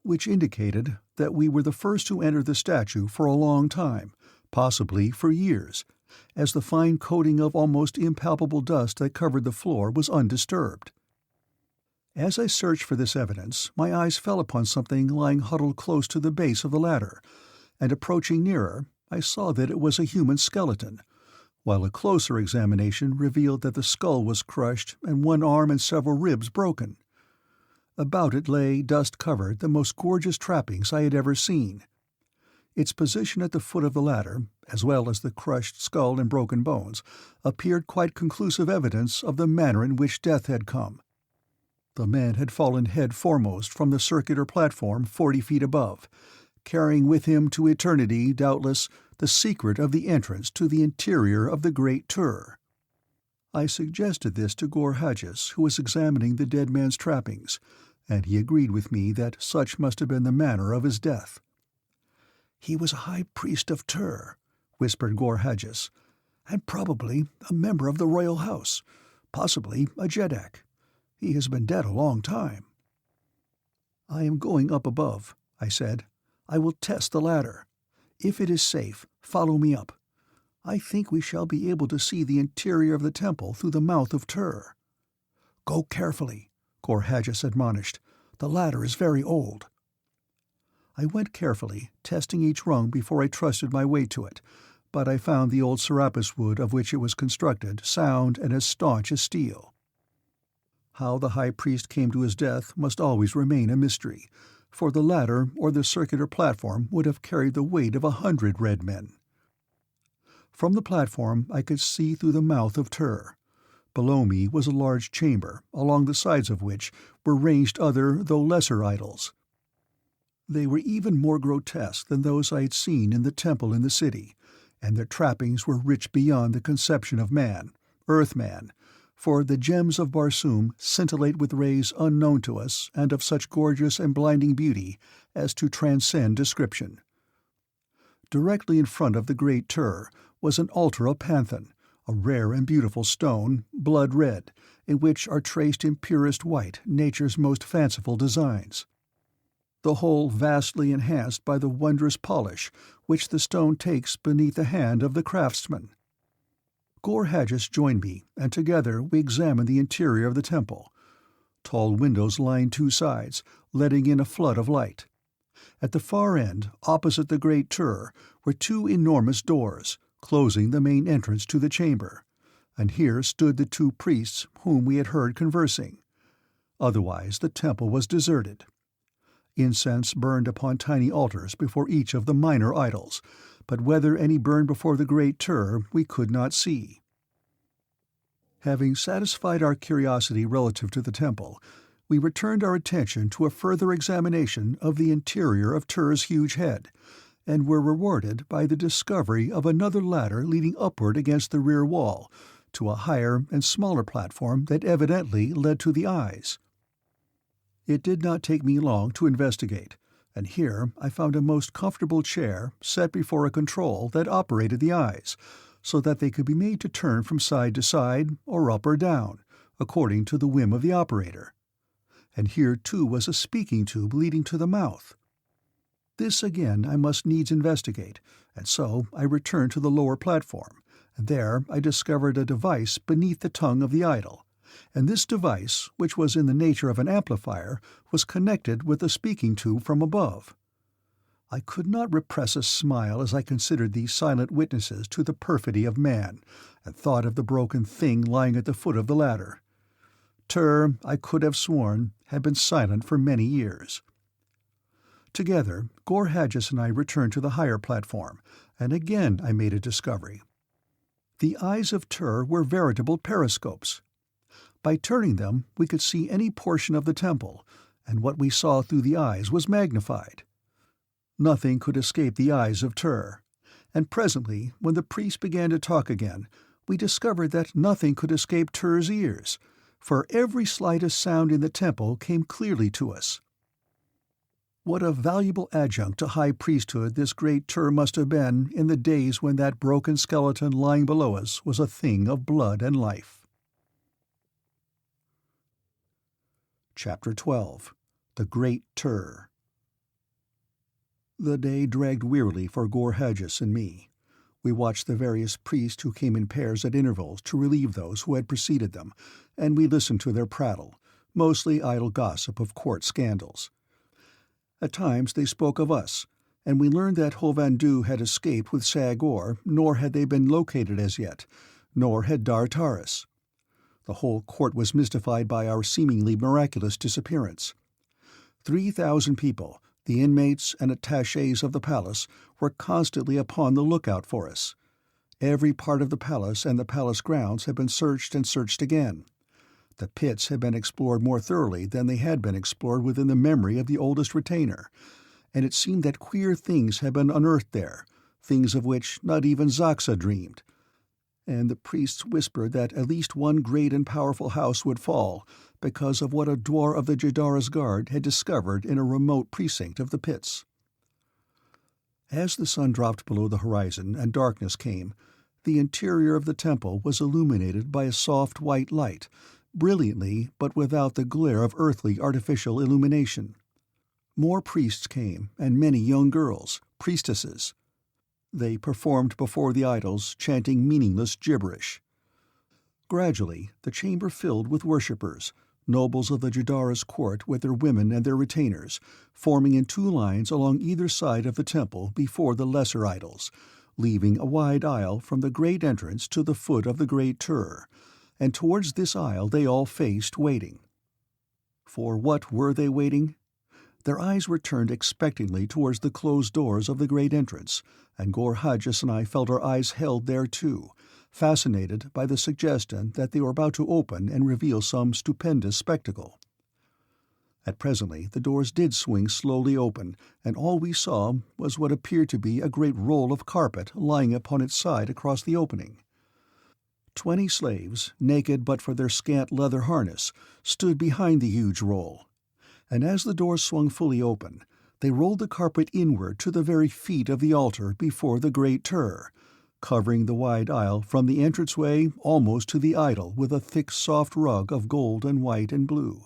Speaker 1: which indicated that we were the first to enter the statue for a long time, possibly for years, as the fine coating of almost impalpable dust that covered the floor was undisturbed. As I searched for this evidence, my eyes fell upon something lying huddled close to the base of the ladder, and approaching nearer, I saw that it was a human skeleton, while a closer examination revealed that the skull was crushed and one arm and several ribs broken. About it lay, dust-covered, the most gorgeous trappings I had ever seen. Its position at the foot of the ladder, as well as the crushed skull and broken bones, appeared quite conclusive evidence of the manner in which death had come. The man had fallen head foremost from the circular platform 40 feet above, carrying with him to eternity, doubtless, the secret of the entrance to the interior of the Great Tur. I suggested this to Gorhages, who was examining the dead man's trappings, and he agreed with me that such must have been the manner of his death. "He was a high priest of Tur," whispered Gorhages, "and probably a member of the royal house, possibly a Jeddak. He has been dead a long time." "I am going up above," I said. "I will test the ladder. If it is safe, follow me up. I think we shall be able to see the interior of the temple through the mouth of Tur." "Go carefully," Gorhages admonished. "The ladder is very old." I went carefully, testing each rung before I trusted my weight to it, but I found the old serapis wood of which it was constructed sound and as staunch as steel. How the high priest came to his death must always remain a mystery, for the ladder or the circular platform would have carried the weight of 100 red men. From the platform I could see through the mouth of Tur. Below me was a large chamber, along the sides of which were ranged other, though lesser idols. They were even more grotesque than those I had seen in the temple in the city, and their trappings were rich beyond the conception of man, Earthman, for the gems of Barsoom scintillate with rays unknown to us and of such gorgeous and blinding beauty as to transcend description. Directly in front of the Great Tur was an altar of Panthan, a rare and beautiful stone, blood red, in which are traced in purest white nature's most fanciful designs. The whole vastly enhanced by the wondrous polish which the stone takes beneath the hand of the craftsman. Gorhages joined me, and together we examined the interior of the temple. Tall windows lined two sides, letting in a flood of light. At the far end, opposite the Great Tur, were two enormous doors, closing the main entrance to the chamber, and here stood the two priests whom we had heard conversing. Otherwise the temple was deserted. Incense burned upon tiny altars before each of the minor idols, but whether any burned before the Great Tur we could not see. Having satisfied our curiosity relative to the temple, we returned our attention to a further examination of the interior of Tur's huge head, and were rewarded by the discovery of another ladder leading upward against the rear wall, to a higher and smaller platform that evidently led to the eyes. It did not take me long to investigate, and here I found a most comfortable chair set before a control that operated the eyes, so that they could be made to turn from side to side or up or down, according to the whim of the operator. And here too was a speaking tube leading to the mouth. This again I must needs investigate, and so I returned to the lower platform, and there I discovered a device beneath the tongue of the idol, and this device, which was in the nature of an amplifier, was connected with the speaking tube from above. I could not repress a smile as I considered these silent witnesses to the perfidy of man, and thought of the broken thing lying at the foot of the ladder. Tur, I could have sworn, had been silent for many years. Together, Gorhages and I returned to the higher platform, and again I made a discovery. The eyes of Tur were veritable periscopes. By turning them, we could see any portion of the temple, and what we saw through the eyes was magnified. Nothing could escape the eyes of Tur, and presently, when the priest began to talk again, we discovered that nothing could escape Tur's ears, for every slightest sound in the temple came clearly to us. What a valuable adjunct to high priesthood this Great Tur must have been in the days when that broken skeleton lying below us was a thing of blood and life. Chapter 12. The Great Tur. The day dragged wearily for Gorhages and me. We watched the various priests who came in pairs at intervals to relieve those who had preceded them, and we listened to their prattle, mostly idle gossip of court scandals. At times they spoke of us, and we learned that Hovhandu had escaped with Sagor, nor had they been located as yet, nor had Dar Taris. The whole court was mystified by our seemingly miraculous disappearance. 3,000 people, the inmates and attachés of the palace, were constantly upon the lookout for us. Every part of the palace and the palace grounds had been searched and searched again. The pits had been explored more thoroughly than they had been explored within the memory of the oldest retainer, and it seemed that queer things had been unearthed there, things of which not even Xaxa dreamed. And the priests whispered that at least one great and powerful house would fall because of what a dwar of the Jadara's guard had discovered in a remote precinct of the pits. As the sun dropped below the horizon and darkness came, the interior of the temple was illuminated by a soft white light, brilliantly but without the glare of earthly artificial illumination. More priests came, and many young girls, priestesses. They performed before the idols, chanting meaningless gibberish. Gradually, the chamber filled with worshippers, nobles of the Jadara's court with their women and their retainers, forming in 2 lines along either side of the temple before the lesser idols, leaving a wide aisle from the great entrance to the foot of the Great Tur, and towards this aisle they all faced, waiting. For what were they waiting? Their eyes were turned expectantly towards the closed doors of the great entrance, and Gor Hadjis and I felt our eyes held there too, fascinated by the suggestion that they were about to open and reveal some stupendous spectacle. At presently the doors did swing slowly open, and all we saw was what appeared to be a great roll of carpet lying upon its side across the opening. 20 slaves, naked but for their scant leather harness, stood behind the huge roll, and as the doors swung fully open, they rolled the carpet inward to the very feet of the altar before the Great Tur, covering the wide aisle from the entranceway almost to the idol with a thick soft rug of gold and white and blue.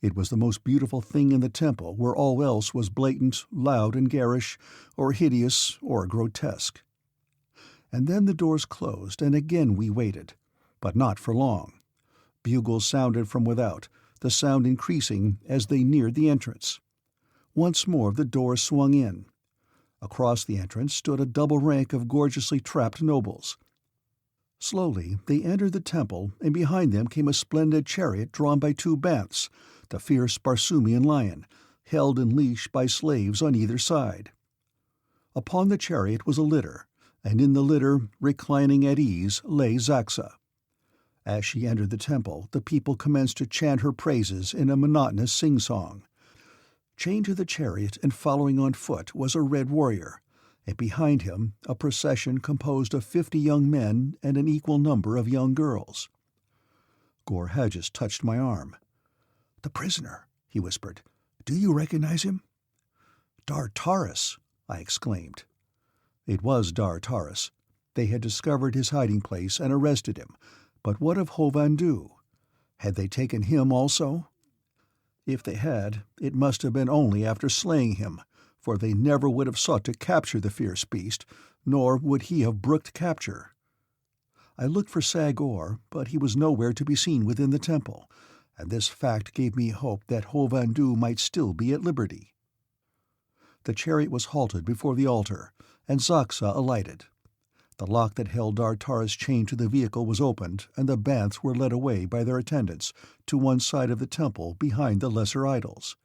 Speaker 1: It was the most beautiful thing in the temple where all else was blatant, loud and garish, or hideous, or grotesque. And then the doors closed, and again we waited, but not for long. Bugles sounded from without, the sound increasing as they neared the entrance. Once more the doors swung in. Across the entrance stood a double rank of gorgeously trapped nobles. Slowly they entered the temple, and behind them came a splendid chariot drawn by 2 banths, the fierce Barsoomian lion, held in leash by slaves on either side. Upon the chariot was a litter, and in the litter, reclining at ease, lay Xaxa. As she entered the temple, the people commenced to chant her praises in a monotonous sing-song. Chained to the chariot and following on foot was a red warrior, and behind him a procession composed of 50 young men and an equal number of young girls. Gor Hadjis touched my arm. "The prisoner," he whispered. "Do you recognize him?" "Dar Taris," I exclaimed. It was Dar Taris. They had discovered his hiding place and arrested him. But what of Hovhandu? Had they taken him also? If they had, it must have been only after slaying him, for they never would have sought to capture the fierce beast, nor would he have brooked capture. I looked for Sagor, but he was nowhere to be seen within the temple, and this fact gave me hope that Hovhandu might still be at liberty. The chariot was halted before the altar, and Xaxa alighted. The lock that held Dar Taris chained to the vehicle was opened, and the banths were led away by their attendants to one side of the temple behind the lesser idols.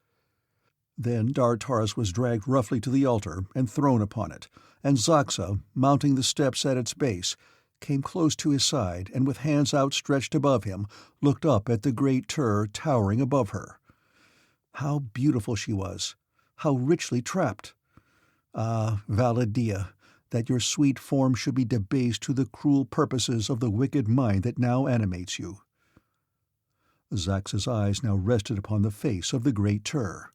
Speaker 1: Then Dar Taris was dragged roughly to the altar and thrown upon it, and Xaxa, mounting the steps at its base, came close to his side and with hands outstretched above him looked up at the Great Tur towering above her. How beautiful she was! How richly trapped! Ah, Valla Dia, that your sweet form should be debased to the cruel purposes of the wicked mind that now animates you. Xaxa's eyes now rested upon the face of the Great Tur.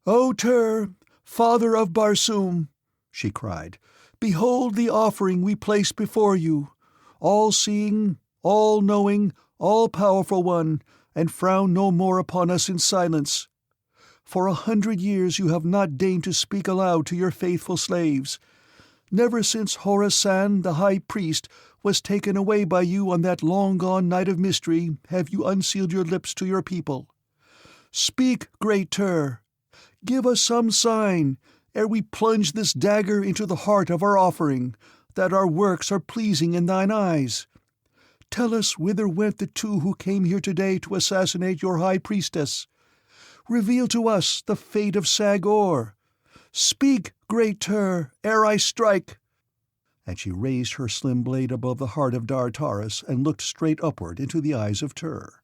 Speaker 1: "O Tur, father of Barsoom," she cried, "behold the offering we place before you, all-seeing, all-knowing, all-powerful one, and frown no more upon us in silence. For 100 years you have not deigned to speak aloud to your faithful slaves. Never since Horasan, the high priest, was taken away by you on that long-gone night of mystery have you unsealed your lips to your people. Speak, Great Tur! Give us some sign, ere we plunge this dagger into the heart of our offering, that our works are pleasing in thine eyes. Tell us whither went the two who came here today to assassinate your high priestess. Reveal to us the fate of Sagor. Speak, Great Tur, ere I strike." And she raised her slim blade above the heart of Taras and looked straight upward into the eyes of Tur.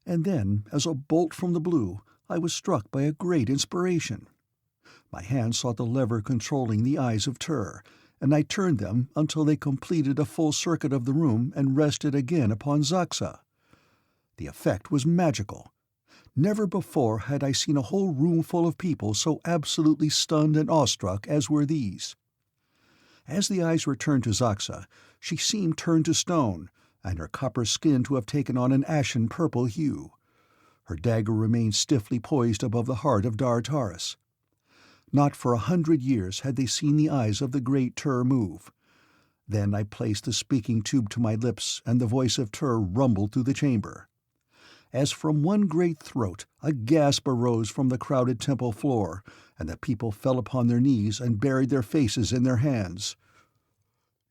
Speaker 1: And then, as a bolt from the blue, I was struck by a great inspiration. My hand sought the lever controlling the eyes of Tur, and I turned them until they completed a full circuit of the room and rested again upon Xaxa. The effect was magical. Never before had I seen a whole room full of people so absolutely stunned and awestruck as were these. As the eyes returned to Xaxa, she seemed turned to stone, and her copper skin to have taken on an ashen purple hue. Her dagger remained stiffly poised above the heart of Taras. Not for 100 years had they seen the eyes of the Great Tur move. Then I placed the speaking tube to my lips, and the voice of Tur rumbled through the chamber. As from one great throat a gasp arose from the crowded temple floor, and the people fell upon their knees and buried their faces in their hands.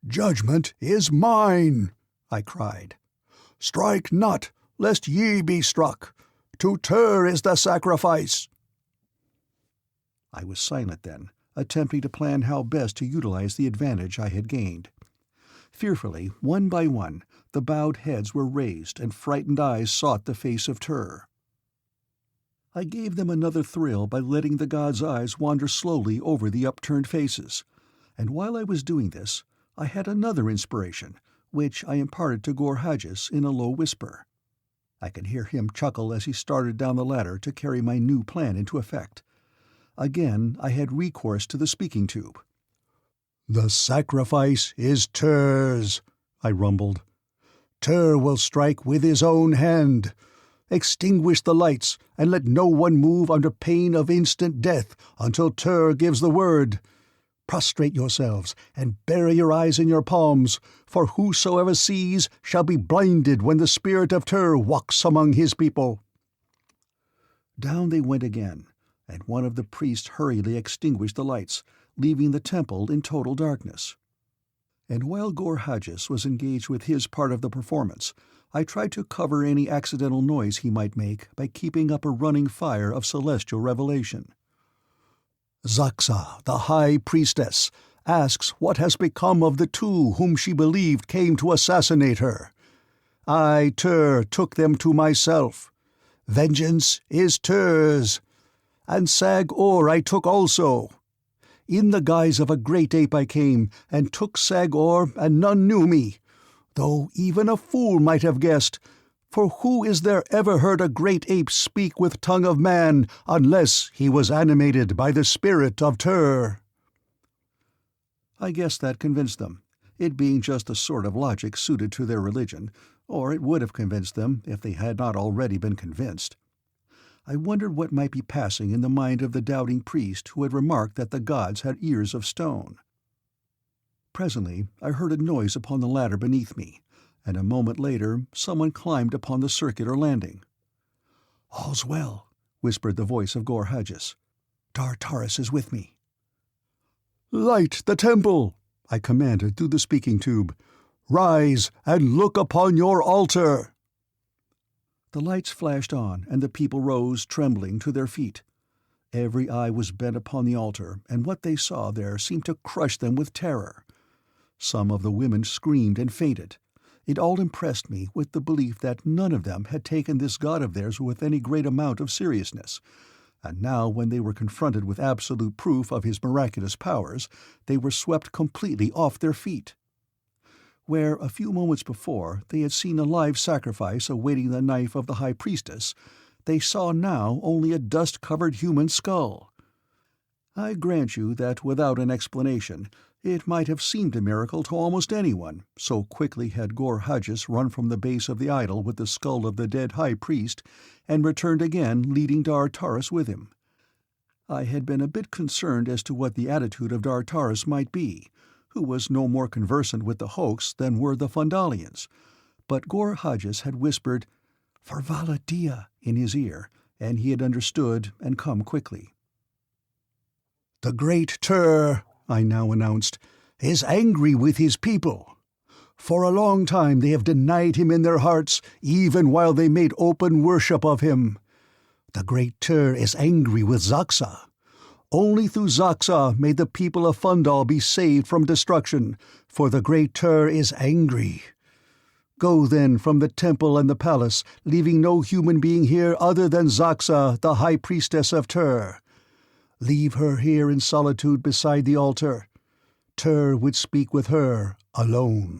Speaker 1: "Judgment is mine," I cried. "Strike not, lest ye be struck. To Tur is the sacrifice." I was silent then, attempting to plan how best to utilize the advantage I had gained. Fearfully, one by one, the bowed heads were raised and frightened eyes sought the face of Tur. I gave them another thrill by letting the god's eyes wander slowly over the upturned faces, and while I was doing this, I had another inspiration, which I imparted to Gorhages in a low whisper. I could hear him chuckle as he started down the ladder to carry my new plan into effect. Again I had recourse to the speaking tube. "The sacrifice is Tur's," I rumbled. "Tur will strike with his own hand. Extinguish the lights, and let no one move under pain of instant death until Tur gives the word. Prostrate yourselves, and bury your eyes in your palms, for whosoever sees shall be blinded when the spirit of Tur walks among his people." Down they went again, and one of the priests hurriedly extinguished the lights, leaving the temple in total darkness. And while Gorhages was engaged with his part of the performance, I tried to cover any accidental noise he might make by keeping up a running fire of celestial revelation. "Xaxa, the High Priestess, asks what has become of the two whom she believed came to assassinate her. I, Tur, took them to myself. Vengeance is Tur's. And Sagor I took also. In the guise of a great ape I came, and took Sagor, and none knew me, though even a fool might have guessed, for who is there ever heard a great ape speak with tongue of man unless he was animated by the spirit of Tur?" I guess that convinced them, it being just the sort of logic suited to their religion, or it would have convinced them if they had not already been convinced. I wondered what might be passing in the mind of the doubting priest who had remarked that the gods had ears of stone. Presently I heard a noise upon the ladder beneath me, and a moment later someone climbed upon the circular landing. "All's well," whispered the voice of Gorhages. "Taras is with me." "Light the temple," I commanded through the speaking tube. "Rise and look upon your altar." The lights flashed on, and the people rose, trembling, to their feet. Every eye was bent upon the altar, and what they saw there seemed to crush them with terror. Some of the women screamed and fainted. It all impressed me with the belief that none of them had taken this god of theirs with any great amount of seriousness, and now when they were confronted with absolute proof of his miraculous powers, they were swept completely off their feet. Where a few moments before they had seen a live sacrifice awaiting the knife of the high priestess, they saw now only a dust-covered human skull. I grant you that without an explanation it might have seemed a miracle to almost anyone, so quickly had Gorhages run from the base of the idol with the skull of the dead high priest, and returned again leading Taras with him. I had been a bit concerned as to what the attitude of Taras might be, who was no more conversant with the hoax than were the Phundahlians, but Gorhages had whispered, "For Valla Dia," in his ear, and he had understood and come quickly. "The Great Tur," I now announced, "is angry with his people. For a long time they have denied him in their hearts, even while they made open worship of him. The Great Tur is angry with Xaxa. Only through Xaxa may the people of Phundahl be saved from destruction, for the Great Tur is angry. Go then from the temple and the palace, leaving no human being here other than Xaxa, the High Priestess of Tur. Leave her here in solitude beside the altar. Tur would speak with her alone."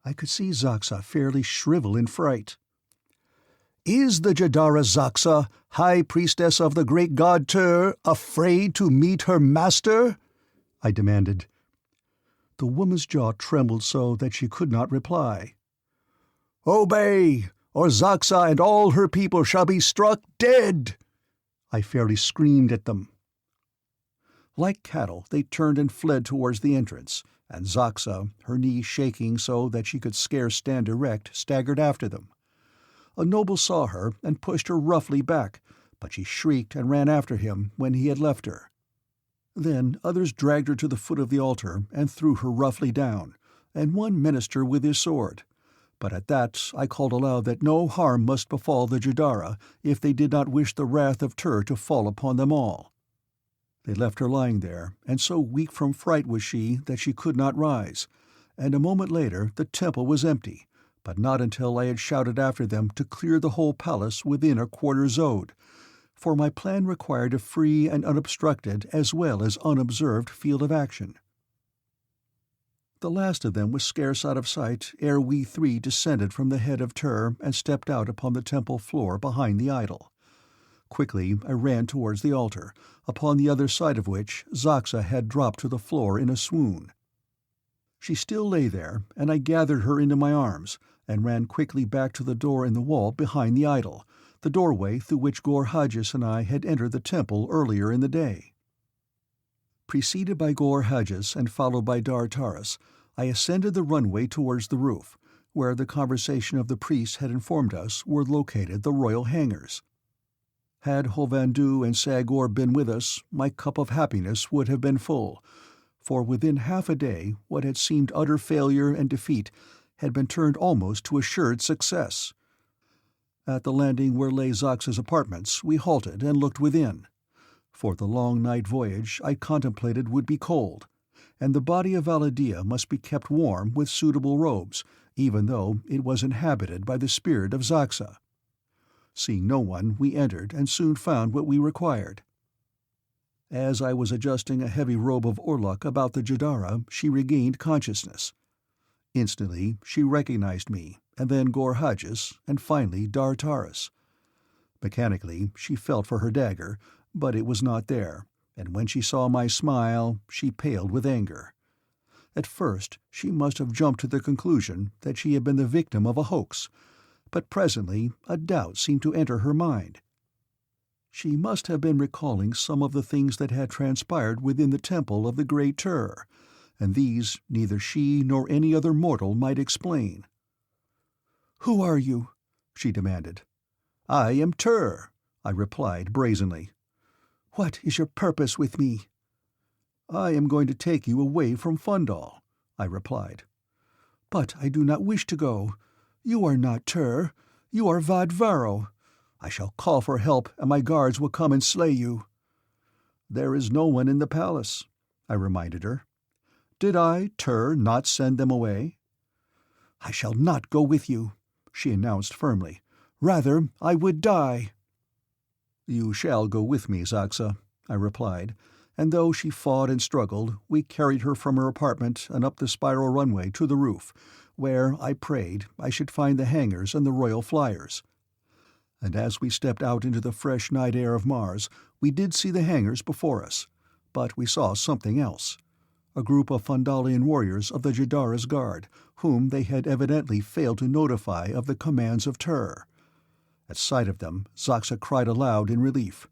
Speaker 1: I could see Xaxa fairly shrivel in fright. "Is the Jadara Xaxa, High Priestess of the great god Tur, afraid to meet her master?" I demanded. The woman's jaw trembled so that she could not reply. "Obey, or Xaxa and all her people shall be struck dead!" I fairly screamed at them. Like cattle, they turned and fled towards the entrance, and Xaxa, her knees shaking so that she could scarce stand erect, staggered after them. A noble saw her and pushed her roughly back, but she shrieked and ran after him when he had left her. Then others dragged her to the foot of the altar and threw her roughly down, and one menaced her with his sword. But at that I called aloud that no harm must befall the Jadara if they did not wish the wrath of Tur to fall upon them all. They left her lying there, and so weak from fright was she that she could not rise, and a moment later the temple was empty, but not until I had shouted after them to clear the whole palace within a quarter zode, for my plan required a free and unobstructed as well as unobserved field of action. The last of them was scarce out of sight ere we three descended from the head of Tur and stepped out upon the temple floor behind the idol. Quickly I ran towards the altar, upon the other side of which Xaxa had dropped to the floor in a swoon. She still lay there, and I gathered her into my arms, and ran quickly back to the door in the wall behind the idol, the doorway through which Gorhagis and I had entered the temple earlier in the day. Preceded by Gorhagis and followed by Taras, I ascended the runway towards the roof, where the conversation of the priests had informed us were located the royal hangars. Had Hovhandu and Sagor been with us, my cup of happiness would have been full, for within half a day what had seemed utter failure and defeat had been turned almost to assured success. At the landing where lay Xaxa's apartments we halted and looked within, for the long night voyage I contemplated would be cold, and the body of Valla Dia must be kept warm with suitable robes, even though it was inhabited by the spirit of Xaxa. Seeing no one, we entered and soon found what we required. As I was adjusting a heavy robe of orluk about the Jadara, she regained consciousness. Instantly she recognized me, and then Gorhagis, and finally Taras. Mechanically she felt for her dagger, but it was not there, and when she saw my smile, she paled with anger. At first she must have jumped to the conclusion that she had been the victim of a hoax, but presently a doubt seemed to enter her mind. She must have been recalling some of the things that had transpired within the temple of the Great Tur, and these neither she nor any other mortal might explain. "Who are you?" she demanded. "I am Tur," I replied brazenly. "What is your purpose with me?" "I am going to take you away from Phundahl," I replied. "But I do not wish to go. You are not Tur. You are Vadvaro. I shall call for help, and my guards will come and slay you." "There is no one in the palace," I reminded her. "Did I, Tur, not send them away?" "I shall not go with you," she announced firmly. "Rather, I would die." "You shall go with me, Xaxa," I replied, and though she fought and struggled, we carried her from her apartment and up the spiral runway to the roof, where, I prayed, I should find the hangars and the royal flyers. And as we stepped out into the fresh night air of Mars, we did see the hangars before us, but we saw something else. A group of Phundalian warriors of the Jadara's guard, whom they had evidently failed to notify of the commands of Tur. At sight of them, Xaxa cried aloud in relief.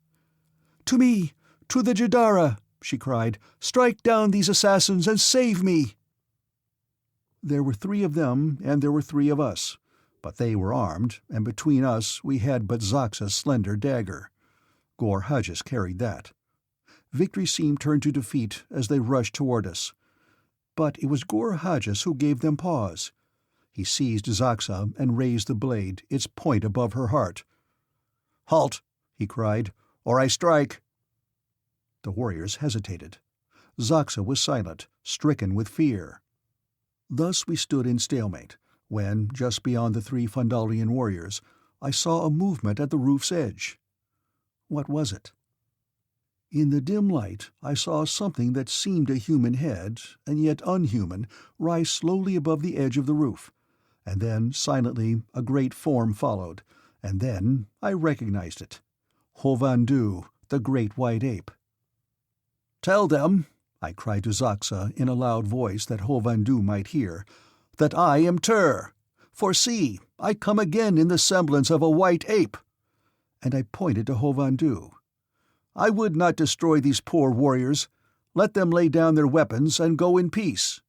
Speaker 1: "To me! To the Jadara!" she cried. "Strike down these assassins and save me!" There were 3 of them, and there were 3 of us, but they were armed, and between us we had but Xaxa's slender dagger. Gorhagis carried that. Victory seemed turned to defeat as they rushed toward us. But it was Gor Hajas who gave them pause. He seized Xaxa and raised the blade, its point above her heart. "Halt!" he cried, "or I strike!" The warriors hesitated. Xaxa was silent, stricken with fear. Thus we stood in stalemate, when, just beyond the 3 Phundalian warriors, I saw a movement at the roof's edge. What was it? In the dim light I saw something that seemed a human head, and yet unhuman, rise slowly above the edge of the roof, and then, silently, a great form followed, and then I recognized it. Hovhandu, the great white ape. "Tell them," I cried to Xaxa in a loud voice that Hovhandu might hear, "that I am Tur. For see, I come again in the semblance of a white ape." And I pointed to Hovhandu. "I would not destroy these poor warriors. Let them lay down their weapons and go in peace."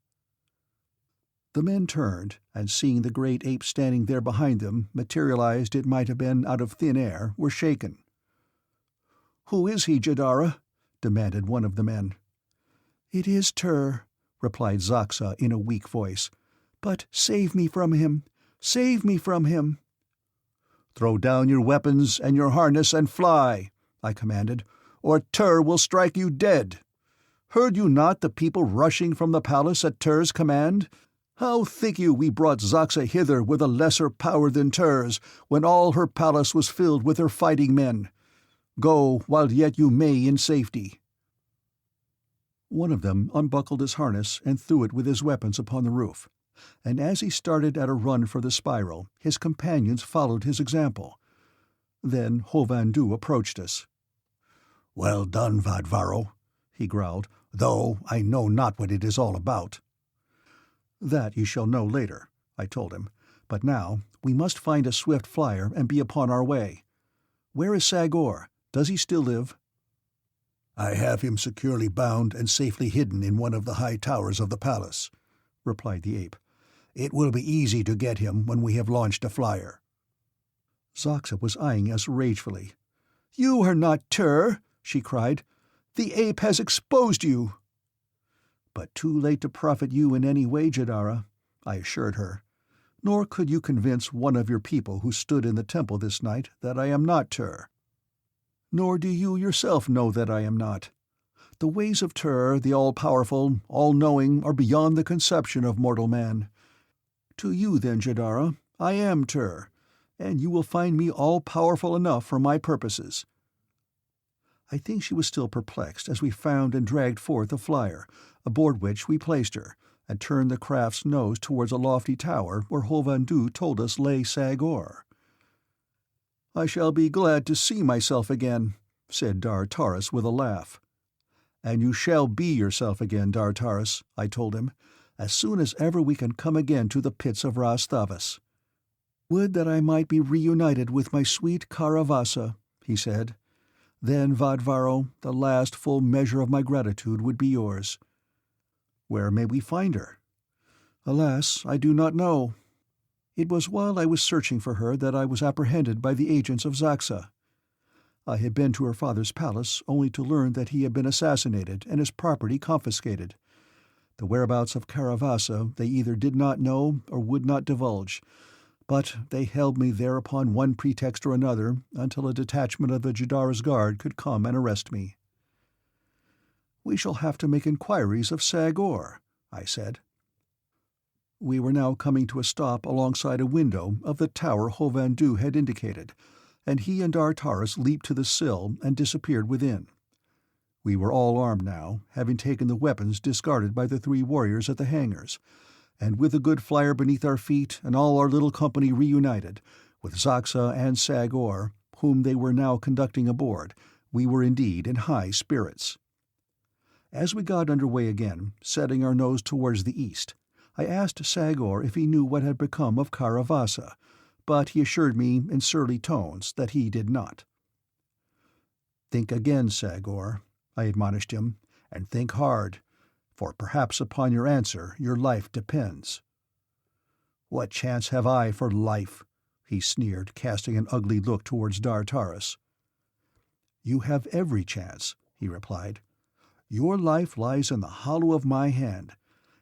Speaker 1: The men turned, and seeing the great ape standing there behind them, materialized it might have been out of thin air, were shaken. "Who is he, Jadara?" demanded one of the men. "It is Tur," replied Xaxa in a weak voice. "But save me from him! Save me from him!" "Throw down your weapons and your harness and fly," I commanded, "or Tur will strike you dead. Heard you not the people rushing from the palace at Tur's command? How think you we brought Xaxa hither with a lesser power than Tur's, when all her palace was filled with her fighting men? Go while yet you may in safety." One of them unbuckled his harness and threw it with his weapons upon the roof, and as he started at a run for the spiral, his companions followed his example. Then Hovhandu approached us. "Well done, Vadvaro," he growled, "though I know not what it is all about." "That you shall know later," I told him, "but now we must find a swift flyer and be upon our way. Where is Sagor? Does he still live?" "I have him securely bound and safely hidden in one of the high towers of the palace," replied the ape. "It will be easy to get him when we have launched a flyer." Xaxa was eyeing us ragefully. "You are not Tur!" she cried. "The ape has exposed you!" "But too late to profit you in any way, Jadara," I assured her. "Nor could you convince one of your people who stood in the temple this night that I am not Tur. Nor do you yourself know that I am not. The ways of Tur, the all-powerful, all-knowing, are beyond the conception of mortal man. To you, then, Jadara, I am Tur, and you will find me all-powerful enough for my purposes." I think she was still perplexed as we found and dragged forth a flyer, aboard which we placed her, and turned the craft's nose towards a lofty tower where Hovhandu told us lay Sagor. "I shall be glad to see myself again," said Dartaris with a laugh. "And you shall be yourself again, Dartaris," I told him, "as soon as ever we can come again to the pits of Ras Thavas." "Would that I might be reunited with my sweet Caravassa," he said. "Then, Vadvaro, the last full measure of my gratitude would be yours." "Where may we find her?" "Alas, I do not know. It was while I was searching for her that I was apprehended by the agents of Xaxa. I had been to her father's palace only to learn that he had been assassinated and his property confiscated. The whereabouts of Caravassa they either did not know or would not divulge, but they held me there upon one pretext or another until a detachment of the Jadara's guard could come and arrest me." "We shall have to make inquiries of Sagor," I said. We were now coming to a stop alongside a window of the tower Hovhandu had indicated, and he and Dartaris leaped to the sill and disappeared within. We were all armed now, having taken the weapons discarded by the 3 warriors at the hangars, and with the good flyer beneath our feet and all our little company reunited, with Xaxa and Sagor, whom they were now conducting aboard, we were indeed in high spirits. As we got under way again, setting our nose towards the east, I asked Sagor if he knew what had become of Caravassa, but he assured me in surly tones that he did not. "Think again, Sagor," I admonished him, "and think hard, for perhaps upon your answer your life depends." "What chance have I for life?" he sneered, casting an ugly look towards Dartaris. "You have every chance," he replied. Your life lies in the hollow of my hand.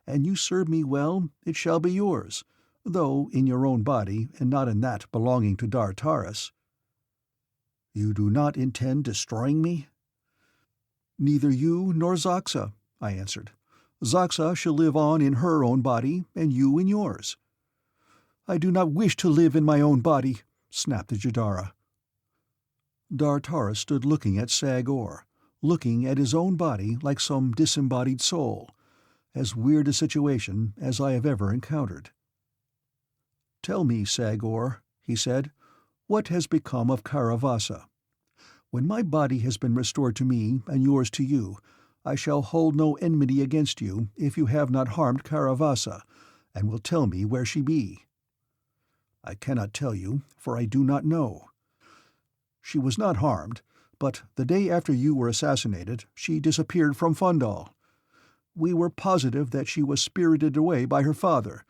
Speaker 1: And you serve me well, it shall be yours, though in your own body and not in that belonging to Dar-Taris." "You do not intend destroying me?" "Neither you nor Xaxa," I answered. "Xaxa shall live on in her own body, and you in yours." "I do not wish to live in my own body," snapped the Jadara. Dar-Taris stood looking at Sagor, looking at his own body like some disembodied soul. As weird a situation as I have ever encountered. "Tell me, Sagor," he said, "what has become of Caravassa? When my body has been restored to me and yours to you, I shall hold no enmity against you if you have not harmed Caravassa, and will tell me where she be." "I cannot tell you, for I do not know. She was not harmed, but the day after you were assassinated, she disappeared from Phundahl. We were positive that she was spirited away by her father,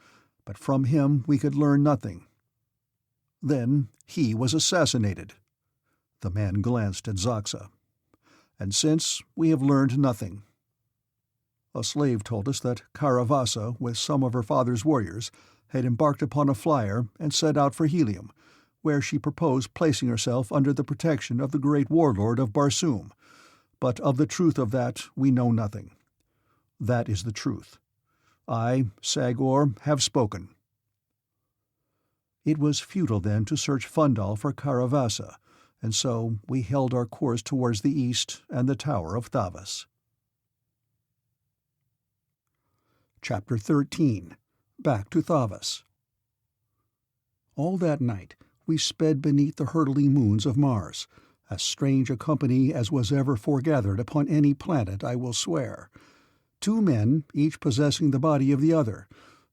Speaker 1: but from him we could learn nothing. Then he was assassinated." The man glanced at Xaxa. "And since, we have learned nothing. A slave told us that Caravassa, with some of her father's warriors, had embarked upon a flyer and set out for Helium, where she proposed placing herself under the protection of the great warlord of Barsoom, but of the truth of that we know nothing. That is the truth. I, Sagor, have spoken." It was futile then to search Phundahl for Caravassa, and so we held our course towards the east and the Tower of Thavas. Chapter 13. Back to Thavas. All that night we sped beneath the hurtling moons of Mars, as strange a company as was ever foregathered upon any planet, I will swear. 2 men, each possessing the body of the other,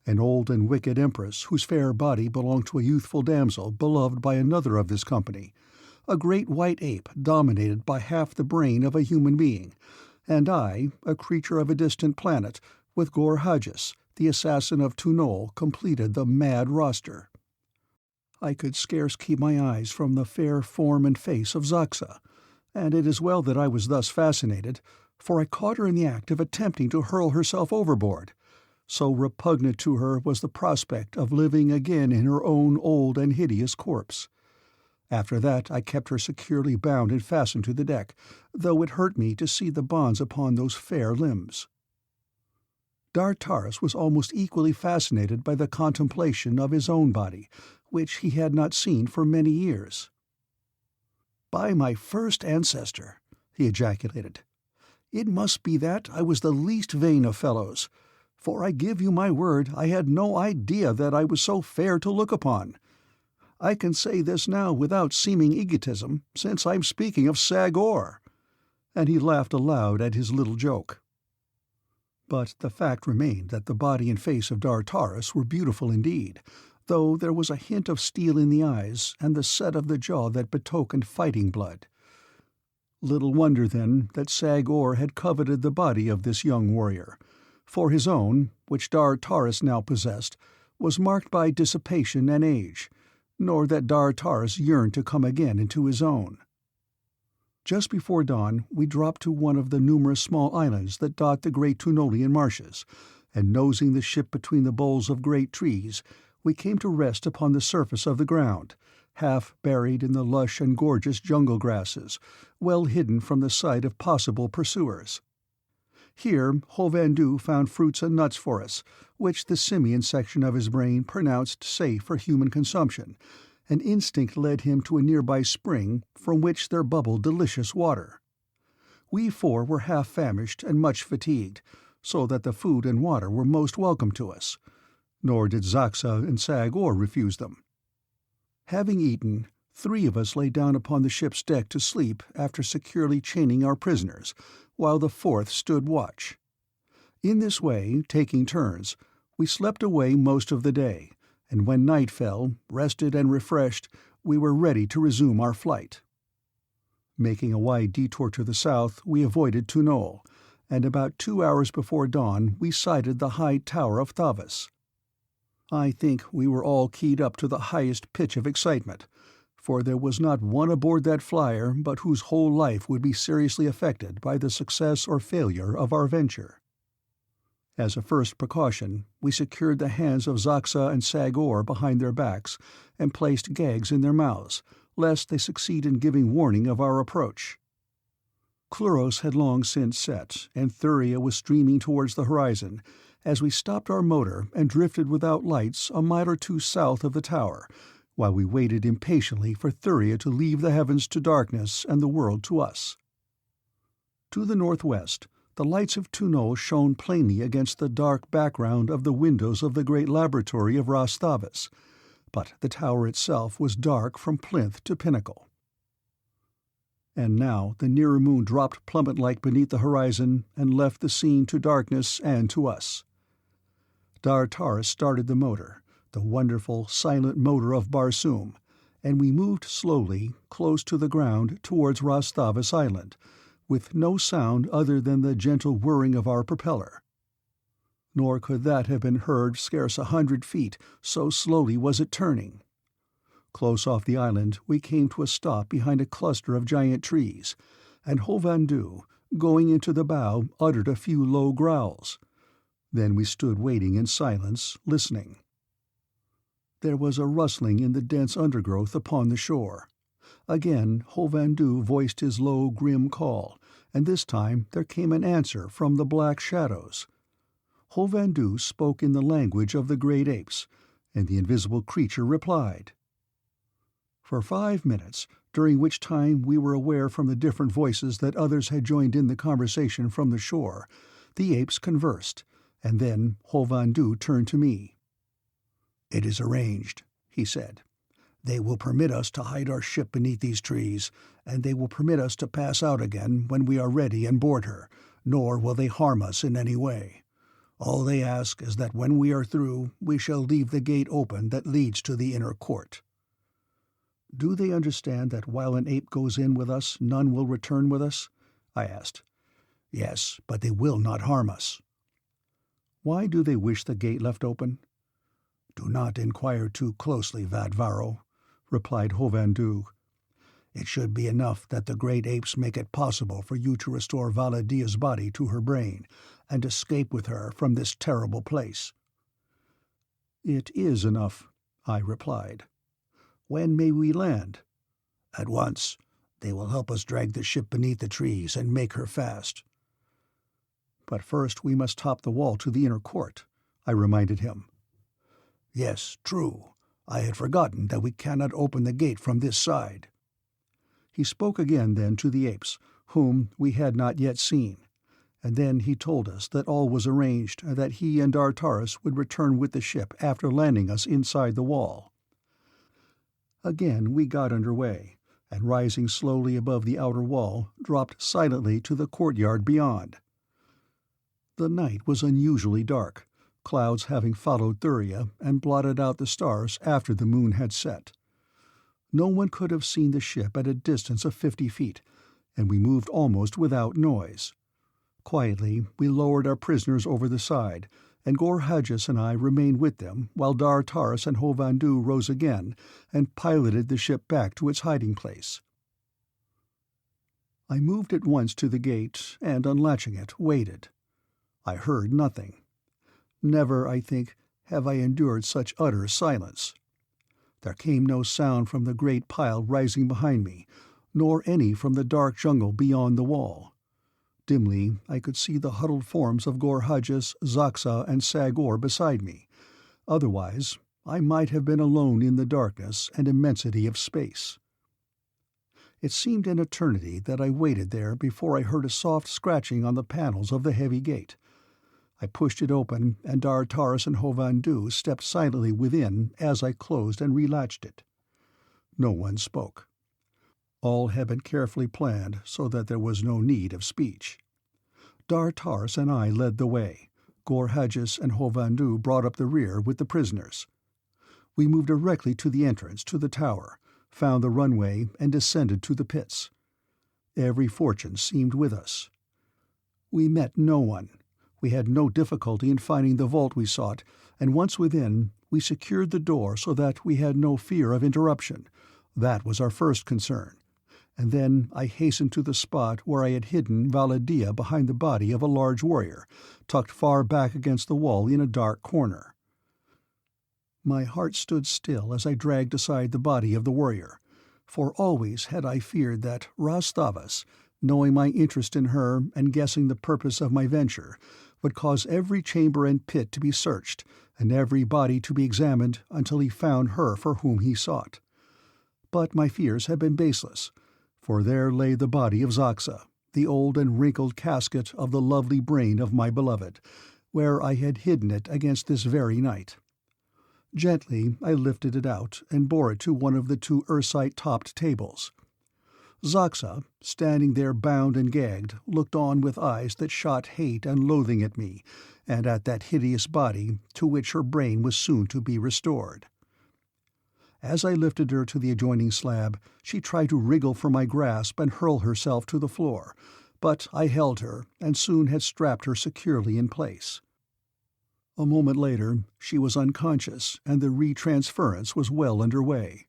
Speaker 1: an old and wicked empress whose fair body belonged to a youthful damsel beloved by another of this company, a great white ape dominated by half the brain of a human being, and I, a creature of a distant planet, with Gor-Haggis, the assassin of Phundahl, completed the mad roster. I could scarce keep my eyes from the fair form and face of Xaxa, and it is well that I was thus fascinated, for I caught her in the act of attempting to hurl herself overboard. So repugnant to her was the prospect of living again in her own old and hideous corpse. After that I kept her securely bound and fastened to the deck, though it hurt me to see the bonds upon those fair limbs. Dar-Taris was almost equally fascinated by the contemplation of his own body, which he had not seen for many years. "By my first ancestor," he ejaculated, "it must be that I was the least vain of fellows, for I give you my word I had no idea that I was so fair to look upon. I can say this now without seeming egotism, since I'm speaking of Sagor." And he laughed aloud at his little joke. But the fact remained that the body and face of Dar-Taris were beautiful indeed, though there was a hint of steel in the eyes and the set of the jaw that betokened fighting blood. Little wonder, then, that Sagor had coveted the body of this young warrior, for his own, which Dar-Taris now possessed, was marked by dissipation and age, nor that Dar-Taris yearned to come again into his own. Just before dawn we dropped to one of the numerous small islands that dot the great Tunolian marshes, and nosing the ship between the boles of great trees, we came to rest upon the surface of the ground, half buried in the lush and gorgeous jungle grasses, well hidden from the sight of possible pursuers. Here Hovhandu found fruits and nuts for us, which the simian section of his brain pronounced safe for human consumption, and instinct led him to a nearby spring from which there bubbled delicious water. We 4 were half famished and much fatigued, so that the food and water were most welcome to us, nor did Xaxa and Sagor refuse them. Having eaten, 3 of us lay down upon the ship's deck to sleep after securely chaining our prisoners, while the 4th stood watch. In this way, taking turns, we slept away most of the day, and when night fell, rested and refreshed, we were ready to resume our flight. Making a wide detour to the south, we avoided Phundahl, and about 2 hours before dawn we sighted the high tower of Thavas. I think we were all keyed up to the highest pitch of excitement, for there was not one aboard that flyer but whose whole life would be seriously affected by the success or failure of our venture. As a first precaution, we secured the hands of Xaxa and Sagor behind their backs and placed gags in their mouths, lest they succeed in giving warning of our approach. Cluros had long since set, and Thuria was streaming towards the horizon, as we stopped our motor and drifted without lights a mile or two south of the tower, while we waited impatiently for Thuria to leave the heavens to darkness and the world to us. To the northwest, the lights of Tunol shone plainly against the dark background of the windows of the great laboratory of Ras Thavas, but the tower itself was dark from plinth to pinnacle. And now the nearer moon dropped plummet-like beneath the horizon and left the scene to darkness and to us. Dar-Taris started the motor, the wonderful, silent motor of Barsoom, and we moved slowly, close to the ground, towards Ras Thavas Island, with no sound other than the gentle whirring of our propeller. Nor could that have been heard scarce 100 feet, so slowly was it turning. Close off the island we came to a stop behind a cluster of giant trees, and Hovhandu, going into the bow, uttered a few low growls. Then we stood waiting in silence, listening. There was a rustling in the dense undergrowth upon the shore. Again Hovhandu voiced his low, grim call, and this time there came an answer from the black shadows. Hovhandu spoke in the language of the great apes, and the invisible creature replied. For 5 minutes, during which time we were aware from the different voices that others had joined in the conversation from the shore, the apes conversed, and then Hovhandu turned to me. "It is arranged," he said. "They will permit us to hide our ship beneath these trees, and they will permit us to pass out again when we are ready and board her, nor will they harm us in any way. All they ask is that when we are through, we shall leave the gate open that leads to the inner court." "Do they understand that while an ape goes in with us, none will return with us?" I asked. "Yes, but they will not harm us." "Why do they wish the gate left open?" "Do not inquire too closely, Vadvaro," replied Hovhandu. "It should be enough that the great apes make it possible for you to restore Valla Dia's body to her brain, and escape with her from this terrible place." "It is enough," I replied. "When may we land?" "At once. They will help us drag the ship beneath the trees and make her fast." "But first we must top the wall to the inner court," I reminded him. "Yes, true. I had forgotten that we cannot open the gate from this side." He spoke again then to the apes, whom we had not yet seen, and then he told us that all was arranged and that he and Dar-Taris would return with the ship after landing us inside the wall. Again we got under way, and rising slowly above the outer wall, dropped silently to the courtyard beyond. The night was unusually dark, clouds having followed Thuria and blotted out the stars after the moon had set. No one could have seen the ship at a distance of 50 feet, and we moved almost without noise. Quietly we lowered our prisoners over the side, and Gorhadjus and I remained with them while Dar-Taris and Hovhandu rose again and piloted the ship back to its hiding place. I moved at once to the gate and, unlatching it, waited. I heard nothing. Never, I think, have I endured such utter silence. There came no sound from the great pile rising behind me, nor any from the dark jungle beyond the wall. Dimly I could see the huddled forms of Gorhadjus, Xaxa, and Sagor beside me. Otherwise I might have been alone in the darkness and immensity of space. It seemed an eternity that I waited there before I heard a soft scratching on the panels of the heavy gate. I pushed it open, and Dar-Taris and Hovhandu stepped silently within as I closed and relatched it. No one spoke. All had been carefully planned so that there was no need of speech. Dar-Taris and I led the way. Gorhadjus and Hovhandu brought up the rear with the prisoners. We moved directly to the entrance to the tower, found the runway, and descended to the pits. Every fortune seemed with us. We met no one. We had no difficulty in finding the vault we sought, and once within, we secured the door so that we had no fear of interruption, That was our first concern, and then I hastened to the spot where I had hidden Valla Dia behind the body of a large warrior, tucked far back against the wall in a dark corner. My heart stood still as I dragged aside the body of the warrior, for always had I feared that Ras Thavas, knowing my interest in her and guessing the purpose of my venture, would cause every chamber and pit to be searched, and every body to be examined until he found her for whom he sought. But my fears had been baseless, for there lay the body of Xaxa, the old and wrinkled casket of the lovely brain of my beloved, where I had hidden it against this very night. Gently I lifted it out and bore it to one of the two ursite-topped tables. Xaxa, standing there bound and gagged, looked on with eyes that shot hate and loathing at me, and at that hideous body to which her brain was soon to be restored. As I lifted her to the adjoining slab, she tried to wriggle from my grasp and hurl herself to the floor, but I held her and soon had strapped her securely in place. A moment later, she was unconscious and the retransference was well under way.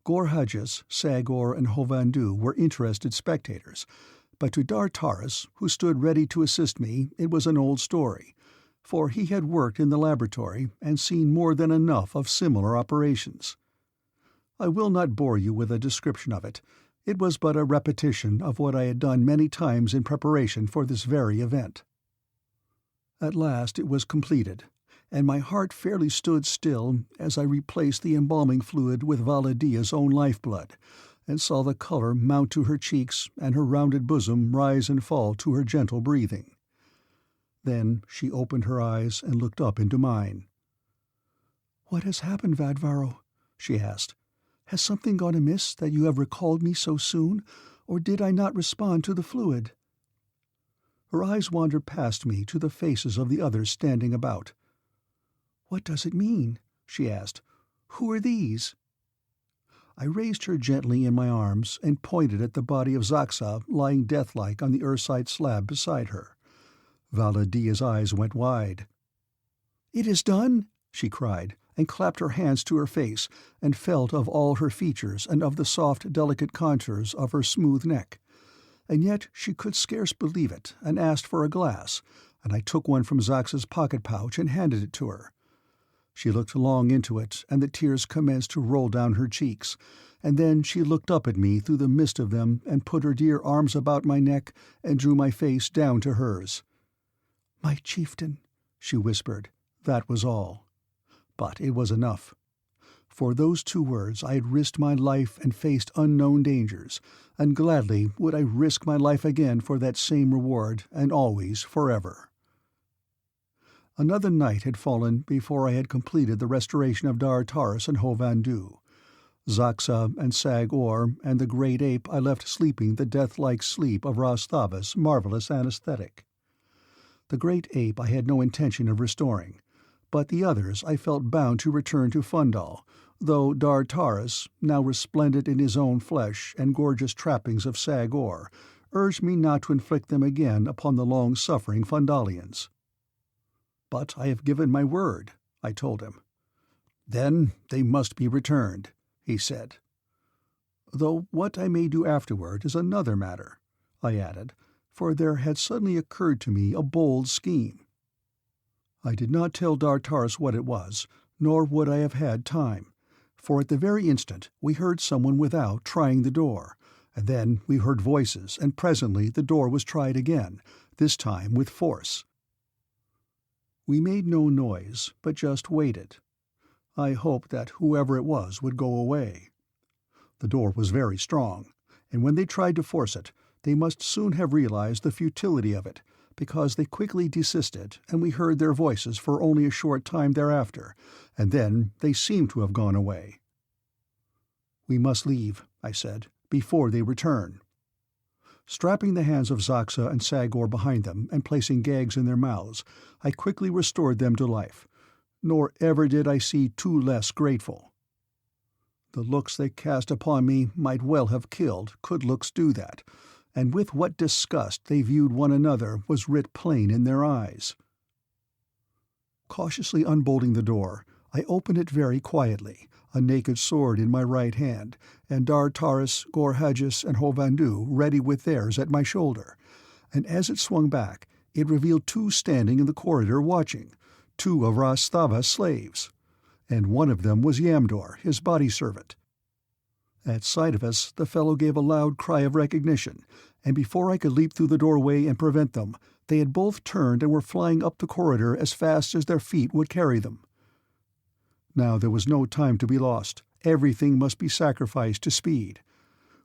Speaker 1: Gorhudges, Sagor, and Hovandu were interested spectators, but to Dartaris, who stood ready to assist me, it was an old story, for he had worked in the laboratory and seen more than enough of similar operations. I will not bore you with a description of it. It was but a repetition of what I had done many times in preparation for this very event. At last it was completed, and my heart fairly stood still as I replaced the embalming fluid with Valla Dia's own lifeblood, and saw the color mount to her cheeks and her rounded bosom rise and fall to her gentle breathing. Then she opened her eyes and looked up into mine. "What has happened, Vadvaro?" she asked. "Has something gone amiss that you have recalled me so soon, or did I not respond to the fluid?" Her eyes wandered past me to the faces of the others standing about. "What does it mean?" she asked. "Who are these?" I raised her gently in my arms and pointed at the body of Xaxa lying deathlike on the ursite slab beside her. Valla Dia's eyes went wide. "It is done!" she cried, and clapped her hands to her face, and felt of all her features and of the soft, delicate contours of her smooth neck. And yet she could scarce believe it, and asked for a glass, and I took one from Xaxa's pocket-pouch and handed it to her. She looked long into it, and the tears commenced to roll down her cheeks, and then she looked up at me through the mist of them and put her dear arms about my neck and drew my face down to hers. "My chieftain," she whispered. That was all. But it was enough. For those 2 words I had risked my life and faced unknown dangers, and gladly would I risk my life again for that same reward, and always, forever. Another night had fallen before I had completed the restoration of Dartaris and Hovandu. Xaxa and Sagor and the great ape I left sleeping the death-like sleep of Ras Thavas' marvelous anesthetic. The great ape I had no intention of restoring, but the others I felt bound to return to Phundahl, though Dartaris, now resplendent in his own flesh and gorgeous trappings of Sagor, urged me not to inflict them again upon the long-suffering Phundalians. "But I have given my word," I told him. "Then they must be returned," he said. "Though what I may do afterward is another matter," I added, for there had suddenly occurred to me a bold scheme. I did not tell Dartaris what it was, nor would I have had time, for at the very instant we heard someone without trying the door, and then we heard voices, and presently the door was tried again, this time with force. We made no noise, but just waited. I hoped that whoever it was would go away. The door was very strong, and when they tried to force it, they must soon have realized the futility of it, because they quickly desisted, and we heard their voices for only a short time thereafter, and then they seemed to have gone away. "We must leave," I said, "before they return." Strapping the hands of Xaxa and Sagor behind them and placing gags in their mouths, I quickly restored them to life, nor ever did I see 2 less grateful. The looks they cast upon me might well have killed, could looks do that, and with what disgust they viewed one another was writ plain in their eyes. Cautiously unbolting the door, I opened it very quietly, a naked sword in my right hand, and Taris, Gorhages, and Hovandu ready with theirs at my shoulder, and as it swung back, it revealed two standing in the corridor watching, two of Ras Thavas' slaves, and one of them was Yamdor, his body servant. At sight of us, the fellow gave a loud cry of recognition, and before I could leap through the doorway and prevent them, they had both turned and were flying up the corridor as fast as their feet would carry them. Now there was no time to be lost. Everything must be sacrificed to speed.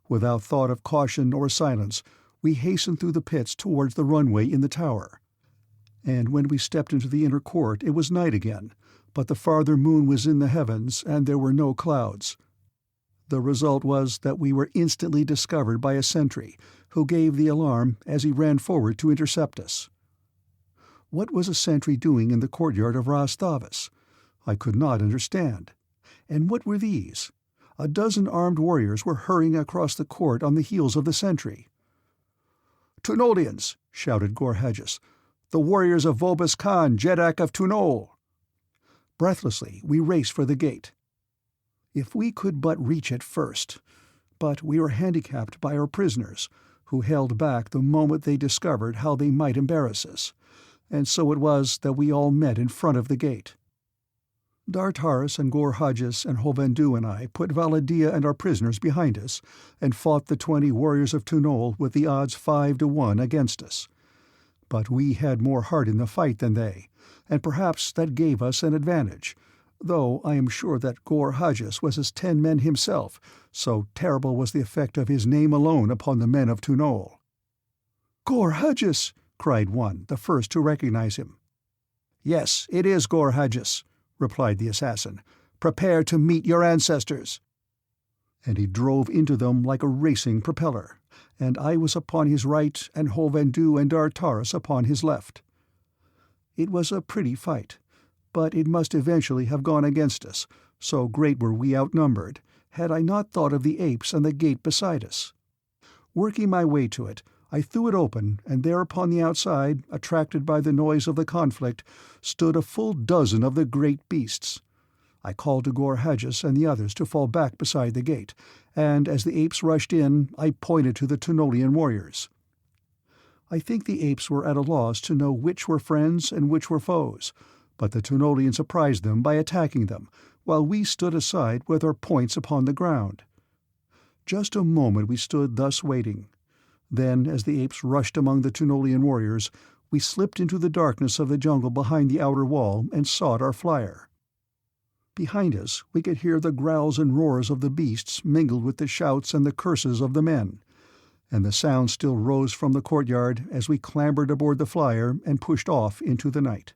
Speaker 1: Without thought of caution or silence, we hastened through the pits towards the runway in the tower. And when we stepped into the inner court, it was night again, but the farther moon was in the heavens and there were no clouds. The result was that we were instantly discovered by a sentry, who gave the alarm as he ran forward to intercept us. What was a sentry doing in the courtyard of Ras Thavas? I could not understand. And what were these? A dozen armed warriors were hurrying across the court on the heels of the sentry. "Tunolians!" shouted Gorhages. "The warriors of Vobus Khan, Jeddak of Tunol!" Breathlessly, we raced for the gate. If we could but reach it first. But we were handicapped by our prisoners, who held back the moment they discovered how they might embarrass us, and so it was that we all met in front of the gate. Taris and Gorhages and Hovandu and I put Valla Dia and our prisoners behind us, and fought the 20 warriors of Tunol with the odds 5-1 against us. But we had more heart in the fight than they, and perhaps that gave us an advantage, though I am sure that Gorhages was as 10 men himself, so terrible was the effect of his name alone upon the men of Tunol. "Gorhages!" cried one, the first to recognize him. "Yes, it is Gorhages," replied the assassin. "Prepare to meet your ancestors." And he drove into them like a racing propeller, and I was upon his right and Hovandu and Taris upon his left. It was a pretty fight, but it must eventually have gone against us, so great were we outnumbered, had I not thought of the apes and the gate beside us. Working my way to it, I threw it open, and there upon the outside, attracted by the noise of the conflict, stood a full dozen of the great beasts. I called to Gorhages and the others to fall back beside the gate, and as the apes rushed in, I pointed to the Tunolian warriors. I think the apes were at a loss to know which were friends and which were foes, but the Tunolians surprised them by attacking them, while we stood aside with our points upon the ground. Just a moment we stood thus waiting. Then, as the apes rushed among the Tunolian warriors, we slipped into the darkness of the jungle behind the outer wall and sought our flyer. Behind us we could hear the growls and roars of the beasts mingled with the shouts and the curses of the men, and the sound still rose from the courtyard as we clambered aboard the flyer and pushed off into the night.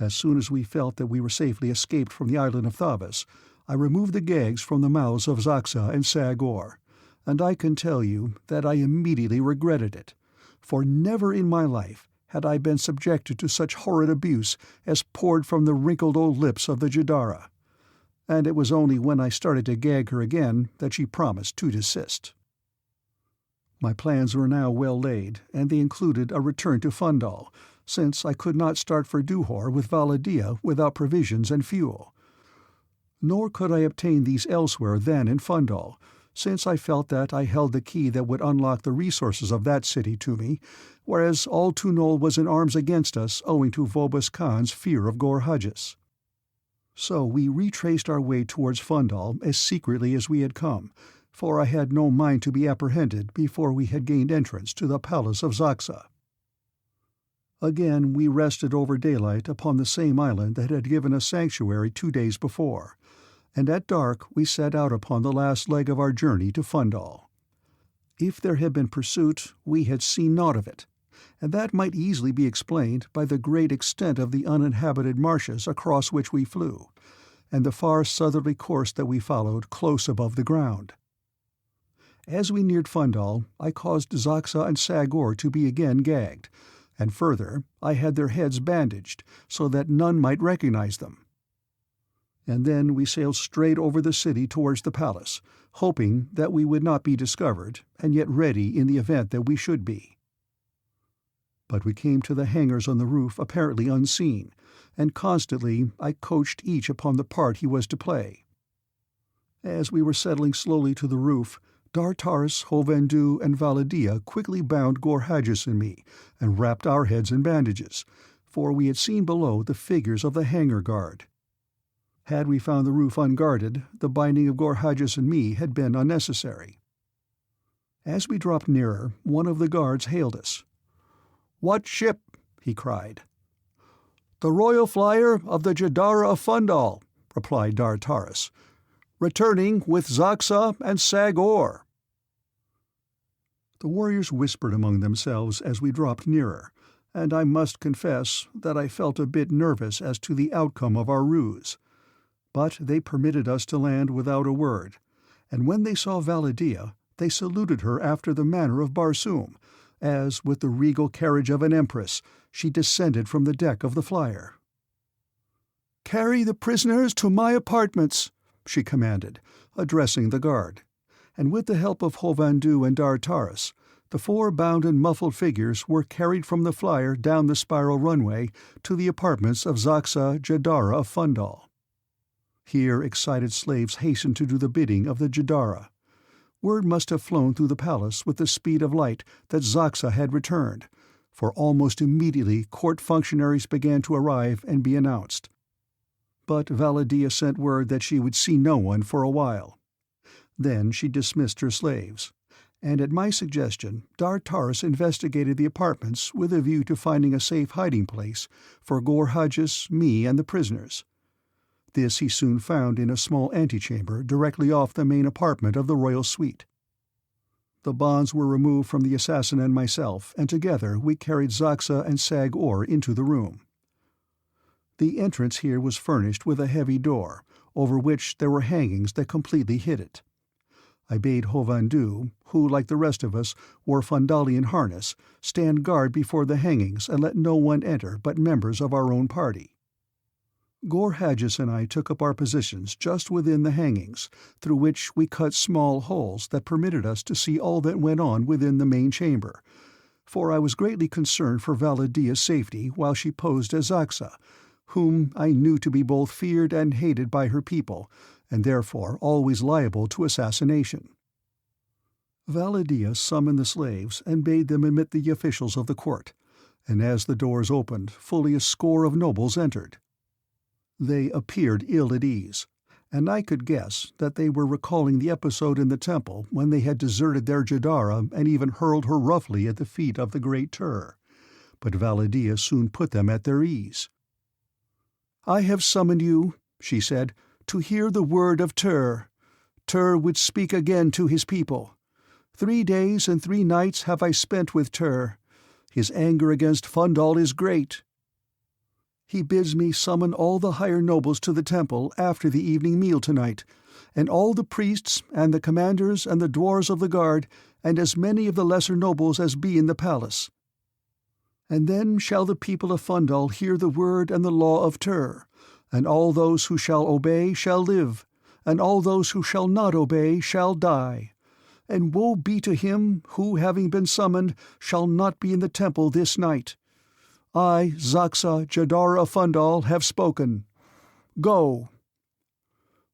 Speaker 1: As soon as we felt that we were safely escaped from the island of Thavas, I removed the gags from the mouths of Xaxa and Sagor, and I can tell you that I immediately regretted it, for never in my life had I been subjected to such horrid abuse as poured from the wrinkled old lips of the Jadara, and it was only when I started to gag her again that she promised to desist. My plans were now well laid, and they included a return to Phundahl, since I could not start for Duhor with Valla Dia without provisions and fuel. Nor could I obtain these elsewhere than in Phundahl, since I felt that I held the key that would unlock the resources of that city to me, whereas all Tunol was in arms against us owing to Vobus Khan's fear of Gorhages. So we retraced our way towards Phundahl as secretly as we had come, for I had no mind to be apprehended before we had gained entrance to the Palace of Xaxa. Again we rested over daylight upon the same island that had given us sanctuary 2 days before, and at dark we set out upon the last leg of our journey to Phundahl. If there had been pursuit, we had seen naught of it, and that might easily be explained by the great extent of the uninhabited marshes across which we flew, and the far southerly course that we followed close above the ground. As we neared Phundahl, I caused Xaxa and Sagor to be again gagged, and further, I had their heads bandaged, so that none might recognize them. And then we sailed straight over the city towards the palace, hoping that we would not be discovered, and yet ready in the event that we should be. But we came to the hangars on the roof apparently unseen, and constantly I coached each upon the part he was to play, As we were settling slowly to the roof, Dartaris, Hovhandu, and Valla Dia quickly bound Gorhages and me, and wrapped our heads in bandages, for we had seen below the figures of the hangar guard. Had we found the roof unguarded, the binding of Gorhages and me had been unnecessary. As we dropped nearer, one of the guards hailed us. "What ship?" he cried. "The Royal Flyer of the Jadara of Phundahl," replied Dartaris, "returning with Xaxa and Sagor." The warriors whispered among themselves as we dropped nearer, and I must confess that I felt a bit nervous as to the outcome of our ruse. But they permitted us to land without a word, and when they saw Valla Dia, they saluted her after the manner of Barsoom, as, with the regal carriage of an empress, she descended from the deck of the flyer. "Carry the prisoners to my apartments," she commanded, addressing the guard, and with the help of Hovhandu and Dartaris, the 4 bound and muffled figures were carried from the flyer down the spiral runway to the apartments of Xaxa, Jadara of Phundahl. Here excited slaves hastened to do the bidding of the Jadara. Word must have flown through the palace with the speed of light that Xaxa had returned, for almost immediately court functionaries began to arrive and be announced. But Valla Dia sent word that she would see no one for a while. Then she dismissed her slaves, and at my suggestion Dartaris investigated the apartments with a view to finding a safe hiding place for Gorhages, me, and the prisoners. This he soon found in a small antechamber directly off the main apartment of the royal suite. The bonds were removed from the assassin and myself, and together we carried Xaxa and Sagor into the room. The entrance here was furnished with a heavy door, over which there were hangings that completely hid it. I bade Hovhandu, who, like the rest of us, wore Phundalian harness, stand guard before the hangings and let no one enter but members of our own party. Gorhages and I took up our positions just within the hangings, through which we cut small holes that permitted us to see all that went on within the main chamber, for I was greatly concerned for Valla Dia's safety while she posed as Xaxa, whom I knew to be both feared and hated by her people, and therefore always liable to assassination. Valla Dia summoned the slaves and bade them admit the officials of the court, and as the doors opened, fully a score of nobles entered. They appeared ill at ease, and I could guess that they were recalling the episode in the temple when they had deserted their Jadara and even hurled her roughly at the feet of the Great Tur, but Valla Dia soon put them at their ease. "I have summoned you," she said, "to hear the word of Tur. Tur would speak again to his people. 3 days and 3 nights have I spent with Tur. His anger against Phundahl is great. He bids me summon all the higher nobles to the temple after the evening meal tonight, and all the priests, and the commanders, and the dwarves of the guard, and as many of the lesser nobles as be in the palace. And then shall the people of Phundahl hear the word and the law of Tur, and all those who shall obey shall live, and all those who shall not obey shall die. And woe be to him who, having been summoned, shall not be in the temple this night. I, Xaxa, Jadara of Phundahl, have spoken. Go."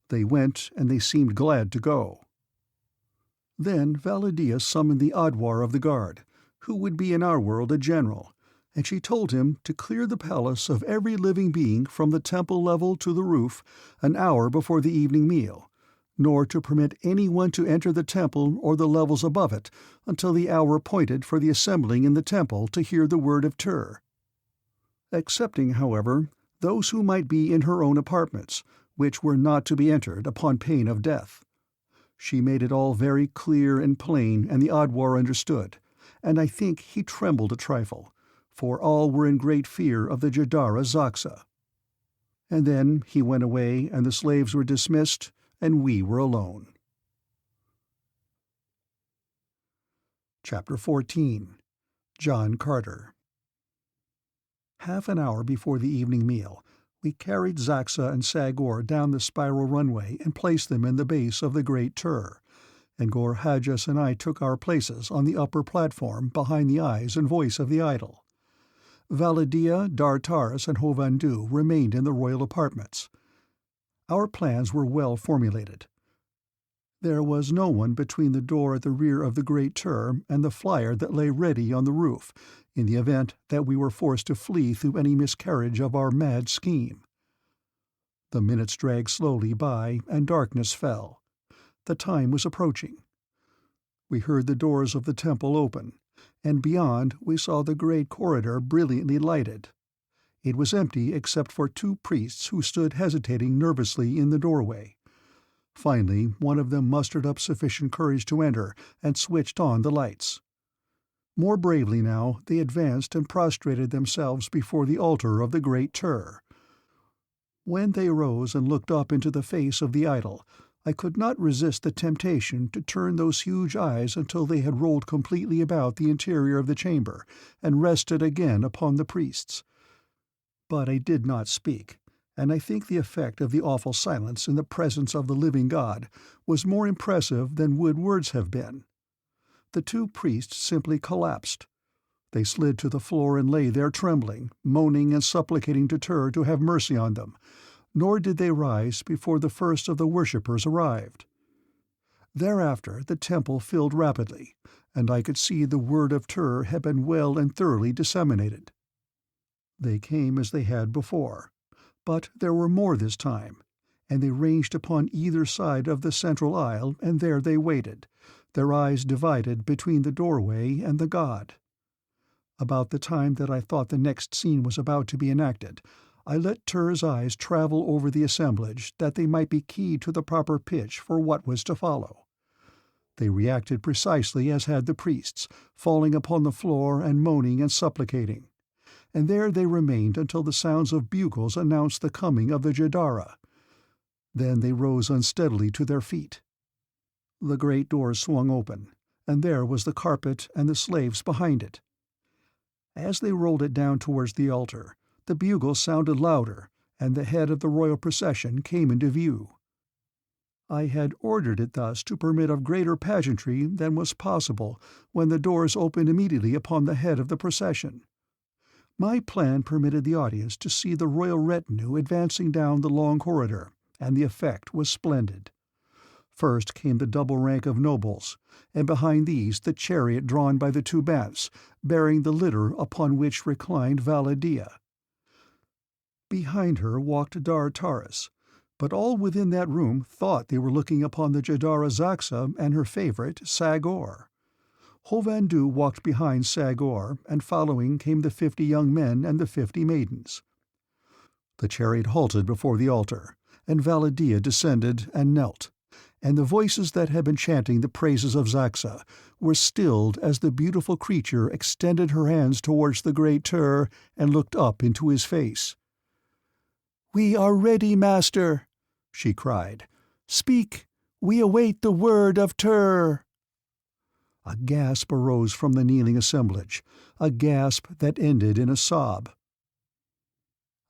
Speaker 1: They went, and they seemed glad to go. Then Valla Dia summoned the Adwar of the guard, who would be in our world a general, and she told him to clear the palace of every living being from the temple level to the roof an hour before the evening meal, nor to permit anyone to enter the temple or the levels above it until the hour appointed for the assembling in the temple to hear the word of Tur. Excepting, however, those who might be in her own apartments, which were not to be entered upon pain of death. She made it all very clear and plain, and the Adwar understood, and I think he trembled a trifle, for all were in great fear of the Jadara Xaxa. And then he went away, and the slaves were dismissed, and we were alone. Chapter 14. John Carter. Half an hour before the evening meal, we carried Xaxa and Sagor down the spiral runway and placed them in the base of the Great Tur, and Gorhages and I took our places on the upper platform behind the eyes and voice of the idol. Valla Dia, Dartaris, and Hovhandu remained in the royal apartments. Our plans were well formulated. There was no one between the door at the rear of the Great Tur and the flyer that lay ready on the roof, in the event that we were forced to flee through any miscarriage of our mad scheme. The minutes dragged slowly by, and darkness fell. The time was approaching. We heard the doors of the temple open, and beyond we saw the great corridor brilliantly lighted. It was empty except for 2 priests who stood hesitating nervously in the doorway. Finally, one of them mustered up sufficient courage to enter and switched on the lights. More bravely now, they advanced and prostrated themselves before the altar of the Great Tur. When they rose and looked up into the face of the idol, I could not resist the temptation to turn those huge eyes until they had rolled completely about the interior of the chamber and rested again upon the priests. But I did not speak, and I think the effect of the awful silence in the presence of the living God was more impressive than would words have been. The 2 priests simply collapsed. They slid to the floor and lay there trembling, moaning and supplicating to Tur to have mercy on them, nor did they rise before the first of the worshippers arrived. Thereafter the temple filled rapidly, and I could see the word of Tur had been well and thoroughly disseminated. They came as they had before, but there were more this time, and they ranged upon either side of the central aisle, and there they waited, their eyes divided between the doorway and the god. About the time that I thought the next scene was about to be enacted, I let Tur's eyes travel over the assemblage that they might be keyed to the proper pitch for what was to follow. They reacted precisely as had the priests, falling upon the floor and moaning and supplicating. And there they remained until the sounds of bugles announced the coming of the Jadara. Then they rose unsteadily to their feet. The great door swung open, and there was the carpet and the slaves behind it. As they rolled it down towards the altar, the bugles sounded louder, and the head of the royal procession came into view. I had ordered it thus to permit of greater pageantry than was possible when the doors opened immediately upon the head of the procession. My plan permitted the audience to see the royal retinue advancing down the long corridor, and the effect was splendid. First came the double rank of nobles, and behind these the chariot drawn by the 2 banths, bearing the litter upon which reclined Valla Dia. Behind her walked Taris, but all within that room thought they were looking upon the Jadara Xaxa and her favorite, Sagor. Hovhandu walked behind Sagor, and following came the 50 young men and the 50 maidens. The chariot halted before the altar, and Valla Dia descended and knelt, and the voices that had been chanting the praises of Xaxa were stilled as the beautiful creature extended her hands towards the Great Tur and looked up into his face. "We are ready, Master," she cried. "Speak, we await the word of Tur." A gasp arose from the kneeling assemblage, a gasp that ended in a sob.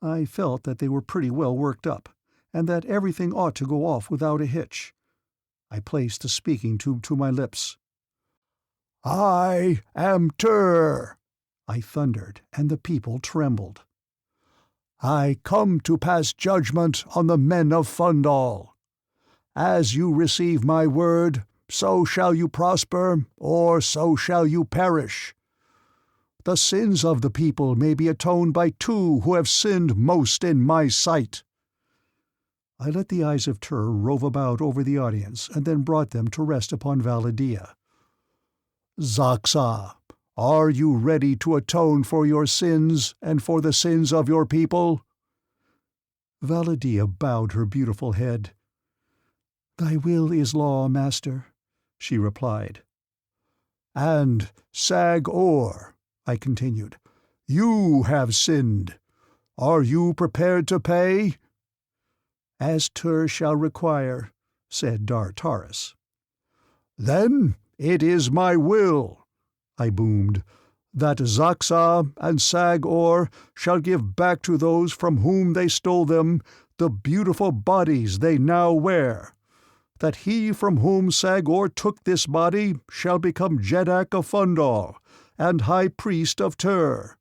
Speaker 1: I felt that they were pretty well worked up, and that everything ought to go off without a hitch. I placed the speaking tube to my lips. "I am Tur," I thundered, and the people trembled. "I come to pass judgment on the men of Phundahl. As you receive my word, so shall you prosper, or so shall you perish. The sins of the people may be atoned by 2 who have sinned most in my sight." I let the eyes of Tur rove about over the audience, and then brought them to rest upon Valla Dia. "Xaxa, are you ready to atone for your sins and for the sins of your people?" Valla Dia bowed her beautiful head. "Thy will is law, Master," she replied. "And Sagor," I continued, "you have sinned. Are you prepared to pay?" "As Tur shall require," said Taris. "Then it is my will," I boomed, "that Xaxa and Sagor shall give back to those from whom they stole them the beautiful bodies they now wear, that he from whom Sagor took this body shall become Jeddak of Phundahl and High Priest of Tur,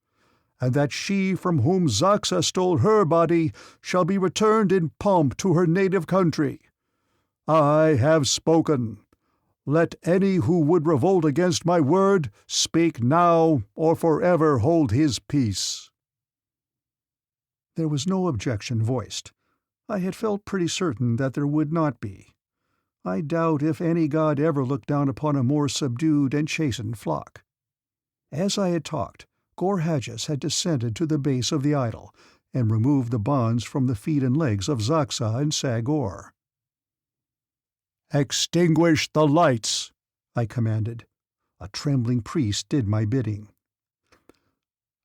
Speaker 1: and that she from whom Xaxa stole her body shall be returned in pomp to her native country. I have spoken. Let any who would revolt against my word speak now or forever hold his peace." There was no objection voiced. I had felt pretty certain that there would not be. I doubt if any god ever looked down upon a more subdued and chastened flock. As I had talked, Gorhages had descended to the base of the idol and removed the bonds from the feet and legs of Xaxa and Sagor. "Extinguish the lights," I commanded. A trembling priest did my bidding.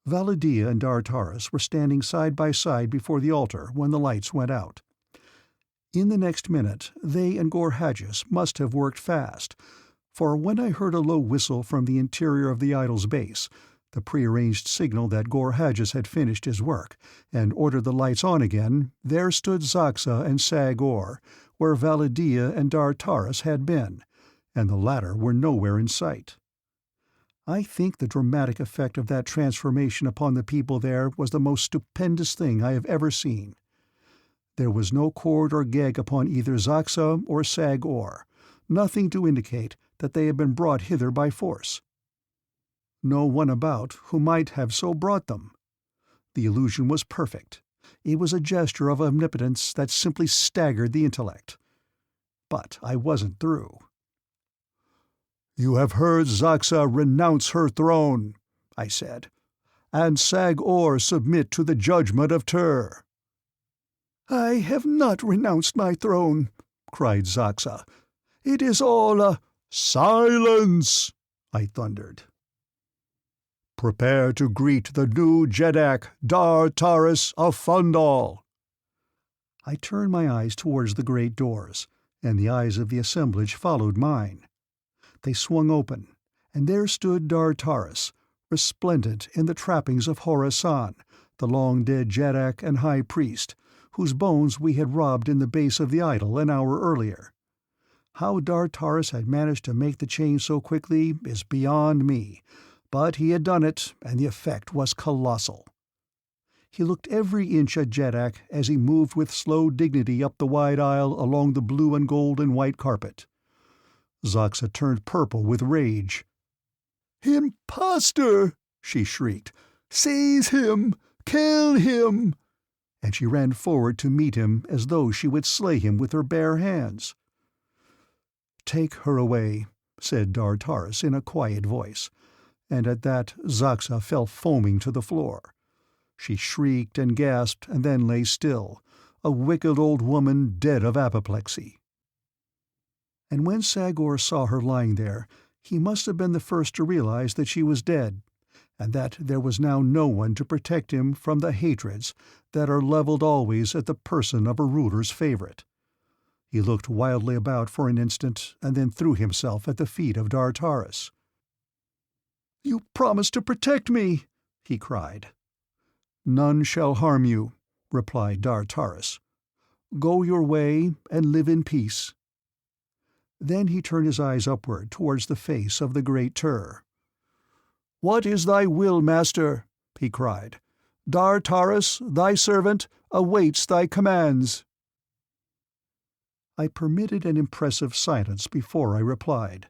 Speaker 1: Valla Dia and Dartaris were standing side by side before the altar when the lights went out. In the next minute they and Gorhages must have worked fast, for when I heard a low whistle from the interior of the idol's base, the prearranged signal that Gorhages had finished his work and ordered the lights on again, there stood Xaxa and Sagor, where Valla Dia and Dartaris had been, and the latter were nowhere in sight. I think the dramatic effect of that transformation upon the people there was the most stupendous thing I have ever seen. There was no cord or gag upon either Xaxa or Sagor, nothing to indicate that they had been brought hither by force. No one about who might have so brought them. The illusion was perfect. It was a gesture of omnipotence that simply staggered the intellect. But I wasn't through. "You have heard Xaxa renounce her throne," I said, "and Sagor submit to the judgment of Tur." "I have not renounced my throne," cried Xaxa. "It is all a—" "Silence!" I thundered. "Prepare to greet the new Jeddak, Dartaris of Phundahl." I turned my eyes towards the great doors, and the eyes of the assemblage followed mine. They swung open, and there stood Dartaris, resplendent in the trappings of Horasan, the long-dead Jeddak and High Priest, whose bones we had robbed in the base of the idol an hour earlier. How Dartaris had managed to make the change so quickly is beyond me, but he had done it, and the effect was colossal. He looked every inch a Jeddak as he moved with slow dignity up the wide aisle along the blue and gold and white carpet. Xaxa turned purple with rage. "Imposter!" she shrieked. "Seize him! Kill him!" And she ran forward to meet him as though she would slay him with her bare hands. "Take her away," said Dartaris in a quiet voice, and at that Xaxa fell foaming to the floor. She shrieked and gasped and then lay still, a wicked old woman dead of apoplexy. And when Sagor saw her lying there, he must have been the first to realize that she was dead, and that there was now no one to protect him from the hatreds that are leveled always at the person of a ruler's favorite. He looked wildly about for an instant, and then threw himself at the feet of Dartaris. "You promised to protect me!" he cried. "None shall harm you," replied Dartaris. "Go your way and live in peace." Then he turned his eyes upward towards the face of the Great Tur. "What is thy will, master?" he cried. "Dartaris, thy servant, awaits thy commands." I permitted an impressive silence before I replied.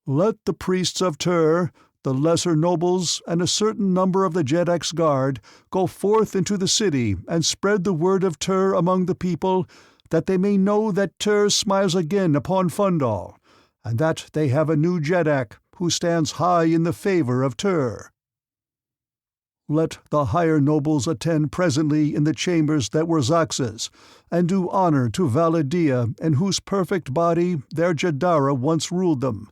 Speaker 1: "Let the priests of Tur, the lesser nobles, and a certain number of the Jeddak's guard go forth into the city and spread the word of Tur among the people, that they may know that Tur smiles again upon Phundahl, and that they have a new Jeddak who stands high in the favor of Tur. Let the higher nobles attend presently in the chambers that were Xaxa's, and do honor to Valla Dia, in whose perfect body their Jeddara once ruled them,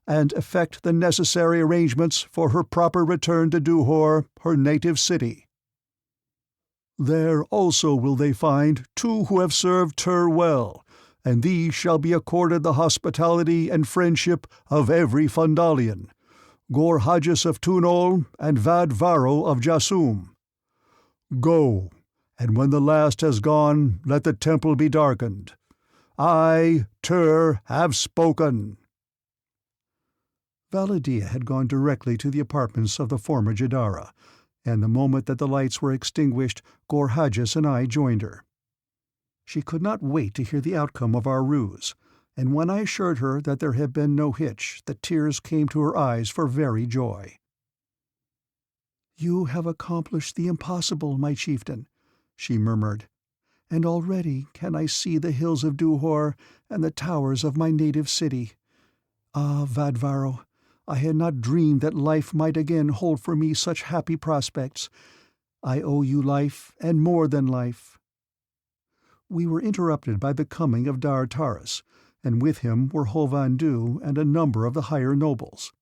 Speaker 1: and effect the necessary arrangements for her proper return to Duhor, her native city. There also will they find two who have served Tur well, and these shall be accorded the hospitality and friendship of every Phundalian, Gorhages of Tunol and Vadvaro of Jasum. Go, and when the last has gone, let the temple be darkened. I, Tur, have spoken." Valla Dia had gone directly to the apartments of the former Jeddara, and the moment that the lights were extinguished, Gorhages and I joined her. She could not wait to hear the outcome of our ruse, and when I assured her that there had been no hitch, the tears came to her eyes for very joy. "You have accomplished the impossible, my chieftain," she murmured, "and already can I see the hills of Duhor and the towers of my native city. Ah, Vadvaro, I had not dreamed that life might again hold for me such happy prospects. I owe you life, and more than life." We were interrupted by the coming of Dar Taras, and with him were Hovhandu and a number of the higher nobles.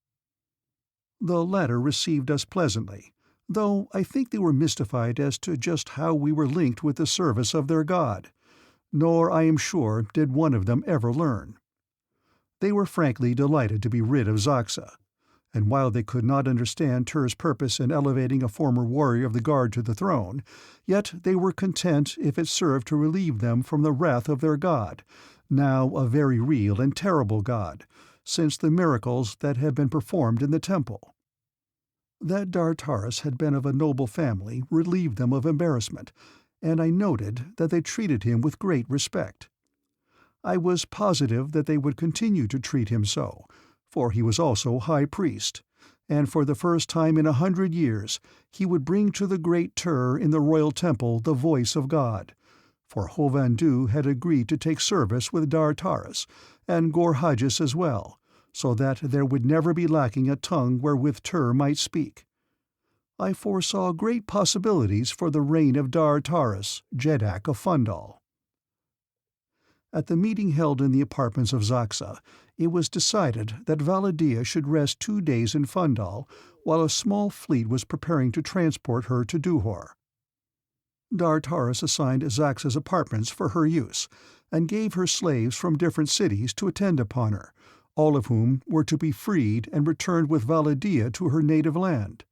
Speaker 1: The latter received us pleasantly, though I think they were mystified as to just how we were linked with the service of their god, nor, I am sure, did one of them ever learn. They were frankly delighted to be rid of Xaxa, and while they could not understand Tur's purpose in elevating a former warrior of the guard to the throne, yet they were content if it served to relieve them from the wrath of their god, now a very real and terrible god, since the miracles that had been performed in the temple. That Dar Taras had been of a noble family relieved them of embarrassment, and I noted that they treated him with great respect. I was positive that they would continue to treat him so, for he was also high priest, and for the first time in 100 years he would bring to the Great Tur in the royal temple the voice of God, for Hovhandu had agreed to take service with Dar Taras, and Gorhages as well, so that there would never be lacking a tongue wherewith Tur might speak. I foresaw great possibilities for the reign of Dar Taras, Jeddak of Phundahl. At the meeting held in the apartments of Xaxa, it was decided that Valla Dia should rest 2 days in Phundahl, while a small fleet was preparing to transport her to Duhor. Dar Taras assigned Xaxa's apartments for her use, and gave her slaves from different cities to attend upon her, all of whom were to be freed and returned with Valla Dia to her native land.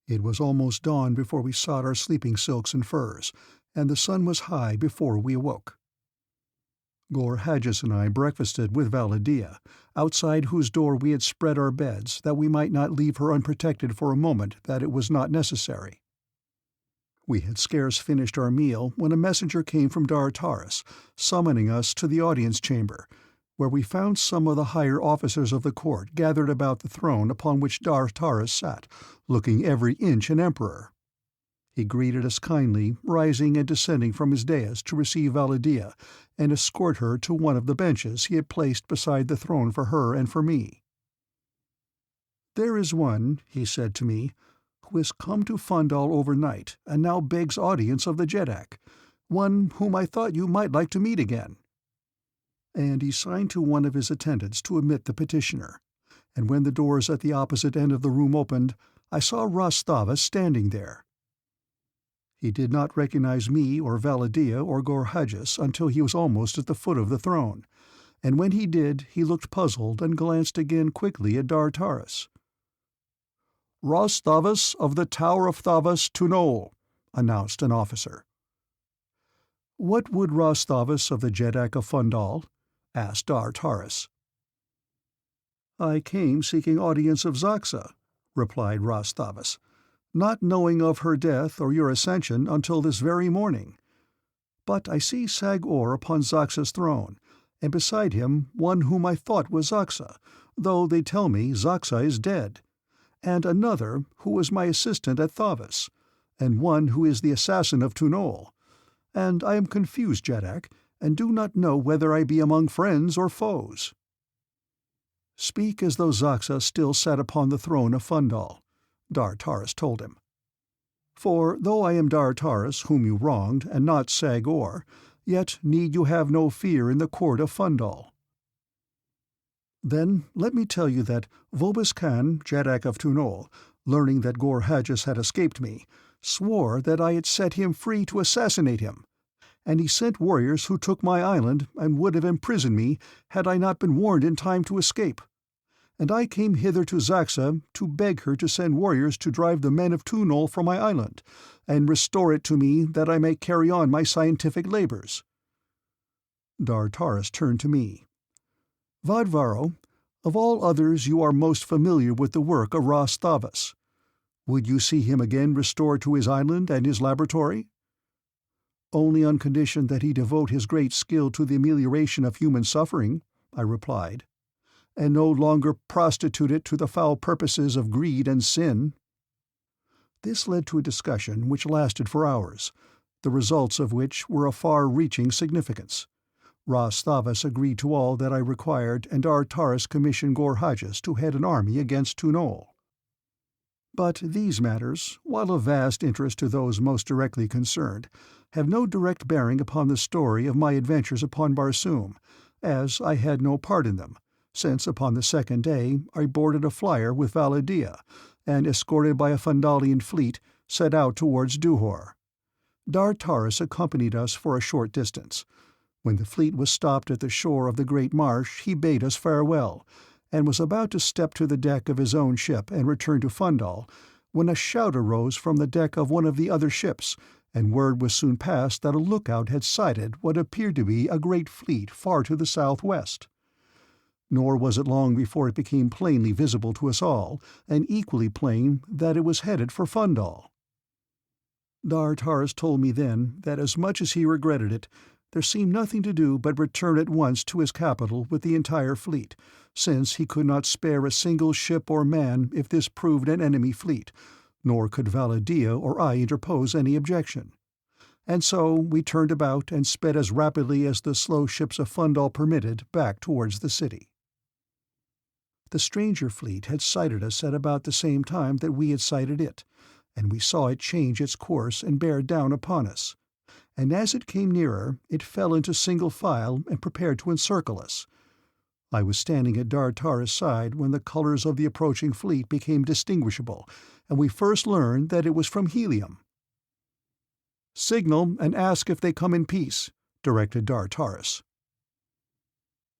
Speaker 1: It was almost dawn before we sought our sleeping silks and furs, and the sun was high before we awoke. Gorhages and I breakfasted with Valla Dia, outside whose door we had spread our beds that we might not leave her unprotected for a moment that it was not necessary. We had scarce finished our meal when a messenger came from Dar Taras, summoning us to the audience chamber, where we found some of the higher officers of the court gathered about the throne upon which Dar Taras sat, looking every inch an emperor. He greeted us kindly, rising and descending from his dais to receive Valla Dia and escort her to one of the benches he had placed beside the throne for her and for me. "There is one," he said to me, "who has come to Phundahl overnight and now begs audience of the Jeddak, one whom I thought you might like to meet again." And he signed to one of his attendants to admit the petitioner, and when the doors at the opposite end of the room opened, I saw Ras Thavas standing there. He did not recognize me or Valla Dia or Gorhages until he was almost at the foot of the throne, and when he did he looked puzzled and glanced again quickly at Dar Taras. "Ras Thavas of the Tower of Thavas to Knoll," announced an officer. "What would Ras Thavas of the Jeddak of Phundahl?" asked Dar Taras. "I came seeking audience of Xaxa," replied Ras Thavas, "not knowing of her death or your ascension until this very morning. But I see Sag-Or upon Xaxa's throne, and beside him one whom I thought was Xaxa, though they tell me Xaxa is dead, and another who was my assistant at Thavas, and one who is the assassin of Tunol, and I am confused, Jeddak, and do not know whether I be among friends or foes." "Speak as though Xaxa still sat upon the throne of Phundahl," Dar Taras told him. "For though I am Dar Taras whom you wronged, and not Sag-Or, yet need you have no fear in the court of Phundahl." "Then let me tell you that Vobis Khan, Jeddak of Tunol, learning that Gorhages had escaped me, swore that I had set him free to assassinate him, and he sent warriors who took my island and would have imprisoned me had I not been warned in time to escape. And I came hither to Xaxa to beg her to send warriors to drive the men of Tunol from my island, and restore it to me that I may carry on my scientific labors." Dar Taras turned to me. "Vadvaro, of all others you are most familiar with the work of Ras Thavas. Would you see him again restored to his island and his laboratory?" "Only on condition that he devote his great skill to the amelioration of human suffering," I replied, "and no longer prostitute it to the foul purposes of greed and sin." This led to a discussion which lasted for hours, the results of which were of far-reaching significance. Ras Thavas agreed to all that I required, and Taris commissioned Gorhajas to head an army against Phundahl. But these matters, while of vast interest to those most directly concerned, have no direct bearing upon the story of my adventures upon Barsoom, as I had no part in them, since upon the second day I boarded a flyer with Valla Dia, and, escorted by a Phundalian fleet, set out towards Duhur. Taris accompanied us for a short distance. When the fleet was stopped at the shore of the great marsh, he bade us farewell, and was about to step to the deck of his own ship and return to Phundahl, when a shout arose from the deck of one of the other ships, and word was soon passed that a lookout had sighted what appeared to be a great fleet far to the southwest. Nor was it long before it became plainly visible to us all, and equally plain that it was headed for Phundahl. Taris told me then that as much as he regretted it, there seemed nothing to do but return at once to his capital with the entire fleet, since he could not spare a single ship or man if this proved an enemy fleet, nor could Valla Dia or I interpose any objection. And so we turned about and sped as rapidly as the slow ships of Phundahl permitted back towards the city. The stranger fleet had sighted us at about the same time that we had sighted it, and we saw it change its course and bear down upon us. And as it came nearer, it fell into single file and prepared to encircle us. I was standing at Taris' side when the colors of the approaching fleet became distinguishable, and we first learned that it was from Helium. "Signal and ask if they come in peace," directed Taris.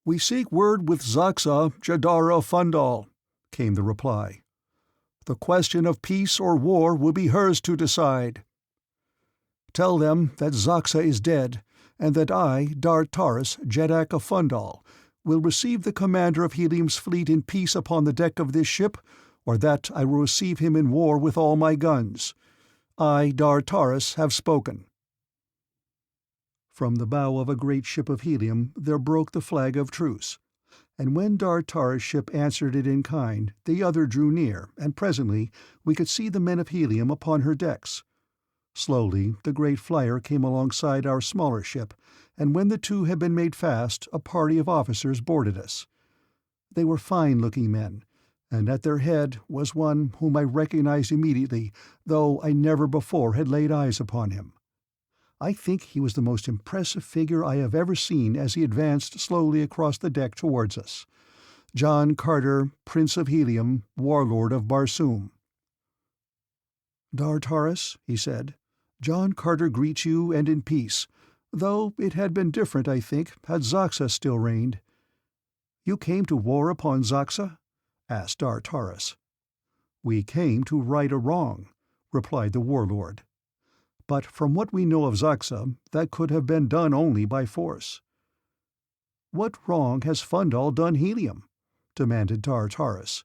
Speaker 1: "We seek word with Xaxa, Jadara of Phundahl," came the reply. "The question of peace or war will be hers to decide. Tell them that Xaxa is dead, and that I, Taris, Jeddak of Phundahl, will receive the commander of Helium's fleet in peace upon the deck of this ship, or that I will receive him in war with all my guns. I, Taris, have spoken." From the bow of a great ship of Helium there broke the flag of truce, and when Taris' ship answered it in kind, the other drew near, and presently we could see the men of Helium upon her decks. Slowly the great flyer came alongside our smaller ship, and when the two had been made fast, a party of officers boarded us. They were fine-looking men, and at their head was one whom I recognized immediately, though I never before had laid eyes upon him. I think he was the most impressive figure I have ever seen as he advanced slowly across the deck towards us. John Carter, Prince of Helium, Warlord of Barsoom. "Taris," he said, "John Carter greets you and in peace, though it had been different, I think, had Xaxa still reigned." "You came to war upon Xaxa?" asked Taris. "We came to right a wrong," replied the warlord. "But from what we know of Xaxa, that could have been done only by force." "What wrong has Phundahl done Helium?" demanded Taris.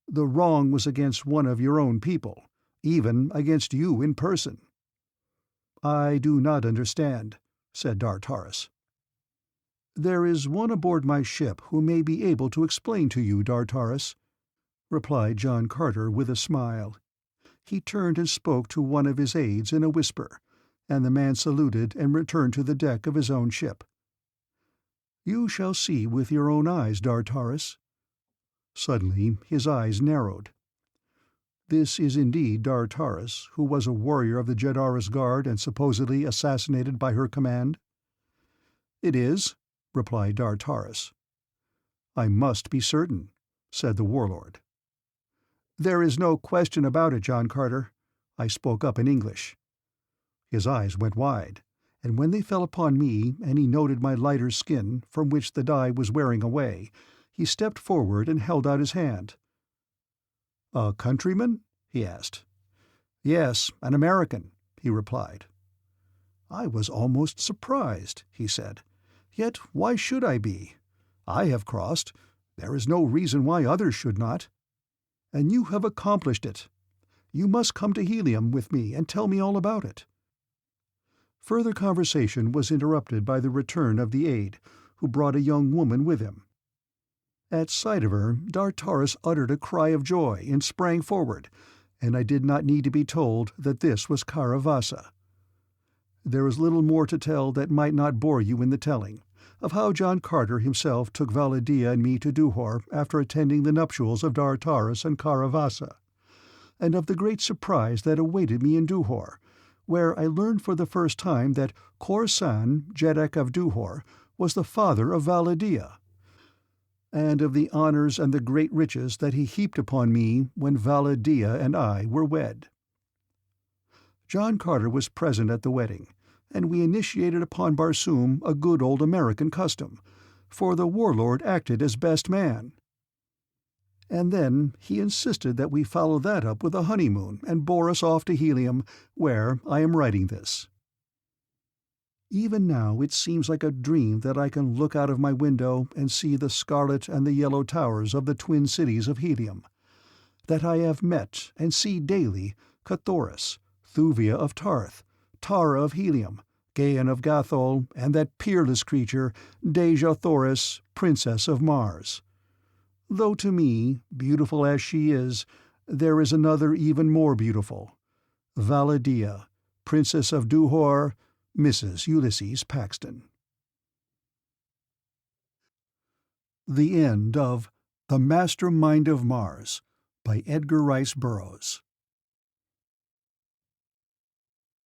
Speaker 1: "The wrong was against one of your own people, even against you in person." "I do not understand," said Taris. "There is one aboard my ship who may be able to explain to you, Taris," replied John Carter with a smile. He turned and spoke to one of his aides in a whisper, and the man saluted and returned to the deck of his own ship. "You shall see with your own eyes, Taris." Suddenly his eyes narrowed. "This is indeed Taris, who was a warrior of the Jedara's guard and supposedly assassinated by her command?" "It is," replied Taris. "I must be certain," said the warlord. "There is no question about it, John Carter." I spoke up in English. His eyes went wide, and when they fell upon me and he noted my lighter skin, from which the dye was wearing away, he stepped forward and held out his hand. "A countryman?" he asked. "Yes, an American," he replied. "I was almost surprised," he said. "Yet why should I be? I have crossed. There is no reason why others should not. And you have accomplished it. You must come to Helium with me and tell me all about it." Further conversation was interrupted by the return of the aide, who brought a young woman with him. At sight of her, Dartaris uttered a cry of joy and sprang forward, and I did not need to be told that this was Caravassa. There is little more to tell that might not bore you in the telling, of how John Carter himself took Valla Dia and me to Duhor after attending the nuptials of Dartaris and Caravassa, and of the great surprise that awaited me in Duhor, where I learned for the first time that Khorsan, Jeddak of Duhor, was the father of Valla Dia, and of the honors and the great riches that he heaped upon me when Valla Dia and I were wed. John Carter was present at the wedding, and we initiated upon Barsoom a good old American custom, for the warlord acted as best man. And then he insisted that we follow that up with a honeymoon and bore us off to Helium, where I am writing this. Even now it seems like a dream that I can look out of my window and see the scarlet and the yellow towers of the twin cities of Helium, that I have met and see daily Cathoris, Thuvia of Tarth, Tara of Helium, Gaean of Gathol, and that peerless creature, Dejah Thoris, Princess of Mars. Though to me, beautiful as she is, there is another even more beautiful, Valla Dia, Princess of Duhor, Mrs. Ulysses Paxton. The end of The Mastermind of Mars by Edgar Rice Burroughs.